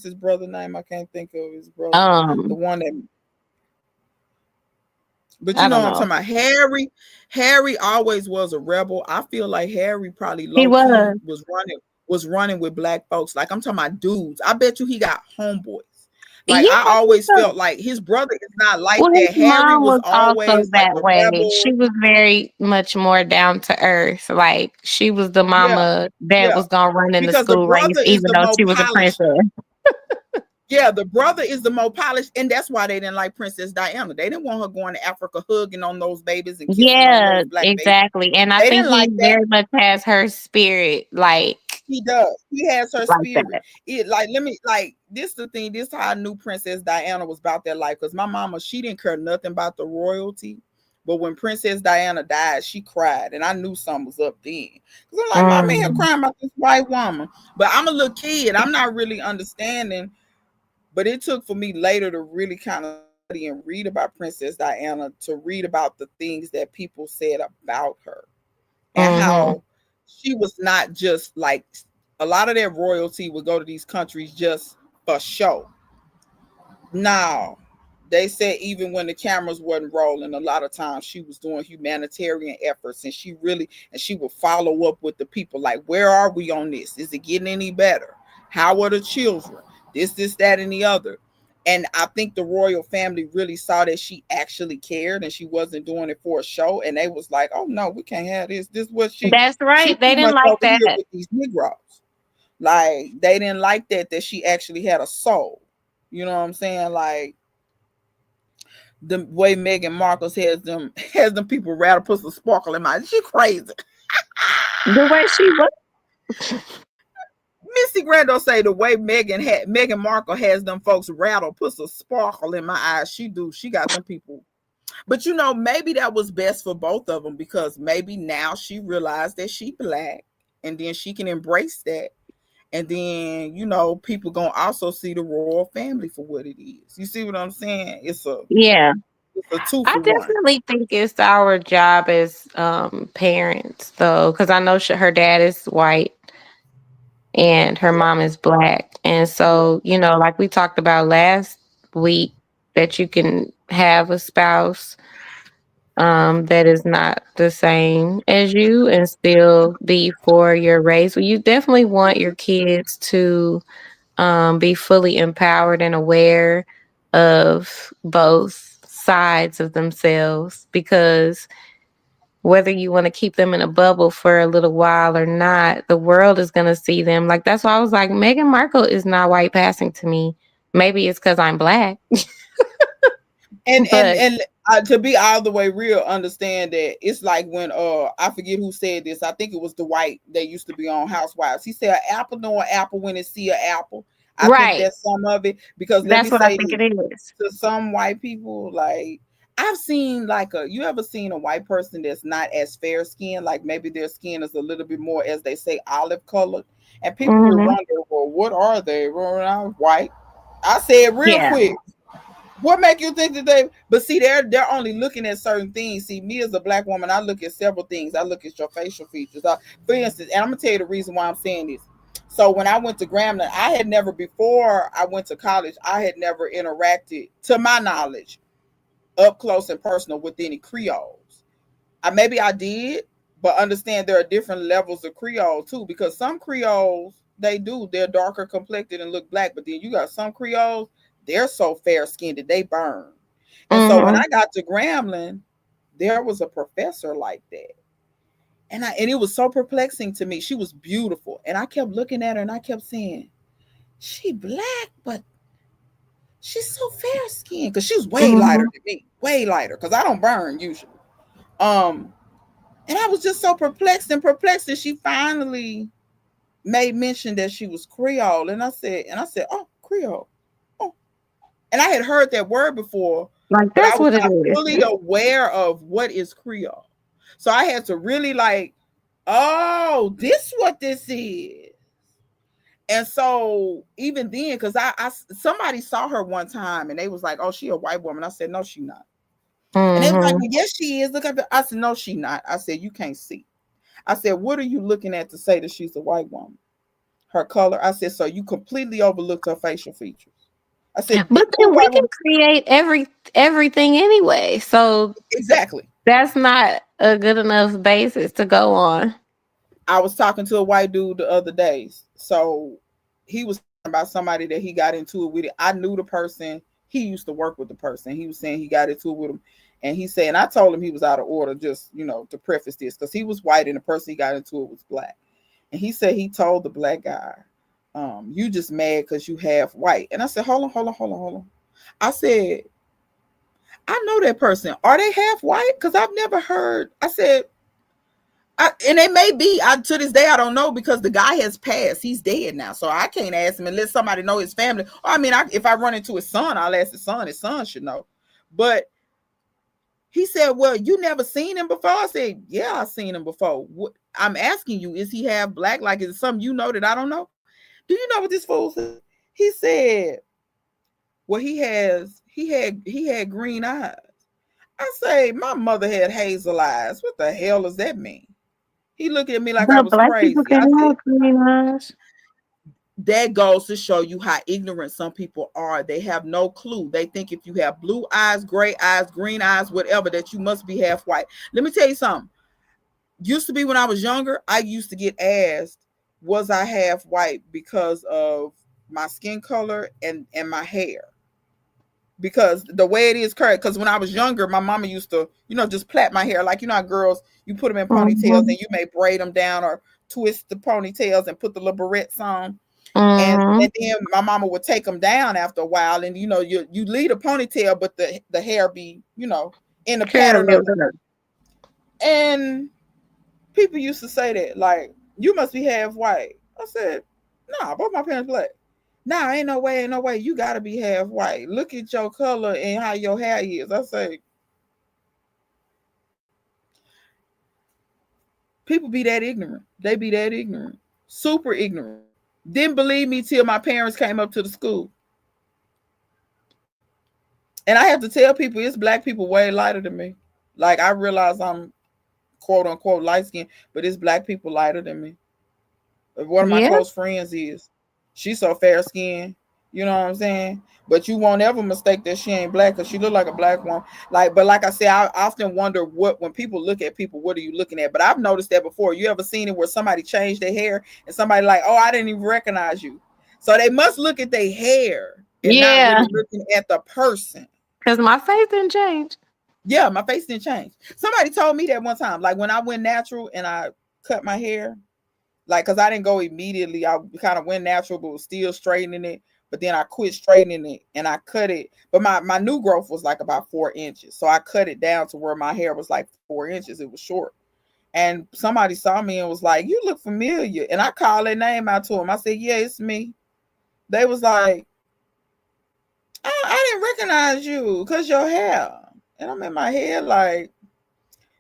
his brother name? I can't think of his brother. The Um, one that. But you I know don't what I'm know. talking about. Harry always was a rebel. I feel like Harry probably He low key was. was running with black folks. Like I'm talking about dudes. I bet you he got homeboys. Like Yeah, I I think always so. felt like his brother is not like Well, his that. Harry mom was was also always like that a way. She rebel. was very much more down to earth. Like she was the Yeah, mama that yeah. was gonna run in the Because the school race, brother is even the though more she was a polished. princess. Yeah, the brother is the more polished, and that's why they didn't like Princess Diana. They didn't want her going to Africa hugging on those babies and kissing on Yeah, those black babies. exactly. And I They think didn't like he that. very much has her spirit He does. He has her like spirit. that. It like let me like this the thing. This how I knew Princess Diana was about that life. Because my mama, she didn't care nothing about the royalty. But when Princess Diana died, she cried. And I knew something was up then. Because I'm like, Mom, here Mm. crying about this white woman. But I'm a little kid. I'm not really understanding. But it took for me later to really kind of study and read about Princess Diana, to read about the things that people said about her and Mhm. how she was not just like a lot of their royalty would go to these countries just for show. Now, they said even when the cameras wasn't rolling, a lot of times she was doing humanitarian efforts, and she would follow up with the people like, where are we on this? Is it getting any better? How are the children? This, that, and the other. And I think the royal family really saw that she actually cared and she wasn't doing it for a show. And they was like, oh no, we can't have this. This was That's she right. They too didn't much like over here that. with these Negroes. Like they didn't like that she actually had a soul. You know what I'm saying? Like the way Meghan Markle has them people rather put some sparkle in my. She crazy. The way she was. Missy Grando say the way Meghan Markle has them folks rattle, put some sparkle in my eyes. She do. She got them people. But you know, maybe that was best for both of them because maybe now she realized that she black, and then she can embrace that. And then, you know, people gonna also see the royal family for what it is. You see what I'm saying? Yeah. It's a two I for one. definitely think it's our job as parents though, because I know her dad is white and her Yeah, mom is black. And yeah. so, you know, like we talked about last week, that you can have a spouse that is not the same as you and still be for your race. Well, you definitely want your kids to be fully empowered and aware of both sides of themselves, because whether you want to keep them in a bubble for a little while or not, the world is going to see them. Like, that's why I was like, Meghan Markle is not white passing to me. Maybe it's because I'm black, and and but and to be all the way real, understand that it's like when I forget who said this. I think it was Dwight that used to be on Housewives. He said, "An apple know an apple when it see an apple." I think right. that's some of it because let me That's what I say think this it is. to some white people, like I've seen like you ever seen a white person that's not as fair skinned, like maybe their skin is a little bit more, as they say, olive colored, and people will Hmm. wonder, well, what are they? Well, I'm white. I said real Yeah. quick, what make you think that they? But see, they're only looking at certain things. See, me as a black woman, I look at several things. I look at your facial features. For instance, and I'm gonna tell you the reason why I'm saying this. So when I went to Grambling, I had never before I went to college. I had never interacted, to my knowledge, up close and personal with any Creoles. Maybe I did, but understand there are different levels of Creole too. Because some Creoles they're darker complected and look black, but then you got some Creoles, they're so fair skinned that they burn. And so when Hmm. I got to Grambling, there was a professor like that. And it was so perplexing to me. She was beautiful. And I kept looking at her and I kept saying, she black, but she's so fair skinned. Because she was way lighter Hmm. than me. Way lighter. Because I don't burn usually. Um, and I was just so perplexed. And she finally made mention that she was Creole. And I said, oh, Creole. Oh. And I had heard that word before, Like, but I that's was what it not is. fully aware of what is Creole. So I had to really like, oh, this what this is. And so even then, because I somebody saw her one time and they was like, oh, she a white woman. I said, no, she not. And they was like, Hmm. well, yes, she is. Look at it. I said, no, she not. I said, you can't see. I said, what are you looking at to say that she's a white woman? Her color. I said, so you completely overlooked her facial features. I said, But what then we white can woman? create everything anyway. So Exactly. that's not a good enough basis to go on. I was talking to a white dude the other day. So he was talking about somebody that he got into it with. I knew the person. He used to work with the person. He was saying he got into it with him. And he said, and I told him he was out of order, just, to preface this, because he was white and the person he got into it was black. And he said he told the black guy, You just mad because you half white. And I said, hold on. I said, I know that person. Are they half white? Because I've never heard. I said, and they may be. To this day, I don't know because the guy has passed. He's dead now, so I can't ask him unless somebody know his family. Or, I mean, if I run into his son, I'll ask his son. His son should know. But he said, "Well, you never seen him before." I said, "Yeah, I've seen him before." I'm asking you, is he half black? Like, is it something you know that I don't know? Do you know what this fool said? He said, "Well, he had green eyes." I say, "My mother had hazel eyes. What the hell does that mean?" He looked at me like I But was black crazy. people I can said, have green eyes. that goes to show you how ignorant some people are. They have no clue. They think if you have blue eyes, gray eyes, green eyes, whatever, that you must be half white. Let me tell you something. Used to be when I was younger, I used to get asked, was I half white because of my skin color and my hair? Because the way it is correct, because when I was younger, my mama used to, just plait my hair. Like, how girls, you put them in ponytails and you may braid them down or twist the ponytails and put the little barrettes on. And then my mama would take them down after a while, and you leave a ponytail, but the hair be in the pattern of it. And people used to say that, like, you must be half white. I said, nah, both my parents black. Nah, ain't no way. You gotta be half white. Look at your color and how your hair is. I say, people be that ignorant. They be that ignorant, super ignorant. Didn't believe me till my parents came up to the school. And I have to tell people, it's black people way lighter than me. Like, I realize I'm quote unquote light skinned, but it's black people lighter than me. One of my close friends is. She's so fair skinned. You know what I'm saying? But you won't ever mistake that she ain't black because she look like a black woman. But like I say, I often wonder when people look at people, what are you looking at? But I've noticed that before. You ever seen it where somebody changed their hair and somebody like, oh, I didn't even recognize you. So they must look at their hair and not really looking at the person. Because my face didn't change. Yeah, my face didn't change. Somebody told me that one time. Like, when I went natural and I cut my hair, like, because I didn't go immediately. I kind of went natural, but was still straightening it. But then I quit straightening it and I cut it. But my new growth was like about 4 inches. So I cut it down to where my hair was like 4 inches. It was short. And somebody saw me and was like, you look familiar. And I called their name out to them. I said, yeah, it's me. They was like, I didn't recognize you because your hair. And I'm in my head like,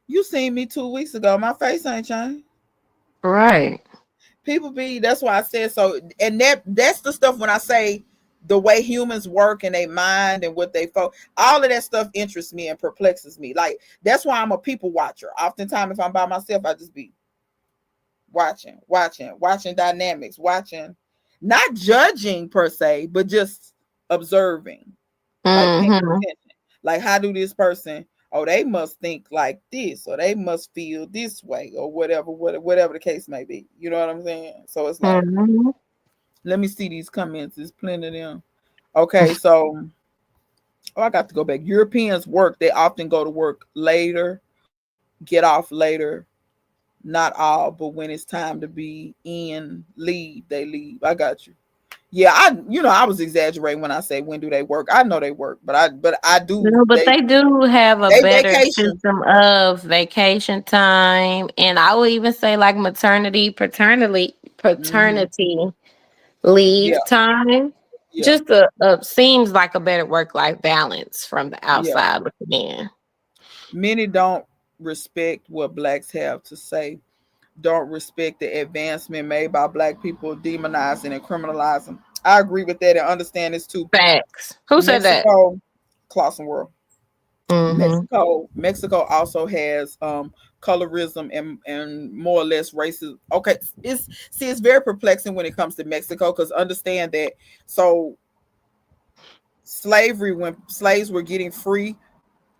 you seen me 2 weeks ago. My face ain't changed. Right. People be, that's why I said so. And that's the stuff when I say the way humans work and they mind and what they focus, all of that stuff interests me and perplexes me. Like, that's why I'm a people watcher. Oftentimes, if I'm by myself, I just be watching dynamics, not judging per se, but just observing. Like, how do this person, oh, they must think like this, or they must feel this way, or whatever the case may be. You know what I'm saying? So it's like, let me see these comments. There's plenty of them. Okay, so I got to go back. Europeans work. They often go to work later, get off later. Not all, but when it's time to be in, leave, they leave. I got you. Yeah, I was exaggerating when I say when do they work. I know they work, but I do. No, but they do have a better system of vacation time, and I would even say like maternity, paternity leave time. Yeah. Just seems like a better work-life balance from the outside looking in. Many don't respect what blacks have to say. Don't respect the advancement made by black people, demonizing and criminalizing. I agree with that and understand this too. Facts. Who said that? Clausen World. Mexico also has colorism and more or less racism. Okay, it's very perplexing when it comes to Mexico, because understand that, so slavery, when slaves were getting free,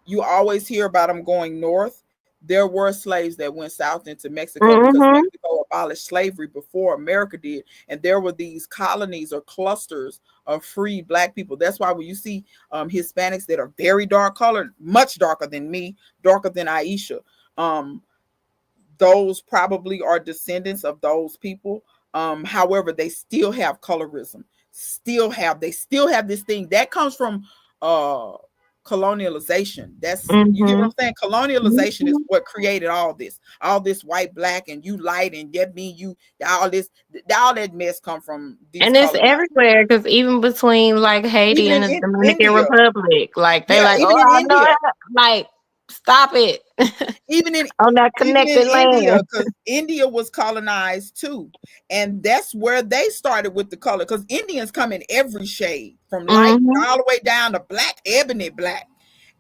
you always hear about them going north. There were slaves that went south into Mexico because Mexico abolished slavery before America did. And there were these colonies or clusters of free black people. That's why when you see Hispanics that are very dark colored, much darker than me, darker than Aisha, those probably are descendants of those people. However, they still have colorism. They still have this thing that comes from colonialization. That's, you get what Mm-hmm. I'm saying? Colonialization is what created all this white, black, and you light, and that mean you all that mess come from these And it's colonizers. everywhere because even between like Haiti Even and the in Dominican India, Republic, like they yeah, like, even oh, in I know India, how, like, stop it even in on that even in connected India, land. because India was colonized too, and that's where they started with the color. Because Indians come in every shade, from light Mm-hmm. all the way down to black, ebony black,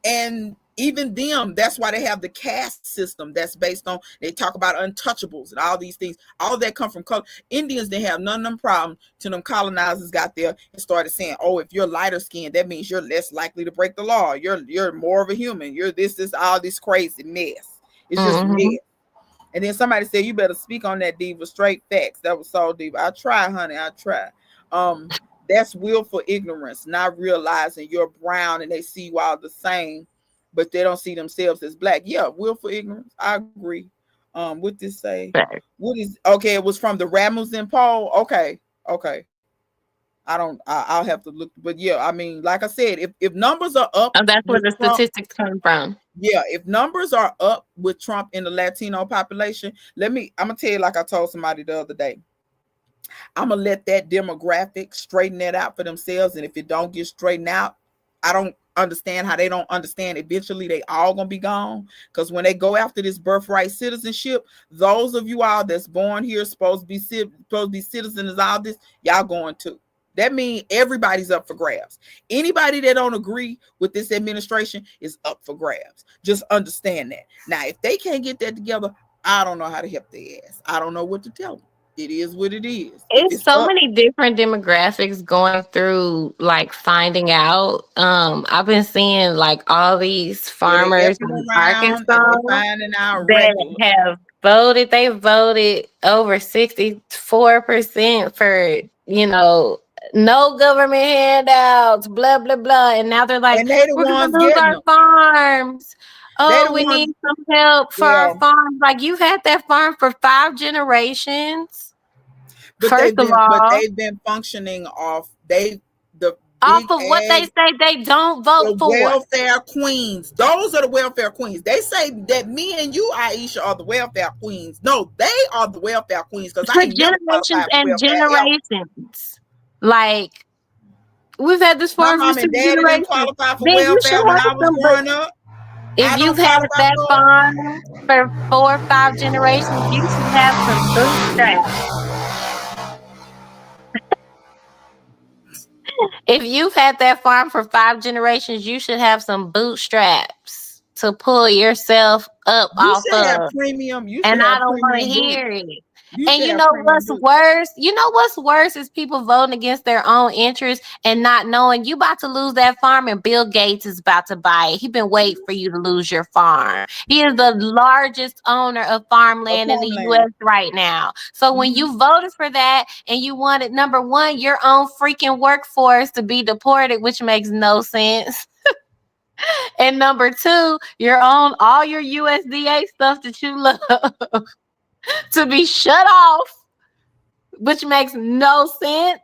and even them. That's why they have the caste system. That's based on, they talk about untouchables and all these things. All that come from color. Indians didn't have none of them problems till them colonizers got there and started saying, "Oh, if you're lighter skinned, that means you're less likely to break the law. You're more of a human. You're this all this crazy mess. It's just Mm-hmm. mess." And then somebody said, "You better speak on that, Diva. Straight facts." That was so deep. I try, honey. I try. That's willful ignorance, not realizing you're brown and they see you all the same, but they don't see themselves as black. Yeah, willful ignorance. I agree. What this say? What is okay? It was from the Rasmussen poll. Okay, okay. I'll have to look, but yeah, I mean, like I said, if numbers are up And that's where with the Trump, statistics come from. yeah, if numbers are up with Trump in the Latino population, I'm gonna tell you, like I told somebody the other day, I'm gonna let that demographic straighten that out for themselves. And if it don't get straightened out, I don't understand how they don't understand. Eventually, they all gonna be gone. Because when they go after this birthright citizenship, those of you all that's born here supposed to be citizens, all this, y'all going to. That means everybody's up for grabs. Anybody that don't agree with this administration is up for grabs. Just understand that. Now, if they can't get that together, I don't know how to help their ass. I don't know what to tell them. It is what it is. If It's it's so up, many different demographics going through like finding out. I've been seeing like all these yeah, they farmers effing in around and they Arkansas finding out that regular. have voted. They voted over 64% for, no government handouts, blah, blah, blah. And now they're like, And they the we're going ones to lose getting our them. farms. They Oh, the we ones, need some help for our yeah. farms. Like, you've had that farm for 5 generations. First of But all, they've been functioning off the off big of what they ag, say they don't vote the for. welfare queens. Those are the welfare queens. They say that me and you, Aisha, are the welfare queens. No, they are the welfare queens, because I For ain't never generations qualified for and welfare ever. generations. Like, we've had this My farm for mom six and daddy didn't generations. qualify for Then you should welfare when have I was some, but growing up. if I you've don't had qualify that for it. farm for 4 or 5 generations, you should have some bootstraps. If you've had that farm for 5 generations, you should have some bootstraps to pull yourself up You off should have of. premium. You should And I have don't want to premium boots. hear it. You And should you have know premium what's boots. worse? You know what's worse is people voting against their own interests and not knowing you about to lose that farm and Bill Gates is about to buy it. He been waiting for you to lose your farm. He is the largest owner of Of farmland in the farmland. US right now. So when Mhm. you voted for that and you wanted, number one, your own freaking workforce to be deported, which makes no sense. And number two, your own all your USDA stuff that you love to be shut off, which makes no sense.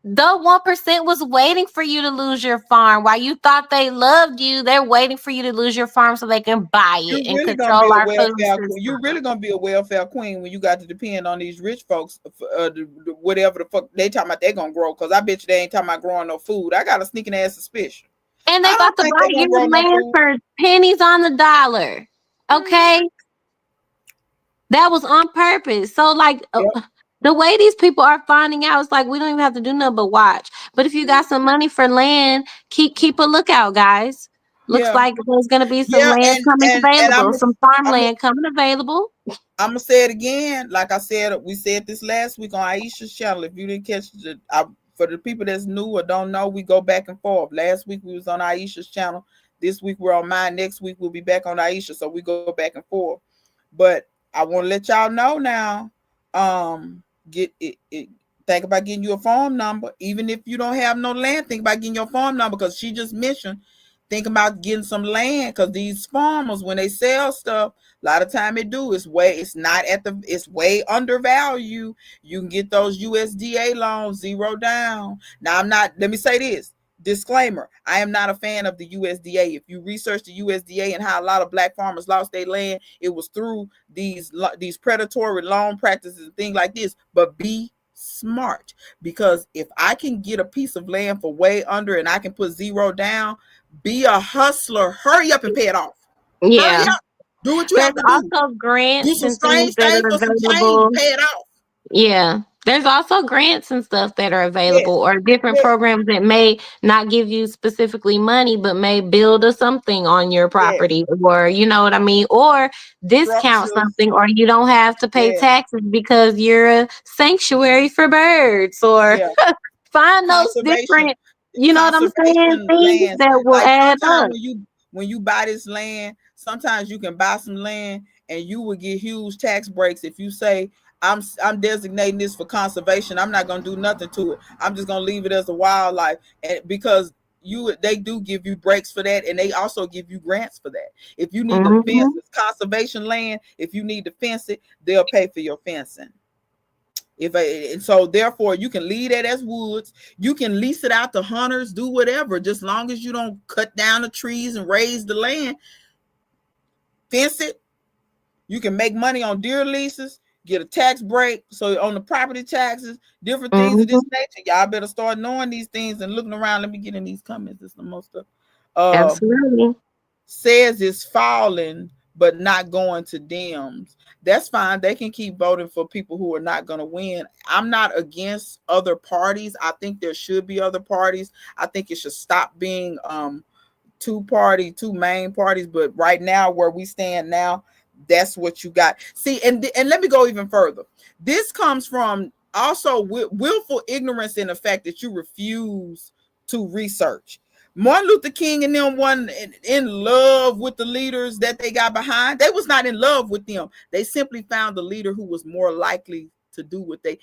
The 1% was waiting for you to lose your farm. While you thought they loved you, they're waiting for you to lose your farm so they can buy it You're and really gonna be control a our food welfare queen. You're system. really gonna be a welfare queen when you got to depend on these rich folks for whatever the fuck they talking about they gonna grow. Because I bet you they ain't talking about growing no food. I got a sneaking ass suspicion. And they I about don't to think buy they gonna your grow no land food. for pennies on the dollar. Okay? That was on purpose. So, like, Yep. the way these people are finding out, it's like we don't even have to do nothing but watch. But if you got some money for land, keep a lookout, guys. Looks Yeah. like there's gonna be some Yeah. land coming And available, some farmland coming available. I'm gonna say it again. Like I said, we said this last week on Aisha's channel. If you didn't catch it, for the people that's new or don't know, we go back and forth. Last week we was on Aisha's channel. This week we're on mine. Next week we'll be back on Aisha. So we go back and forth. But I want to let y'all know now. Get it. Think about getting you a farm number. Even if you don't have no land, think about getting your farm number, because she just mentioned think about getting some land, because these farmers, when they sell stuff, a lot of time it's way undervalued. You can get those USDA loans 0 down. Now let me say this. Disclaimer, I am not a fan of the USDA. If you research the USDA and how a lot of black farmers lost their land, it was through these predatory loan practices and things like this. But be smart, because if I can get a piece of land for way under and I can put 0 down, be a hustler. Hurry up and pay it off. Yeah. Hurry up. Do what you There's have to do. also grants Do some and things strange that things are for some available. change. Pay it off. Yeah. There's also grants and stuff that are available, or different programs that may not give you specifically money, but may build something on your property, or you know what I mean, or discount something, or you don't have to pay taxes because you're a sanctuary for birds, or find those different, you know what I'm saying, things lands. that will like add up. When you buy this land, sometimes you can buy some land and you will get huge tax breaks if you say, I'm designating this for conservation. I'm not going to do nothing to it. I'm just going to leave it as a wildlife. And because they do give you breaks for that, and they also give you grants for that. If you need to fence this conservation land, if you need to fence it, they'll pay for your fencing. And so therefore you can leave that as woods. You can lease it out to hunters, do whatever, just long as you don't cut down the trees and raise the land. Fence it. You can make money on deer leases, get a tax break. So on the property taxes, different things of this nature. Y'all better start knowing these things and looking around. Let me get in these comments. This is the most stuff. Absolutely. Says it's falling, but not going to Dems. That's fine. They can keep voting for people who are not going to win. I'm not against other parties. I think there should be other parties. I think it should stop being two main parties. But right now, where we stand now, that's what you got. See, and let me go even further. This comes from also willful ignorance in the fact that you refuse to research. Martin Luther King and them wasn't in love with the leaders that they got behind. They was not in love with them. They simply found the leader who was more likely to do what they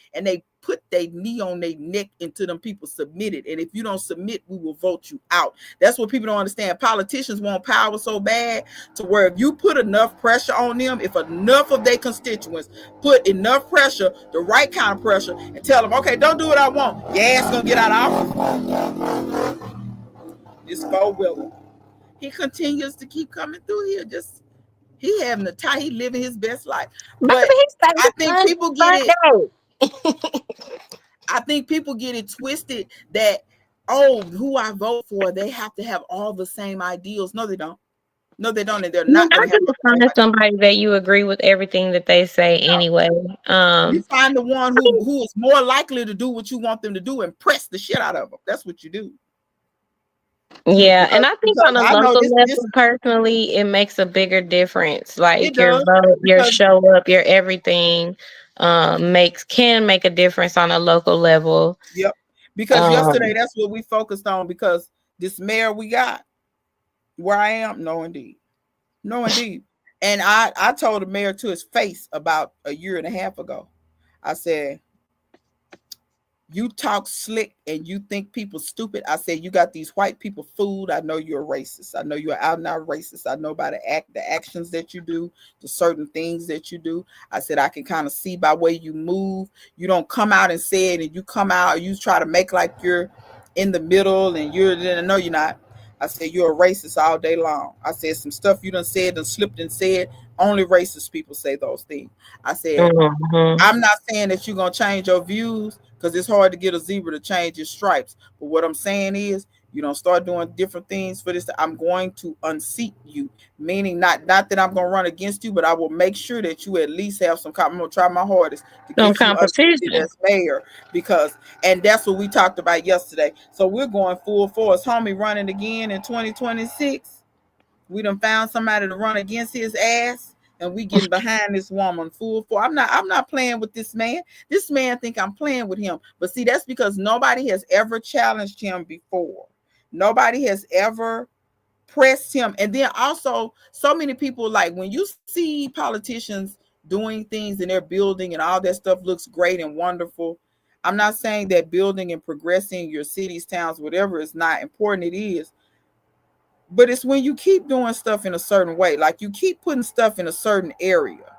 put their knee on their neck until them people submitted. And if you don't submit, we will vote you out. That's what people don't understand. Politicians want power so bad to where if you put enough pressure on them, if enough of their constituents put enough pressure, the right kind of pressure, and tell them, okay, don't do what I want, your ass gonna get out of office. This 4-wheeler, he continues to keep coming through here. Just he having the time, he living his best life. But I think people get it. I think people get it twisted that, oh, who I vote for, they have to have all the same ideals. No, they don't. No, they don't, and they're not going to have. Find somebody that you agree with everything that they say anyway. You find the one who is more likely to do what you want them to do and press the shit out of them. That's what you do. Yeah, and I think on a local level, personally, it makes a bigger difference. Like your vote, your show up, your everything can make a difference on a local level. Yep. Because yesterday, that's what we focused on, because this mayor we got, where I am, no indeed. And I told the mayor to his face about a year and a half ago. I said, you talk slick and you think people stupid. I said, you got these white people fooled. I know you're a racist. I know you're out and out racist. I know by the actions that you do, the certain things that you do. I said, I can kind of see by way you move. You don't come out and say it, and you come out, you try to make like you're in the middle, and no, you're not. I said, you're a racist all day long. I said, some stuff you done said and slipped and said, only racist people say those things. I said, I'm not saying that you're going to change your views, because it's hard to get a zebra to change his stripes. But what I'm saying is, you don't start doing different things for this, I'm going to unseat you. Meaning not that I'm going to run against you, but I will make sure that you at least have some, I'm going to try my hardest to get you unseated as mayor, and that's what we talked about yesterday. So we're going full force. Homie running again in 2026. We done found somebody to run against his ass. And we getting behind this woman full force. I'm not playing with this man. This man think I'm playing with him. But see, that's because nobody has ever challenged him before. Nobody has ever pressed him. And then also, so many people, like when you see politicians doing things in their building and all that stuff looks great and wonderful. I'm not saying that building and progressing your cities, towns, whatever is not important. It is. But it's when you keep doing stuff in a certain way, like you keep putting stuff in a certain area,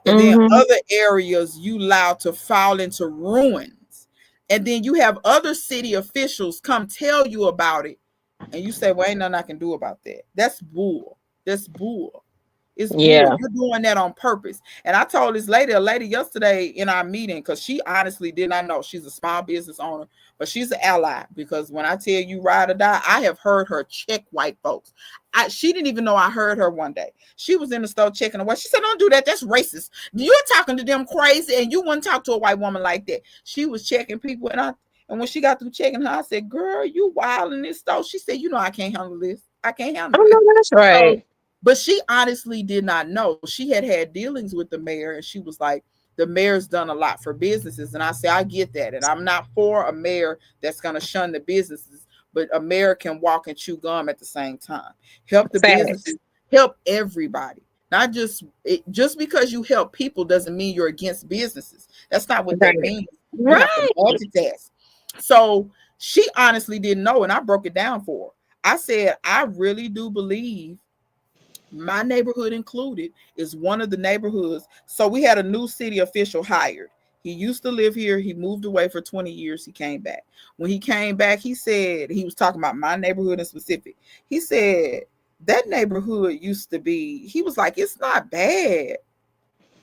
and then Mm-hmm. other areas you allow to fall into ruins. And then you have other city officials come tell you about it, and you say, well, ain't nothing I can do about that. That's bull. That's bull. It's bull. Yeah. You're doing that on purpose. And I told this lady, a lady yesterday in our meeting, because she honestly did not know. She's a small business owner, but she's an ally. Because when I tell you ride or die, I have heard her check white folks. She didn't even know I heard her one day. She was in the store checking away. She said, don't do that. That's racist. You're talking to them crazy, and you wouldn't talk to a white woman like that. She was checking people, and when she got through checking her, I said, girl, you wild in this store. She said, I can't handle this. I can't handle Oh this. no, that's right. So, but she honestly did not know. She had dealings with the mayor, and she was like, the mayor's done a lot for businesses. And I say, I get that. And I'm not for a mayor that's going to shun the businesses, but a mayor can walk and chew gum at the same time. Help the Facts. businesses, help everybody. Not just because you help people doesn't mean you're against businesses. That's not what that means. You have to multitask. So she honestly didn't know, and I broke it down for her. I said, I really do believe my neighborhood included is one of the neighborhoods. So we had a new city official hired. He used to live here. He moved away for 20 years. He came back. When he came back, he said, he was talking about my neighborhood in specific. He said, that neighborhood used to be, he was like, it's not bad,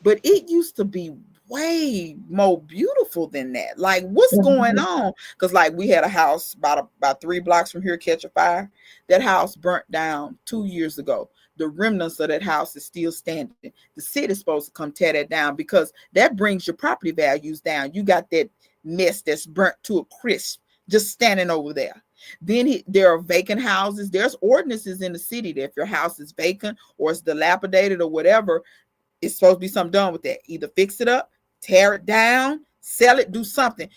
but it used to be way more beautiful than that. Like, what's going on? Because like we had a house about 3 blocks from here catch a fire. That house burnt down 2 years ago. The remnants of that house is still standing. The city's supposed to come tear that down because that brings your property values down. You got that mess that's burnt to a crisp just standing over there. Then there are vacant houses. There's ordinances in the city that if your house is vacant or it's dilapidated or whatever, it's supposed to be something done with that. Either fix it up, tear it down, sell it, do something.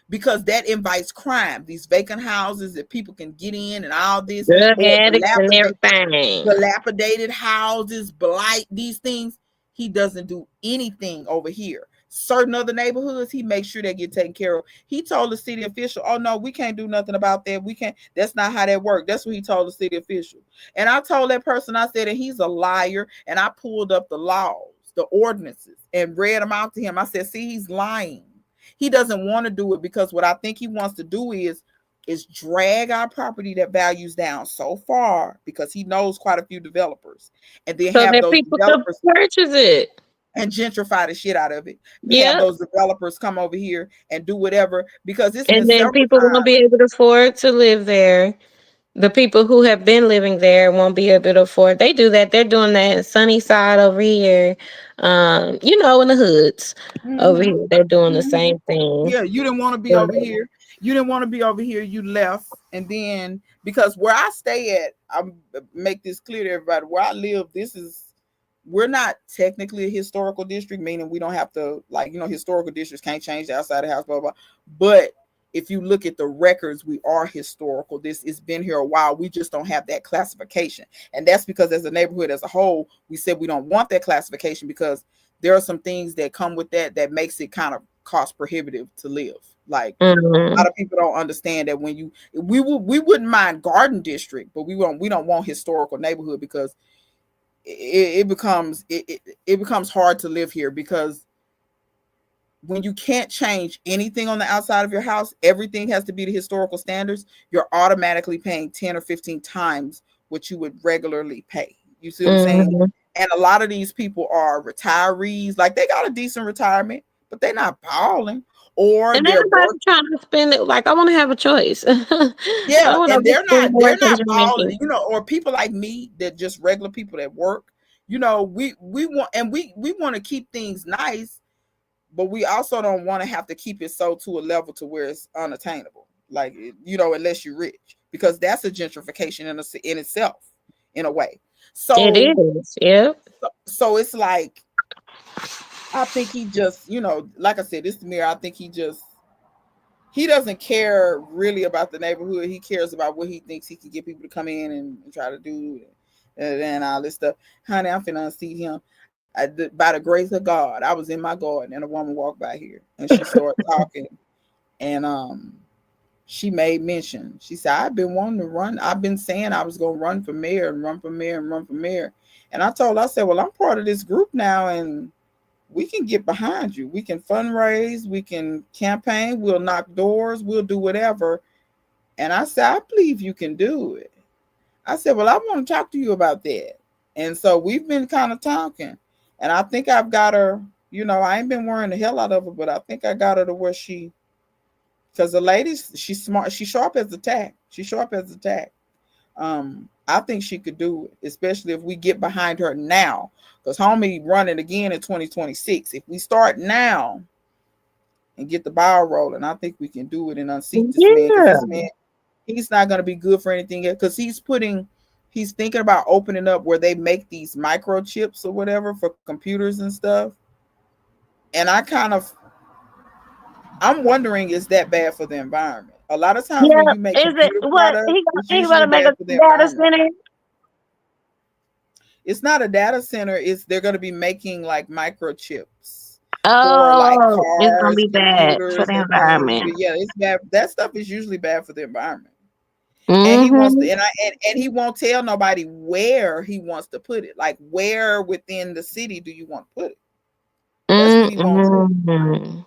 Because that invites crime. These vacant houses that people can get in and all this, Drug or addicts and everything. dilapidated houses, blight, these things. He doesn't do anything over here. Certain other neighborhoods, he makes sure they get taken care of. He told the city official, oh no, we can't do nothing about that. We can't, that's not how that works. That's what he told the city official. And I told that person, I said, and he's a liar. And I pulled up the laws, the ordinances, and read them out to him. I said, see, he's lying. He doesn't want to do it because what I think he wants to do is drag our property that values down so far because he knows quite a few developers, and then So have that those people can developers purchase it. and gentrify the shit out of it. Yeah. Have those developers come over here and do whatever, because it's And been then several people won't times. be able to afford to live there. The people who have been living there won't be able to afford. They do that. They're doing that in Sunnyside over here. In the hoods over Mm-hmm. here, they're doing the Mm-hmm. same thing. Yeah, you didn't want to be over here. You didn't want to be over here. You left, and then because where I stay at, I make this clear to everybody. Where I live, we're not technically a historical district, meaning we don't have to, like, historical districts can't change the outside of the house, blah, blah. But if you look at the records, we are historical. This has been here a while. We just don't have that classification. And that's because as a neighborhood as a whole, we said we don't want that classification because there are some things that come with that makes it kind of cost prohibitive to live. Like a lot of people don't understand that when we wouldn't mind garden district, but we don't want historical neighborhood because it becomes hard to live here, because when you can't change anything on the outside of your house, everything has to be the historical standards. You're automatically paying 10 or 15 times what you would regularly pay. You see what I'm saying? And a lot of these people are retirees. Like, they got a decent retirement, but they're not balling. And everybody's trying to spend it. Like, I want to have a choice. Yeah, and they're not balling, you know. or people like me that just regular people that work. We want, and we want to keep things nice, but we also don't want to have to keep it so to a level to where it's unattainable. Like, unless you're rich, because that's a gentrification in itself, in a way. So it is, yeah. So it's like, I think he just, like I said, this mayor, I think he doesn't care really about the neighborhood. He cares about what he thinks he can get people to come in and try to do, and all this stuff. Honey, I'm finna unseat him. By the grace of God, I was in my garden and a woman walked by here and she started talking, and she made mention. She said, I've been wanting to run. I've been saying I was going to run for mayor and run for mayor and run for mayor. And I told her, I said, well, I'm part of this group now and we can get behind you. We can fundraise. We can campaign. We'll knock doors. We'll do whatever. And I said, I believe you can do it. I said, well, I want to talk to you about that. And so we've been kind of talking. And I think I've got her, I ain't been worrying the hell out of her, but I think I got her to where because the lady, she's smart. She's sharp as a tack. I think she could do it, especially if we get behind her now. Because homie running again in 2026. If we start now and get the ball rolling, I think we can do it and unseat this man. Because this man, he's not going to be good for anything because he's thinking about opening up where they make these microchips or whatever for computers and stuff. And I'm wondering, is that bad for the environment? A lot of times when you make computer products, it's usually bad for the environment. It's not a data center. They're going to be making like microchips for like cars, it's going to be bad for the environment. Yeah, it's bad. That stuff is usually bad for the environment. And he wants to, and he won't tell nobody where he wants to put it. Like, where within the city do you want to put it? That's what he wants.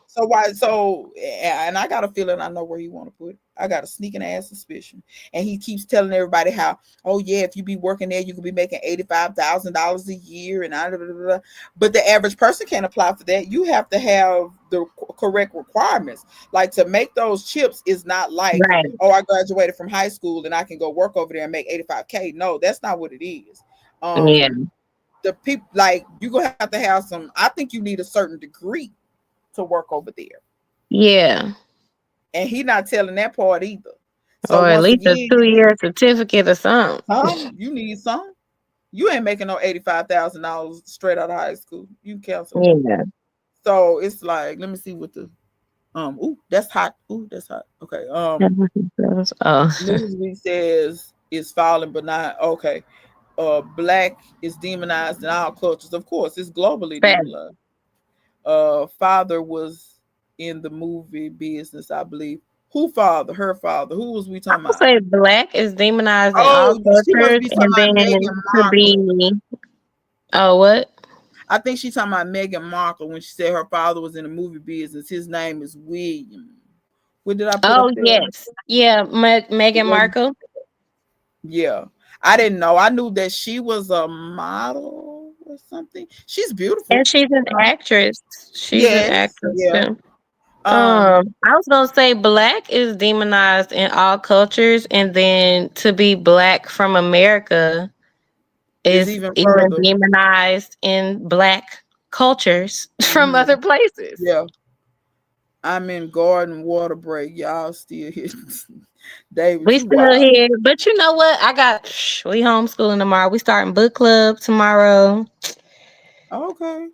So and I got a feeling I know where he want to put it. I got a sneaking ass suspicion. And he keeps telling everybody how, oh yeah, if you be working there, you could be making $85,000 a year and blah, blah, blah. But the average person can't apply for that. You have to have the correct requirements. Like, to make those chips is not like, oh, I graduated from high school and I can go work over there and make $85K. No, that's not what it is. The people, like, you're gonna have to have some. I think you need a certain degree to work over there. Yeah. And he not telling that part either. So, or at least a 2-year certificate or something. You need some. You ain't making no $85,000 straight out of high school. You cancel. Yeah. So it's like, let me see what the ooh, that's hot. Ooh, that's hot. Okay. Newsweek says it's falling, but not okay. Black is demonized in all cultures. Of course, it's globally demonized. Father was in the movie business, I believe. Who father? Her father. Who was we talking about? Say black is demonized in all cultures, and then to be. Oh, what? I think she's talking about Meghan Markle when she said her father was in the movie business. His name is William. What did I put up there? Yes. Yeah, Meghan Markle. Yeah. I didn't know. I knew that she was a model or something. She's beautiful. And she's an actress. She's an actress too. I was gonna say black is demonized in all cultures, and then to be black from America is even demonized in black cultures from other places. Yeah. I'm in garden water break. Y'all still here. David, we still here, but you know what? We homeschooling tomorrow. We starting book club tomorrow. Okay.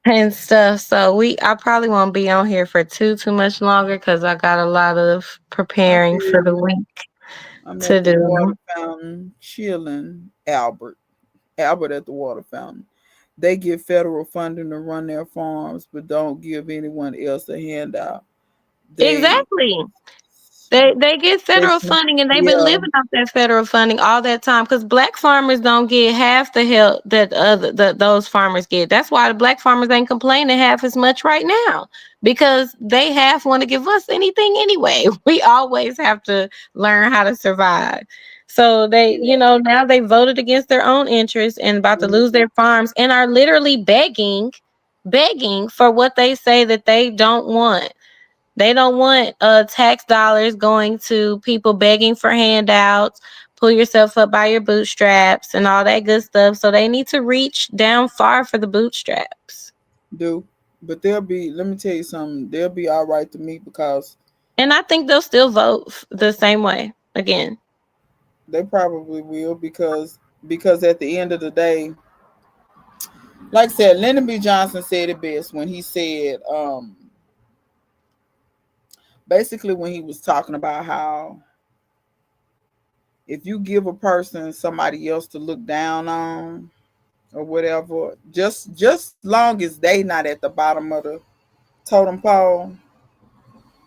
And stuff. So I probably won't be on here for too much longer because I got a lot of preparing for the week to do. The water fountain, chilling. Albert at the water fountain. They get federal funding to run their farms, but don't give anyone else a handout. Exactly. They get federal funding, and they've been living off that federal funding all that time because black farmers don't get half the help that those farmers get. That's why the black farmers ain't complaining half as much right now, because they half want to give us anything anyway. We always have to learn how to survive. So they, now they voted against their own interests and about to lose their farms and are literally begging for what they say that they don't want. They don't want tax dollars going to people begging for handouts, pull yourself up by your bootstraps and all that good stuff. So they need to reach down far for the bootstraps. But let me tell you something, they'll be all right to me because. And I think they'll still vote the same way again. They probably will because at the end of the day, like I said, Lyndon B. Johnson said it best when he said, basically when he was talking about how if you give a person somebody else to look down on or whatever, just long as they not at the bottom of the totem pole,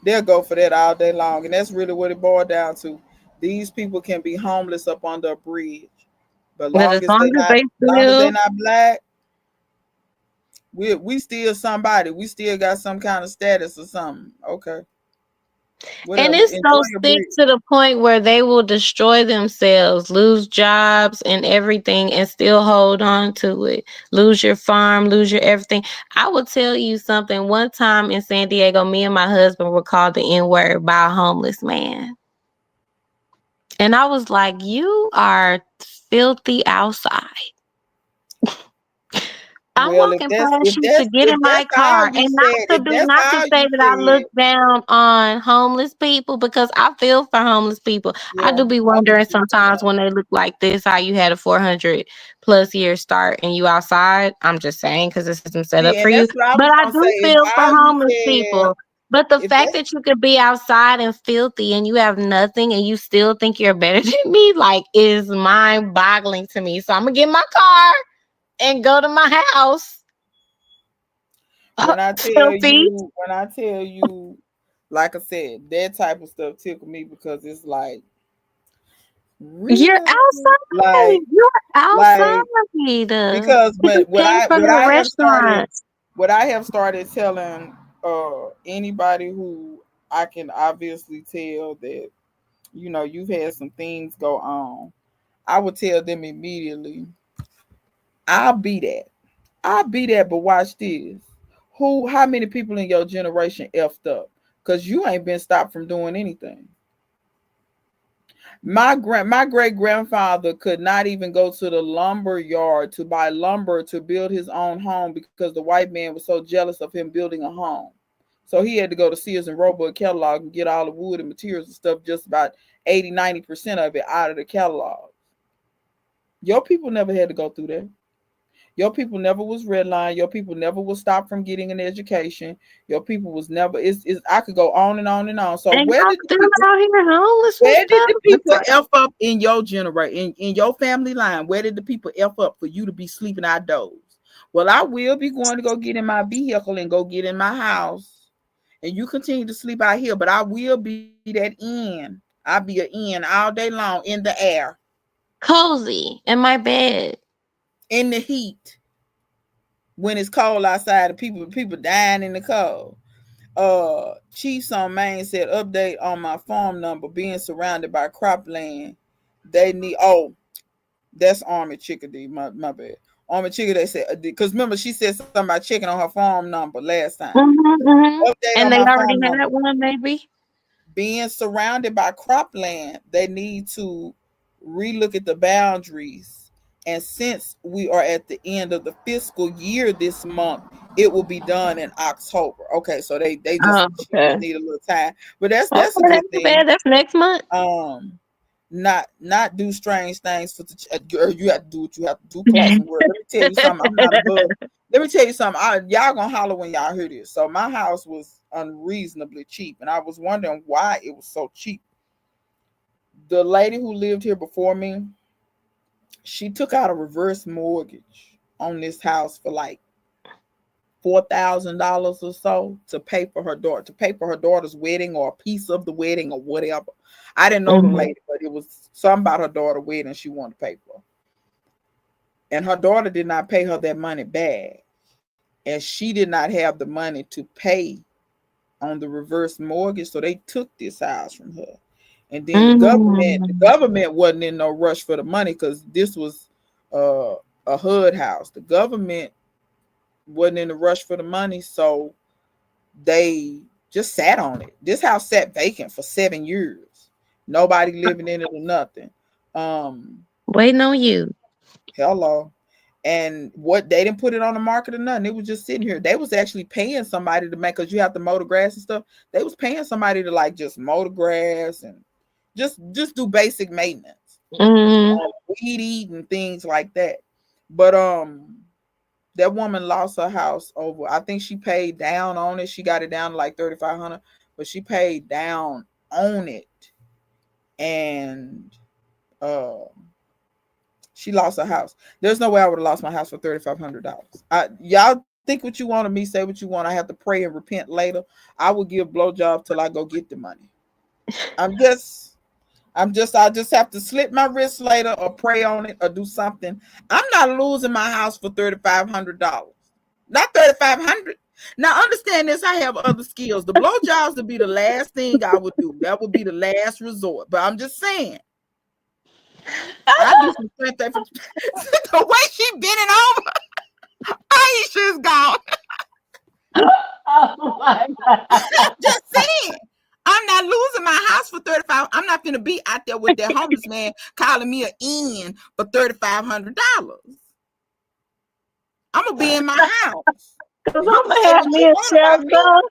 they'll go for that all day long. And that's really what it boiled down to. These people can be homeless up under a bridge. But But as long as they long as they still, not black, we still somebody. We still got some kind of status or something. Okay. and Whatever. it's Enjoy so your sick bridge. to the point where they will destroy themselves, lose jobs and everything, and still hold on to it. Lose your farm, lose your everything. I will tell you something. One time in San Diego, me and my husband were called the N word by a homeless man. And I was like, you are filthy outside. I'm Well, walking past you to get in if my that's all car, you and said, if that's not to all say you that I look said, down on homeless people, because I feel for homeless people. I yeah, do be I do wondering too. sometimes when they look like this, how you had a 400+ year start and you outside. I'm just saying because this isn't set up See, for and you, that's what I but was I gonna say. do If feel for all you homeless said, people. But the if fact that's that you could be outside and filthy and you have nothing and you still think you're better than me, like, is mind boggling to me. So I'm gonna get my car and go to my house. Filthy. when I tell you, like I said, that type of stuff tickle me because it's like You're really, outside. like You're outside. like because You just came from what the I have started restaurant. what I have started telling anybody who I can obviously tell that you've had some things go on, I would tell them immediately, I'll be that. I'll be that, but watch this. How many people in your generation effed up? Because you ain't been stopped from doing anything. My great grandfather could not even go to the lumber yard to buy lumber to build his own home because the white man was so jealous of him building a home. So he had to go to Sears and Roebuck catalog and get all the wood and materials and stuff, just about 80-90% of it out of the catalog. Your people never had to go through that. Your people never was redlined. Your people never was stopped from getting an education. Your people was never. It's I could go on and on and on. So And y'all still out here homeless and where did stuff. the people f up in your generation, in your family line? Where did the people f up for you to be sleeping outdoors? Well, I will be going to go get in my vehicle and go get in my house, and you continue to sleep out here. But I will be that in. I'll be an in all day long in the air, Cozy in my bed. in the heat when it's cold outside. And people dying in the cold. Chiefs on Main said update on my farm number being surrounded by cropland. They need that's Army Chickadee. My bad. Army Chickadee said because remember she said something about checking on her farm number last time. Update And on they my already farm number. had one, maybe. Being surrounded by cropland, they need to relook at the boundaries. And since we are at the end of the fiscal year this month, it will be done in October. Okay, so they just Oh, okay. need a little time, but that's a Okay, that's good not thing. bad. That's next month. Um, not do strange things for the girl. You have to do what you have to do. Class and work. Let me tell you something. I'm not above. Let me tell you something. Y'all gonna holler when y'all hear this. So my house was unreasonably cheap, and I was wondering why it was so cheap. The lady who lived here before me, she took out a reverse mortgage on this house for like $4,000 or so to pay for her daughter, to pay for her daughter's wedding or a piece of the wedding or whatever. I didn't know the Mhm. lady, but it was something about her daughter's wedding she wanted to pay for. And her daughter did not pay her that money back. And she did not have the money to pay on the reverse mortgage. So they took this house from her. And then the Mm. government wasn't in no rush for the money because this was uh, a HUD house. The government wasn't in a rush for the money, so they just sat on it. This house sat vacant for 7 years. Nobody living in it or nothing. Um, Waiting on you. Hello. And what they didn't put it on the market or nothing. It was just sitting here. They was actually paying somebody to make because you have to mow the grass and stuff. They was paying somebody to like just mow the grass and just do basic maintenance, Mm. weed eat and things like that. But that woman lost her house over. I think she paid down on it. She got it down to like 3,500, but she paid down on it, and uh, she lost her house. There's no way I would have lost my house for $3,500. Y'all think what you want of me, say what you want. I have to pray and repent later. I will give blowjob till I go get the money. I just have to slip my wrist later or pray on it or do something. I'm not losing my house for $3,500. Not $3,500. Now understand this, I have other skills. The blowjobs would be the last thing I would do. That would be the last resort. But I'm just saying. I do some stuff for the way she bending over. Aisha is gone. Oh my God. Just saying. I'm not losing my house for $35. I'm not gonna be out there with that homeless man calling me an in for $3,500. I'm gonna be in my house. Cause You I'm can gonna say have what me you a want about me. shelter.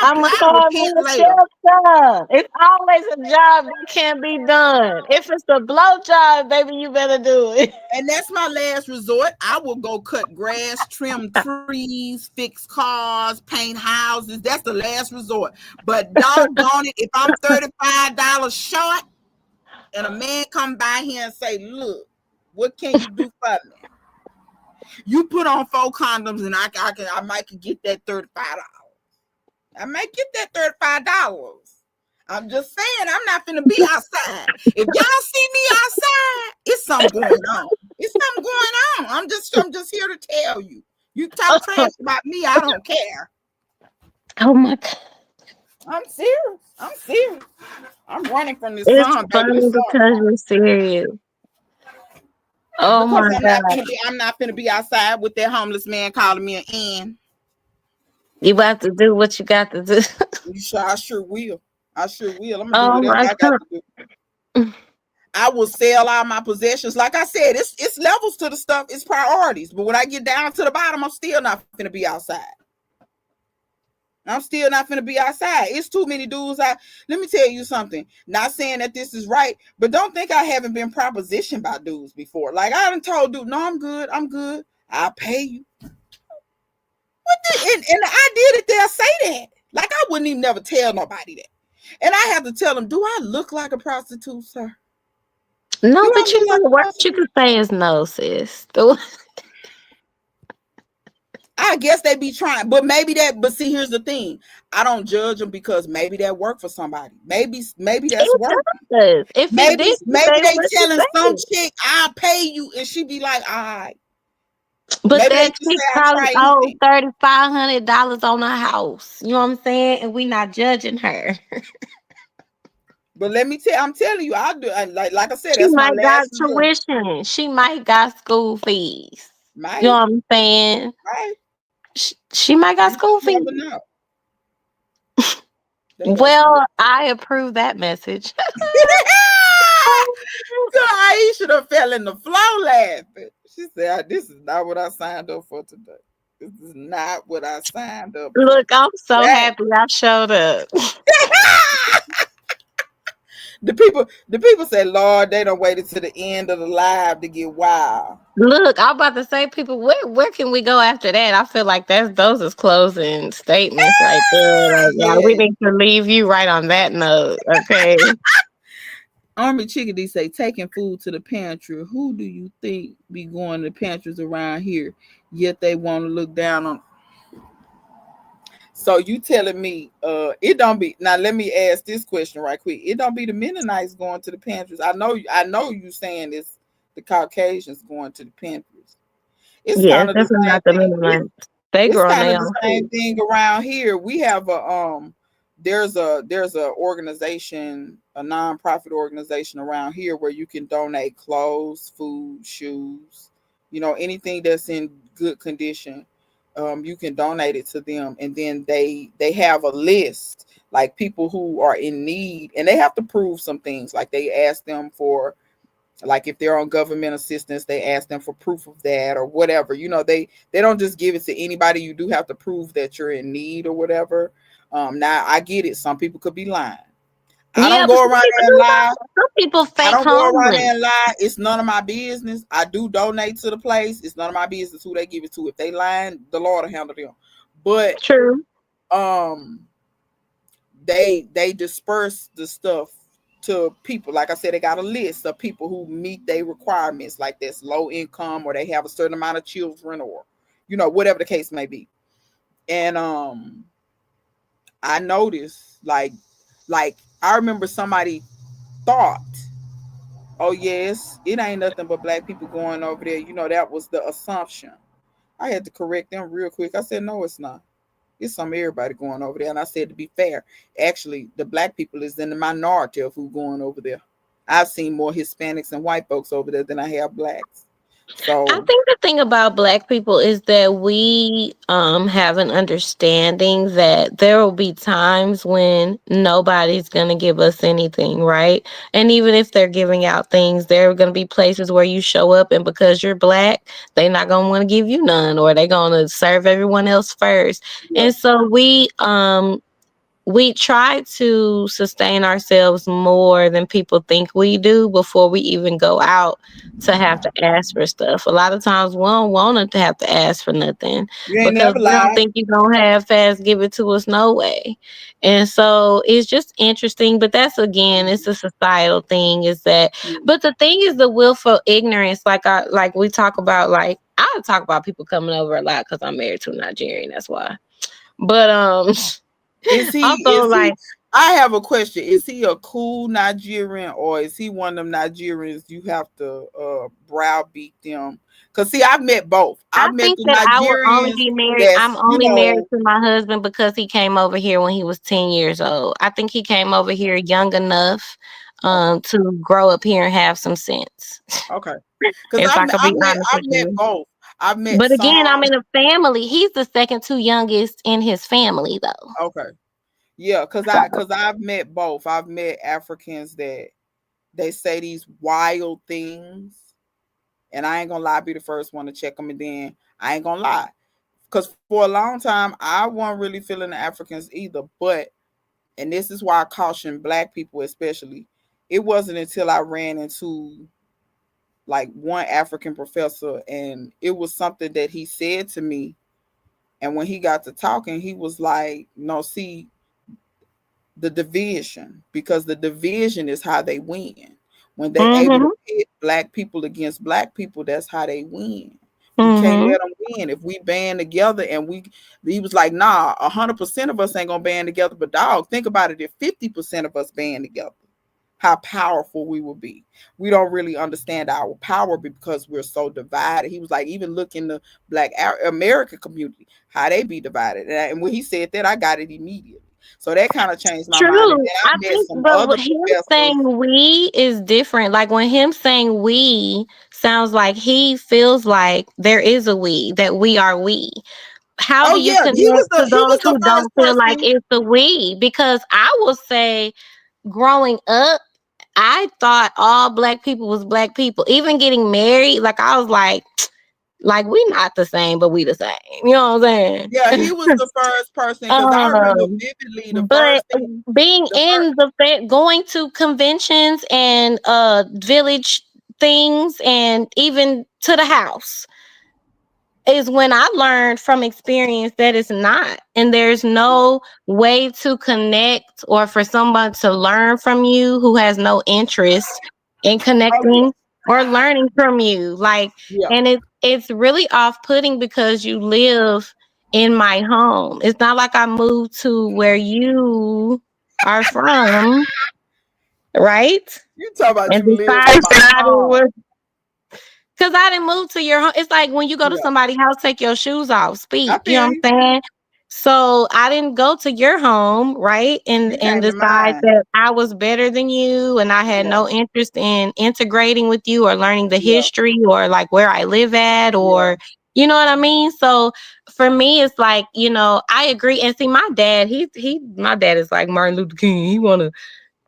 I'm gonna I'll have me repent a later. shelter. It's always a job that can't be done. If it's a blow job, baby, you better do it. And that's my last resort. I will go cut grass, trim trees, fix cars, paint houses. That's the last resort. But doggone it, if I'm $35 short and a man come by here and say, look, what can you do for me? You put on 4 condoms and I might get that $35. I might get that $35. I'm just saying, I'm not finna be outside. If y'all see me outside, it's something going on. It's something going on. I'm just here to tell you. You talk trash about me, I don't care. Oh my God. I'm serious. I'm running from this It's sun, baby. funny This sun. because you're serious. Oh Because my God. I'm not finna be outside with that homeless man calling me an N. You have to do what you got to do. I sure will. I'm gonna do Oh whatever my I got God. to do. I will sell all my possessions. Like I said, it's levels to the stuff. It's priorities. But when I get down to the bottom, I'm still not going to be outside. It's too many dudes. Let me tell you something. Not saying that this is right, but don't think I haven't been propositioned by dudes before. Like I done told dude, no, I'm good. I'll pay you. And I did it. They'll say that. Like I wouldn't even never tell nobody that. And I have to tell them, do I look like a prostitute, sir? No, Do I but you look like know a what you prostitute? could say is no, sis. I guess they be trying, but but see, here's the thing. I don't judge them because maybe that worked for somebody. Maybe that's It working. does. If it Maybe did, maybe say they what you telling some say. chick, I'll pay you, and she be like, all right. But Maybe they that just chick say I'll probably try owed anything. $3,500 on a house. You know what I'm saying? And we not judging her. But let me I'm telling you, I'll do like I said, She that's my might got last resort. tuition. She might got school fees. You know Right, what I'm saying? right. She might got You school just fees. never know. They got some Well, I approve that message. Girl, Aisha done fell in the floor laughing. She said, this is not what I signed up for today. This is not what I signed up for. Look, I'm so Hey. happy I showed up. The people say, Lord, they don't wait until the end of the live to get wild. Look, I'm about to say, people, where can we go after that? I feel like those is closing statements right there. Like, yeah, we Yeah. need to leave you right on that note. Okay. Army Chickadee say, taking food to the pantry. Who do you think be going to pantries around here? Yet they want to look down on. So you telling me it don't be now, let me ask this question right quick. It don't be the Mennonites going to the pantries. I know you saying it's the Caucasians going to the pantries. It's Yeah, kind it's of the definitely same not the thing. minimum. They It's growing kind of their the own same food. thing around here. We have there's a organization, a nonprofit organization around here where you can donate clothes, food, shoes, anything that's in good condition. You can donate it to them, and then they have a list, like people who are in need, and they have to prove some things. Like they ask them for, like if they're on government assistance, they ask them for proof of that or whatever. They don't just give it to anybody. You do have to prove that you're in need or whatever. Now I get it. Some people could be lying. I Yeah, don't but go some around people there and do lie. that. Some people I fake don't go around homeless. there and lie. It's none of my business. I do donate to the place. It's none of my business who they give it to. If they lying, the Lord will handle them. But True. they disperse the stuff to people. Like I said, they got a list of people who meet their requirements, like that's low income or they have a certain amount of children, or whatever the case may be. And I noticed like I remember somebody thought, oh yes, it ain't nothing but black people going over there. That was the assumption. I had to correct them real quick. I said, no, it's not. It's some everybody going over there. And I said, to be fair, actually, the black people is in the minority of who going over there. I've seen more Hispanics and white folks over there than I have blacks. I So think the thing about black people is that we have an understanding that there will be times when nobody's going to give us anything, right? And even if they're giving out things, there are going to be places where you show up and because you're black, they're not going to want to give you none, or they're going to serve everyone else first. yeah, And so we try to sustain ourselves more than people think we do before we even go out to have to ask for stuff. A lot of times we don't want to have to ask for nothing you ain't because never we don't lied. think you're going to have fast give it to us no way. And so it's just interesting, but that's again, it's a societal thing is that, but the thing is the willful ignorance, like we talk about, like I talk about people coming over a lot because I'm married to a Nigerian, that's why. But Is he? also Is he? like, I have a question. Is he a cool Nigerian, or is he one of them Nigerians you have to browbeat them? Cause see, I've met both. I I've met think the that I will only Nigerians be married. I'm that's only married to my husband because he came over here when he was 10 years old. I think he came over here young enough okay, to grow up here and have some sense. okay. Cause If I've I met, could I've be met honest I've with met you. both. I've met But some. again, I'm in a family. He's the second to youngest in his family, though. Okay, yeah. Cause I've met both. I've met Africans that they say these wild things, and I ain't gonna lie, be the first one to check them, and then I ain't gonna lie. Because for a long time I wasn't really feeling the Africans either. But and this is why I caution black people especially. It wasn't until I ran into like one African professor, and it was something that he said to me. And when he got to talking, he was like, "No, see the division, because the division is how they win. When they able to Mm-hmm. pit black people against black people, that's how they win. We can't Mm-hmm. let them win if we band together." And he was like, "Nah, 100% of us ain't gonna band together, but dog, think about it. If 50% of us band together, how powerful we will be. We don't really understand our power because we're so divided." He was like, even look in the Black American community, how they be divided. And when he said that, I got it immediately. So that kind of changed my mind. And True. then I I met think, some but other with him professors. saying we is different. Like when him saying we sounds like he feels like there is a we, that we are we. How Oh do you yeah, he was connect the to he those was the who first don't feel like person. it's a we? Because I will say, growing up, I thought all black people was black people. Even getting married, like I was like we not the same, but we the same. You know what I'm Yeah, he saying? was the first person because I remember vividly the But first thing. being The first, in going to conventions and village things and even to the house is when I learned from experience that it's not. And there's no way to connect or for someone to learn from you who has no interest in oh yeah, connecting or learning from you. Like, yeah. and it's really off-putting because you live in my home. It's not like I moved to where you are from, right? You talk about And you live in my home. decided because I didn't move to your home. It's like when you go to Yeah, somebody's house, take your shoes off, I speak. You know feel what you. I'm saying? So I didn't go to your home, right? You And came to decide mine. that I was better than you and I had Yeah, no interest in integrating with you or learning the yeah, history or like where I live at yeah. or you know what I mean? So for me it's like, I agree. And see my dad, my dad is like Martin Luther King. He wanna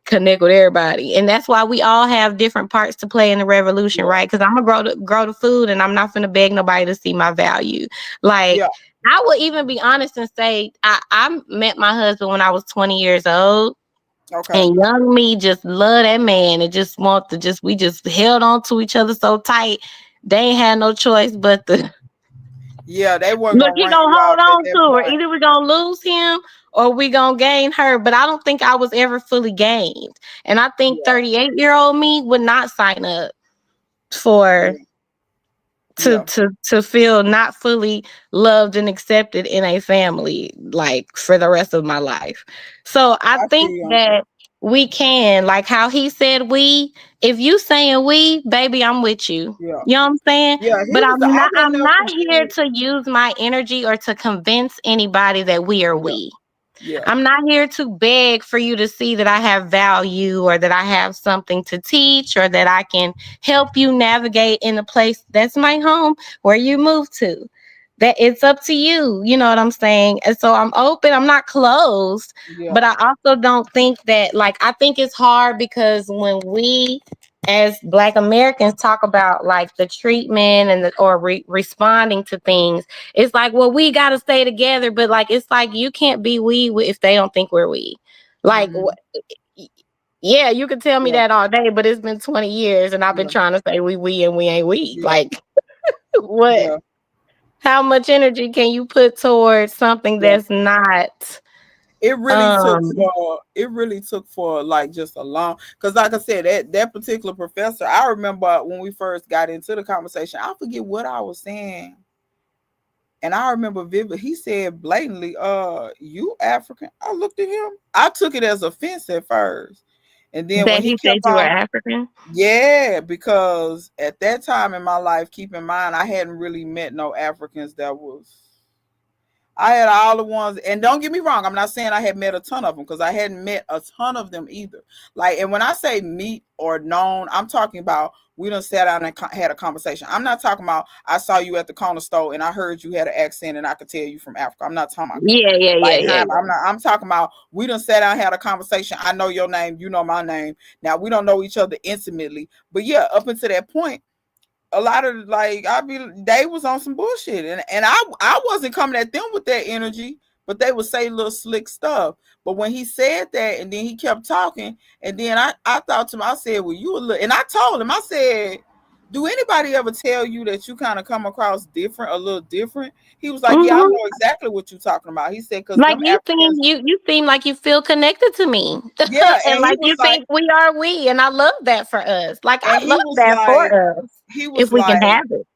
connect with everybody. And that's why we all have different parts to play in the revolution, Yeah, right? Because I'm gonna grow the food and I'm not gonna beg nobody to see my value. Like yeah. I will even be honest and say I met my husband when I was 20 years old. Okay. And young me just love that man and just want to we just held on to each other so tight. They ain't had no choice but to Yeah, they weren't look, gonna he run gonna you hold off at on that to her. point. Either we gonna lose him or we gonna gain her. But I don't think I was ever fully gained. And I think Yeah, 38-year-old me would not sign up for yeah. Yeah. to feel not fully loved and accepted in a family like for the rest of my life. So I I think feel. that we can, like how he said we, if you saying we, baby, I'm with you. Yeah. You know what I'm saying? Yeah. He But was. I wasn't I'm there not for here years. to use my energy or to convince anybody that we are Yeah. we. Yeah. I'm not here to beg for you to see that I have value or that I have something to teach or that I can help you navigate in a place that's my home where you move to. That it's up to you. You know what I'm saying? And so I'm open, I'm not closed, Yeah. but I also don't think that, like, I think it's hard because when we as Black Americans talk about like the treatment and responding to things, it's like, well, we got to stay together, but like, it's like you can't be we if they don't think we're we. Like, Mhm. yeah, you can tell me Yeah. that all day, but it's been 20 years and I've been Yeah. trying to say we and we ain't we. Yeah. Like, what? Yeah. How much energy can you put towards something Yeah. that's not? It really took Um, for. It really took for like just a long. Because like I said, that particular professor. I remember when we first got into the conversation. I forget what I was saying. And I remember vivid. He said blatantly, you African. I looked at him. I took it as offense at first. And then when that he he kept said you were on, African. yeah, because at that time in my life, keep in mind, I hadn't really met no Africans that was. I had all the ones, and don't get me wrong, I'm not saying I had met a ton of them because I hadn't met a ton of them either. Like, and when I say meet or known, I'm talking about we done sat down and had a conversation. I'm not talking about I saw you at the corner store and I heard you had an accent and I could tell you from Africa. I'm not talking about that. Yeah, yeah, yeah, Like, yeah, I'm yeah. not. I'm talking about we done sat down and had a conversation. I know your name, you know my name. Now we don't know each other intimately, but yeah, up until that point, a lot of like they was on some bullshit, and I wasn't coming at them with that energy, but they would say little slick stuff. But when he said that, and then he kept talking, and then I thought to him, I said, well, you a little, and I told him, I said, do anybody ever tell you that you kind of come across different, a little different? He was like, yeah, I Hmm. know exactly what you're talking about. He said, because Like them Africans, you seem like you feel connected to me, yeah, and like you think we are we, and I love that for us. Like and I love he was that for like, us he if was we can like, have it.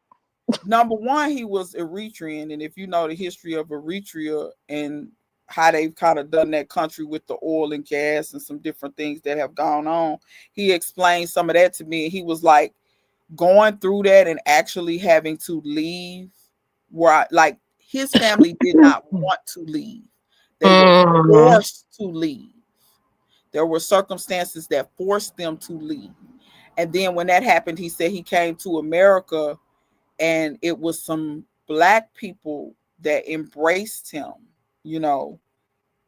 number one, he was Eritrean, and if you know the history of Eritrea and how they've kind of done that country with the oil and gas and some different things that have gone on, he explained some of that to me. He was like going through that and actually having to leave, like his family did not want to leave; they were Mm. forced to leave. There were circumstances that forced them to leave, and then when that happened, he said he came to America and it was some black people that embraced him, you know.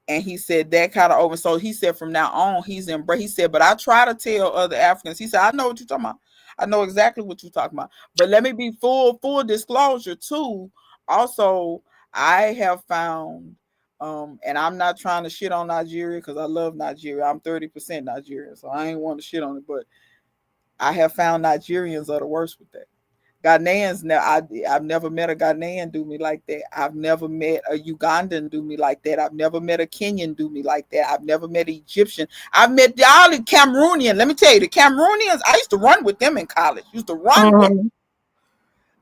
And he said that kind of over. So he said from now on, he's embraced. He said, but I try to tell other Africans. He said, I know what you're talking about. I know exactly what you're talking about. But let me be full disclosure too. Also, I have found, and I'm not trying to shit on Nigeria because I love Nigeria. I'm 30% Nigerian, so I ain't want to shit on it. But I have found Nigerians are the worst with that. Ghanaians, now I've never met a Ghanaian do me like that. I've never met a Ugandan do me like that. I've never met a Kenyan do me like that. I've never met an Egyptian. I've met all the Cameroonian. Let me tell you, the Cameroonians, I used to run with them in college. Used to run with. Mhm.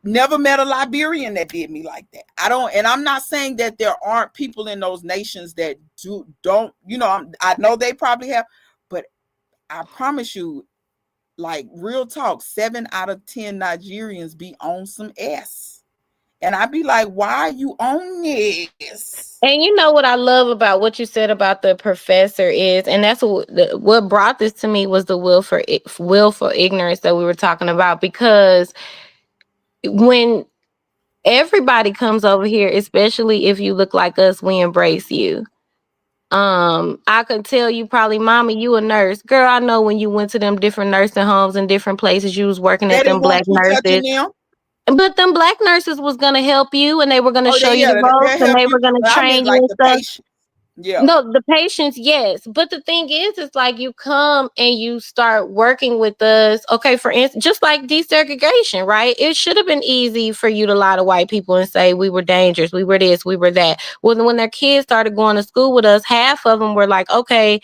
Never met a Liberian that did me like that. I don't, and I'm not saying that there aren't people in those nations that don't. I know they probably have, but I promise you, like real talk, 7 out of 10 Nigerians be on some S. And I be like, why are you on this? And you know what I love about what you said about the professor is, and that's what brought this to me was the will for ignorance that we were talking about. Because when everybody comes over here, especially if you look like us, we embrace you. I could tell you probably, Mama, you a nurse. Girl, I know when you went to them different nursing homes and different places, you was working They at didn't them want black you touching nurses. them. But them black nurses was gonna help you and they were gonna Oh, show you the ropes they'll and help they you. were gonna But I meant train you like and the stuff. patient. Yeah. No, the patients, yes. But the thing is, it's like you come and you start working with us. Okay, for instance, just like desegregation, right? It should have been easy for you to lie to white people and say we were dangerous, we were this, we were that. Well, when their kids started going to school with us, half of them were like, okay,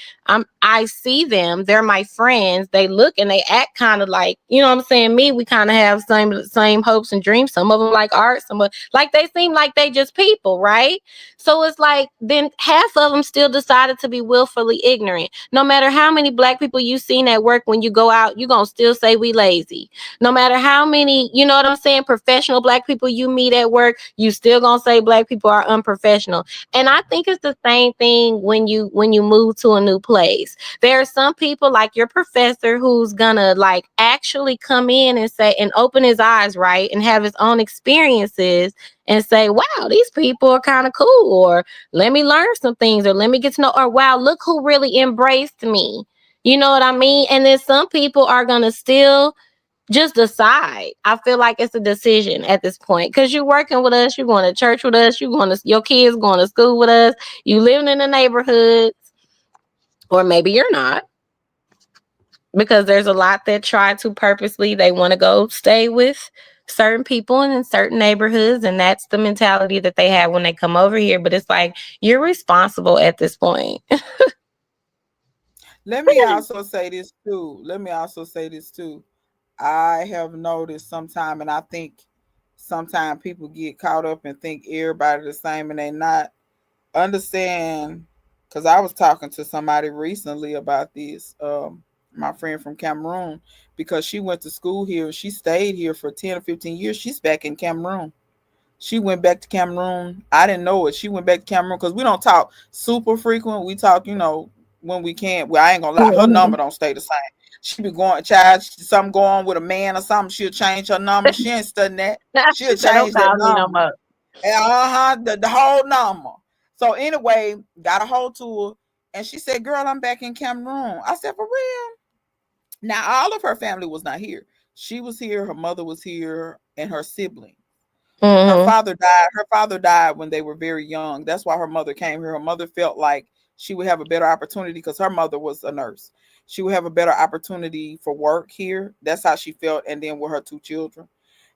I see them, they're my friends, they look and they act kind of like, you know what I'm saying, me, we kind of have same hopes and dreams. Some of them like art, some of like they seem like they just people, right? So it's like then half of them still decided to be willfully ignorant. No matter how many black people you seen at work, when you go out, you gonna still say we lazy. No matter how many, you know what I'm saying, professional black people you meet at work, you still gonna say black people are unprofessional. And I think it's the same thing when you move to a new place. There are some people like your professor who's gonna like actually come in and say and open his eyes, right, and have his own experiences and say, wow, these people are kind of cool, or let me learn some things, or let me get to know, or wow, look who really embraced me. You know what I mean? And then some people are gonna still just decide. I feel like it's a decision at this point because you're working with us, you're going to church with us, your kids going to school with us, you living in the neighborhoods, or maybe you're not, because there's a lot that try to purposely, they want to go stay with certain people and in certain neighborhoods, and that's the mentality that they have when they come over here. But it's like you're responsible at this point. Let me also say this too. I have noticed sometime, and I think sometimes people get caught up and think everybody the same, and they not understand. Because I was talking to somebody recently about this, my friend from Cameroon, because she went to school here. She stayed here for 10 or 15 years. She's back in Cameroon. She went back to Cameroon. I didn't know it. She went back to Cameroon because we don't talk super frequent. We talk, when we can. Well, I ain't gonna lie, her number don't stay the same. She be going, child, something going on with a man or something, she'll change her number. She ain't studying that. She'll change that number. The whole number. So anyway, got a hold to her, and she said, girl, I'm back in Cameroon. I said, for real? Now, all of her family was not here. She was here, her mother was here, and her sibling. Her father died when they were very young. That's why her mother came here. Her mother felt like she would have a better opportunity because her mother was a nurse. She would have a better opportunity for work here. That's how she felt. And then with her 2 children.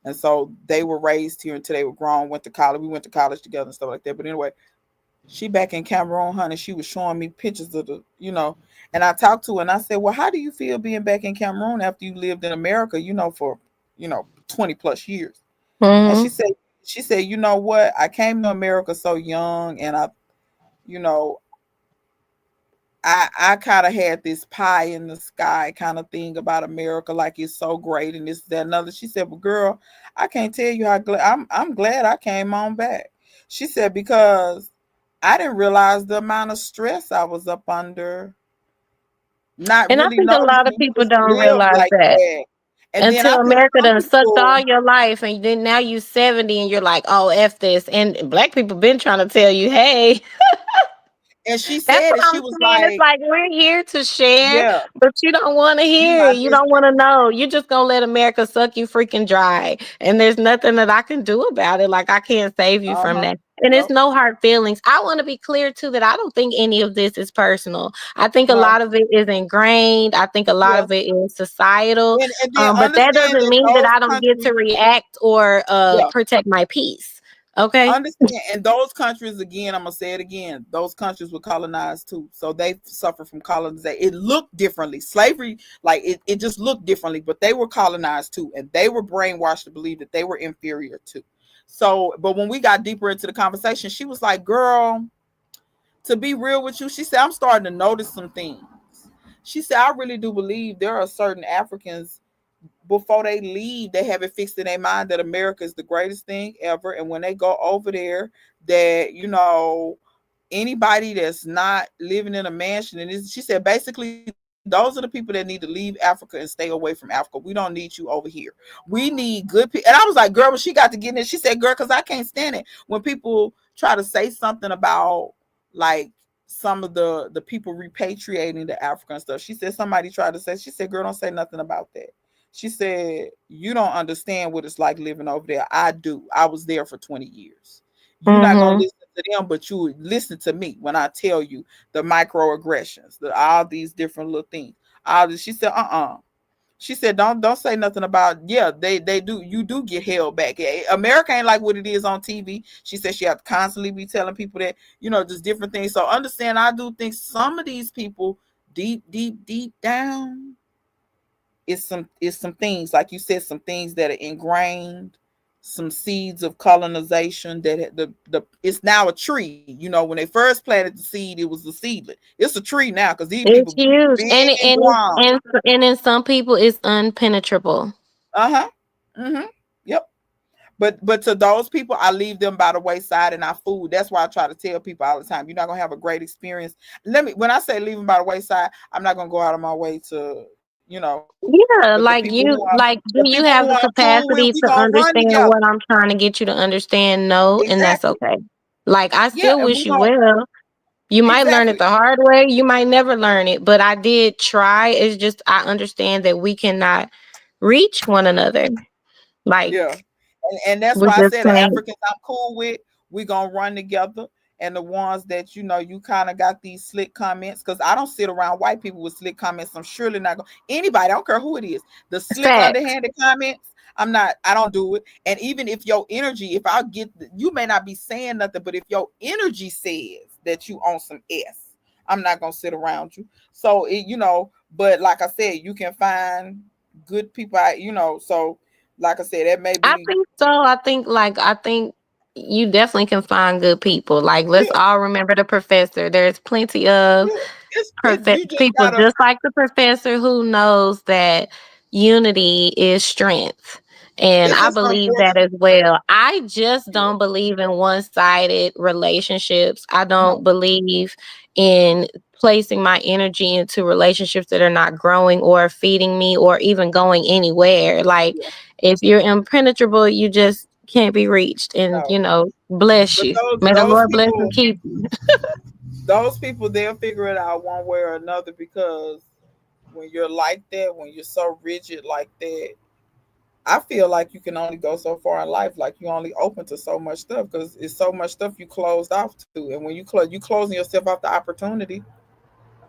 And so they were raised here until they were grown, went to college. We went to college together and stuff like that. But anyway, she back in Cameroon, honey. She was showing me pictures of and I talked to her and I said, well, how do you feel being back in Cameroon after you lived in America, for 20 plus years? And she said, you know what? I came to America so young, and I kind of had this pie in the sky kind of thing about America, like it's so great and this, that, and other. She said, well, girl, I can't tell you how glad I'm glad I came on back. She said, because I didn't realize the amount of stress I was up under. Not And I really think a lot of noticing people just don't live realize like that that. And then until I think America some done sucked all people, your life, and then now you 70 and you're like, oh, F this. And black people been trying to tell you, hey, and she that's said what it, she I'm was saying. It's like, like we're here to share, yeah, but you don't want to you hear. not You listening. don't want to know. You're just gonna let America suck you freaking dry. And there's nothing that I can do about it. Like I can't save you from that. And it's Nope. no hard feelings. I want to be clear too that I don't think any of this is personal. I think a No. lot of it is ingrained. I think a lot Yeah. of it is societal. And then But that understand doesn't that mean that those I don't get to countries, react or yeah, protect my peace. Okay. understand. And those countries, again, I'm gonna say it again, those countries were colonized too. So they suffer from colonization. It looked differently. Slavery, like it just looked differently, but they were colonized too, and they were brainwashed to believe that they were inferior too. So, but when we got deeper into the conversation, she was like, girl, to be real with you, she said, I'm starting to notice some things. She said, I really do believe there are certain Africans, before they leave, they have it fixed in their mind that America is the greatest thing ever. And when they go over there, that, anybody that's not living in a mansion, and she said, basically, those are the people that need to leave Africa and stay away from Africa. We don't need you over here. We need good people. And I was like, girl, when she got to get in, she said, girl, because I can't stand it when people try to say something about like some of the people repatriating to Africa and stuff. She said, somebody tried to say, she said, girl, don't say nothing about that. She said, you don't understand what it's like living over there. I do. I was there for 20 years. You're not going to listen to them, but you listen to me when I tell you the microaggressions, all these different little things. All this. She said, She said, don't say nothing about, yeah, they do. You do get held back. America ain't like what it is on TV. She said she had to constantly be telling people that, just different things. So understand, I do think some of these people deep down, it's some things, like you said, some things that are ingrained, some seeds of colonization that the it's now a tree. When they first planted the seed, it was a seedling. It's a tree now because these It's people huge, big and and grown. in some people it's unpenetrable. Uh-huh. Mm-hmm. Yep. But to those people, I leave them by the wayside in our food. That's why I try to tell people all the time, you're not gonna have a great experience. When I say leave them by the wayside, I'm not gonna go out of my way to, Yeah, but like do the you people have who the I'm cool with, capacity we to gonna run understand together. what I'm trying to get you to understand? No, and that's Exactly. okay. Like, I Yeah, still and wish we you gonna well. You might learn it exactly. the hard way. You might never learn it, but I did try. It's just I understand that we cannot reach one another. Like, Yeah. And that's we why I just said the can't. Africans I'm cool with, we gonna run together. And the ones that you kind of got these slick comments, because I don't sit around white people with slick comments. I'm surely not going anybody, I don't care who it is, the slick Facts. underhanded comments. I don't do it. And even if your energy, if I get, you may not be saying nothing, but if your energy says that you on some S, I'm not gonna sit around you. So but like I said, you can find good people out. So like I said, that may I be. think so. I think you definitely can find good people. Like, let's Yeah, all remember the professor. There's plenty of yeah. It's you just people gotta. just like the professor who knows that unity is strength. And It's I just believe that unfortunate. as well. I just Yeah. don't believe in one-sided relationships. I don't No. believe in placing my energy into relationships that are not growing or feeding me or even going anywhere. Like, Yeah. if you're impenetrable, you just can't be reached. And, No. bless But you. those May the those Lord bless and people, keep you. those people, they'll figure it out one way or another, because when you're like that, when you're so rigid like that, I feel like you can only go so far in life. Like, you only open to so much stuff because it's so much stuff you closed off to. And when you closing yourself off the opportunity.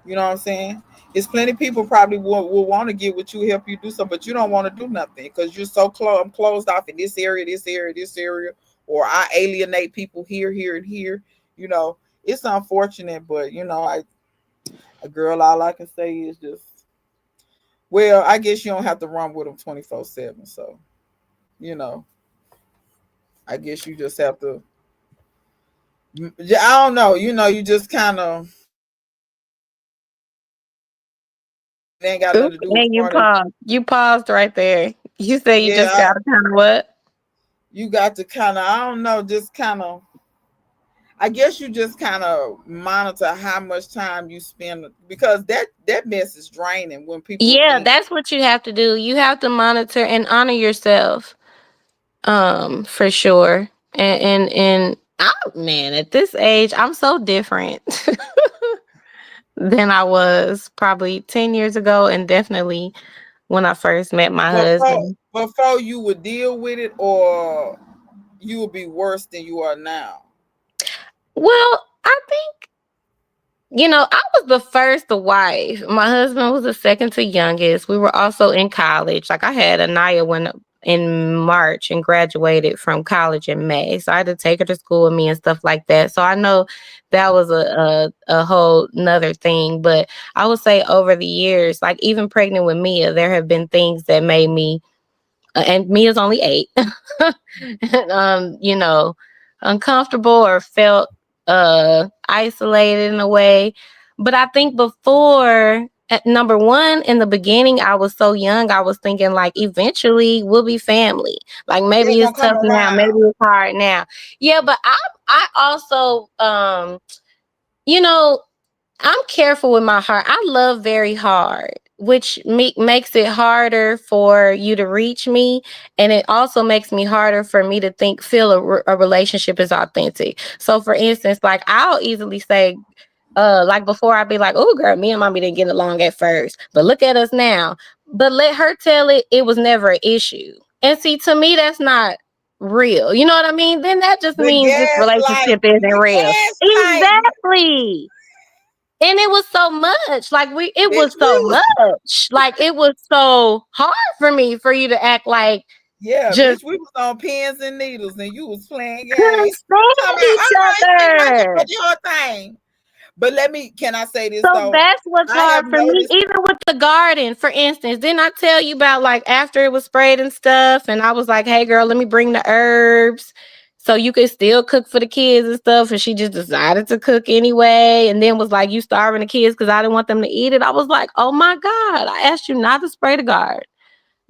You know what I'm saying? It's plenty of people probably will want to get with you, help you do something, but you don't want to do nothing because you're so I'm closed off in this area, this area, this area, or I alienate people here, here, and here. It's unfortunate, but a girl, all I can say is just, well, I guess you don't have to run with them 24/7. So, you know, I guess you just have to. I don't know. You just kind of, it ain't got nothing Oops, to do with and you party. paused. You paused right there. You say you just Yeah, gotta kind of what? you got to kind of, I don't know, just kind of, I guess you just kind of monitor how much time you spend, because that mess is draining when people Yeah, think. that's what you have to do. You have to monitor and honor yourself. For sure. And man, at this age, I'm so different than I was probably 10 years ago, and definitely when I first met my before husband. before you would deal with it, or you would be worse than you are now. Well, I think, I was the first wife. My husband was the second to youngest. We were also in college. Like, I had Anaya when in March and graduated from college in May. So I had to take her to school with me and stuff like that. So I know that was a whole nother thing. But I would say over the years, like even pregnant with Mia, there have been things that made me, and Mia's only 8, uncomfortable or felt isolated in a way. But I think before, at number one, in the beginning, I was so young, I was thinking like eventually we'll be family. Like, Yeah, maybe gonna it's come tough now, maybe around. it's hard now. Yeah, but I also you know I'm careful with my heart. I love very hard, which makes it harder for you to reach me. And it also makes me harder for me to feel a relationship is authentic. So for instance, like I'll easily say, like before I'd be like, oh girl, me and mommy didn't get along at first, but look at us now. But let her tell it was never an issue. And see, to me, that's not real. You know what I mean? Then that just The means this relationship isn't gaslighting, the real. gaslighting, Exactly. And it was so much. Like it bitch. was so much. Like it was so hard for me for you to act like Yeah, just bitch, we was on pins and needles and you was playing couldn't games. stand Talking about, each all right, see, why other. you your thing? But can I say this So though? that's what's I have hard for me. noticed. Even with the garden, for instance, didn't I tell you about like after it was sprayed and stuff? And I was like, hey girl, let me bring the herbs so you could still cook for the kids and stuff. And she just decided to cook anyway. And then was like, you starving the kids because I didn't want them to eat it. I was like, oh my God, I asked you not to spray the garden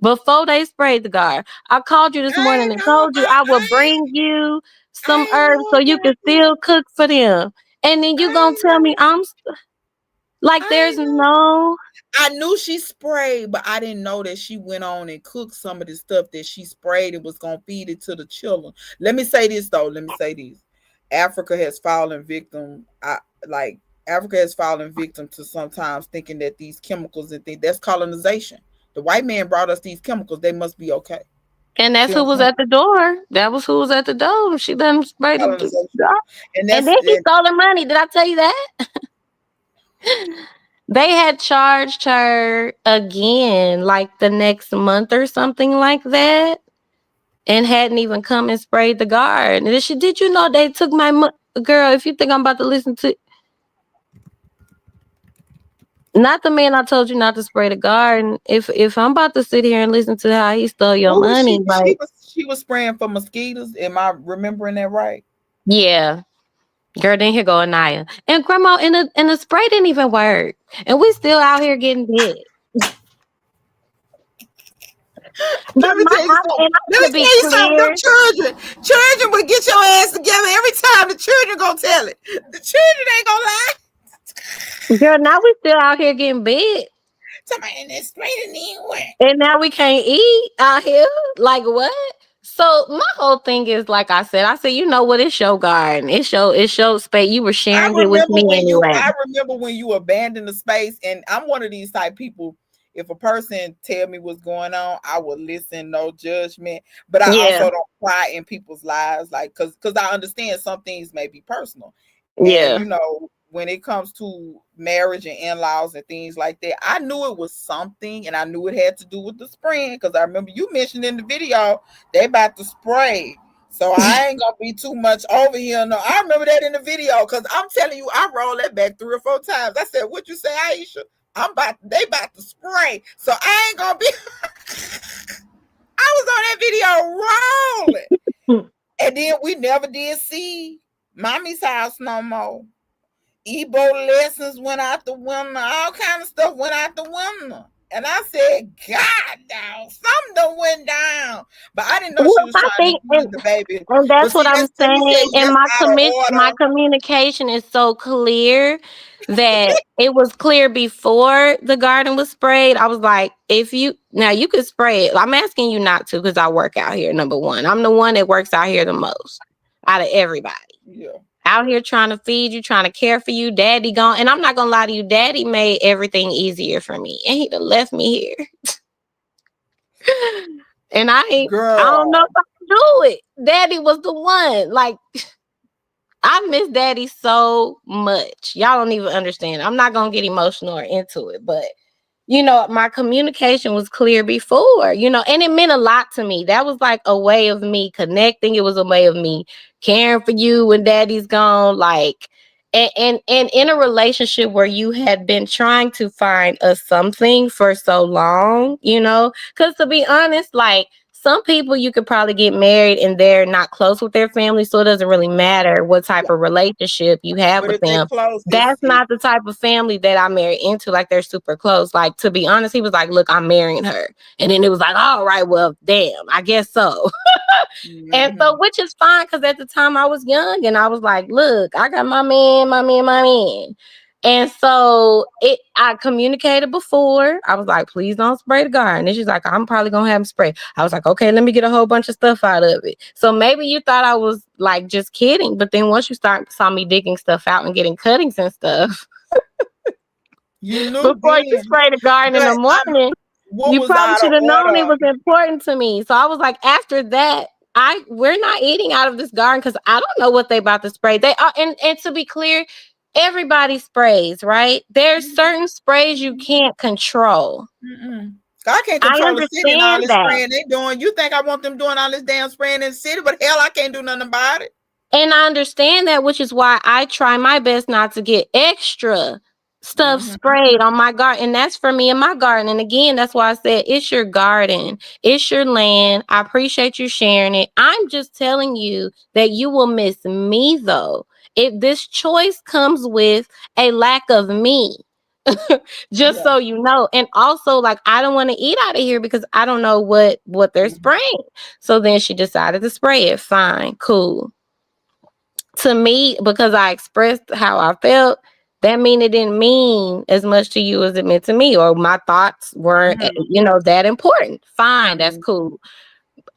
before they sprayed the garden. I called you this I morning ain't and know. told you I would bring you some I ain't herbs know so you about could still cook for them. And then you gonna I tell ain't me know. like I there's ain't know. no. I knew she sprayed, but I didn't know that she went on and cooked some of the stuff that she sprayed and was gonna feed it to the children. Let me say this though. Let me say this. Africa has fallen victim. Like Africa has fallen victim to sometimes thinking that these chemicals and things that's colonization. The white man brought us these chemicals. They must be okay. And that's See what who I'm was saying? at the door. That was who was at the door. She done sprayed the Colonization. door. And And then she stole her money. Did I tell you that? They had charged her again like the next month or something like that. And hadn't even come and sprayed the garden. And she did you know they took my girl, if you think I'm about to listen to not the man I told you not to spray the garden. If I'm about to sit here and listen to how he stole your who was money, she? like She was spraying for mosquitoes. Am I remembering that right? yeah. Girl, then here go Anaya. And grandma and the spray didn't even work. And we still out here getting bit. But Let me tell you something. and Let I'm me to be tell you something. Them clear, children will get your ass together every time the children gonna tell it. The children ain't gonna lie. girl, now we still out here getting bit. Somebody in there straight in the And now we can't eat out here. Like what? So my whole thing is like I said, you know what, it's your garden. It showed space. You were sharing it with me anyway. I remember when you abandoned the space, and I'm one of these type people. If a person tell me what's going on, I will listen, no judgment. But I Yeah, also don't pry in people's lives, like because I understand some things may be personal. And yeah. when it comes to marriage and in-laws and things like that, I knew it was something, and I knew it had to do with the spraying because I remember you mentioned in the video they about to spray. So I ain't gonna be too much over here. No, I remember that in the video because I'm telling you, I rolled that back 3 or 4 times. I said, "What you say, Aisha? They about to spray." So I ain't gonna be. I was on that video rolling, and then we never did see Mommy's house no more. Igbo lessons went out the window. All kind of stuff went out the window. And I said, God, now something done went down. But I didn't know Well, she was I trying to think, use the baby. and But that's what see, I'm that's let me tell saying. you, And that's out of my order. communication is so clear that it was clear before the garden was sprayed. I was like, if you now you could spray it. I'm asking you not to because I work out here. Number one, I'm the one that works out here the most out of everybody. Yeah. Out here trying to feed you, trying to care for you. Daddy gone, and I'm not gonna lie to you. Daddy made everything easier for me, and he done left me here. And I don't know Girl. if I can do it. Daddy was the one. Like I miss Daddy so much. Y'all don't even understand. I'm not gonna get emotional or into it, but my communication was clear before, and it meant a lot to me. That was like a way of me connecting. It was a way of me caring for you when Daddy's gone. Like, and in a relationship where you had been trying to find a something for so long, because to be honest, like some people you could probably get married and they're not close with their family, so it doesn't really matter what type Yeah. of relationship you have But with if they them. close, That's not the type of family that I married into. Like they're super close. Like to be honest, he was like, "Look, I'm marrying her," and then it was like, "All right, well, damn, I guess so." And so, Mhm. which is fine because at the time I was young and I was like, "Look, I got my man, my man, my man." And so I communicated before. I was like, please don't spray the garden. And she's like, I'm probably gonna have him spray. I was like, okay, let me get a whole bunch of stuff out of it. So maybe you thought I was like just kidding, but then once you saw me digging stuff out and getting cuttings and stuff You knew before you then. spray the garden in But the morning, what you was probably out of should have known it order? was important to me. So I was like, after that, we're not eating out of this garden because I don't know what they about to spray. They are, and to be clear, everybody sprays, right? There's certain sprays you can't control. Mm-mm. I can't I control the city and all understand this that. spraying they doing. You think I want them doing all this damn spraying in the city, but hell, I can't do nothing about it. And I understand that, which is why I try my best not to get extra stuff sprayed on my garden. And that's for me and my garden. And again, that's why I said it's your garden, it's your land. I appreciate you sharing it. I'm just telling you that you will miss me, though, if this choice comes with a lack of me. Just so you know. And also, like, I don't want to eat out of here because I don't know what they're spraying. So then she decided to spray it. Fine, cool. To me, because I expressed how I felt, that mean it didn't mean as much to you as it meant to me, or my thoughts weren't, that important. Fine, that's cool.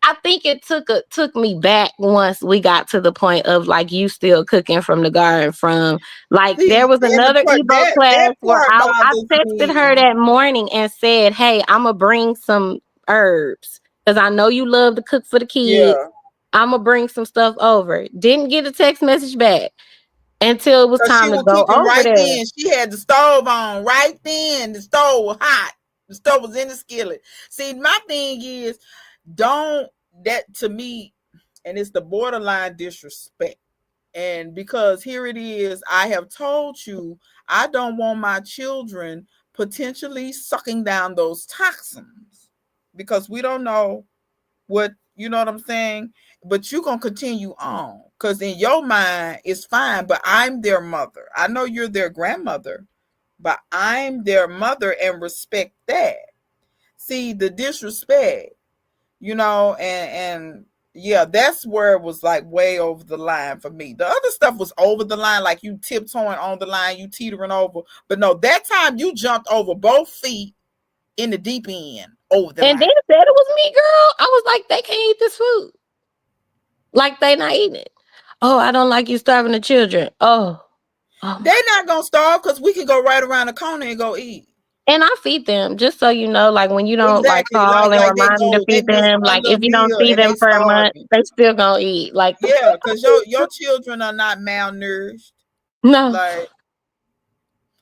I think it took me back once we got to the point of like you still cooking from the garden from like there was another Ebo class where I texted her that morning and said, hey, I'm gonna bring some herbs because I know you love to cook for the kids. I'm gonna bring some stuff over. Didn't get a text message back until it was time to go over there. Then. She had the stove on right then. The stove was hot. The stove was in the skillet. See, my thing is, that to me, and it's the borderline disrespect. And because here it is, I have told you, I don't want my children potentially sucking down those toxins because we don't know what, you know what I'm saying? But you're going to continue on because in your mind, it's fine, but I'm their mother. I know you're their grandmother, but I'm their mother and respect that. See, the disrespect, and yeah, that's where it was like way over the line for me. The other stuff was over the line, like you tiptoeing on the line, you teetering over. But no, that time you jumped over both feet in the deep end over the line. And then said it was me, girl. I was like, they can't eat this food. Like they not eating it. Oh, I don't like you starving the children. Oh they're not gonna starve because we can go right around the corner and go eat. And I feed them, just so you know, like when you don't like call and remind me to feed them, like if you don't feed them for a month, they still gonna eat. Like yeah, because your children are not malnourished. No.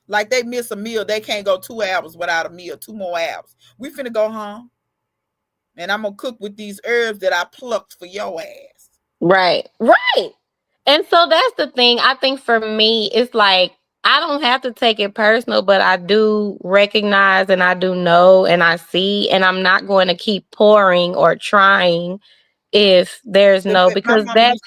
Like they miss a meal, they can't go 2 hours without a meal, 2 more hours. We finna go home. And I'm gonna cook with these herbs that I plucked for your ass. Right. And so that's the thing. I think for me, it's like I don't have to take it personal, but I do recognize and I do know and I see, and I'm not going to keep pouring or trying if there's because that's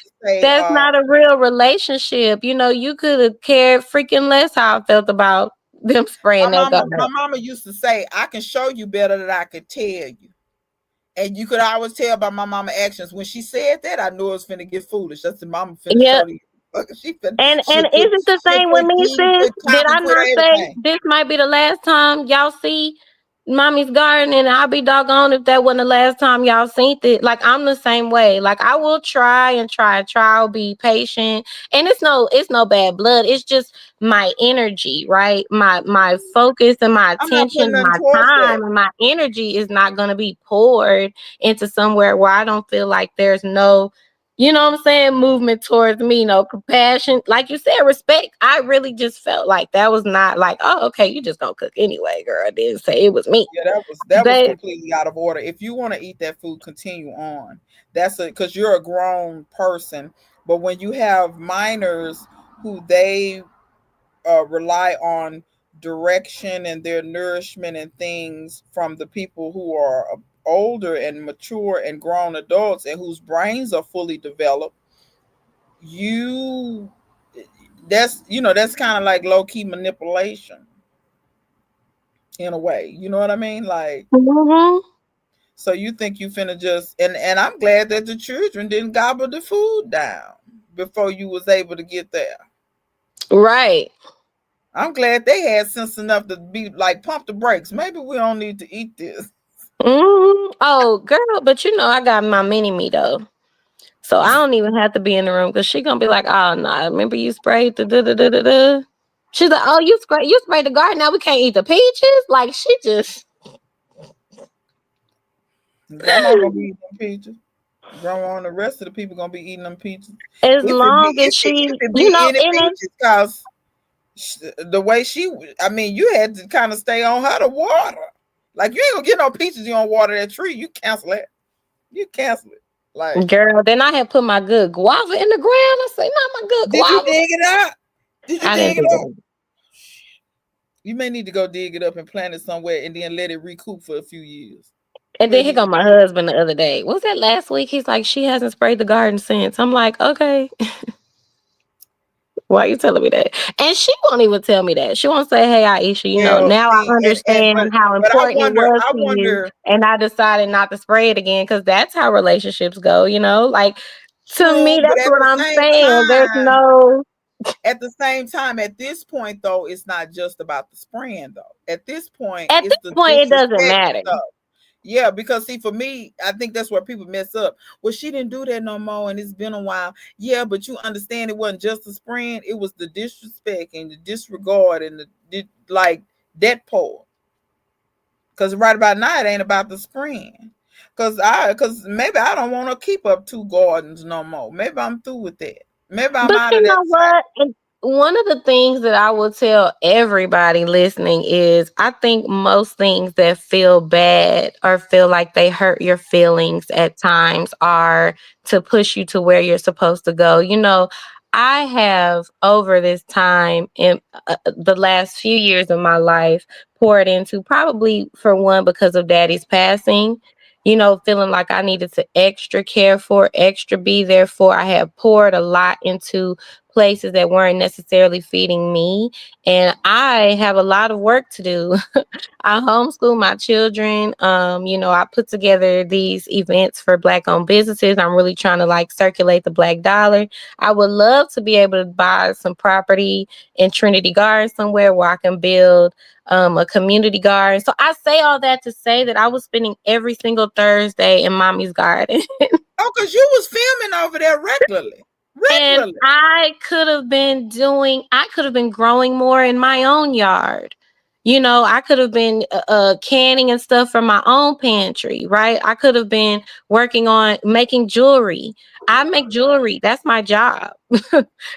not a real relationship. You could have cared freaking less how I felt about them spraying that garden. My mama used to say, I can show you better than I could tell you. And you could always tell by my mama actions. When she said that, I knew it was finna get foolish. That's the mama finna show you. And isn't the same with me, sis? Did I not say this might be the last time y'all see mommy's garden, and I'll be doggone if that wasn't the last time y'all seen it. Like I'm the same way. Like I will try. I'll be patient. And it's no bad blood. It's just my energy, right? My focus and my attention, my time and my energy is not gonna be poured into somewhere where I don't feel like there's no, you know what I'm saying, movement towards me, no compassion. Like you said, respect. I really just felt like that was not like, oh, okay, you just gonna cook anyway, girl. I didn't say it was me. Yeah, that was completely out of order. If you want to eat that food, continue on. That's because you're a grown person. But when you have minors who they rely on direction and their nourishment and things from the people who are older and mature and grown adults and whose brains are fully developed, that's kind of like low-key manipulation in a way, you know what I mean? Like So you think you finna just and I'm glad that the children didn't gobble the food down before you was able to get there. Right. I'm glad they had sense enough to be like, pump the brakes. Maybe we don't need to eat this. Oh, girl, but I got my mini-me though. So I don't even have to be in the room because she gonna be like, oh no, remember you sprayed the da-da-da-da-da. She's like, oh, you sprayed the garden, now we can't eat the peaches? Like she just Grandma gonna be eating them peaches. Grandma and the rest of the people gonna be eating them peaches. As long as she peaches, cause the way you had to kind of stay on her to water. Like you ain't gonna get no peaches, you don't water that tree. You cancel it. Like, Girl, then I had put my good guava in the ground. I say, not my good did you guava. dig it out? Did you I dig didn't it do up? that. You may need to go dig it up and plant it somewhere and then let it recoup for a few years. You And may then here need go to my do that. husband the other day. Was that last week? He's like, she hasn't sprayed the garden since. I'm like, okay. Why are you telling me that? And she won't even tell me that. She won't say, hey, Aisha, Well, now I see, and understand how but important it was I to you. wonder. And I decided not to spray it again because that's how relationships go, Like, to True, me, but that's at what the I'm same saying. There's time, no. at this point though, it's not just about the spraying though. At this point, At it's this the point, it doesn't disrespect matter. stuff. Yeah, because see, for me, I think that's where people mess up. Well, she didn't do that no more, and it's been a while. Yeah, but you understand it wasn't just the spraying; it was the disrespect and the disregard and like that part. Because right about now, it ain't about the spraying. Because maybe I don't want to keep up 2 gardens no more. Maybe I'm through with that. Maybe I'm But out you of that know what? One of the things that I will tell everybody listening is I think most things that feel bad or feel like they hurt your feelings at times are to push you to where you're supposed to go. I have over this time in the last few years of my life poured into probably for one because of daddy's passing. Feeling like I needed to extra care for, extra be there for. I have poured a lot into places that weren't necessarily feeding me. And I have a lot of work to do. I homeschool my children. I put together these events for Black owned businesses. I'm really trying to like circulate the Black dollar. I would love to be able to buy some property in Trinity Garden somewhere where I can build a community garden. So I say all that to say that I was spending every single Thursday in mommy's garden. Oh, because you was filming over there regularly. And Regularly. I could have been growing more in my own yard. I could have been canning and stuff from my own pantry, right? I could have been working on making jewelry. I make jewelry. That's my job.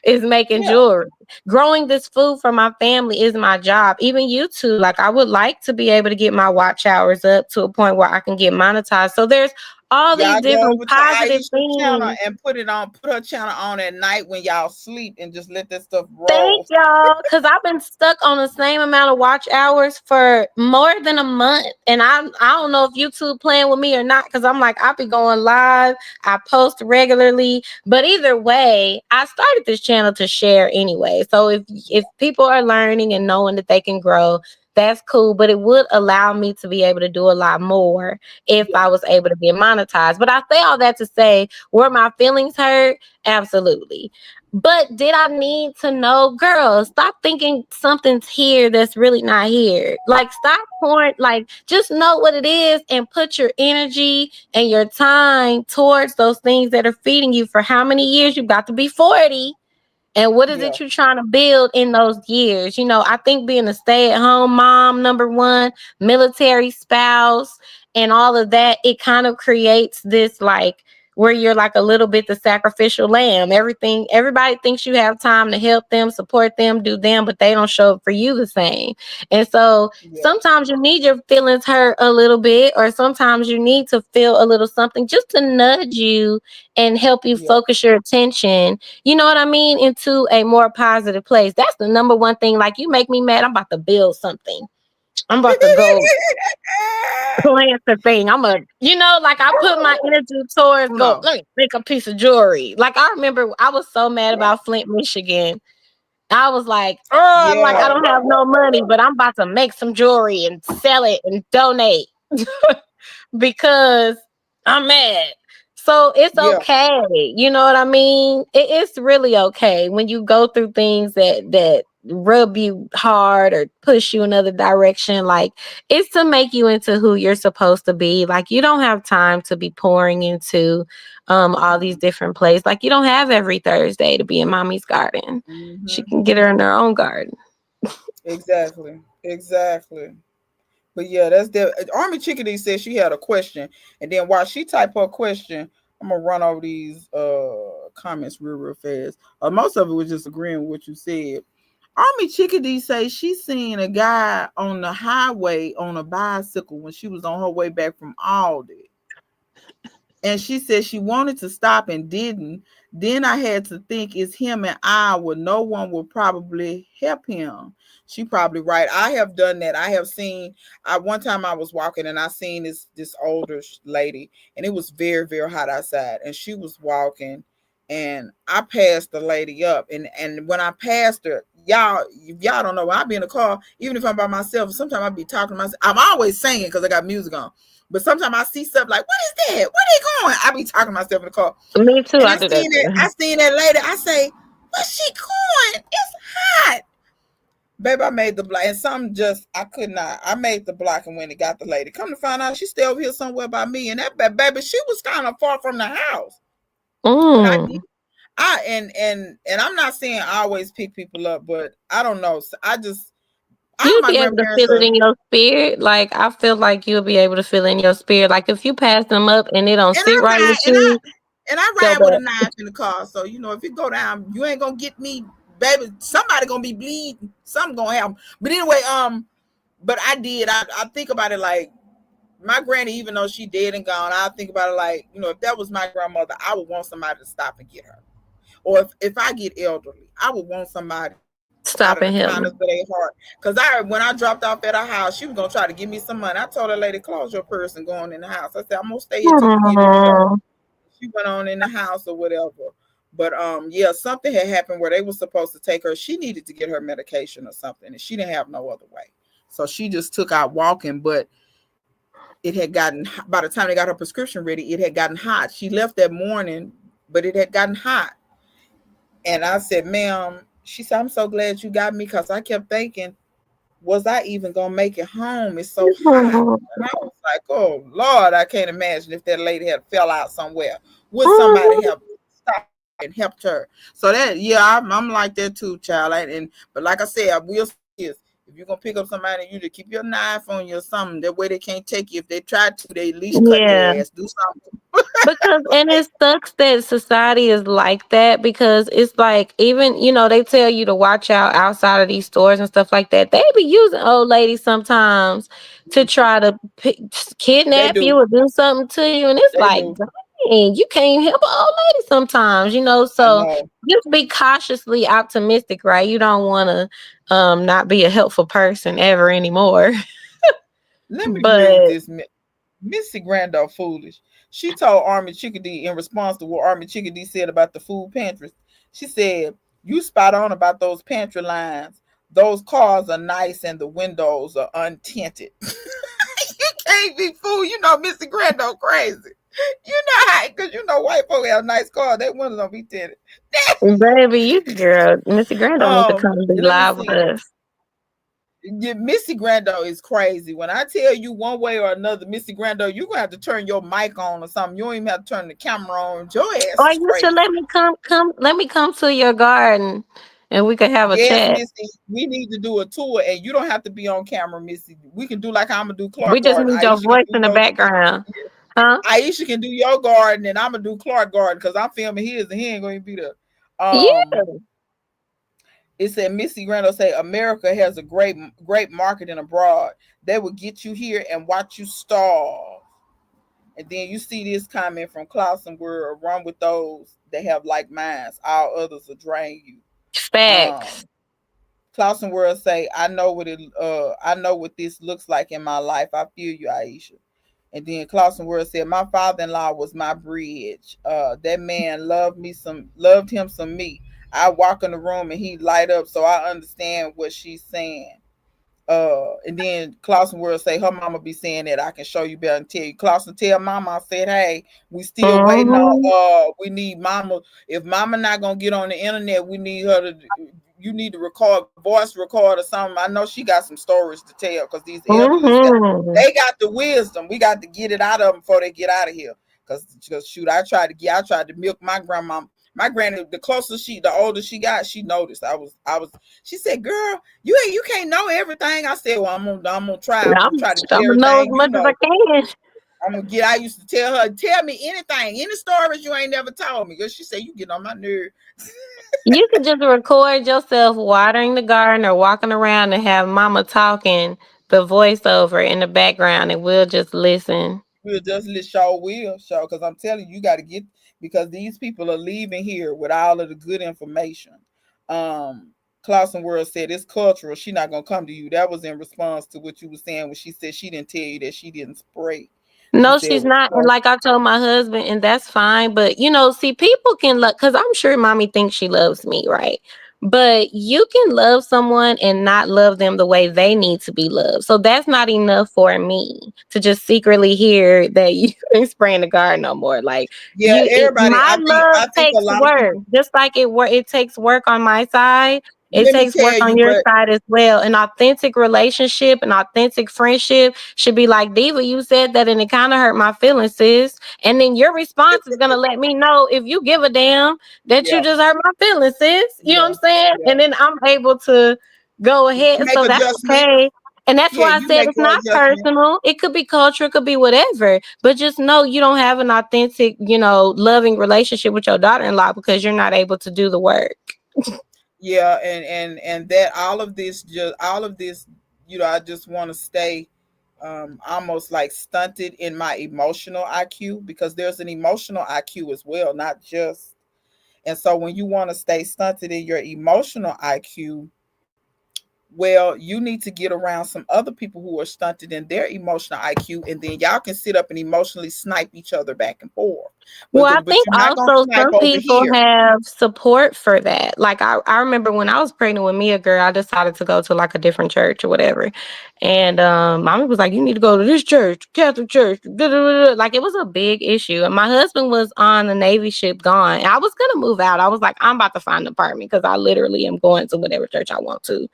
Is making Yeah. jewelry. Growing this food for my family is my job. Even YouTube, like I would like to be able to get my watch hours up to a point where I can get monetized. So there's all these Y'all go different over to positive Aisha channel things. and put her channel on at night when y'all sleep and just let that stuff Thank roll. y'all, because I've been stuck on the same amount of watch hours for more than a month, and I don't know if YouTube playing with me or not. Because I'm like I be going live, I post regularly, but either way, I started this channel to share anyway. So if people are learning and knowing that they can grow, that's cool. But it would allow me to be able to do a lot more if Yeah. I was able to get monetized. But I say all that to say, were my feelings hurt? Absolutely. But did I need to know, girl, stop thinking something's here that's really not here. Like, stop pouring, like, just know what it is and put your energy and your time towards those things that are feeding you for how many years? You've got to be 40. And what is Yeah. it you're trying to build in those years? I think being a stay-at-home mom, number one, military spouse, and all of that, it kind of creates this like where you're like a little bit the sacrificial lamb. Everybody thinks you have time to help them, support them, do them, but they don't show up for you the same. And so Yeah. sometimes you need your feelings hurt a little bit, or sometimes you need to feel a little something just to nudge you and help you Yeah. focus your attention, you know what I mean, into a more positive place. That's the number one thing. Like, you make me mad, I'm about to build something. I'm about to go plant the thing. Like I put my energy towards Hold go, on. let me make a piece of jewelry. Like I remember I was so mad about Flint, Michigan. I was like, oh, like I Yeah. don't have no money, but I'm about to make some jewelry and sell it and donate because I'm mad. So it's Yeah. okay. You know what I mean? It's really okay when you go through things that rub you hard or push you another direction. Like, it's to make you into who you're supposed to be. Like, you don't have time to be pouring into all these different places. Like, you don't have every Thursday to be in mommy's garden. She Mm-hmm. can get her in her own garden. Exactly. Exactly. But yeah, that's the Army Chickadee said she had a question, and then while she type her question, I'm gonna run over these comments real fast. Most of it was just agreeing with what you said. Army Chickadee says she seen a guy on the highway on a bicycle when she was on her way back from Aldi. And she said she wanted to stop and didn't. Then I had to think it's him and I, well, no one will probably help him. She probably right. I have done that. I have seen. I one time I was walking and I seen this older lady, and it was very very hot outside, and she was walking, and I passed the lady up, and when I passed her, y'all don't know. When I be in the car, even if I'm by myself, sometimes I be talking to myself. I'm always singing because I got music on. But sometimes I see stuff like, what is that? Where they going? I be talking to myself in the car. Me too. And I do that too. I seen that lady. I say, where's she going? It's hot. Baby, I made the block. And some just, I could not. I made the block and went and got the lady. Come to find out, she's still over here somewhere by me. And that baby, she was kind of far from the house. Mm. And I'm not saying I always pick people up, but I don't know. So You'll be able to feel it in your spirit. Like, I feel like you'll be able to feel it in your spirit. Like, if you pass them up and they don't sit right with you. And I ride with a knife in the car. So, you know, if you go down, you ain't going to get me, baby. Somebody going to be bleeding. Something going to happen. But anyway, but I think about it like, my granny, even though she dead and gone, I think about it like, you know, if that was my grandmother, I would want somebody to stop and get her. Or if I get elderly, I would want somebody stop and help. Because when I dropped off at her house, she was gonna try to give me some money. I told her, lady, close your purse and going in the house. I said, I'm gonna stay here till you get it. She went on in the house or whatever. But yeah, something had happened where they were supposed to take her. She needed to get her medication or something, and she didn't have no other way. So she just took out walking, but it had gotten, by the time they got her prescription ready, it had gotten hot. She left that morning, but it had gotten hot. And I said, ma'am, she said, I'm so glad you got me, because I kept thinking, was I even going to make it home? It's so hot. And I was like, oh, Lord, I can't imagine if that lady had fell out somewhere. Would somebody have stopped and helped her? So that, yeah, I'm like that too, child. But like I said, I will say this. If you're going to pick up somebody, you to keep your knife on you or something. That way they can't take you. If they try to, they at least cut their ass. Do something. Because, and it sucks that society is like that, because it's like, even, you know, they tell you to watch out outside of these stores and stuff like that. They be using old ladies sometimes to try to kidnap you or do something to you. And it's dang, you can't help an old lady sometimes, you know. So just be cautiously optimistic, right? You don't want to not be a helpful person ever anymore. Let me read this. Missy Grando foolish. She told Army Chickadee in response to what Army Chickadee said about the food pantries. She said, you spot on about those pantry lines. Those cars are nice and the windows are untinted. You can't be fooled. You know Missy Grando crazy. You know how, because you know white folk have nice cars. That windows don't be tinted. Baby, you girl, Missy Grando needs to come be live with us. Yeah, Missy Grando is crazy. When I tell you one way or another, Missy Grando, you're gonna have to turn your mic on or something. You don't even have to turn the camera on. Your ass. Or you should let me come to your garden and we could have a chat. Missy, we need to do a tour, and you don't have to be on camera, Missy. We can do like I'm gonna do Clark. We just need your voice in the background. Huh? Aisha can do your garden, and I'm gonna do Clark garden because I'm filming his, and he ain't gonna be there. It said Missy Grando say America has a great marketing abroad. They will get you here and watch you starve. And then you see this comment from Clausen where run with those that have like minds. All others will drain you. Facts. Clausen World say, I know what this looks like in my life. I feel you, Aisha. And then Clausen World said, my father-in-law was my bridge. That man loved him some me. I walk in the room and he light up, so I understand what she's saying. And then Clausen World say her mama be saying that I can show you better and tell you. Clausen tell mama, I said, hey, we still waiting on we need mama. If mama not gonna get on the internet, we need her to you need to voice record or something. I know she got some stories to tell because these elders, they got the wisdom. We got to get it out of them before they get out of here. Because shoot, I tried to milk my grandma. My granny, the older she got, she noticed. She said, girl, you can't know everything. I said, well, I'm gonna try. I'm gonna try to know as much as I can. I used to tell her, tell me anything, any stories you ain't never told me. Because she said, you get on my nerve. You could just record yourself watering the garden or walking around and have mama talking the voiceover in the background, and we'll just listen. We'll just let show will show because I'm telling you, you got to get because these people are leaving here with all of the good information. Clausen World said it's cultural. She's not gonna come to you. That was in response to what you were saying when she said she didn't tell you that she didn't spray. No, She said, she's not. And like I told my husband, and that's fine. But see, people can love because I'm sure mommy thinks she loves me, right? But you can love someone and not love them the way they need to be loved. So that's not enough for me to just secretly hear that you ain't spraying the garden no more. Like yeah, everybody. my love I think a takes lot of work, people. just like it takes work on my side. It Let me takes work tell on you, your but side as well. An authentic relationship, an authentic friendship should be like, Diva, you said that and it kind of hurt my feelings, sis. And then your response is going to let me know if you give a damn that you yeah, just hurt my feelings, sis. You know what I'm yeah, saying? yeah. And then I'm able to go You ahead. make So that's adjustments. okay. And that's Yeah, why I you said make it's your not adjustments. personal. It could be culture, it could be whatever. But just know you don't have an authentic, loving relationship with your daughter-in-law because you're not able to do the work. Yeah, and that all of this, I just want to stay almost like stunted in my emotional IQ because there's an emotional IQ as well, not just. And so when you want to stay stunted in your emotional IQ, well, you need to get around some other people who are stunted in their emotional IQ, and then y'all can sit up and emotionally snipe each other back and forth. Well, I But think you're not gonna also snipe some over people here. have support for that. Like I remember when I was pregnant with Mia, girl, I decided to go to like a different church or whatever. And mommy was like, you need to go to this church, Catholic church. Da, da, da, da. Like it was a big issue. And my husband was on the Navy ship gone. And I was gonna move out. I was like, I'm about to find an apartment because I literally am going to whatever church I want to.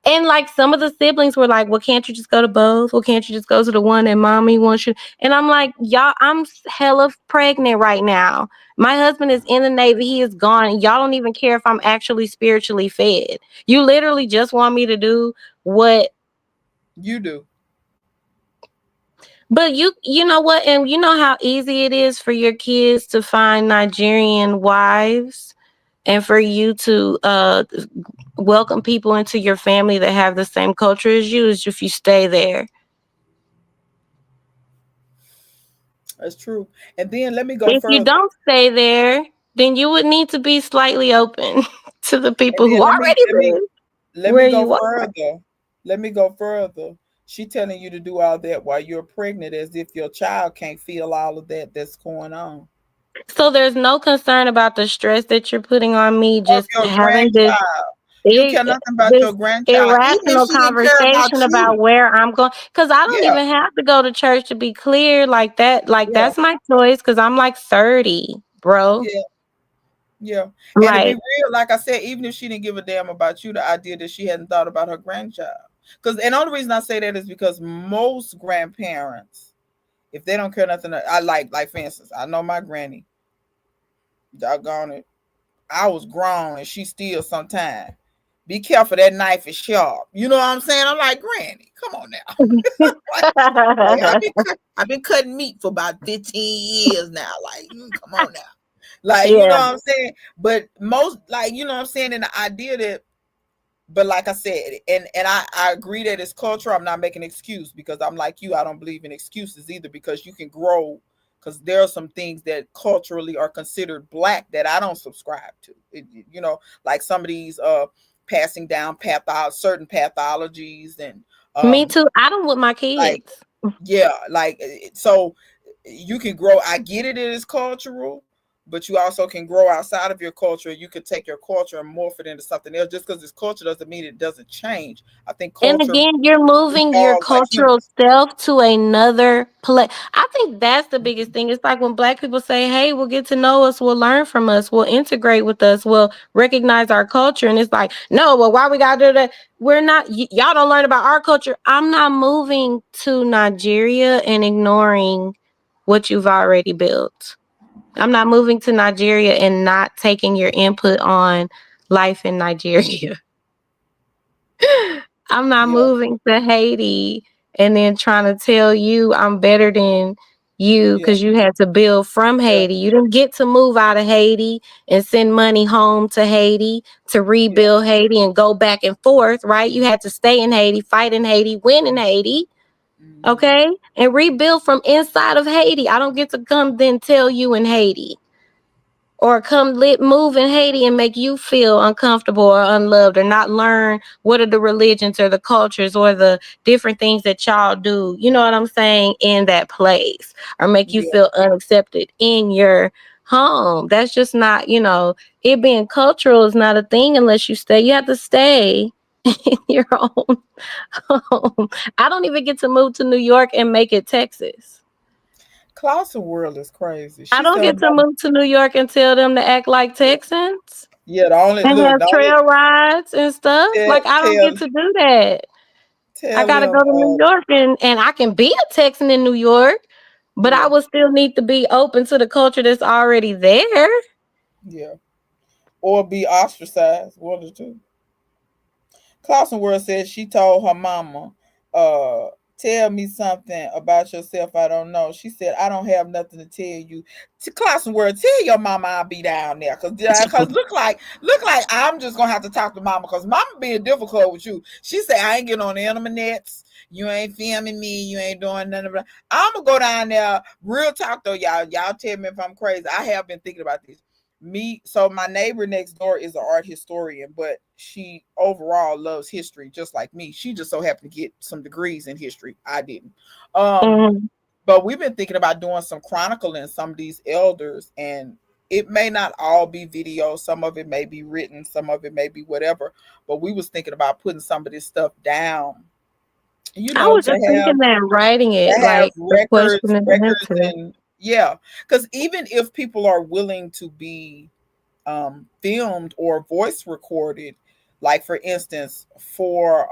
And like some of the siblings were like, well, can't you just go to both? Well, can't you just go to the one that mommy wants you? And I'm like, y'all, I'm hella pregnant right now. My husband is in the Navy. He is gone. Y'all don't even care if I'm actually spiritually fed. You literally just want me to do what You do. but you know what? And you know how easy it is for your kids to find Nigerian wives and for you to welcome people into your family that have the same culture as you as if you stay there. That's true. And then let me go If you further. don't stay there, then you would need to be slightly open to the And people who then already live let me where go you are. further. Let me go further. She telling you to do all that while you're pregnant, as if your child can't feel all of that that's going on. So there's no concern about the stress that you're putting on me Of just your having this grandchild. You big care nothing about this your grandchild, even if irrational she didn't care about conversation about you. where I'm going because I don't Yeah, even have to go to church to be clear like that. Like yeah, that's my choice because I'm like 30, bro. yeah, yeah. And to be Like real, like I said, even if she didn't give a damn about you, the idea that she hadn't thought about her grandchild. Because and the only reason I say that is because most grandparents, if they don't care nothing, I like for instance, I know my granny, doggone it. I was grown and she still sometime. Be careful, that knife is sharp. You know what I'm saying? I'm like, Granny, come on now. like, I've been cutting meat for about 15 years now. Like, come on now. Like, you know yeah. what I'm saying? But most, like, you know what I'm saying? And the idea that, but like I said, and I agree that it's culture. I'm not making an excuse because I'm like you. I don't believe in excuses either because you can grow because there are some things that culturally are considered black that I don't subscribe to. Like some of these passing down certain pathologies and Me um too. I don't with my like kids. yeah, like so you can grow. I get it is cultural, but you also can grow outside of your culture. You could take your culture and morph it into something else. Just because it's culture doesn't mean it doesn't change. I think And culture again, you're moving your evolves like cultural humans. self to another place. I think that's the biggest thing. It's like when Black people say, hey, we'll get to know us, we'll learn from us, we'll integrate with us, we'll recognize our culture. And it's like, no, well, why we got to do that? We're not, y'all don't learn about our culture. I'm not moving to Nigeria and ignoring what you've already built. I'm not moving to Nigeria and not taking your input on life in Nigeria. I'm not Yeah, moving to Haiti and then trying to tell you I'm better than you yeah, because you had to build from yeah, Haiti. You didn't get to move out of Haiti and send money home to Haiti to yeah, rebuild Haiti and go back and forth, right? You had to stay in Haiti, fight in Haiti, win in Haiti. Mhm. Okay, and rebuild from inside of Haiti. I don't get to come then tell you in Haiti, or move in Haiti and make you feel uncomfortable or unloved, or not learn what are the religions or the cultures or the different things that y'all do. You know what I'm saying? In that place, or make you Yeah. feel unaccepted in your home. That's just not, it being cultural is not a thing unless you stay. You have to stay in your own home. I don't even get to move to New York and make it Texas. Clausen World is crazy. I She don't said her get to mama, move to New York and tell them to act like Texans yeah, the only and look, have the only trail rides and stuff. tell Like, I don't tell get to do that. I tell gotta them go to New York, and I can be a Texan in New York, but I yeah, will still need to be open to the culture that's already there. yeah. Or be ostracized. One or two. Clausen World says she told her mama, tell me something about yourself I don't know. She said, I don't have nothing to tell you. To Clausen World, tell your mama I'll be down there. Cause look like I'm just gonna have to talk to mama because mama being difficult with you. She said, I ain't getting on the internets. You ain't filming me. You ain't doing none of that. I'm gonna go down there. Real talk though, y'all. Y'all tell me if I'm crazy. I have been thinking about this. So my neighbor next door is an art historian, but she overall loves history just like me. She just so happened to get some degrees in history. I didn't. um Mhm. but we've been thinking about doing some chronicling some of these elders, and it may not all be video. Some of it may be written, some of it may be whatever, but we was thinking about putting some of this stuff down, I was to just have thinking that writing it, like the question and the records, answer. and yeah, because even if people are willing to be filmed or voice recorded, like for instance, for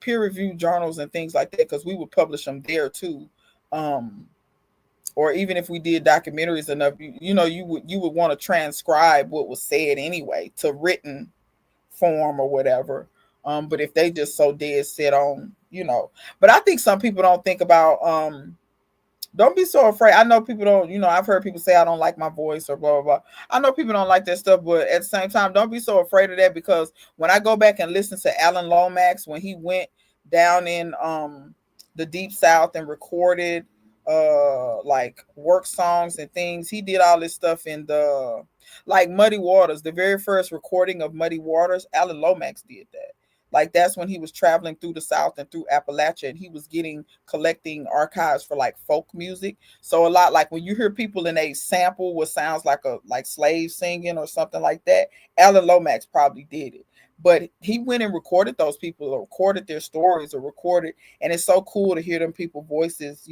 peer-reviewed journals and things like that, because we would publish them there too. Um, or even if we did documentaries enough, you would want to transcribe what was said anyway to written form or whatever. But if they just so dead set on, but I think some people don't think about don't be so afraid. I know people don't, I've heard people say I don't like my voice or blah blah blah. I know people don't like that stuff, but at the same time, don't be so afraid of that, because when I go back and listen to Alan Lomax when he went down in the deep south and recorded like work songs and things, he did all this stuff in the like Muddy Waters, the very first recording of Muddy Waters, Alan Lomax did that. Like that's when he was traveling through the South and through Appalachia, and he was collecting archives for like folk music. So a lot like when you hear people and they sample what sounds like a like slave singing or something like that, Alan Lomax probably did it. But he went and recorded those people, or recorded their stories, or recorded, and it's so cool to hear them people voices,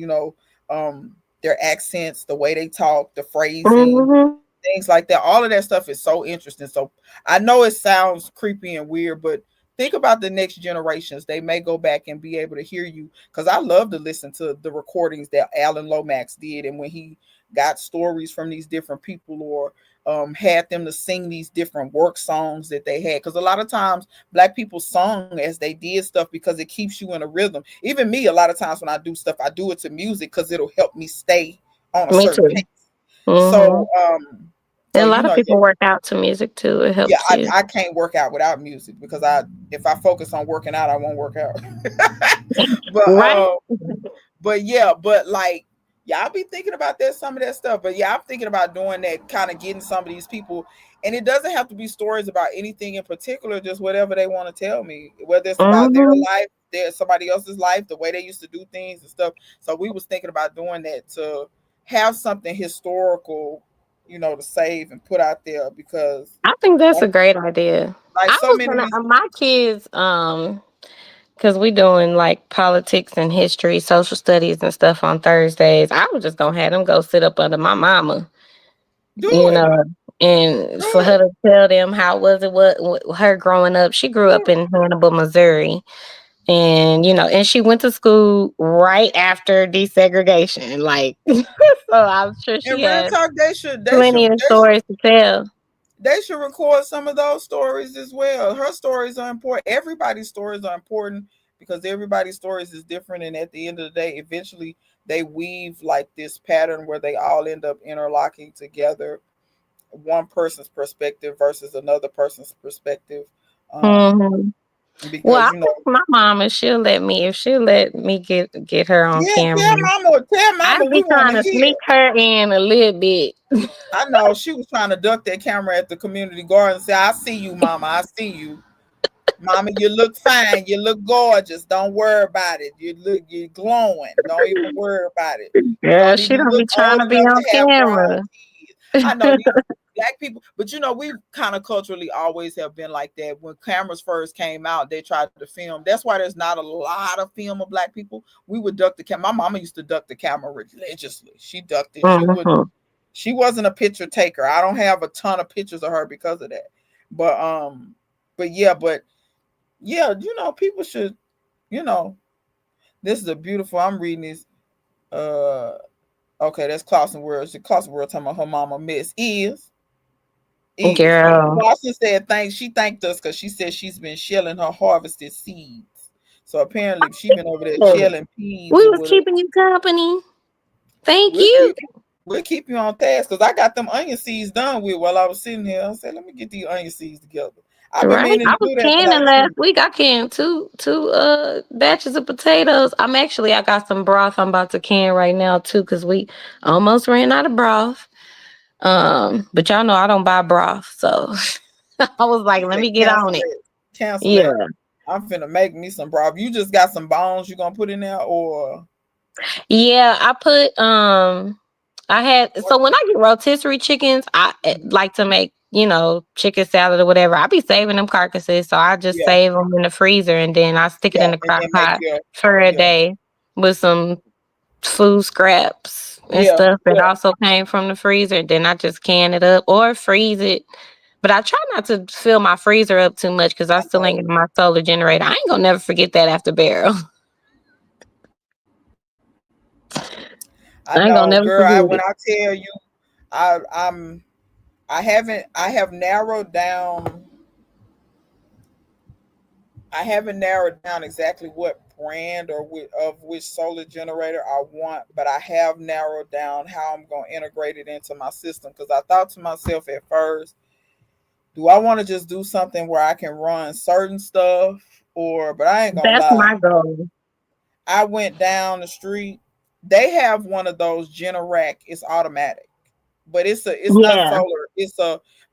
their accents, the way they talk, the phrasing, Mhm. things like that. All of that stuff is so interesting. So I know it sounds creepy and weird, but think about the next generations. They may go back and be able to hear you, because I love to listen to the recordings that Alan Lomax did, and when he got stories from these different people, or had them to sing these different work songs that they had. Because a lot of times Black people sung as they did stuff because it keeps you in a rhythm. Even me, a lot of times when I do stuff, I do it to music because it'll help me stay on a Me certain pace. too. So, Mhm. And a lot of yeah, people work out to music too. It yeah, helps I, you. I can't work out without music, because if I focus on working out, I won't work out. but Right? yeah, but like, yeah, I'll be thinking about that, some of that stuff. But yeah, I'm thinking about doing that, kind of getting some of these people, and it doesn't have to be stories about anything in particular, just whatever they want to tell me, whether it's about their Mhm. life, somebody else's life, the way they used to do things and stuff. So we was thinking about doing that, to have something historical, to save and put out there, because I think that's a great idea. like I so was many of gonna these. my kids, because we doing like politics and history, social studies and stuff on Thursdays. I was just gonna have them go sit up under my mama, Do you it. know, and Do for her it. to tell them how was it what her growing up. She grew up in Hannibal, Missouri, and and she went to school right after desegregation. Like, so I'm sure she And real has talk, they should they should plenty of they should stories to tell. they should record some of those stories as well. Her stories are important. Everybody's stories are important, because everybody's stories is different. And at the end of the day, eventually they weave like this pattern where they all end up interlocking together. One person's perspective versus another person's perspective. Um, Mhm. Well, I because think my mom, if she'll let me get her on yeah, camera. tell I mama we be want trying to to hear. sneak her in a little bit. I know she was trying to duck that camera at the community garden and say, I see you, mama. I see you. Mama, you look fine. You look gorgeous. Don't worry about it. You're glowing. Don't even worry about it. You Yeah, don't she even don't look be trying old to be enough on to have grown camera. kids. I know these black people, but we kind of culturally always have been like that. When cameras first came out, they tried to film. That's why there's not a lot of film of black people. We would duck the camera. My mama used to duck the camera religiously. She ducked it. Mhm. She wasn't a picture taker. I don't have a ton of pictures of her because of that. But yeah, people should, this is a beautiful, I'm reading this. Okay, that's Clausen World. Clausen World talking about her mama Miss is. Girl. Clausen said she thanked us because she said she's been shelling her harvested seeds. So apparently she been over there shelling peas We or was whatever. keeping you company. Thank We'll you. keep you on task because I got them onion seeds done with while I was sitting here. I said, let me get these onion seeds together. I've been Right. meaning I to was do that for canning like last week. I canned two batches of potatoes. I got some broth I'm about to can right now too, because we almost ran out of broth. But y'all know I don't buy broth, so I was like, let me get on cancel it. it. Cancel Yeah. it. I'm finna make me some broth. You just got some bones you gonna put in there, or Yeah, I put so when I get rotisserie chickens, I like to make, chicken salad or whatever. I be saving them carcasses, so I just yeah, save them in the freezer and then I stick it in the and crock then make pot your for a yeah, day with some food scraps and yeah, stuff that yeah. also came from the freezer. Then I just can it up or freeze it. But I try not to fill my freezer up too much because I I still know. ain't getting my solar generator. I ain't gonna never forget that after barrel. I I ain't gonna know, never girl. forget When it. I tell you, I I'm I have narrowed down. I haven't narrowed down exactly what brand or of which solar generator I want, but I have narrowed down how I'm going to integrate it into my system. Because I thought to myself at first, do I want to just do something where I can run certain stuff, but I ain't gonna That's lie. my goal. I went down the street. They have one of those Generac. It's automatic, but it's not Yeah. solar.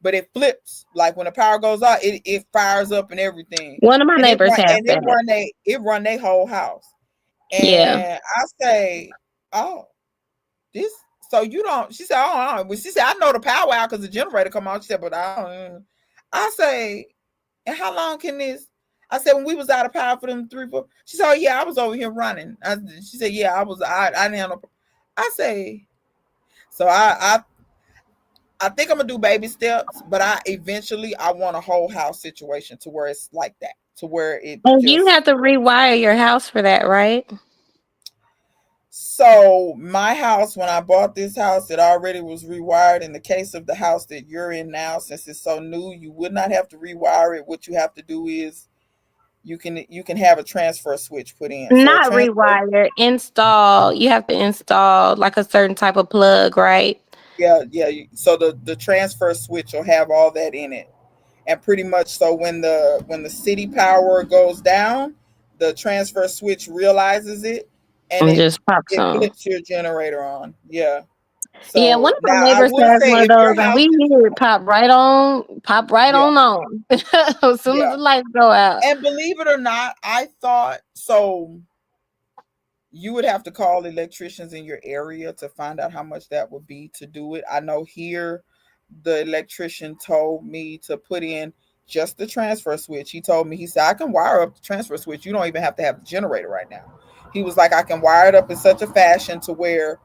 But it flips. Like when the power goes out, it fires up and everything. One of my And neighbors has that. it run their whole house. Yeah. And I say, oh, this. So you don't? She said, oh, she said, I know the power out because the generator come on. She said, but I don't. I say, and how long can this? I said, when we was out of power for them 3, 4. She said, oh yeah, I was over here running. She said, yeah, I didn't have no. I say, so I think I'm gonna do baby steps, but I want a whole house situation to where it's like that, to where it And you just. have to rewire your house for that, right? So my house, when I bought this house, it already was rewired. In the case of the house that you're in now, since it's so new, you would not have to rewire it. What you have to do is you can have a transfer switch put in. So a Not transfer, rewire, install. You have to install like a certain type of plug, right? yeah. So the transfer switch will have all that in it, and pretty much so when the city power goes down, the transfer switch realizes it, and And it just pops it on. flips your generator on. Yeah. Yeah, one So of my now I neighbors will has say one of if those, your and house we is hear it pop right yeah, on, as soon as yeah. the lights go out. And believe it or not, I thought so you would have to call electricians in your area to find out how much that would be to do it. I know here the electrician told me to put in just the transfer switch. He told me, he said, I can wire up the transfer switch. You don't even have to have the generator right now. He was like, I can wire it up in such a fashion to where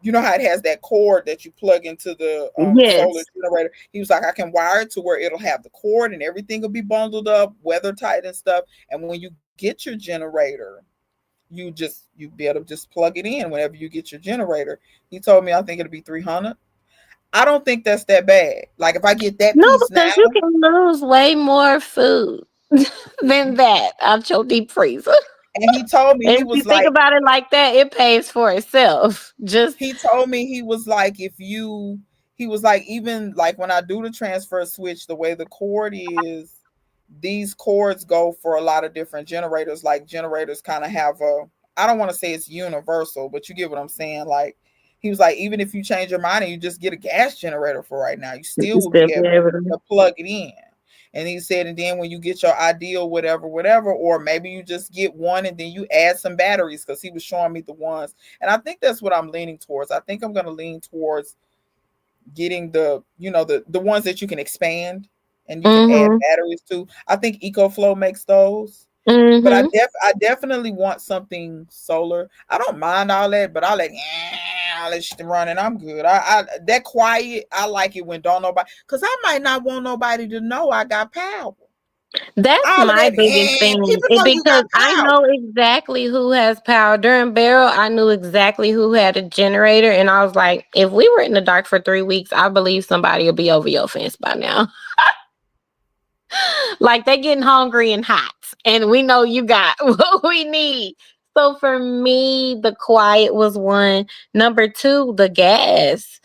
you know how it has that cord that you plug into the solar Yes. generator. He was like, I can wire it to where it'll have the cord and everything will be bundled up, weather tight and stuff. And when you get your generator, you be able to just plug it in whenever you get your generator. He told me I think it'll be 300. I don't think that's that bad. Like if I get that No, piece now, because you can lose way more food than that out your deep freezer. and he told me And he if you was think like, about it like that, it pays for itself. Just he told me he was like, he was like, even like when I do the transfer switch, the way the cord is, these cords go for a lot of different generators. Like generators kind of have I don't want to say it's universal, but you get what I'm saying. Like he was like, even if you change your mind and you just get a gas generator for right now, you still will be able to plug it in. And he said, and then when you get your ideal, whatever, or maybe you just get one and then you add some batteries, because he was showing me the ones. And I think that's what I'm leaning towards. I think I'm going to lean towards getting the, the ones that you can expand and you can add batteries to. I think EcoFlow makes those. But I definitely want something solar. I don't mind all that, but all that shit running, I'm good. I that quiet, I like it when don't nobody, because I might not want nobody to know I got power. That's all my biggest thing. Because I know exactly who has power. During Barrel, I knew exactly who had a generator, and I was like, if we were in the dark for 3 weeks, I believe somebody will be over your fence by now. Like they getting hungry and hot, and we know you got what we need. So for me, the quiet was one. Number two, the gas.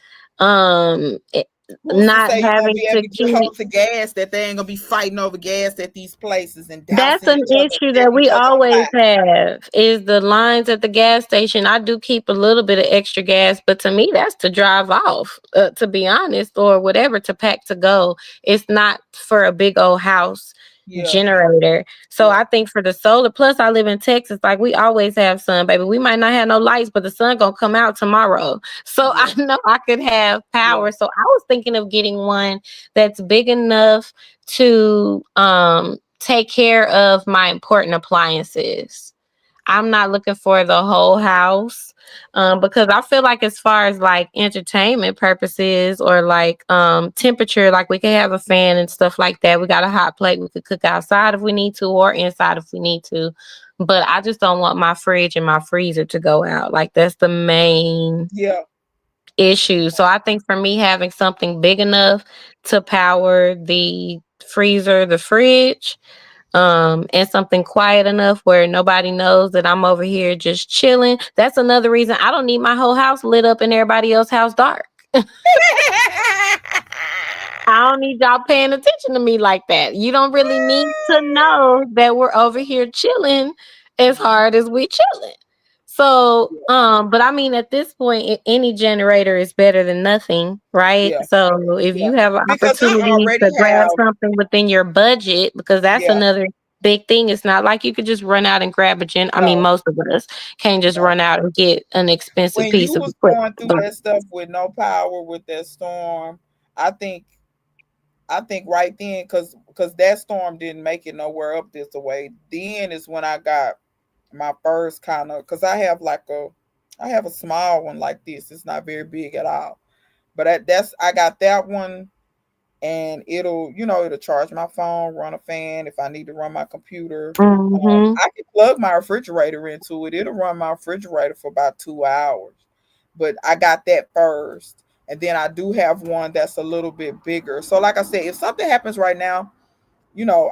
Not having to hold to gas, that they ain't gonna be fighting over gas at these places, and that's an issue that we always have, is the lines at the gas station. I do keep a little bit of extra gas, but to me that's to drive off, to be honest, or whatever, to pack to go. It's not for a big old house generator. So I think for the solar, plus I live in Texas, like we always have sun, baby. We might not have no lights, but the sun gonna come out tomorrow. So I know I could have power. So I was thinking of getting one that's big enough to take care of my important appliances. I'm not looking for the whole house, because I feel like as far as like entertainment purposes or like temperature, like we can have a fan and stuff like that. We got a hot plate. We could cook outside if we need to, or inside if we need to. But I just don't want my fridge and my freezer to go out. Like that's the main issue. So I think for me, having something big enough to power the freezer, the fridge, and something quiet enough where nobody knows that I'm over here just chilling. That's another reason I don't need my whole house lit up and everybody else's house dark. I don't need y'all paying attention to me like that. You don't really need to know that we're over here chilling as hard as we chilling. So, but I mean, at this point, any generator is better than nothing, right? So if you have an opportunity to grab something within your budget, because that's another big thing. It's not like you could just run out and grab a I mean, most of us can't just run out and get an expensive piece of equipment. When you was going through that stuff with no power with that storm, I think right then, because that storm didn't make it nowhere up this way. Then is when I got my first kind of, because I have a small one like this. It's not very big at all, but I got that one, and it'll charge my phone, run a fan if I need to run my computer. I can plug my refrigerator into it. It'll run my refrigerator for about 2 hours. But I got that first, and then I do have one that's a little bit bigger. So like I said, if something happens right now,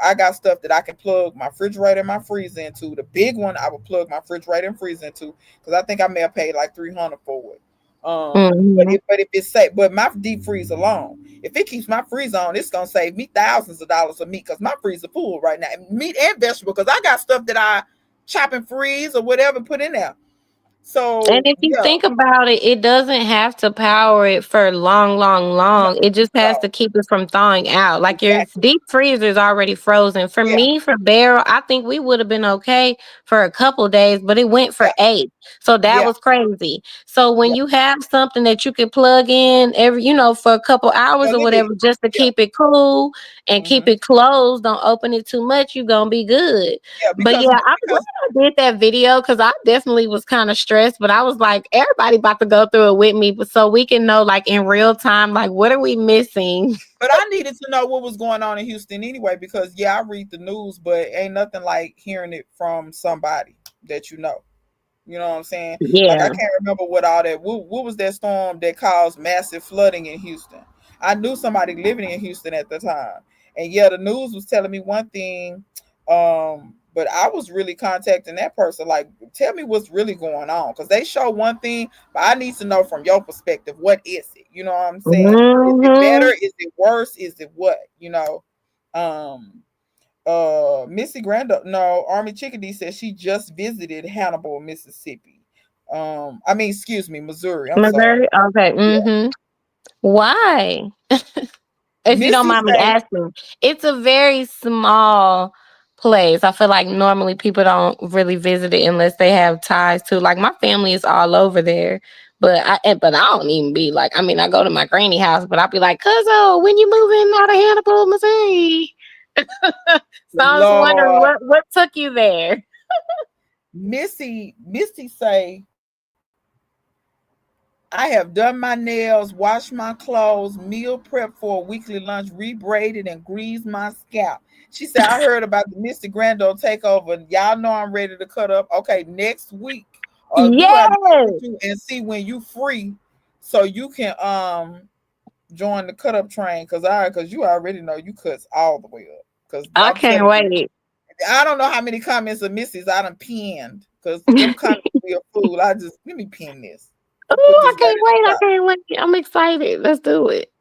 I got stuff that I can plug my refrigerator and my freezer into. The big one I will plug my refrigerator and freezer into, because I think I may have paid like $300 for it. But if it's safe, but my deep freeze alone, if it keeps my freezer on, it's gonna save me thousands of dollars of meat, because my freezer full right now, meat and vegetable, because I got stuff that I chop and freeze or whatever put in there. So, and if you think about it, it doesn't have to power it for long. It just has to keep it from thawing out. Like your deep freezer is already frozen. For me, for Barrel, I think we would have been okay for a couple of days, but it went for 8. So that was crazy. So when you have something that you can plug in for a couple hours or whatever, just to keep it cool and keep it closed, don't open it too much, you're gonna be good. I'm glad I did that video, because I definitely was kind of stressed, but I was like, everybody about to go through it with me, so we can know, like, in real time, like, what are we missing? But I needed to know what was going on in Houston anyway, because I read the news, but ain't nothing like hearing it from somebody that you know. You know what I'm saying? Like, I can't remember what all that. What was that storm that caused massive flooding in Houston? I knew somebody living in Houston at the time, and the news was telling me one thing. But I was really contacting that person, like, tell me what's really going on, because they show one thing, but I need to know from your perspective, what is it? You know what I'm saying? Is it better? Is it worse? Is it what? Missy Grando, no, Army Chickadee says she just visited Hannibal, Mississippi. I mean, excuse me, Missouri. I'm sorry. Missouri? Okay. Yeah. Mm-hmm. Why? If you don't Missy mind me say, asking. It's a very small place. I feel like normally people don't really visit it unless they have ties to, like, my family is all over there. But I don't even be like, I mean, I go to my granny house, but I'll be like, "Cuzzo, when you moving out of Hannibal, Missouri?" So I was wondering Lord, what took you there. Misty say, I have done my nails, washed my clothes, meal prep for a weekly lunch, rebraided and greased my scalp. She said, I heard about the Mr. Grando takeover. Y'all know I'm ready to cut up. Okay, next week. We're gonna have to get Yes. with you and see when you free so you can join the cut up train because you already know you cuts all the way up. Because I I'm can't telling you, wait. I don't know how many comments of Missy's I done pinned because them comments be a fool. Let me pin this. Put Oh, I this right can't at wait. the I top. can't wait. I'm excited. Let's do it.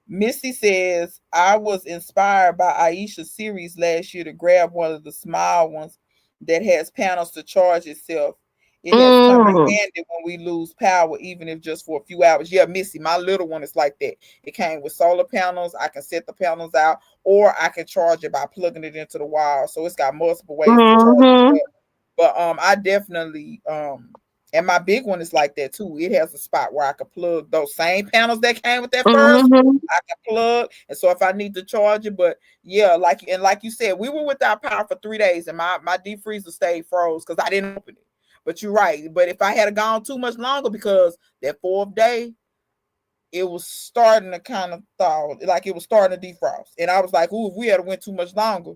Missy says, I was inspired by Aisha's series last year to grab one of the small ones that has panels to charge itself. It has come in Mm. handy when we lose power, even if just for a few hours. Yeah, Missy, my little one is like that. It came with solar panels. I can set the panels out, or I can charge it by plugging it into the wall. So it's got multiple ways to charge Mm-hmm. it up. But I definitely and my big one is like that too. It has a spot where I can plug those same panels that came with that first one. Mm-hmm. I can plug, and so if I need to charge it, but yeah, like you said, we were without power for 3 days, and my deep freezer stayed froze because I didn't open it. But you're right. But if I had gone too much longer, because that fourth day, it was starting to kind of thaw, like it was starting to defrost, and I was like, "Ooh, if we had went too much longer,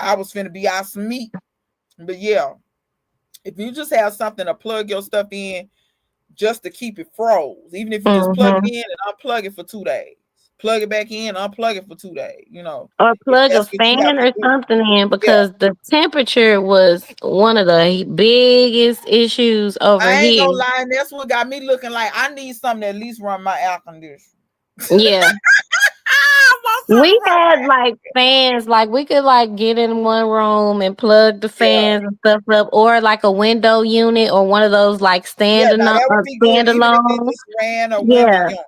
I was finna be out some meat." But yeah, if you just have something to plug your stuff in, just to keep it froze, even if you just plug it Mm-hmm. in and unplug it for 2 days, plug it back in, unplug it for 2 days. Or If plug a that's what you have fan to or do. something in Yeah, because the temperature was one of the biggest issues over I ain't here. gonna lie, and that's what got me looking like I need something to at least run my air conditioner. Yeah. I want something We to run had my like fans, like we could like get in one room and plug the yeah. fans and stuff up, or like a window unit or one of those like Yeah, now that would be good, even if it standalone. just ran a window Yeah. unit.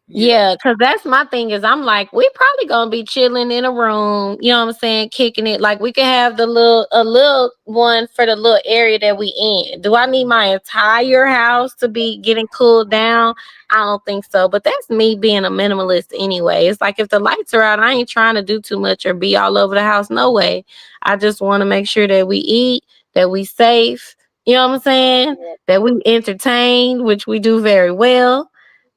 Yeah. Yeah, because that's my thing is I'm like, we probably gonna be chilling in a room, you know what I'm saying, kicking it. Like we could have a little one for the little area that we in. Do I need my entire house to be getting cooled down? I don't think so. But that's me being a minimalist anyway. It's like if the lights are out, I ain't trying to do too much or be all over the house. No way. I just want to make sure that we eat, that we safe, you know what I'm saying? Yeah. That we entertain, which we do very well,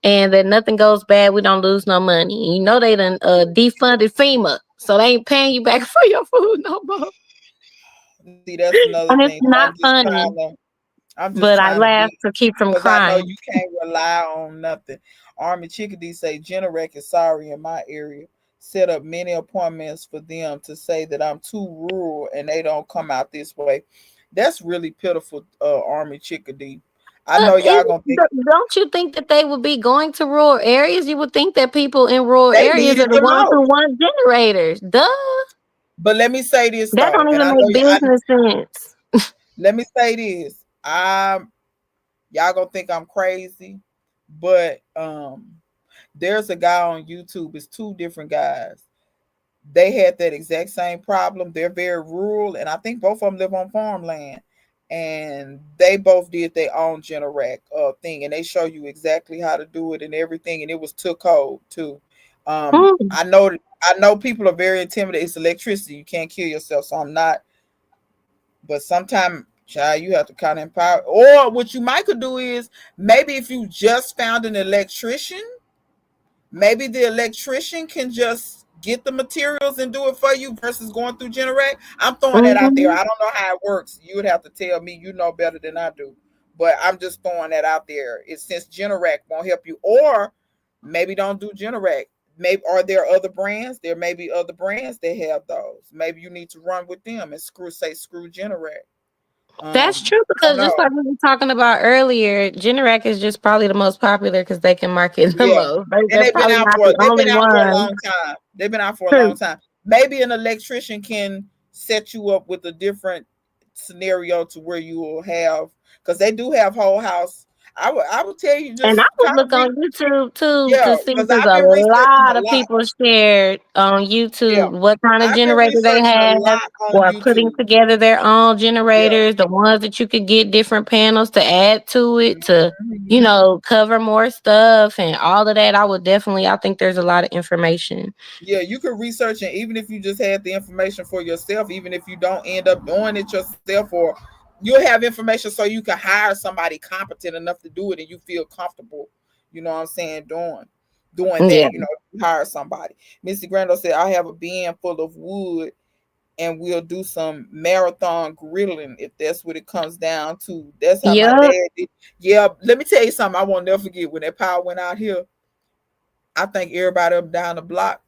and that nothing goes bad, we don't lose no money. You know they done defunded FEMA, so they ain't paying you back for your food no more. See, that's another And it's thing. not funny, I'm just but I trying to laugh be to keep from because I know crying. you can't rely on nothing. Army Chickadee say Generac is sorry in my area. Set up many appointments for them to say that I'm too rural and they don't come out this way. That's really pitiful, Army Chickadee. I know y'all gonna think Don't you think that they would be going to rural areas? You would think that people in rural they need areas are it the the ones who most. want generators. Duh. But let me say this That though, don't and even I know make business sense. let me say this. Y'all gonna think I'm crazy, but there's a guy on YouTube, it's two different guys. They had that exact same problem. They're very rural, and I think both of them live on farmland. And they both did their own Generac thing, and they show you exactly how to do it and everything. And it was to code too. Hmm. I know people are very intimidated. It's electricity. You can't kill yourself. So I'm not, but sometimes, child, you have to kind of empower. Or what you might could do is maybe if you just found an electrician, maybe the electrician can just get the materials and do it for you versus going through Generac. I'm throwing that out there. Hmm. I don't know how it works. You would have to tell me. You know better than I do. But I'm just throwing that out there. It's since Generac won't help you, or maybe don't do Generac. Maybe are there other brands? There may be other brands that have those. Maybe you need to run with them and screw Generac. That's true I don't because just know. like we were talking about earlier, Generac is just probably the most popular because they can market the Yeah. most. And They're probably not the they've been only out for a one. long time. They've been out for a long True. time. maybe an electrician can set you up with a different scenario to where you will have, because they do have whole house. I would tell you And I just would kind of look on YouTube too yeah, to see because because I've a been researching lot a of lot. people shared on Yeah, YouTube what kind of I've been generator they researching a have lot on or putting YouTube. together their own Yeah. generators, the ones that you could get different panels to add to it to, Mhm. cover more stuff and all of that. I think there's a lot of information. Yeah, you could research, and even if you just had the information for yourself, even if you don't end up doing it yourself, or you'll have information so you can hire somebody competent enough to do it and you feel comfortable, you know what I'm saying, doing Yeah. that, you hire somebody. Missy Grando said, I have a bin full of wood and we'll do some marathon grilling if that's what it comes down to. That's how my Yep. dad did. Yeah, let me tell you something I won't never forget. When that power went out here, I think everybody up down the block,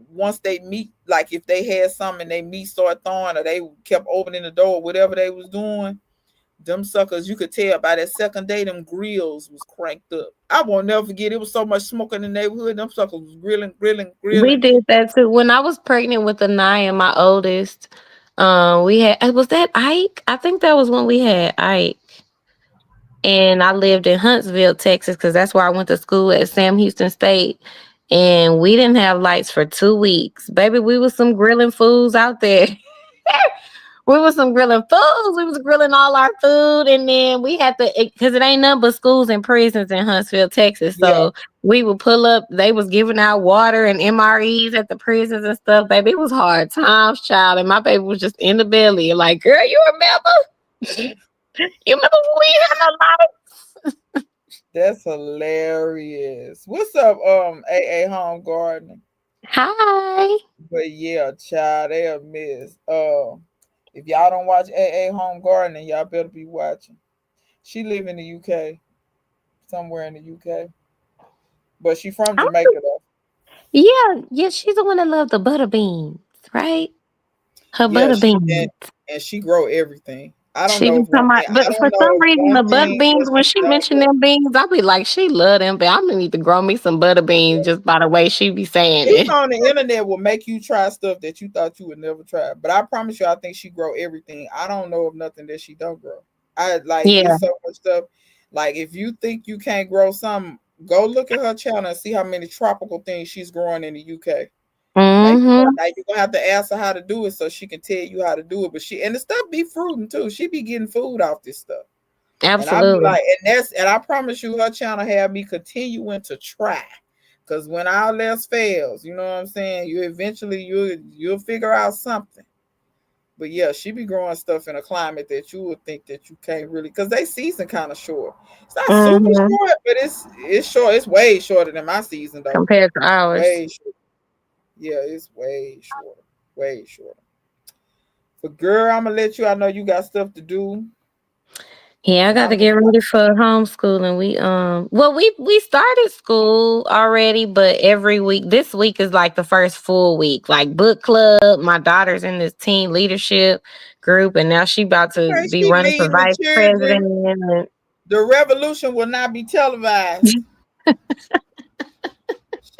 once they meet, like if they had something and they meat started thawing or they kept opening the door, whatever they was doing, them suckers, you could tell by that second day, them grills was cranked up. I won't never forget. It was so much smoke in the neighborhood. Them suckers was grilling, grilling, We grilling. did that too. When I was pregnant with Anaya, my oldest, we had was that Ike? I think that was when we had Ike. And I lived in Huntsville, Texas, because that's where I went to school at Sam Houston State. And we didn't have lights for 2 weeks. Baby, we was some grilling fools out there. We was some grilling fools. We was grilling all our food. And then we had to, because it ain't nothing but schools and prisons in Huntsville, Texas. Yeah. So we would pull up. They was giving out water and MREs at the prisons and stuff. Baby, it was hard times, child. And my baby was just in the belly. Like, girl, you remember? You remember when we had no lights? That's hilarious. What's up, AA Home Gardening? Hi. But yeah, child, they a miss. If y'all don't watch AA Home Gardening, y'all better be watching. She live in the UK, somewhere in the UK, but she from I Jamaica though. yeah, she's the one that loved the butter beans, right? Her Yeah, butter she beans. and she grow everything. I don't She know be if one talking about, thing. I but for don't know some if reason, one the butter thing beans, was when she she don't mentioned grow. them beans, I be like, she love them, but I'm gonna need to grow me some butter beans Yeah. just by the way she be saying People it. on the internet will make you try stuff that you thought you would never try. But I promise you, I think she grow everything. I don't know of nothing that she don't grow. I like Yeah. it's so much stuff. Like if you think you can't grow some, go look at her channel and see how many tropical things she's growing in the UK. Mm-hmm. Now you're gonna have to ask her how to do it so she can tell you how to do it. But she and the stuff be fruiting too. She be getting food off this stuff. And I'll be Absolutely. like, and I promise you, her channel have me continuing to try. Cause when all else fails, you know what I'm saying? You eventually you'll figure out something. But yeah, she be growing stuff in a climate that you would think that you can't really, because they season kind of short. It's not super Mm-hmm. short, but it's short. It's way shorter than my season though. Compared to ours. Way short. Yeah, it's way shorter. Way shorter. But girl, I'm gonna let you. I know you got stuff to do, Yeah, I and got to I'm get gonna. ready for homeschooling. We started school already, but every week this week is like the first full week. Like book club, my daughter's in this teen leadership group, and now she about to Okay, be she running for leading the vice children. president. And The revolution will not be televised.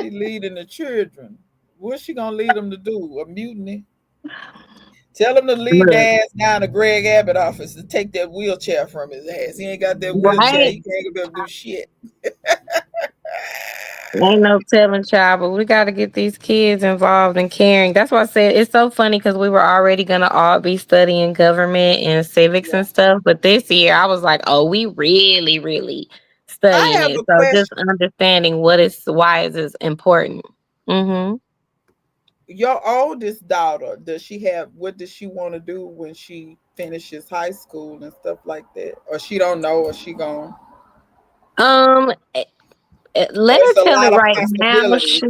She leading the children. What's she gonna lead them to do? A mutiny? Tell him to lead look, their ass down to Greg Abbott office to take that wheelchair from his ass. He ain't got that wheelchair. right? He can't be able to do shit. Ain't no telling, child, but we got to get these kids involved and caring. That's why I said it's so funny because we were already gonna all be studying government and civics Yeah. and stuff, but this year I was like, oh, we really, really I studying have it. a So just question. understanding why is this important. Mm-hmm. Your oldest daughter, does she have what does she want to do when she finishes high school and stuff like that? Or she don't know, or she gone? Um, Or let her it's a tell it lot of right now. possibilities.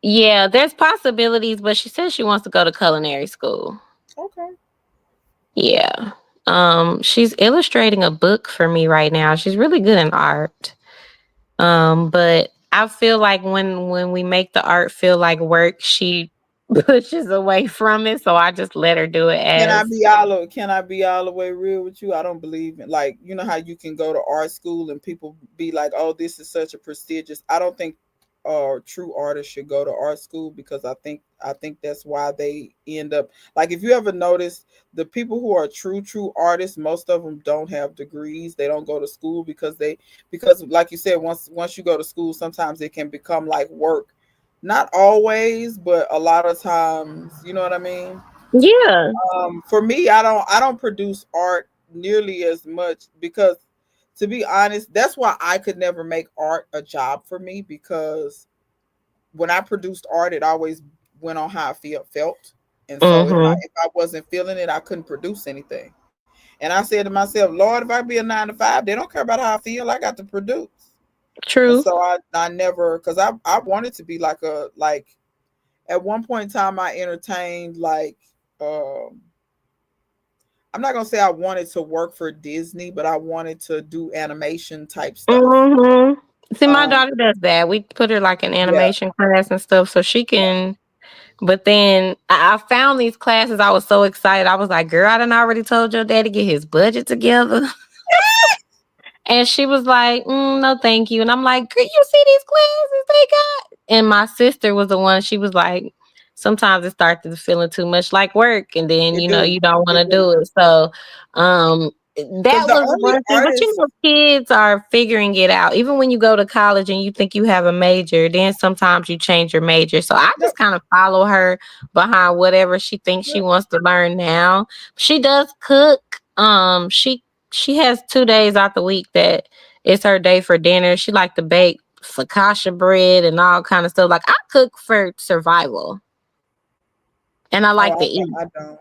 Yeah, there's possibilities, but she says she wants to go to culinary school. Okay. Yeah. She's illustrating a book for me right now. She's really good in art. But I feel like when we make the art feel like work, she pushes away from it. So I just let her do it as Can I be all the way real with you? I don't believe in, like, you know how you can go to art school and people be like, "Oh, this is such a prestigious." I don't think true artists should go to art school, because I think that's why they end up, like, if you ever notice, the people who are true artists, most of them don't have degrees. They don't go to school because like you said, once you go to school, sometimes it can become like work. Not always, but a lot of times, you know what I mean? Yeah. For me, I don't produce art nearly as much, because, to be honest, that's why I could never make art a job for me, because when I produced art, it always went on how I felt. And so if I Mm-hmm. if I wasn't feeling it, I couldn't produce anything. And I said to myself, Lord, if I be a 9 to 5, they don't care about how I feel. I got to produce. And True. so I never, because I wanted to be like at one point in time I entertained like um I'm not gonna say I wanted to work for Disney, but I wanted to do animation type stuff. Mm-hmm. See, my Um, daughter does that. We put her like in yeah, animation class and stuff so she yeah, can. But then I found these classes. I was so excited. I was like, girl, I done already told your dad to get his budget together. And she was like, no, thank you. And I'm like, girl, you see these classes they got? And my sister was the one, she was like, sometimes it starts to feeling too much like work. And then, it you do, don't want it to do. do it. So um Because that the was only one thing. But artist, kids are figuring it out. Even when you go to college and you think you have a major, then sometimes you change your major. So I yep, just kind of follow her behind whatever she thinks she yep. wants to learn now. She does cook. She has 2 days out the week that it's her day for dinner. She like to bake focaccia bread and all kind of stuff. Like I cook for survival and I Oh, like to eat. I don't.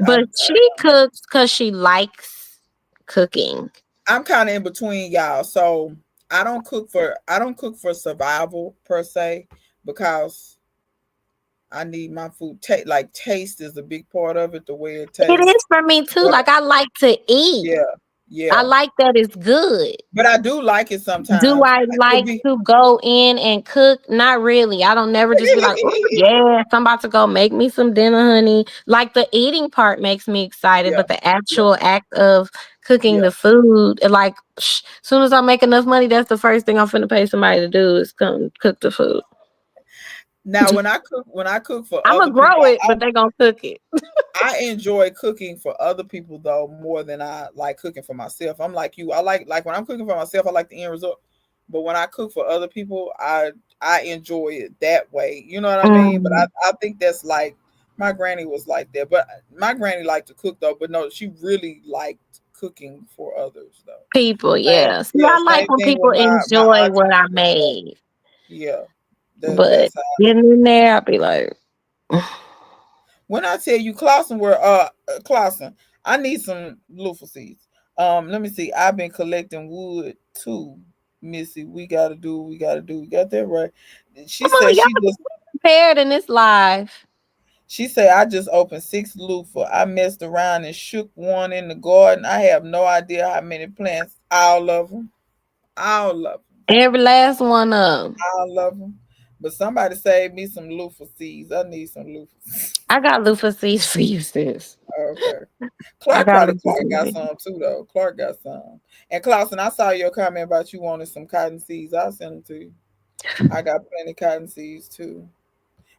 But she cooks because she likes cooking. I'm kind of in between y'all. So I don't cook for survival per se, because I need my food like taste is a big part of it, the way it It tastes. is for me too. But Like I like to eat. yeah, I yeah. like that it's good. But I do like it Do sometimes. I It like be to go in and cook? Not really. I don't never just be like, oh yeah, I'm about to go make me some dinner, honey. Like the eating part makes me excited, yeah, but the yeah, actual act of cooking yeah. the food, like, soon as I make enough money, that's the first thing I'm finna pay somebody to do is come cook the food. Now when I cook for I'm other gonna people, grow it, but they gonna cook it. I enjoy cooking for other people though more than I like cooking for myself. I'm like you. I like when I'm cooking for myself, I like the end result. But when I cook for other people, I enjoy it that way. You know what I mean? But Mm, I think that's like my granny was like that. But my granny liked to cook though. But no, she really liked cooking for others though. people, Same, yeah. See, yeah, I like same when thing people with my enjoy what aunties I and stuff. made, Yeah, but that's how. getting in there, I'll be like, When I tell you Clausen, I need some loofah seeds. Let me see. I've been collecting wood too, Missy. We got that right. She come on, said y'all she just prepared in this live. she said I just opened 6 loofah. I messed around and shook one in the garden. I have no idea how many plants. All of them. All of them. Every last one of them. All of them. But somebody saved me some loofah seeds. I need some loofah. I got loofah seeds for you, sis. Okay. I Clark got probably loofah Clark got seeds. some too though. Clark got some. And Clausen, I saw your comment about you wanting some cotton seeds. I'll send them to you. I got plenty cotton seeds too.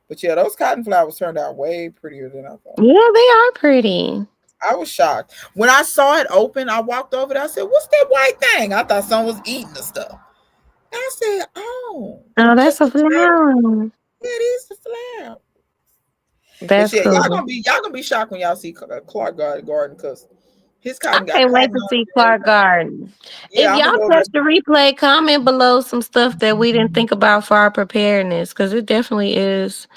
But yeah, those cotton flowers turned out way prettier than I thought. Yeah, they are pretty. I was shocked. When I saw it open, I walked over there. I said, "What's that white thing?" I thought someone was eating the stuff. I said, "Oh, Oh, that's just a the flower. flower. Yeah, it is the flower." But That's yeah, cool. y'all gonna be shocked when y'all see Clark Garden, because his I cotton got can't wait cotton to on see it and Clark everything. Garden. If Yeah, I'm gonna y'all go over catch there. the replay, comment below some stuff that we didn't think about for our preparedness, because it definitely is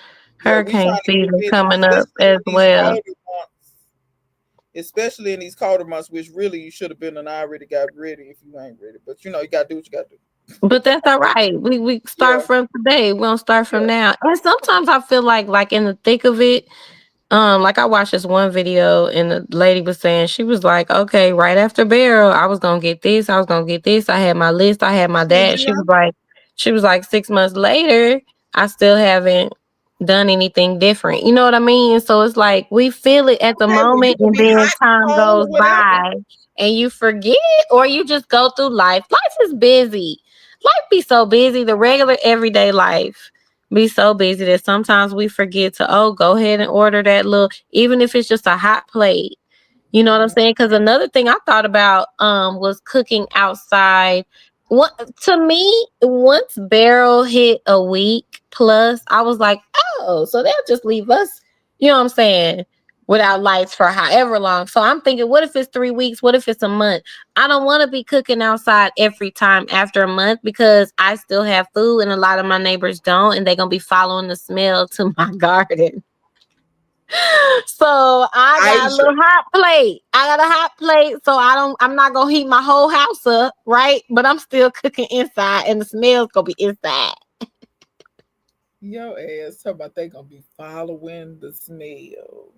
Yeah, we hurricane trying to get season ready, coming up especially as in these well. colder months. Especially in these colder months, which really you should have been and already got ready if you ain't ready. But you gotta do what you gotta do. But that's all right. We start Yeah, from today. We don't start yeah. from now. And sometimes I feel like in the thick of it, like I watched this one video and the lady was saying, she was like, okay, right after Barrel, I was gonna get this, I was gonna get this. I had my list, I had my dad. Yeah. She was like 6 months later, I still haven't done anything different. You know what I mean? So it's like we feel it at the Okay, well you moment can and be then hot, time cold, or goes whatever. by and you forget, or you just go through life. Life is busy. Life be so busy. The regular everyday life be so busy that sometimes we forget to go ahead and order that little, even if it's just a hot plate. You know what I'm saying? Because another thing I thought about was cooking outside. What to me, once Barrel hit a week plus, I was like, oh, so they'll just leave us, you know what I'm saying, without lights for however long. So I'm thinking, what if it's 3 weeks? What if it's a month? I don't want to be cooking outside every time after a month because I still have food and a lot of my neighbors don't, and they're gonna be following the smell to my garden. So I got a Aisha, little hot plate. I got a hot plate, so I'm not gonna heat my whole house up, right? But I'm still cooking inside, and the smell's gonna be inside. your ass talking about they gonna be following the smell.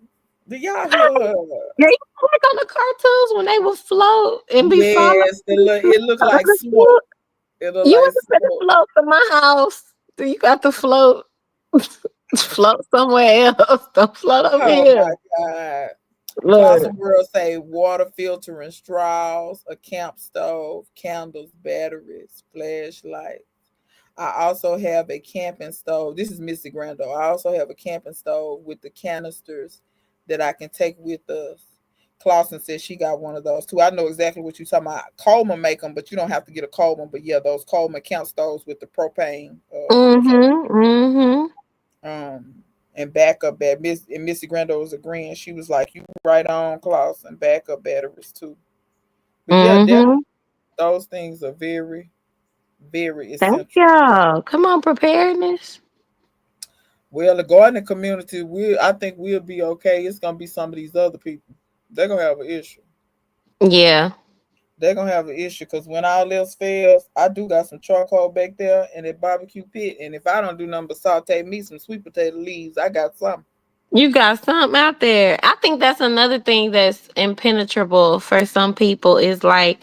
Do y'all hear her? Yeah, you know, like on the cartoons when they would float and be following Yes, the it look smell. like smoke. It look You like wasn't gonna smoke. float to my house. So you got to float, float somewhere else. Don't float over Oh here. my God. Look. Blossom Girl say water filter and straws, a camp stove, candles, batteries, flashlight. I also have a camping stove. This is Missy Grando. I also have a camping stove with the canisters that I can take with us. Clausen says she got one of those too. I know exactly what you're talking about. Coleman make them, but you don't have to get a Coleman. But yeah, those Coleman camp stoves with the propane. Mm-hmm. Um, and backup Missy Grando was agreeing. She was like, "You right on, Clausen. And backup batteries too." But yeah, Mm-hmm. those things are very, very Thank essential. y'all. Come on, preparedness. Well, the gardening community, I think we'll be okay. It's gonna be some of these other people. They're gonna have an issue. Yeah. They're gonna have an issue because when all else fails, I do got some charcoal back there in that barbecue pit, and if I don't do nothing but saute me some sweet potato leaves, I got something. You got something out there. I think that's another thing that's impenetrable for some people is like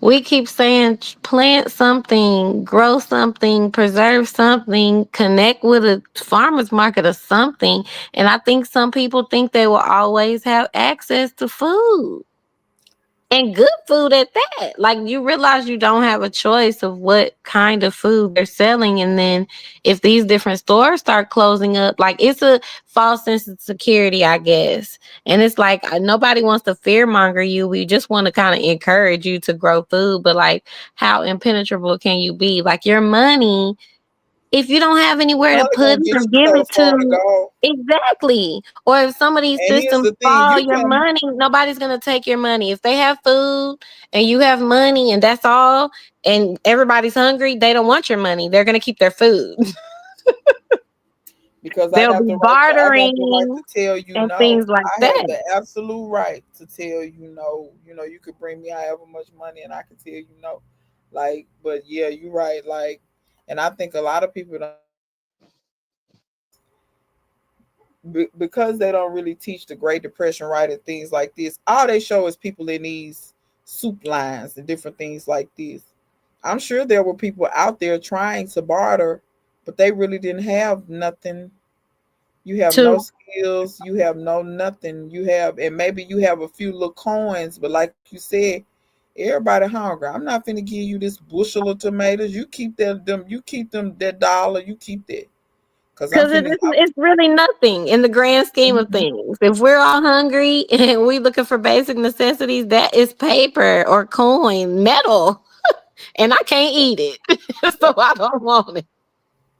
we keep saying plant something, grow something, preserve something, connect with a farmer's market or something. And I think some people think they will always have access to food. And good food at that. Like you realize you don't have a choice of what kind of food they're selling. And then if these different stores start closing up, like it's a false sense of security, I guess. And it's like nobody wants to fearmonger you. We just want to kind of encourage you to grow food. But like, how impenetrable can you be? Like your money, if you don't have anywhere to Probably put gonna it get or you give so it far to to, go. exactly. Or if some of these And here's systems the thing: fall, you your can money, nobody's gonna take your money. If they have food and you have money and that's all, and everybody's hungry, they don't want your money. They're gonna keep their food. because They'll be I got the right bartering to tell you and no. things like I have that. the absolute right to tell you no. You could bring me however much money and I can tell you no. Like, but yeah, you're right. Like, and I think a lot of people don't because they don't really teach the Great Depression right and things like this. All they show is people in these soup lines and different things like this. I'm sure there were people out there trying to barter, but they really didn't have nothing. You have no To skills, you have no nothing. You have, and maybe you have a few little coins, but like you said, everybody hungry. I'm not finna give you this bushel of tomatoes. You keep you keep them that dollar, you keep that. Cause I'm because finna it's really nothing in the grand scheme of Mhm. things. If we're all hungry and we looking for basic necessities, that is paper or coin, metal, and I can't eat it, so Yep, I don't want it.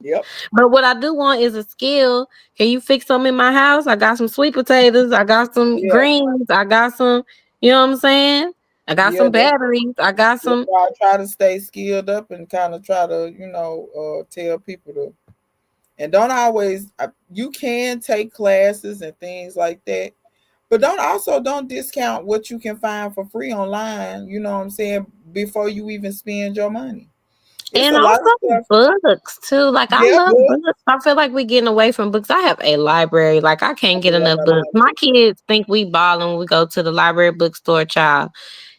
yep, But what I do want is a skill. Can you fix some in my house? I got some sweet potatoes. I got some yeah, greens. I got some, you know what I'm saying? I got yeah. some batteries. I got That's some. why I try to stay skilled up and kind of try to, tell people to. And don't always. You can take classes and things like that, but don't discount what you can find for free online. You know what I'm saying? Before you even spend your money, it's And a lot of also stuff. books too. Like I Yeah, love but books. I feel like we're getting away from books. I have a library. Like I can't get yeah, enough books. My kids think we balling when we go to the library bookstore, child.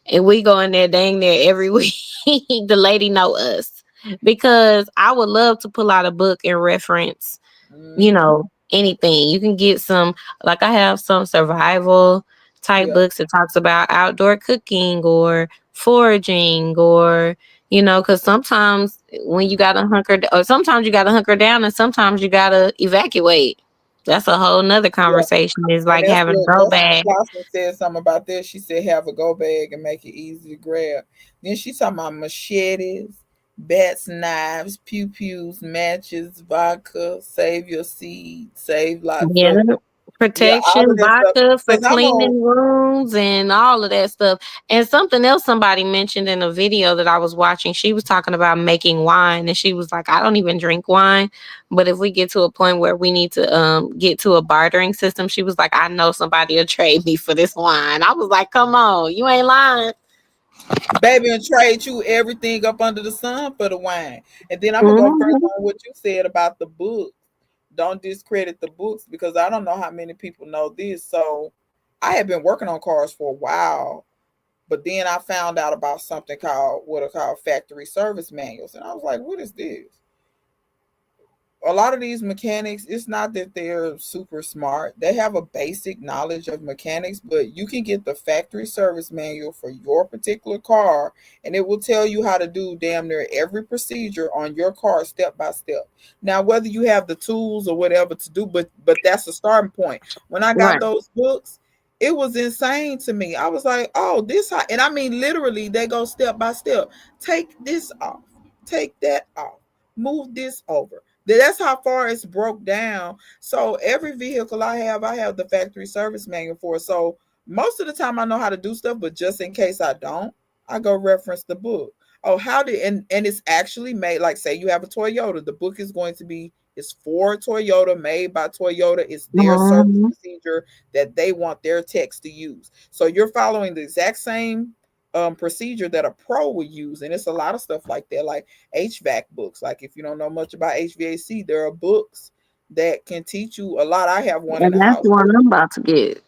And we go in there dang near every week. The lady know us. Because I would love to pull out a book and reference, mm-hmm. anything. You can get some, like I have some survival, type Yeah. books that talks about outdoor cooking or foraging or because sometimes when you gotta or sometimes you gotta hunker down and sometimes you gotta evacuate. That's a whole nother Yeah. conversation. Is And like having a go that's what bag. Flossie said something about this. She said have a go bag and make it easy to grab. Then she talking about machetes, bats, knives, pew pews, matches, vodka, save your seed, save lots Yeah, of yeah, all of protection, that stuff. vodka for Because I'm on cleaning rooms and all of that stuff. And something else somebody mentioned in a video that I was watching, she was talking about making wine and she was like, I don't even drink wine, but if we get to a point where we need to get to a bartering system, she was like, I know somebody will trade me for this wine. I was like, come on, you ain't lying. baby and trade you everything up under the sun for the wine. And then I'm gonna go further Mhm. on what you said about the book. Don't discredit the books because I don't know how many people know this. So I have been working on cars for a while, but then I found out about something called what are called factory service manuals. And I was like, what is this? A lot of these mechanics, it's not that they're super smart. They have a basic knowledge of mechanics, but you can get the factory service manual for your particular car, and it will tell you how to do damn near every procedure on your car step by step. Now, whether you have the tools or whatever to do, but that's the starting point. When I got Right. those books, it was insane to me. I was like, oh, this how, and I mean literally they go step by step. Take this off, take that off, move this over. That's how far it's broke down. So every vehicle I have the factory service manual for. So most of the time I know how to do stuff, but just in case I don't, I go reference the book. Oh, how did and it's actually made like say you have a Toyota, the book is going to be it's for Toyota, made by Toyota. It's their service Mhm. procedure that they want their techs to use. So you're following the exact same procedure that a pro would use, and it's a lot of stuff like that, like HVAC books. Like if you don't know much about HVAC, there are books that can teach you a lot. I have one in And the that's house. the one I'm about to get.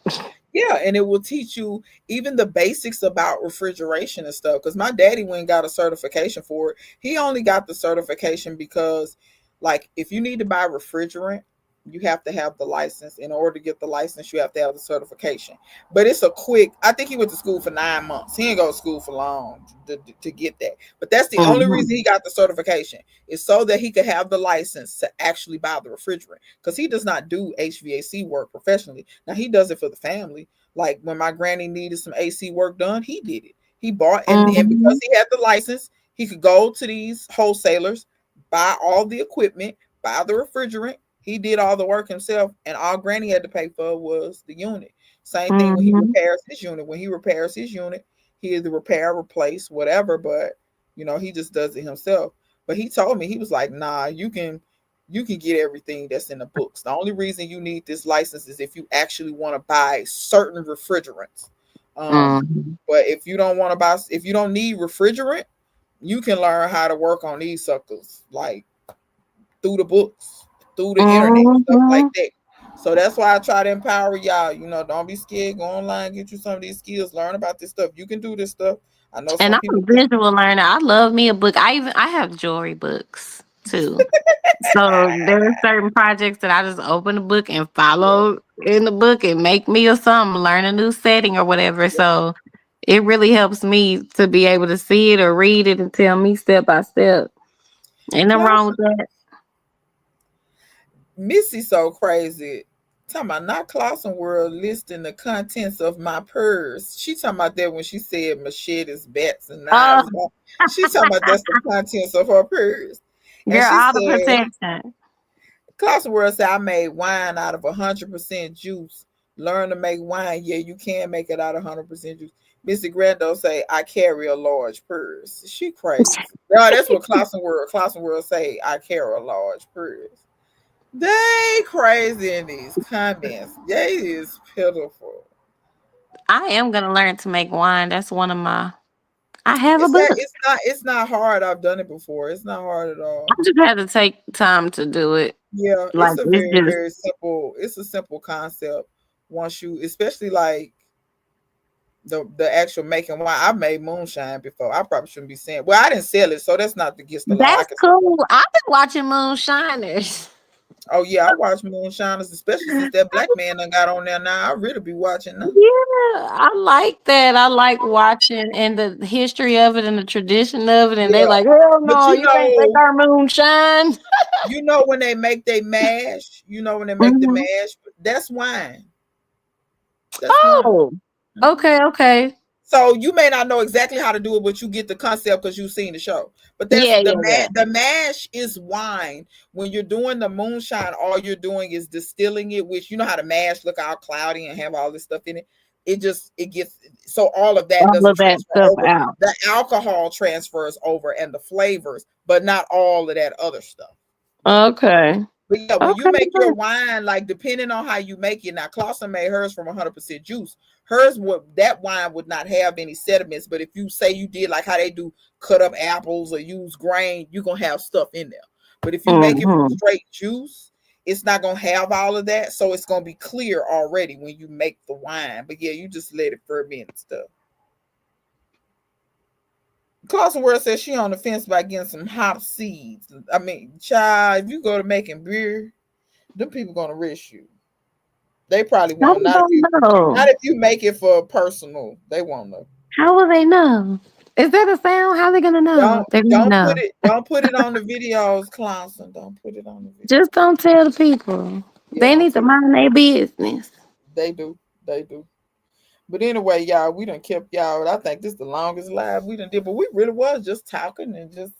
Yeah, and it will teach you even the basics about refrigeration and stuff. Because my daddy went and got a certification for it. He only got the certification because, like, if you need to buy refrigerant, you have to have the license. In order to get the license, you have to have the certification. But it's a quick. I think he went to school for 9 months. He didn't go to school for long to get that. But that's the only Mhm. reason he got the certification is so that he could have the license to actually buy the refrigerant. Because he does not do HVAC work professionally. Now he does it for the family. Like when my granny needed some AC work done, he did it. He bought and because Mhm. he had the license, he could go to these wholesalers, buy all the equipment, buy the refrigerant. He did all the work himself, and all Granny had to pay for was the unit. Same thing when he Mhm. repairs his unit. When he repairs his unit, he either repair, replace, whatever. But he just does it himself. But he told me he was like, "Nah, you can get everything that's in the books. The only reason you need this license is if you actually want to buy certain refrigerants. Mhm. But if you don't want to buy, if you don't need refrigerant, you can learn how to work on these suckers like through the books, through the internet, stuff like Mhm. that. So that's why I try to empower y'all. Don't be scared. Go online, get you some of these skills, learn about this stuff. You can do this stuff. I know And some I'm a people think, visual learner. I love me a book. I have jewelry books too. So there are certain projects that I just open the book and yeah, follow in the book and make me or something, learn a new setting or whatever. yeah. So it really helps me to be able to see it or read it and tell me step by step. Ain't nothing wrong Class with that. Missy so crazy. Talking about not Clausen World listing the contents of my purse. She talking about that when she said machetes, bats, and Oh, knives. She talking about that's the contents of her purse. And girl, she all the said, protection. Clausen World said, I made wine out of 100% juice. Learn to make wine. Yeah, you can make it out of 100% juice. Missy Grando say, I carry a large purse. She crazy. No, that's what Clausen World say, I carry a large purse. They crazy in these comments. They is pitiful. I am gonna learn to make wine. That's one of my. I have a It's book. that it's not hard. I've done it before. It's not hard at all. I just had to take time to do it. Yeah, Like it's a it's very, just very simple, it's a simple concept once you especially like the actual making wine. I've made moonshine before. I probably shouldn't be saying well, I didn't sell it, so that's not against the law. I that's can say that. cool. I've been watching Moonshiners. Oh yeah, I watch Moonshiners, especially since that black man done got on there now. I really be watching now. Yeah, I like that. I like watching and the history of it and the tradition of it. And they Yeah. like, hell But no, you can't take our moonshine. you know when they make they mash, when they make the Mhm. mash, that's wine. That's wine. Oh, Mhm. okay. So you may not know exactly how to do it, but you get the concept because you've seen the show. But that's Yeah. the mash is wine. When you're doing the moonshine, all you're doing is distilling it, which you know how the mash look all cloudy and have all this stuff in it. It gets so all of that All doesn't of that transfer stuff over. out. The alcohol transfers over and the flavors, but not all of that other stuff. Okay. But yeah, when you Okay. make your wine, like depending on how you make it, now Clausen made hers from 100% juice. Hers that wine would not have any sediments. But if you say you did like how they do cut up apples or use grain, you're gonna have stuff in there. But if you make it from Mhm. straight juice, it's not gonna have all of that. So it's gonna be clear already when you make the wine. But yeah, you just let it ferment and stuff. Clausen World says she on the fence by getting some hop seeds. I mean, child, if you go to making beer, them people gonna arrest you. They probably I won't. Not don't know. if you make it for personal. They won't know. How will they know? Is that a sound? How are they gonna know? They're gonna know. Don't put it on the videos, Clausen. Don't put it on the video. Just don't tell the people. Yeah, They need to mind their business. They do. But anyway, y'all, we done kept y'all. I think this is the longest live we done did, but we really was just talking and just.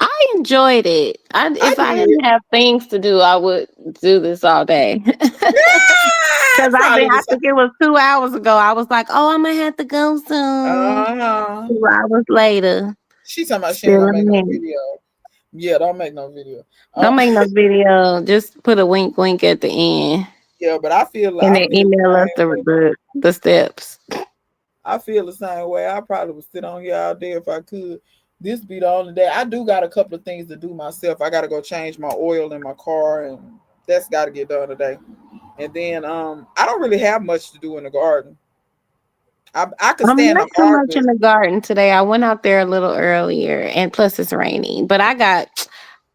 I enjoyed it. If I didn't have things to do, I would do this all day. Because I think it was 2 hours ago. I was like, oh, I'm gonna have to go soon. 2 hours later. She talking about she ain't gonna make no video. Yeah, don't make no video. Don't make no video. Just put a wink at the end. Yeah, but I feel like and then email us the steps. I feel the same way. I probably would sit on here all day if I could. This be the only day. I do got a couple of things to do myself. I got to go change my oil in my car, and that's got to get done today. And then I don't really have much to do in the garden. I could stand not too much in the garden today. I went out there a little earlier, and plus it's raining. But I got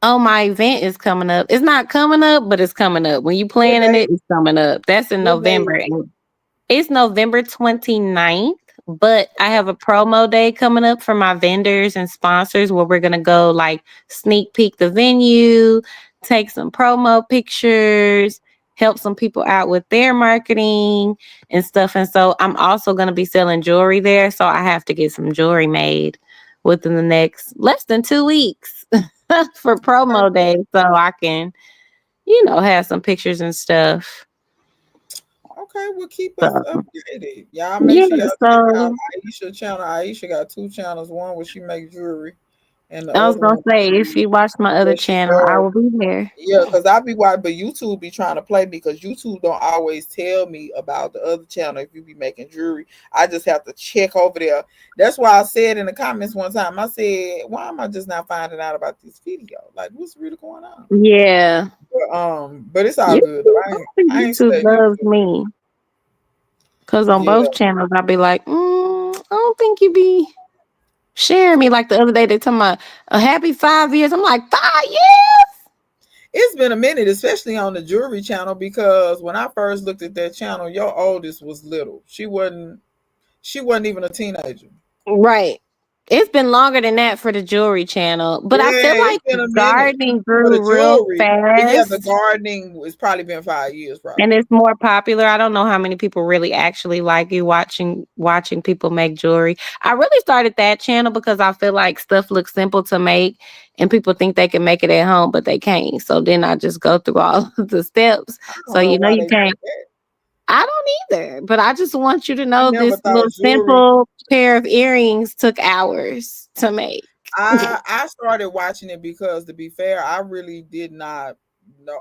my event is coming up. It's not coming up, but it's coming up. When you planning it, it's coming up. That's in November. And it's November 29th. But I have a promo day coming up for my vendors and sponsors where we're gonna go like sneak peek the venue, take some promo pictures, help some people out with their marketing and stuff. And so I'm also gonna be selling jewelry there. So I have to get some jewelry made within the next less than 2 weeks for promo day. So I can, have some pictures and stuff. Okay, we'll keep us updated. Y'all make sure y'all check out Aisha channel. Aisha got 2 channels. One where she makes jewelry. And I was gonna say, if you watch my other channel, I will be there. Yeah, because I be watching, but YouTube be trying to play me because YouTube don't always tell me about the other channel if you be making jewelry. I just have to check over there. That's why I said in the comments one time, I said, why am I just not finding out about this video? Like, what's really going on? Yeah. But it's all good. I ain't YouTube loves me. Because on both channels, I'll be like, I don't think you be sharing me. Like the other day, they talking about a happy 5 years. I'm like, 5 years? It's been a minute, especially on the jewelry channel, because when I first looked at that channel, your oldest was little. She wasn't even a teenager. Right. It's been longer than that for the jewelry channel, but I feel like gardening grew real fast. Yeah, the gardening has probably been 5 years, probably. And it's more popular. I don't know how many people really actually like you watching people make jewelry. I really started that channel because I feel like stuff looks simple to make and people think they can make it at home, but they can't. So then I just go through all of the steps. So you can't. I don't either, but I just want you to know this little simple pair of earrings took hours to make. I started watching it because, to be fair, I really did not know.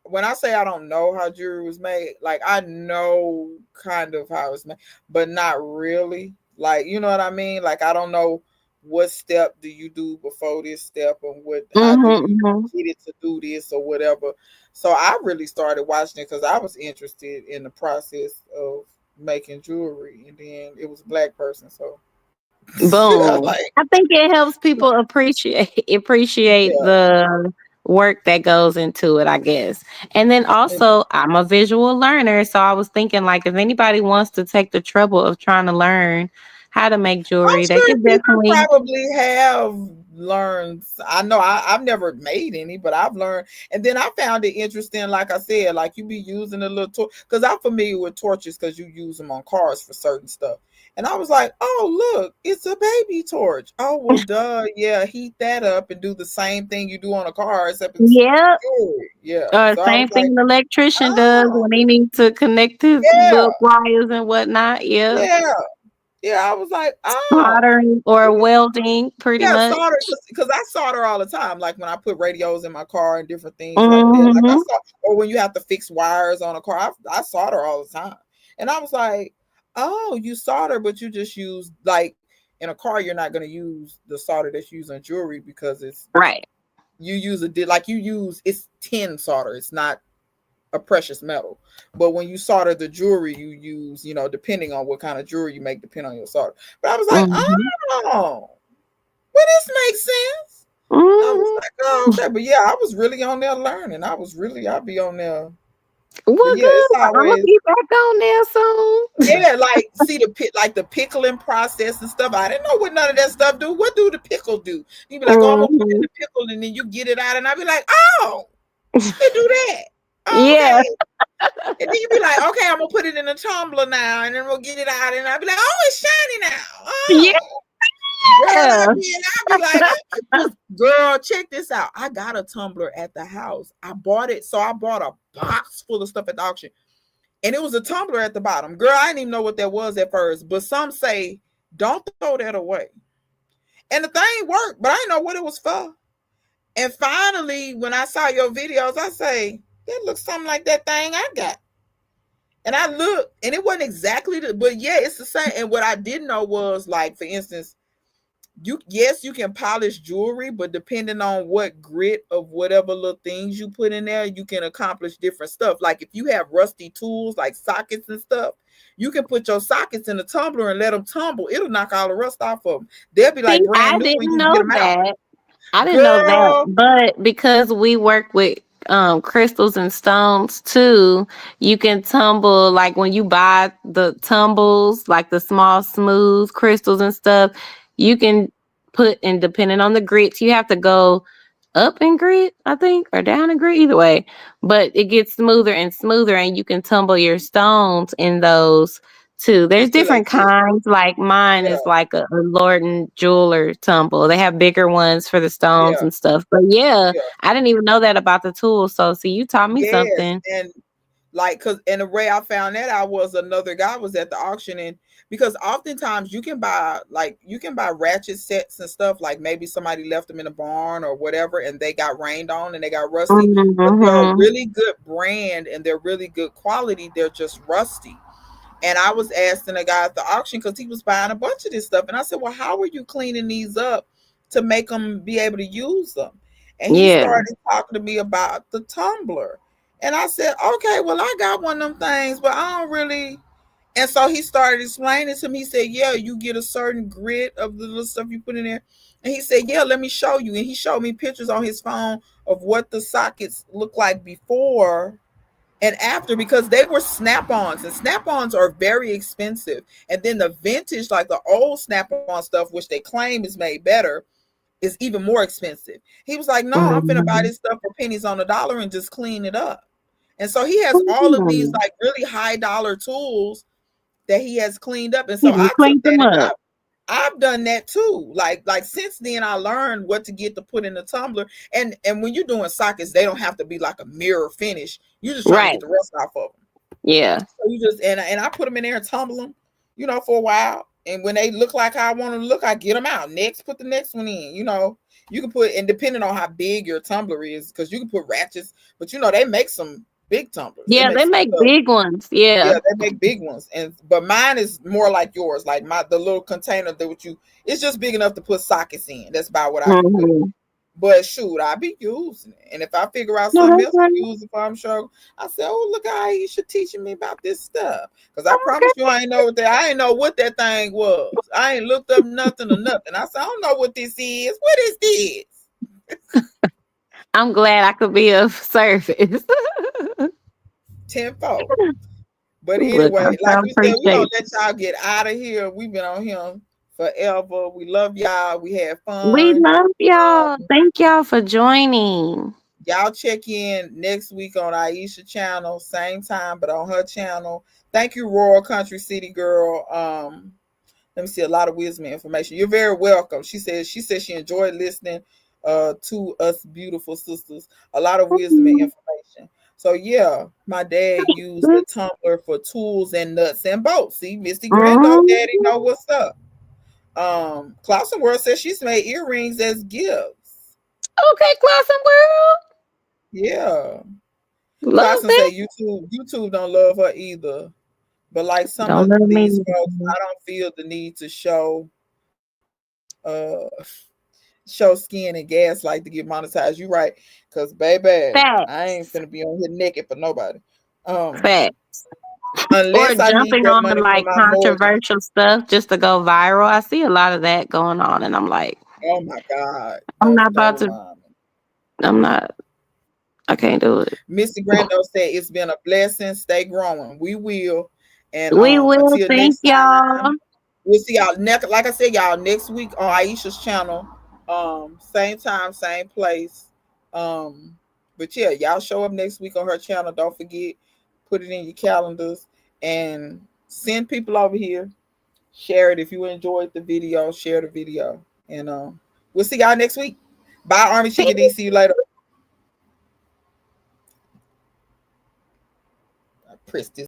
When I say I don't know how jewelry was made, like I know kind of how it's made, but not really. Like, you know what I mean? Like, I don't know what step do you do before this step and how do you get it to do this or whatever. So I really started watching it because I was interested in the process of making jewelry, and then it was a Black person, so boom. I think it helps people appreciate the work that goes into it, I guess. And then also, I'm a visual learner, so I was thinking like if anybody wants to take the trouble of trying to learn how to make I'm jewelry, they sure could people definitely. probably have learned. I know I've never made any, but I've learned. And then I found it interesting, like I said, like you be using a little torch, because I'm familiar with torches because you use them on cars for certain stuff. And I was like, oh, look, it's a baby torch. Oh, well, duh. Yeah, heat that up and do the same thing you do on a car, except it's Yep. jewelry. Yeah. So I was Same thing like, an electrician does oh, when he needs to connect his yeah, little wires and whatnot. Yep. yeah. Yeah, I was like, oh. Soldering or welding, pretty Yeah, much. solder, because I solder all the time. Like when I put radios in my car and different things like that. Like I Hmm. saw, or when you have to fix wires on a car, I solder all the time. And I was like, oh, you solder, but you just use like in a car, you're not going to use the solder that's used on jewelry because Right. you use it's tin solder. It's not a precious metal. But when you solder the jewelry, you use, depending on what kind of jewelry you make, depending on your solder. But I was like, Hmm. oh. Well, this makes sense. I was Hmm. like, oh, okay. But yeah, I was really on there learning. I'll be on there. But Well, yeah, it's good. I'm gonna always, be back on there soon. yeah, like see the pickling process and stuff. I didn't know what none of that stuff do. What do the pickle do? You be like, oh, I'm gonna put in Hmm. the pickle, and then you get it out, and I be like, oh, they do that. Oh, Yeah. okay. And then you be like, okay, I'm gonna put it in a tumbler now, and then we'll get it out, and I'll be like, oh, it's shiny now. Yeah. Oh. Girl, I'll be like, girl, check this out. I got a tumbler at the house. I bought it. So I bought a box full of stuff at the auction. And it was a tumbler at the bottom. Girl, I didn't even know what that was at first. But some say, don't throw that away. And the thing worked, but I didn't know what it was for. And finally, when I saw your videos, I say, that looks something like that thing I got. And I looked, and it wasn't exactly but yeah, it's the same. And what I didn't know was, like, for instance, you can polish jewelry, but depending on what grit of whatever little things you put in there, you can accomplish different stuff. Like if you have rusty tools like sockets and stuff, you can put your sockets in a tumbler and let them tumble. It'll knock all the rust off of them. They'll be like See, brand I new when didn't you get know them out. that. I didn't know that, Girl, but because we work with crystals and stones too, you can tumble like when you buy the tumbles, like the small smooth crystals and stuff, you can put and depending on the grits, you have to go up in grit, I think, or down in grit, either way. But it gets smoother and smoother, and you can tumble your stones in those too. There's until they different tip. kinds. Like mine Yeah, is like a Lord and Jeweler tumble. They have bigger ones for the stones yeah, and stuff. But yeah, yeah. I didn't even know that about the tools. So see, you taught me Yes. something. And like, and the way I found that out was another guy was at the auction, and because oftentimes you can buy ratchet sets and stuff, like maybe somebody left them in a barn or whatever and they got rained on and they got rusty, but they're a Hmm. really good brand and they're really good quality, they're just rusty. And I was asking a guy at the auction because he was buying a bunch of this stuff, and I said, well, how are you cleaning these up to make them be able to use them? And he Yeah. started talking to me about the tumbler. And I said, okay, well, I got one of them things, but I don't really. And so he started explaining to me. He said, yeah, you get a certain grit of the little stuff you put in there. And he said, yeah, let me show you. And he showed me pictures on his phone of what the sockets look like before and after, because they were snap-ons, and snap-ons are very expensive. And then the vintage, like the old snap-on stuff, which they claim is made better, is even more expensive. He was like, no, I'm finna buy Mhm. this stuff for pennies on the dollar and just clean it up. And so he has all of these Mm. like really high dollar tools that he has cleaned up. And so He I done took cleaned that them and up. I've done that too. Like since then I learned what to get to put in the tumbler. And when you're doing sockets, they don't have to be like a mirror finish. You're just trying to Right. get the rust off of them. Yeah. So you just and I put them in there and tumble them, for a while. And when they look like how I want them to look, I get them out. Next, put the next one in. You can put, and depending on how big your tumbler is, because you can put ratchets, but they make some big tumblers. They Yeah, make they some make stuff. big ones. Yeah, Yeah. they make big ones, but mine is more like yours. Like the little container it's just big enough to put sockets in. That's about what I can put. Hmm. But shoot, I be using it, and if I figure out No, something that's else right. to use, if I'm sure, I say, "Oh, look how you should teaching me about this stuff." Because I Okay. promise you, I ain't know what that thing was. I ain't looked up nothing or nothing. I said, "I don't know what this is. What is this?" I'm glad I could be of service. Tenfold. But Look, anyway, I like so we said, we gonna appreciate let y'all get out of here. We've been on him forever. We love y'all. We had We fun. love y'all. Thank y'all for joining. Y'all check in next week on Aisha channel, same time, but on her channel. Thank you, Royal Country City Girl. Let me see, a lot of wisdom and information. You're very welcome. She said she enjoyed listening to us beautiful sisters. A lot of wisdom and information. So yeah, my dad used the tumbler for tools and nuts and bolts. See, Misty Grando, daddy know what's up. Clausen World says she's made earrings as gifts. Okay, Clausen World. Yeah. Love Clausen it. say YouTube don't love her either. But like some Don't of love me. these folks, I don't feel the need to show skin and gaslight to get monetized. You right. Cause baby, Facts. I ain't finna be on here naked for nobody. Facts. Or Unless I need jumping that on money for like my mortgage. controversial stuff just to go viral. I see a lot of that going on, and I'm like, Oh my God. I'm not Don't about to. remind me. I'm not. I can't do it. Missy Grando said it's been a blessing. Stay growing. We will. And We will. until Thank next y'all. time, we'll see y'all next. Like I said, y'all next week on Aisha's channel. Same time, same place. But yeah, y'all show up next week on her channel. Don't forget, put it in your calendars and send people over here. Share it if you enjoyed the video. Share the video, and we'll see y'all next week. Bye, Army Chickadee. See you later. I pressed this.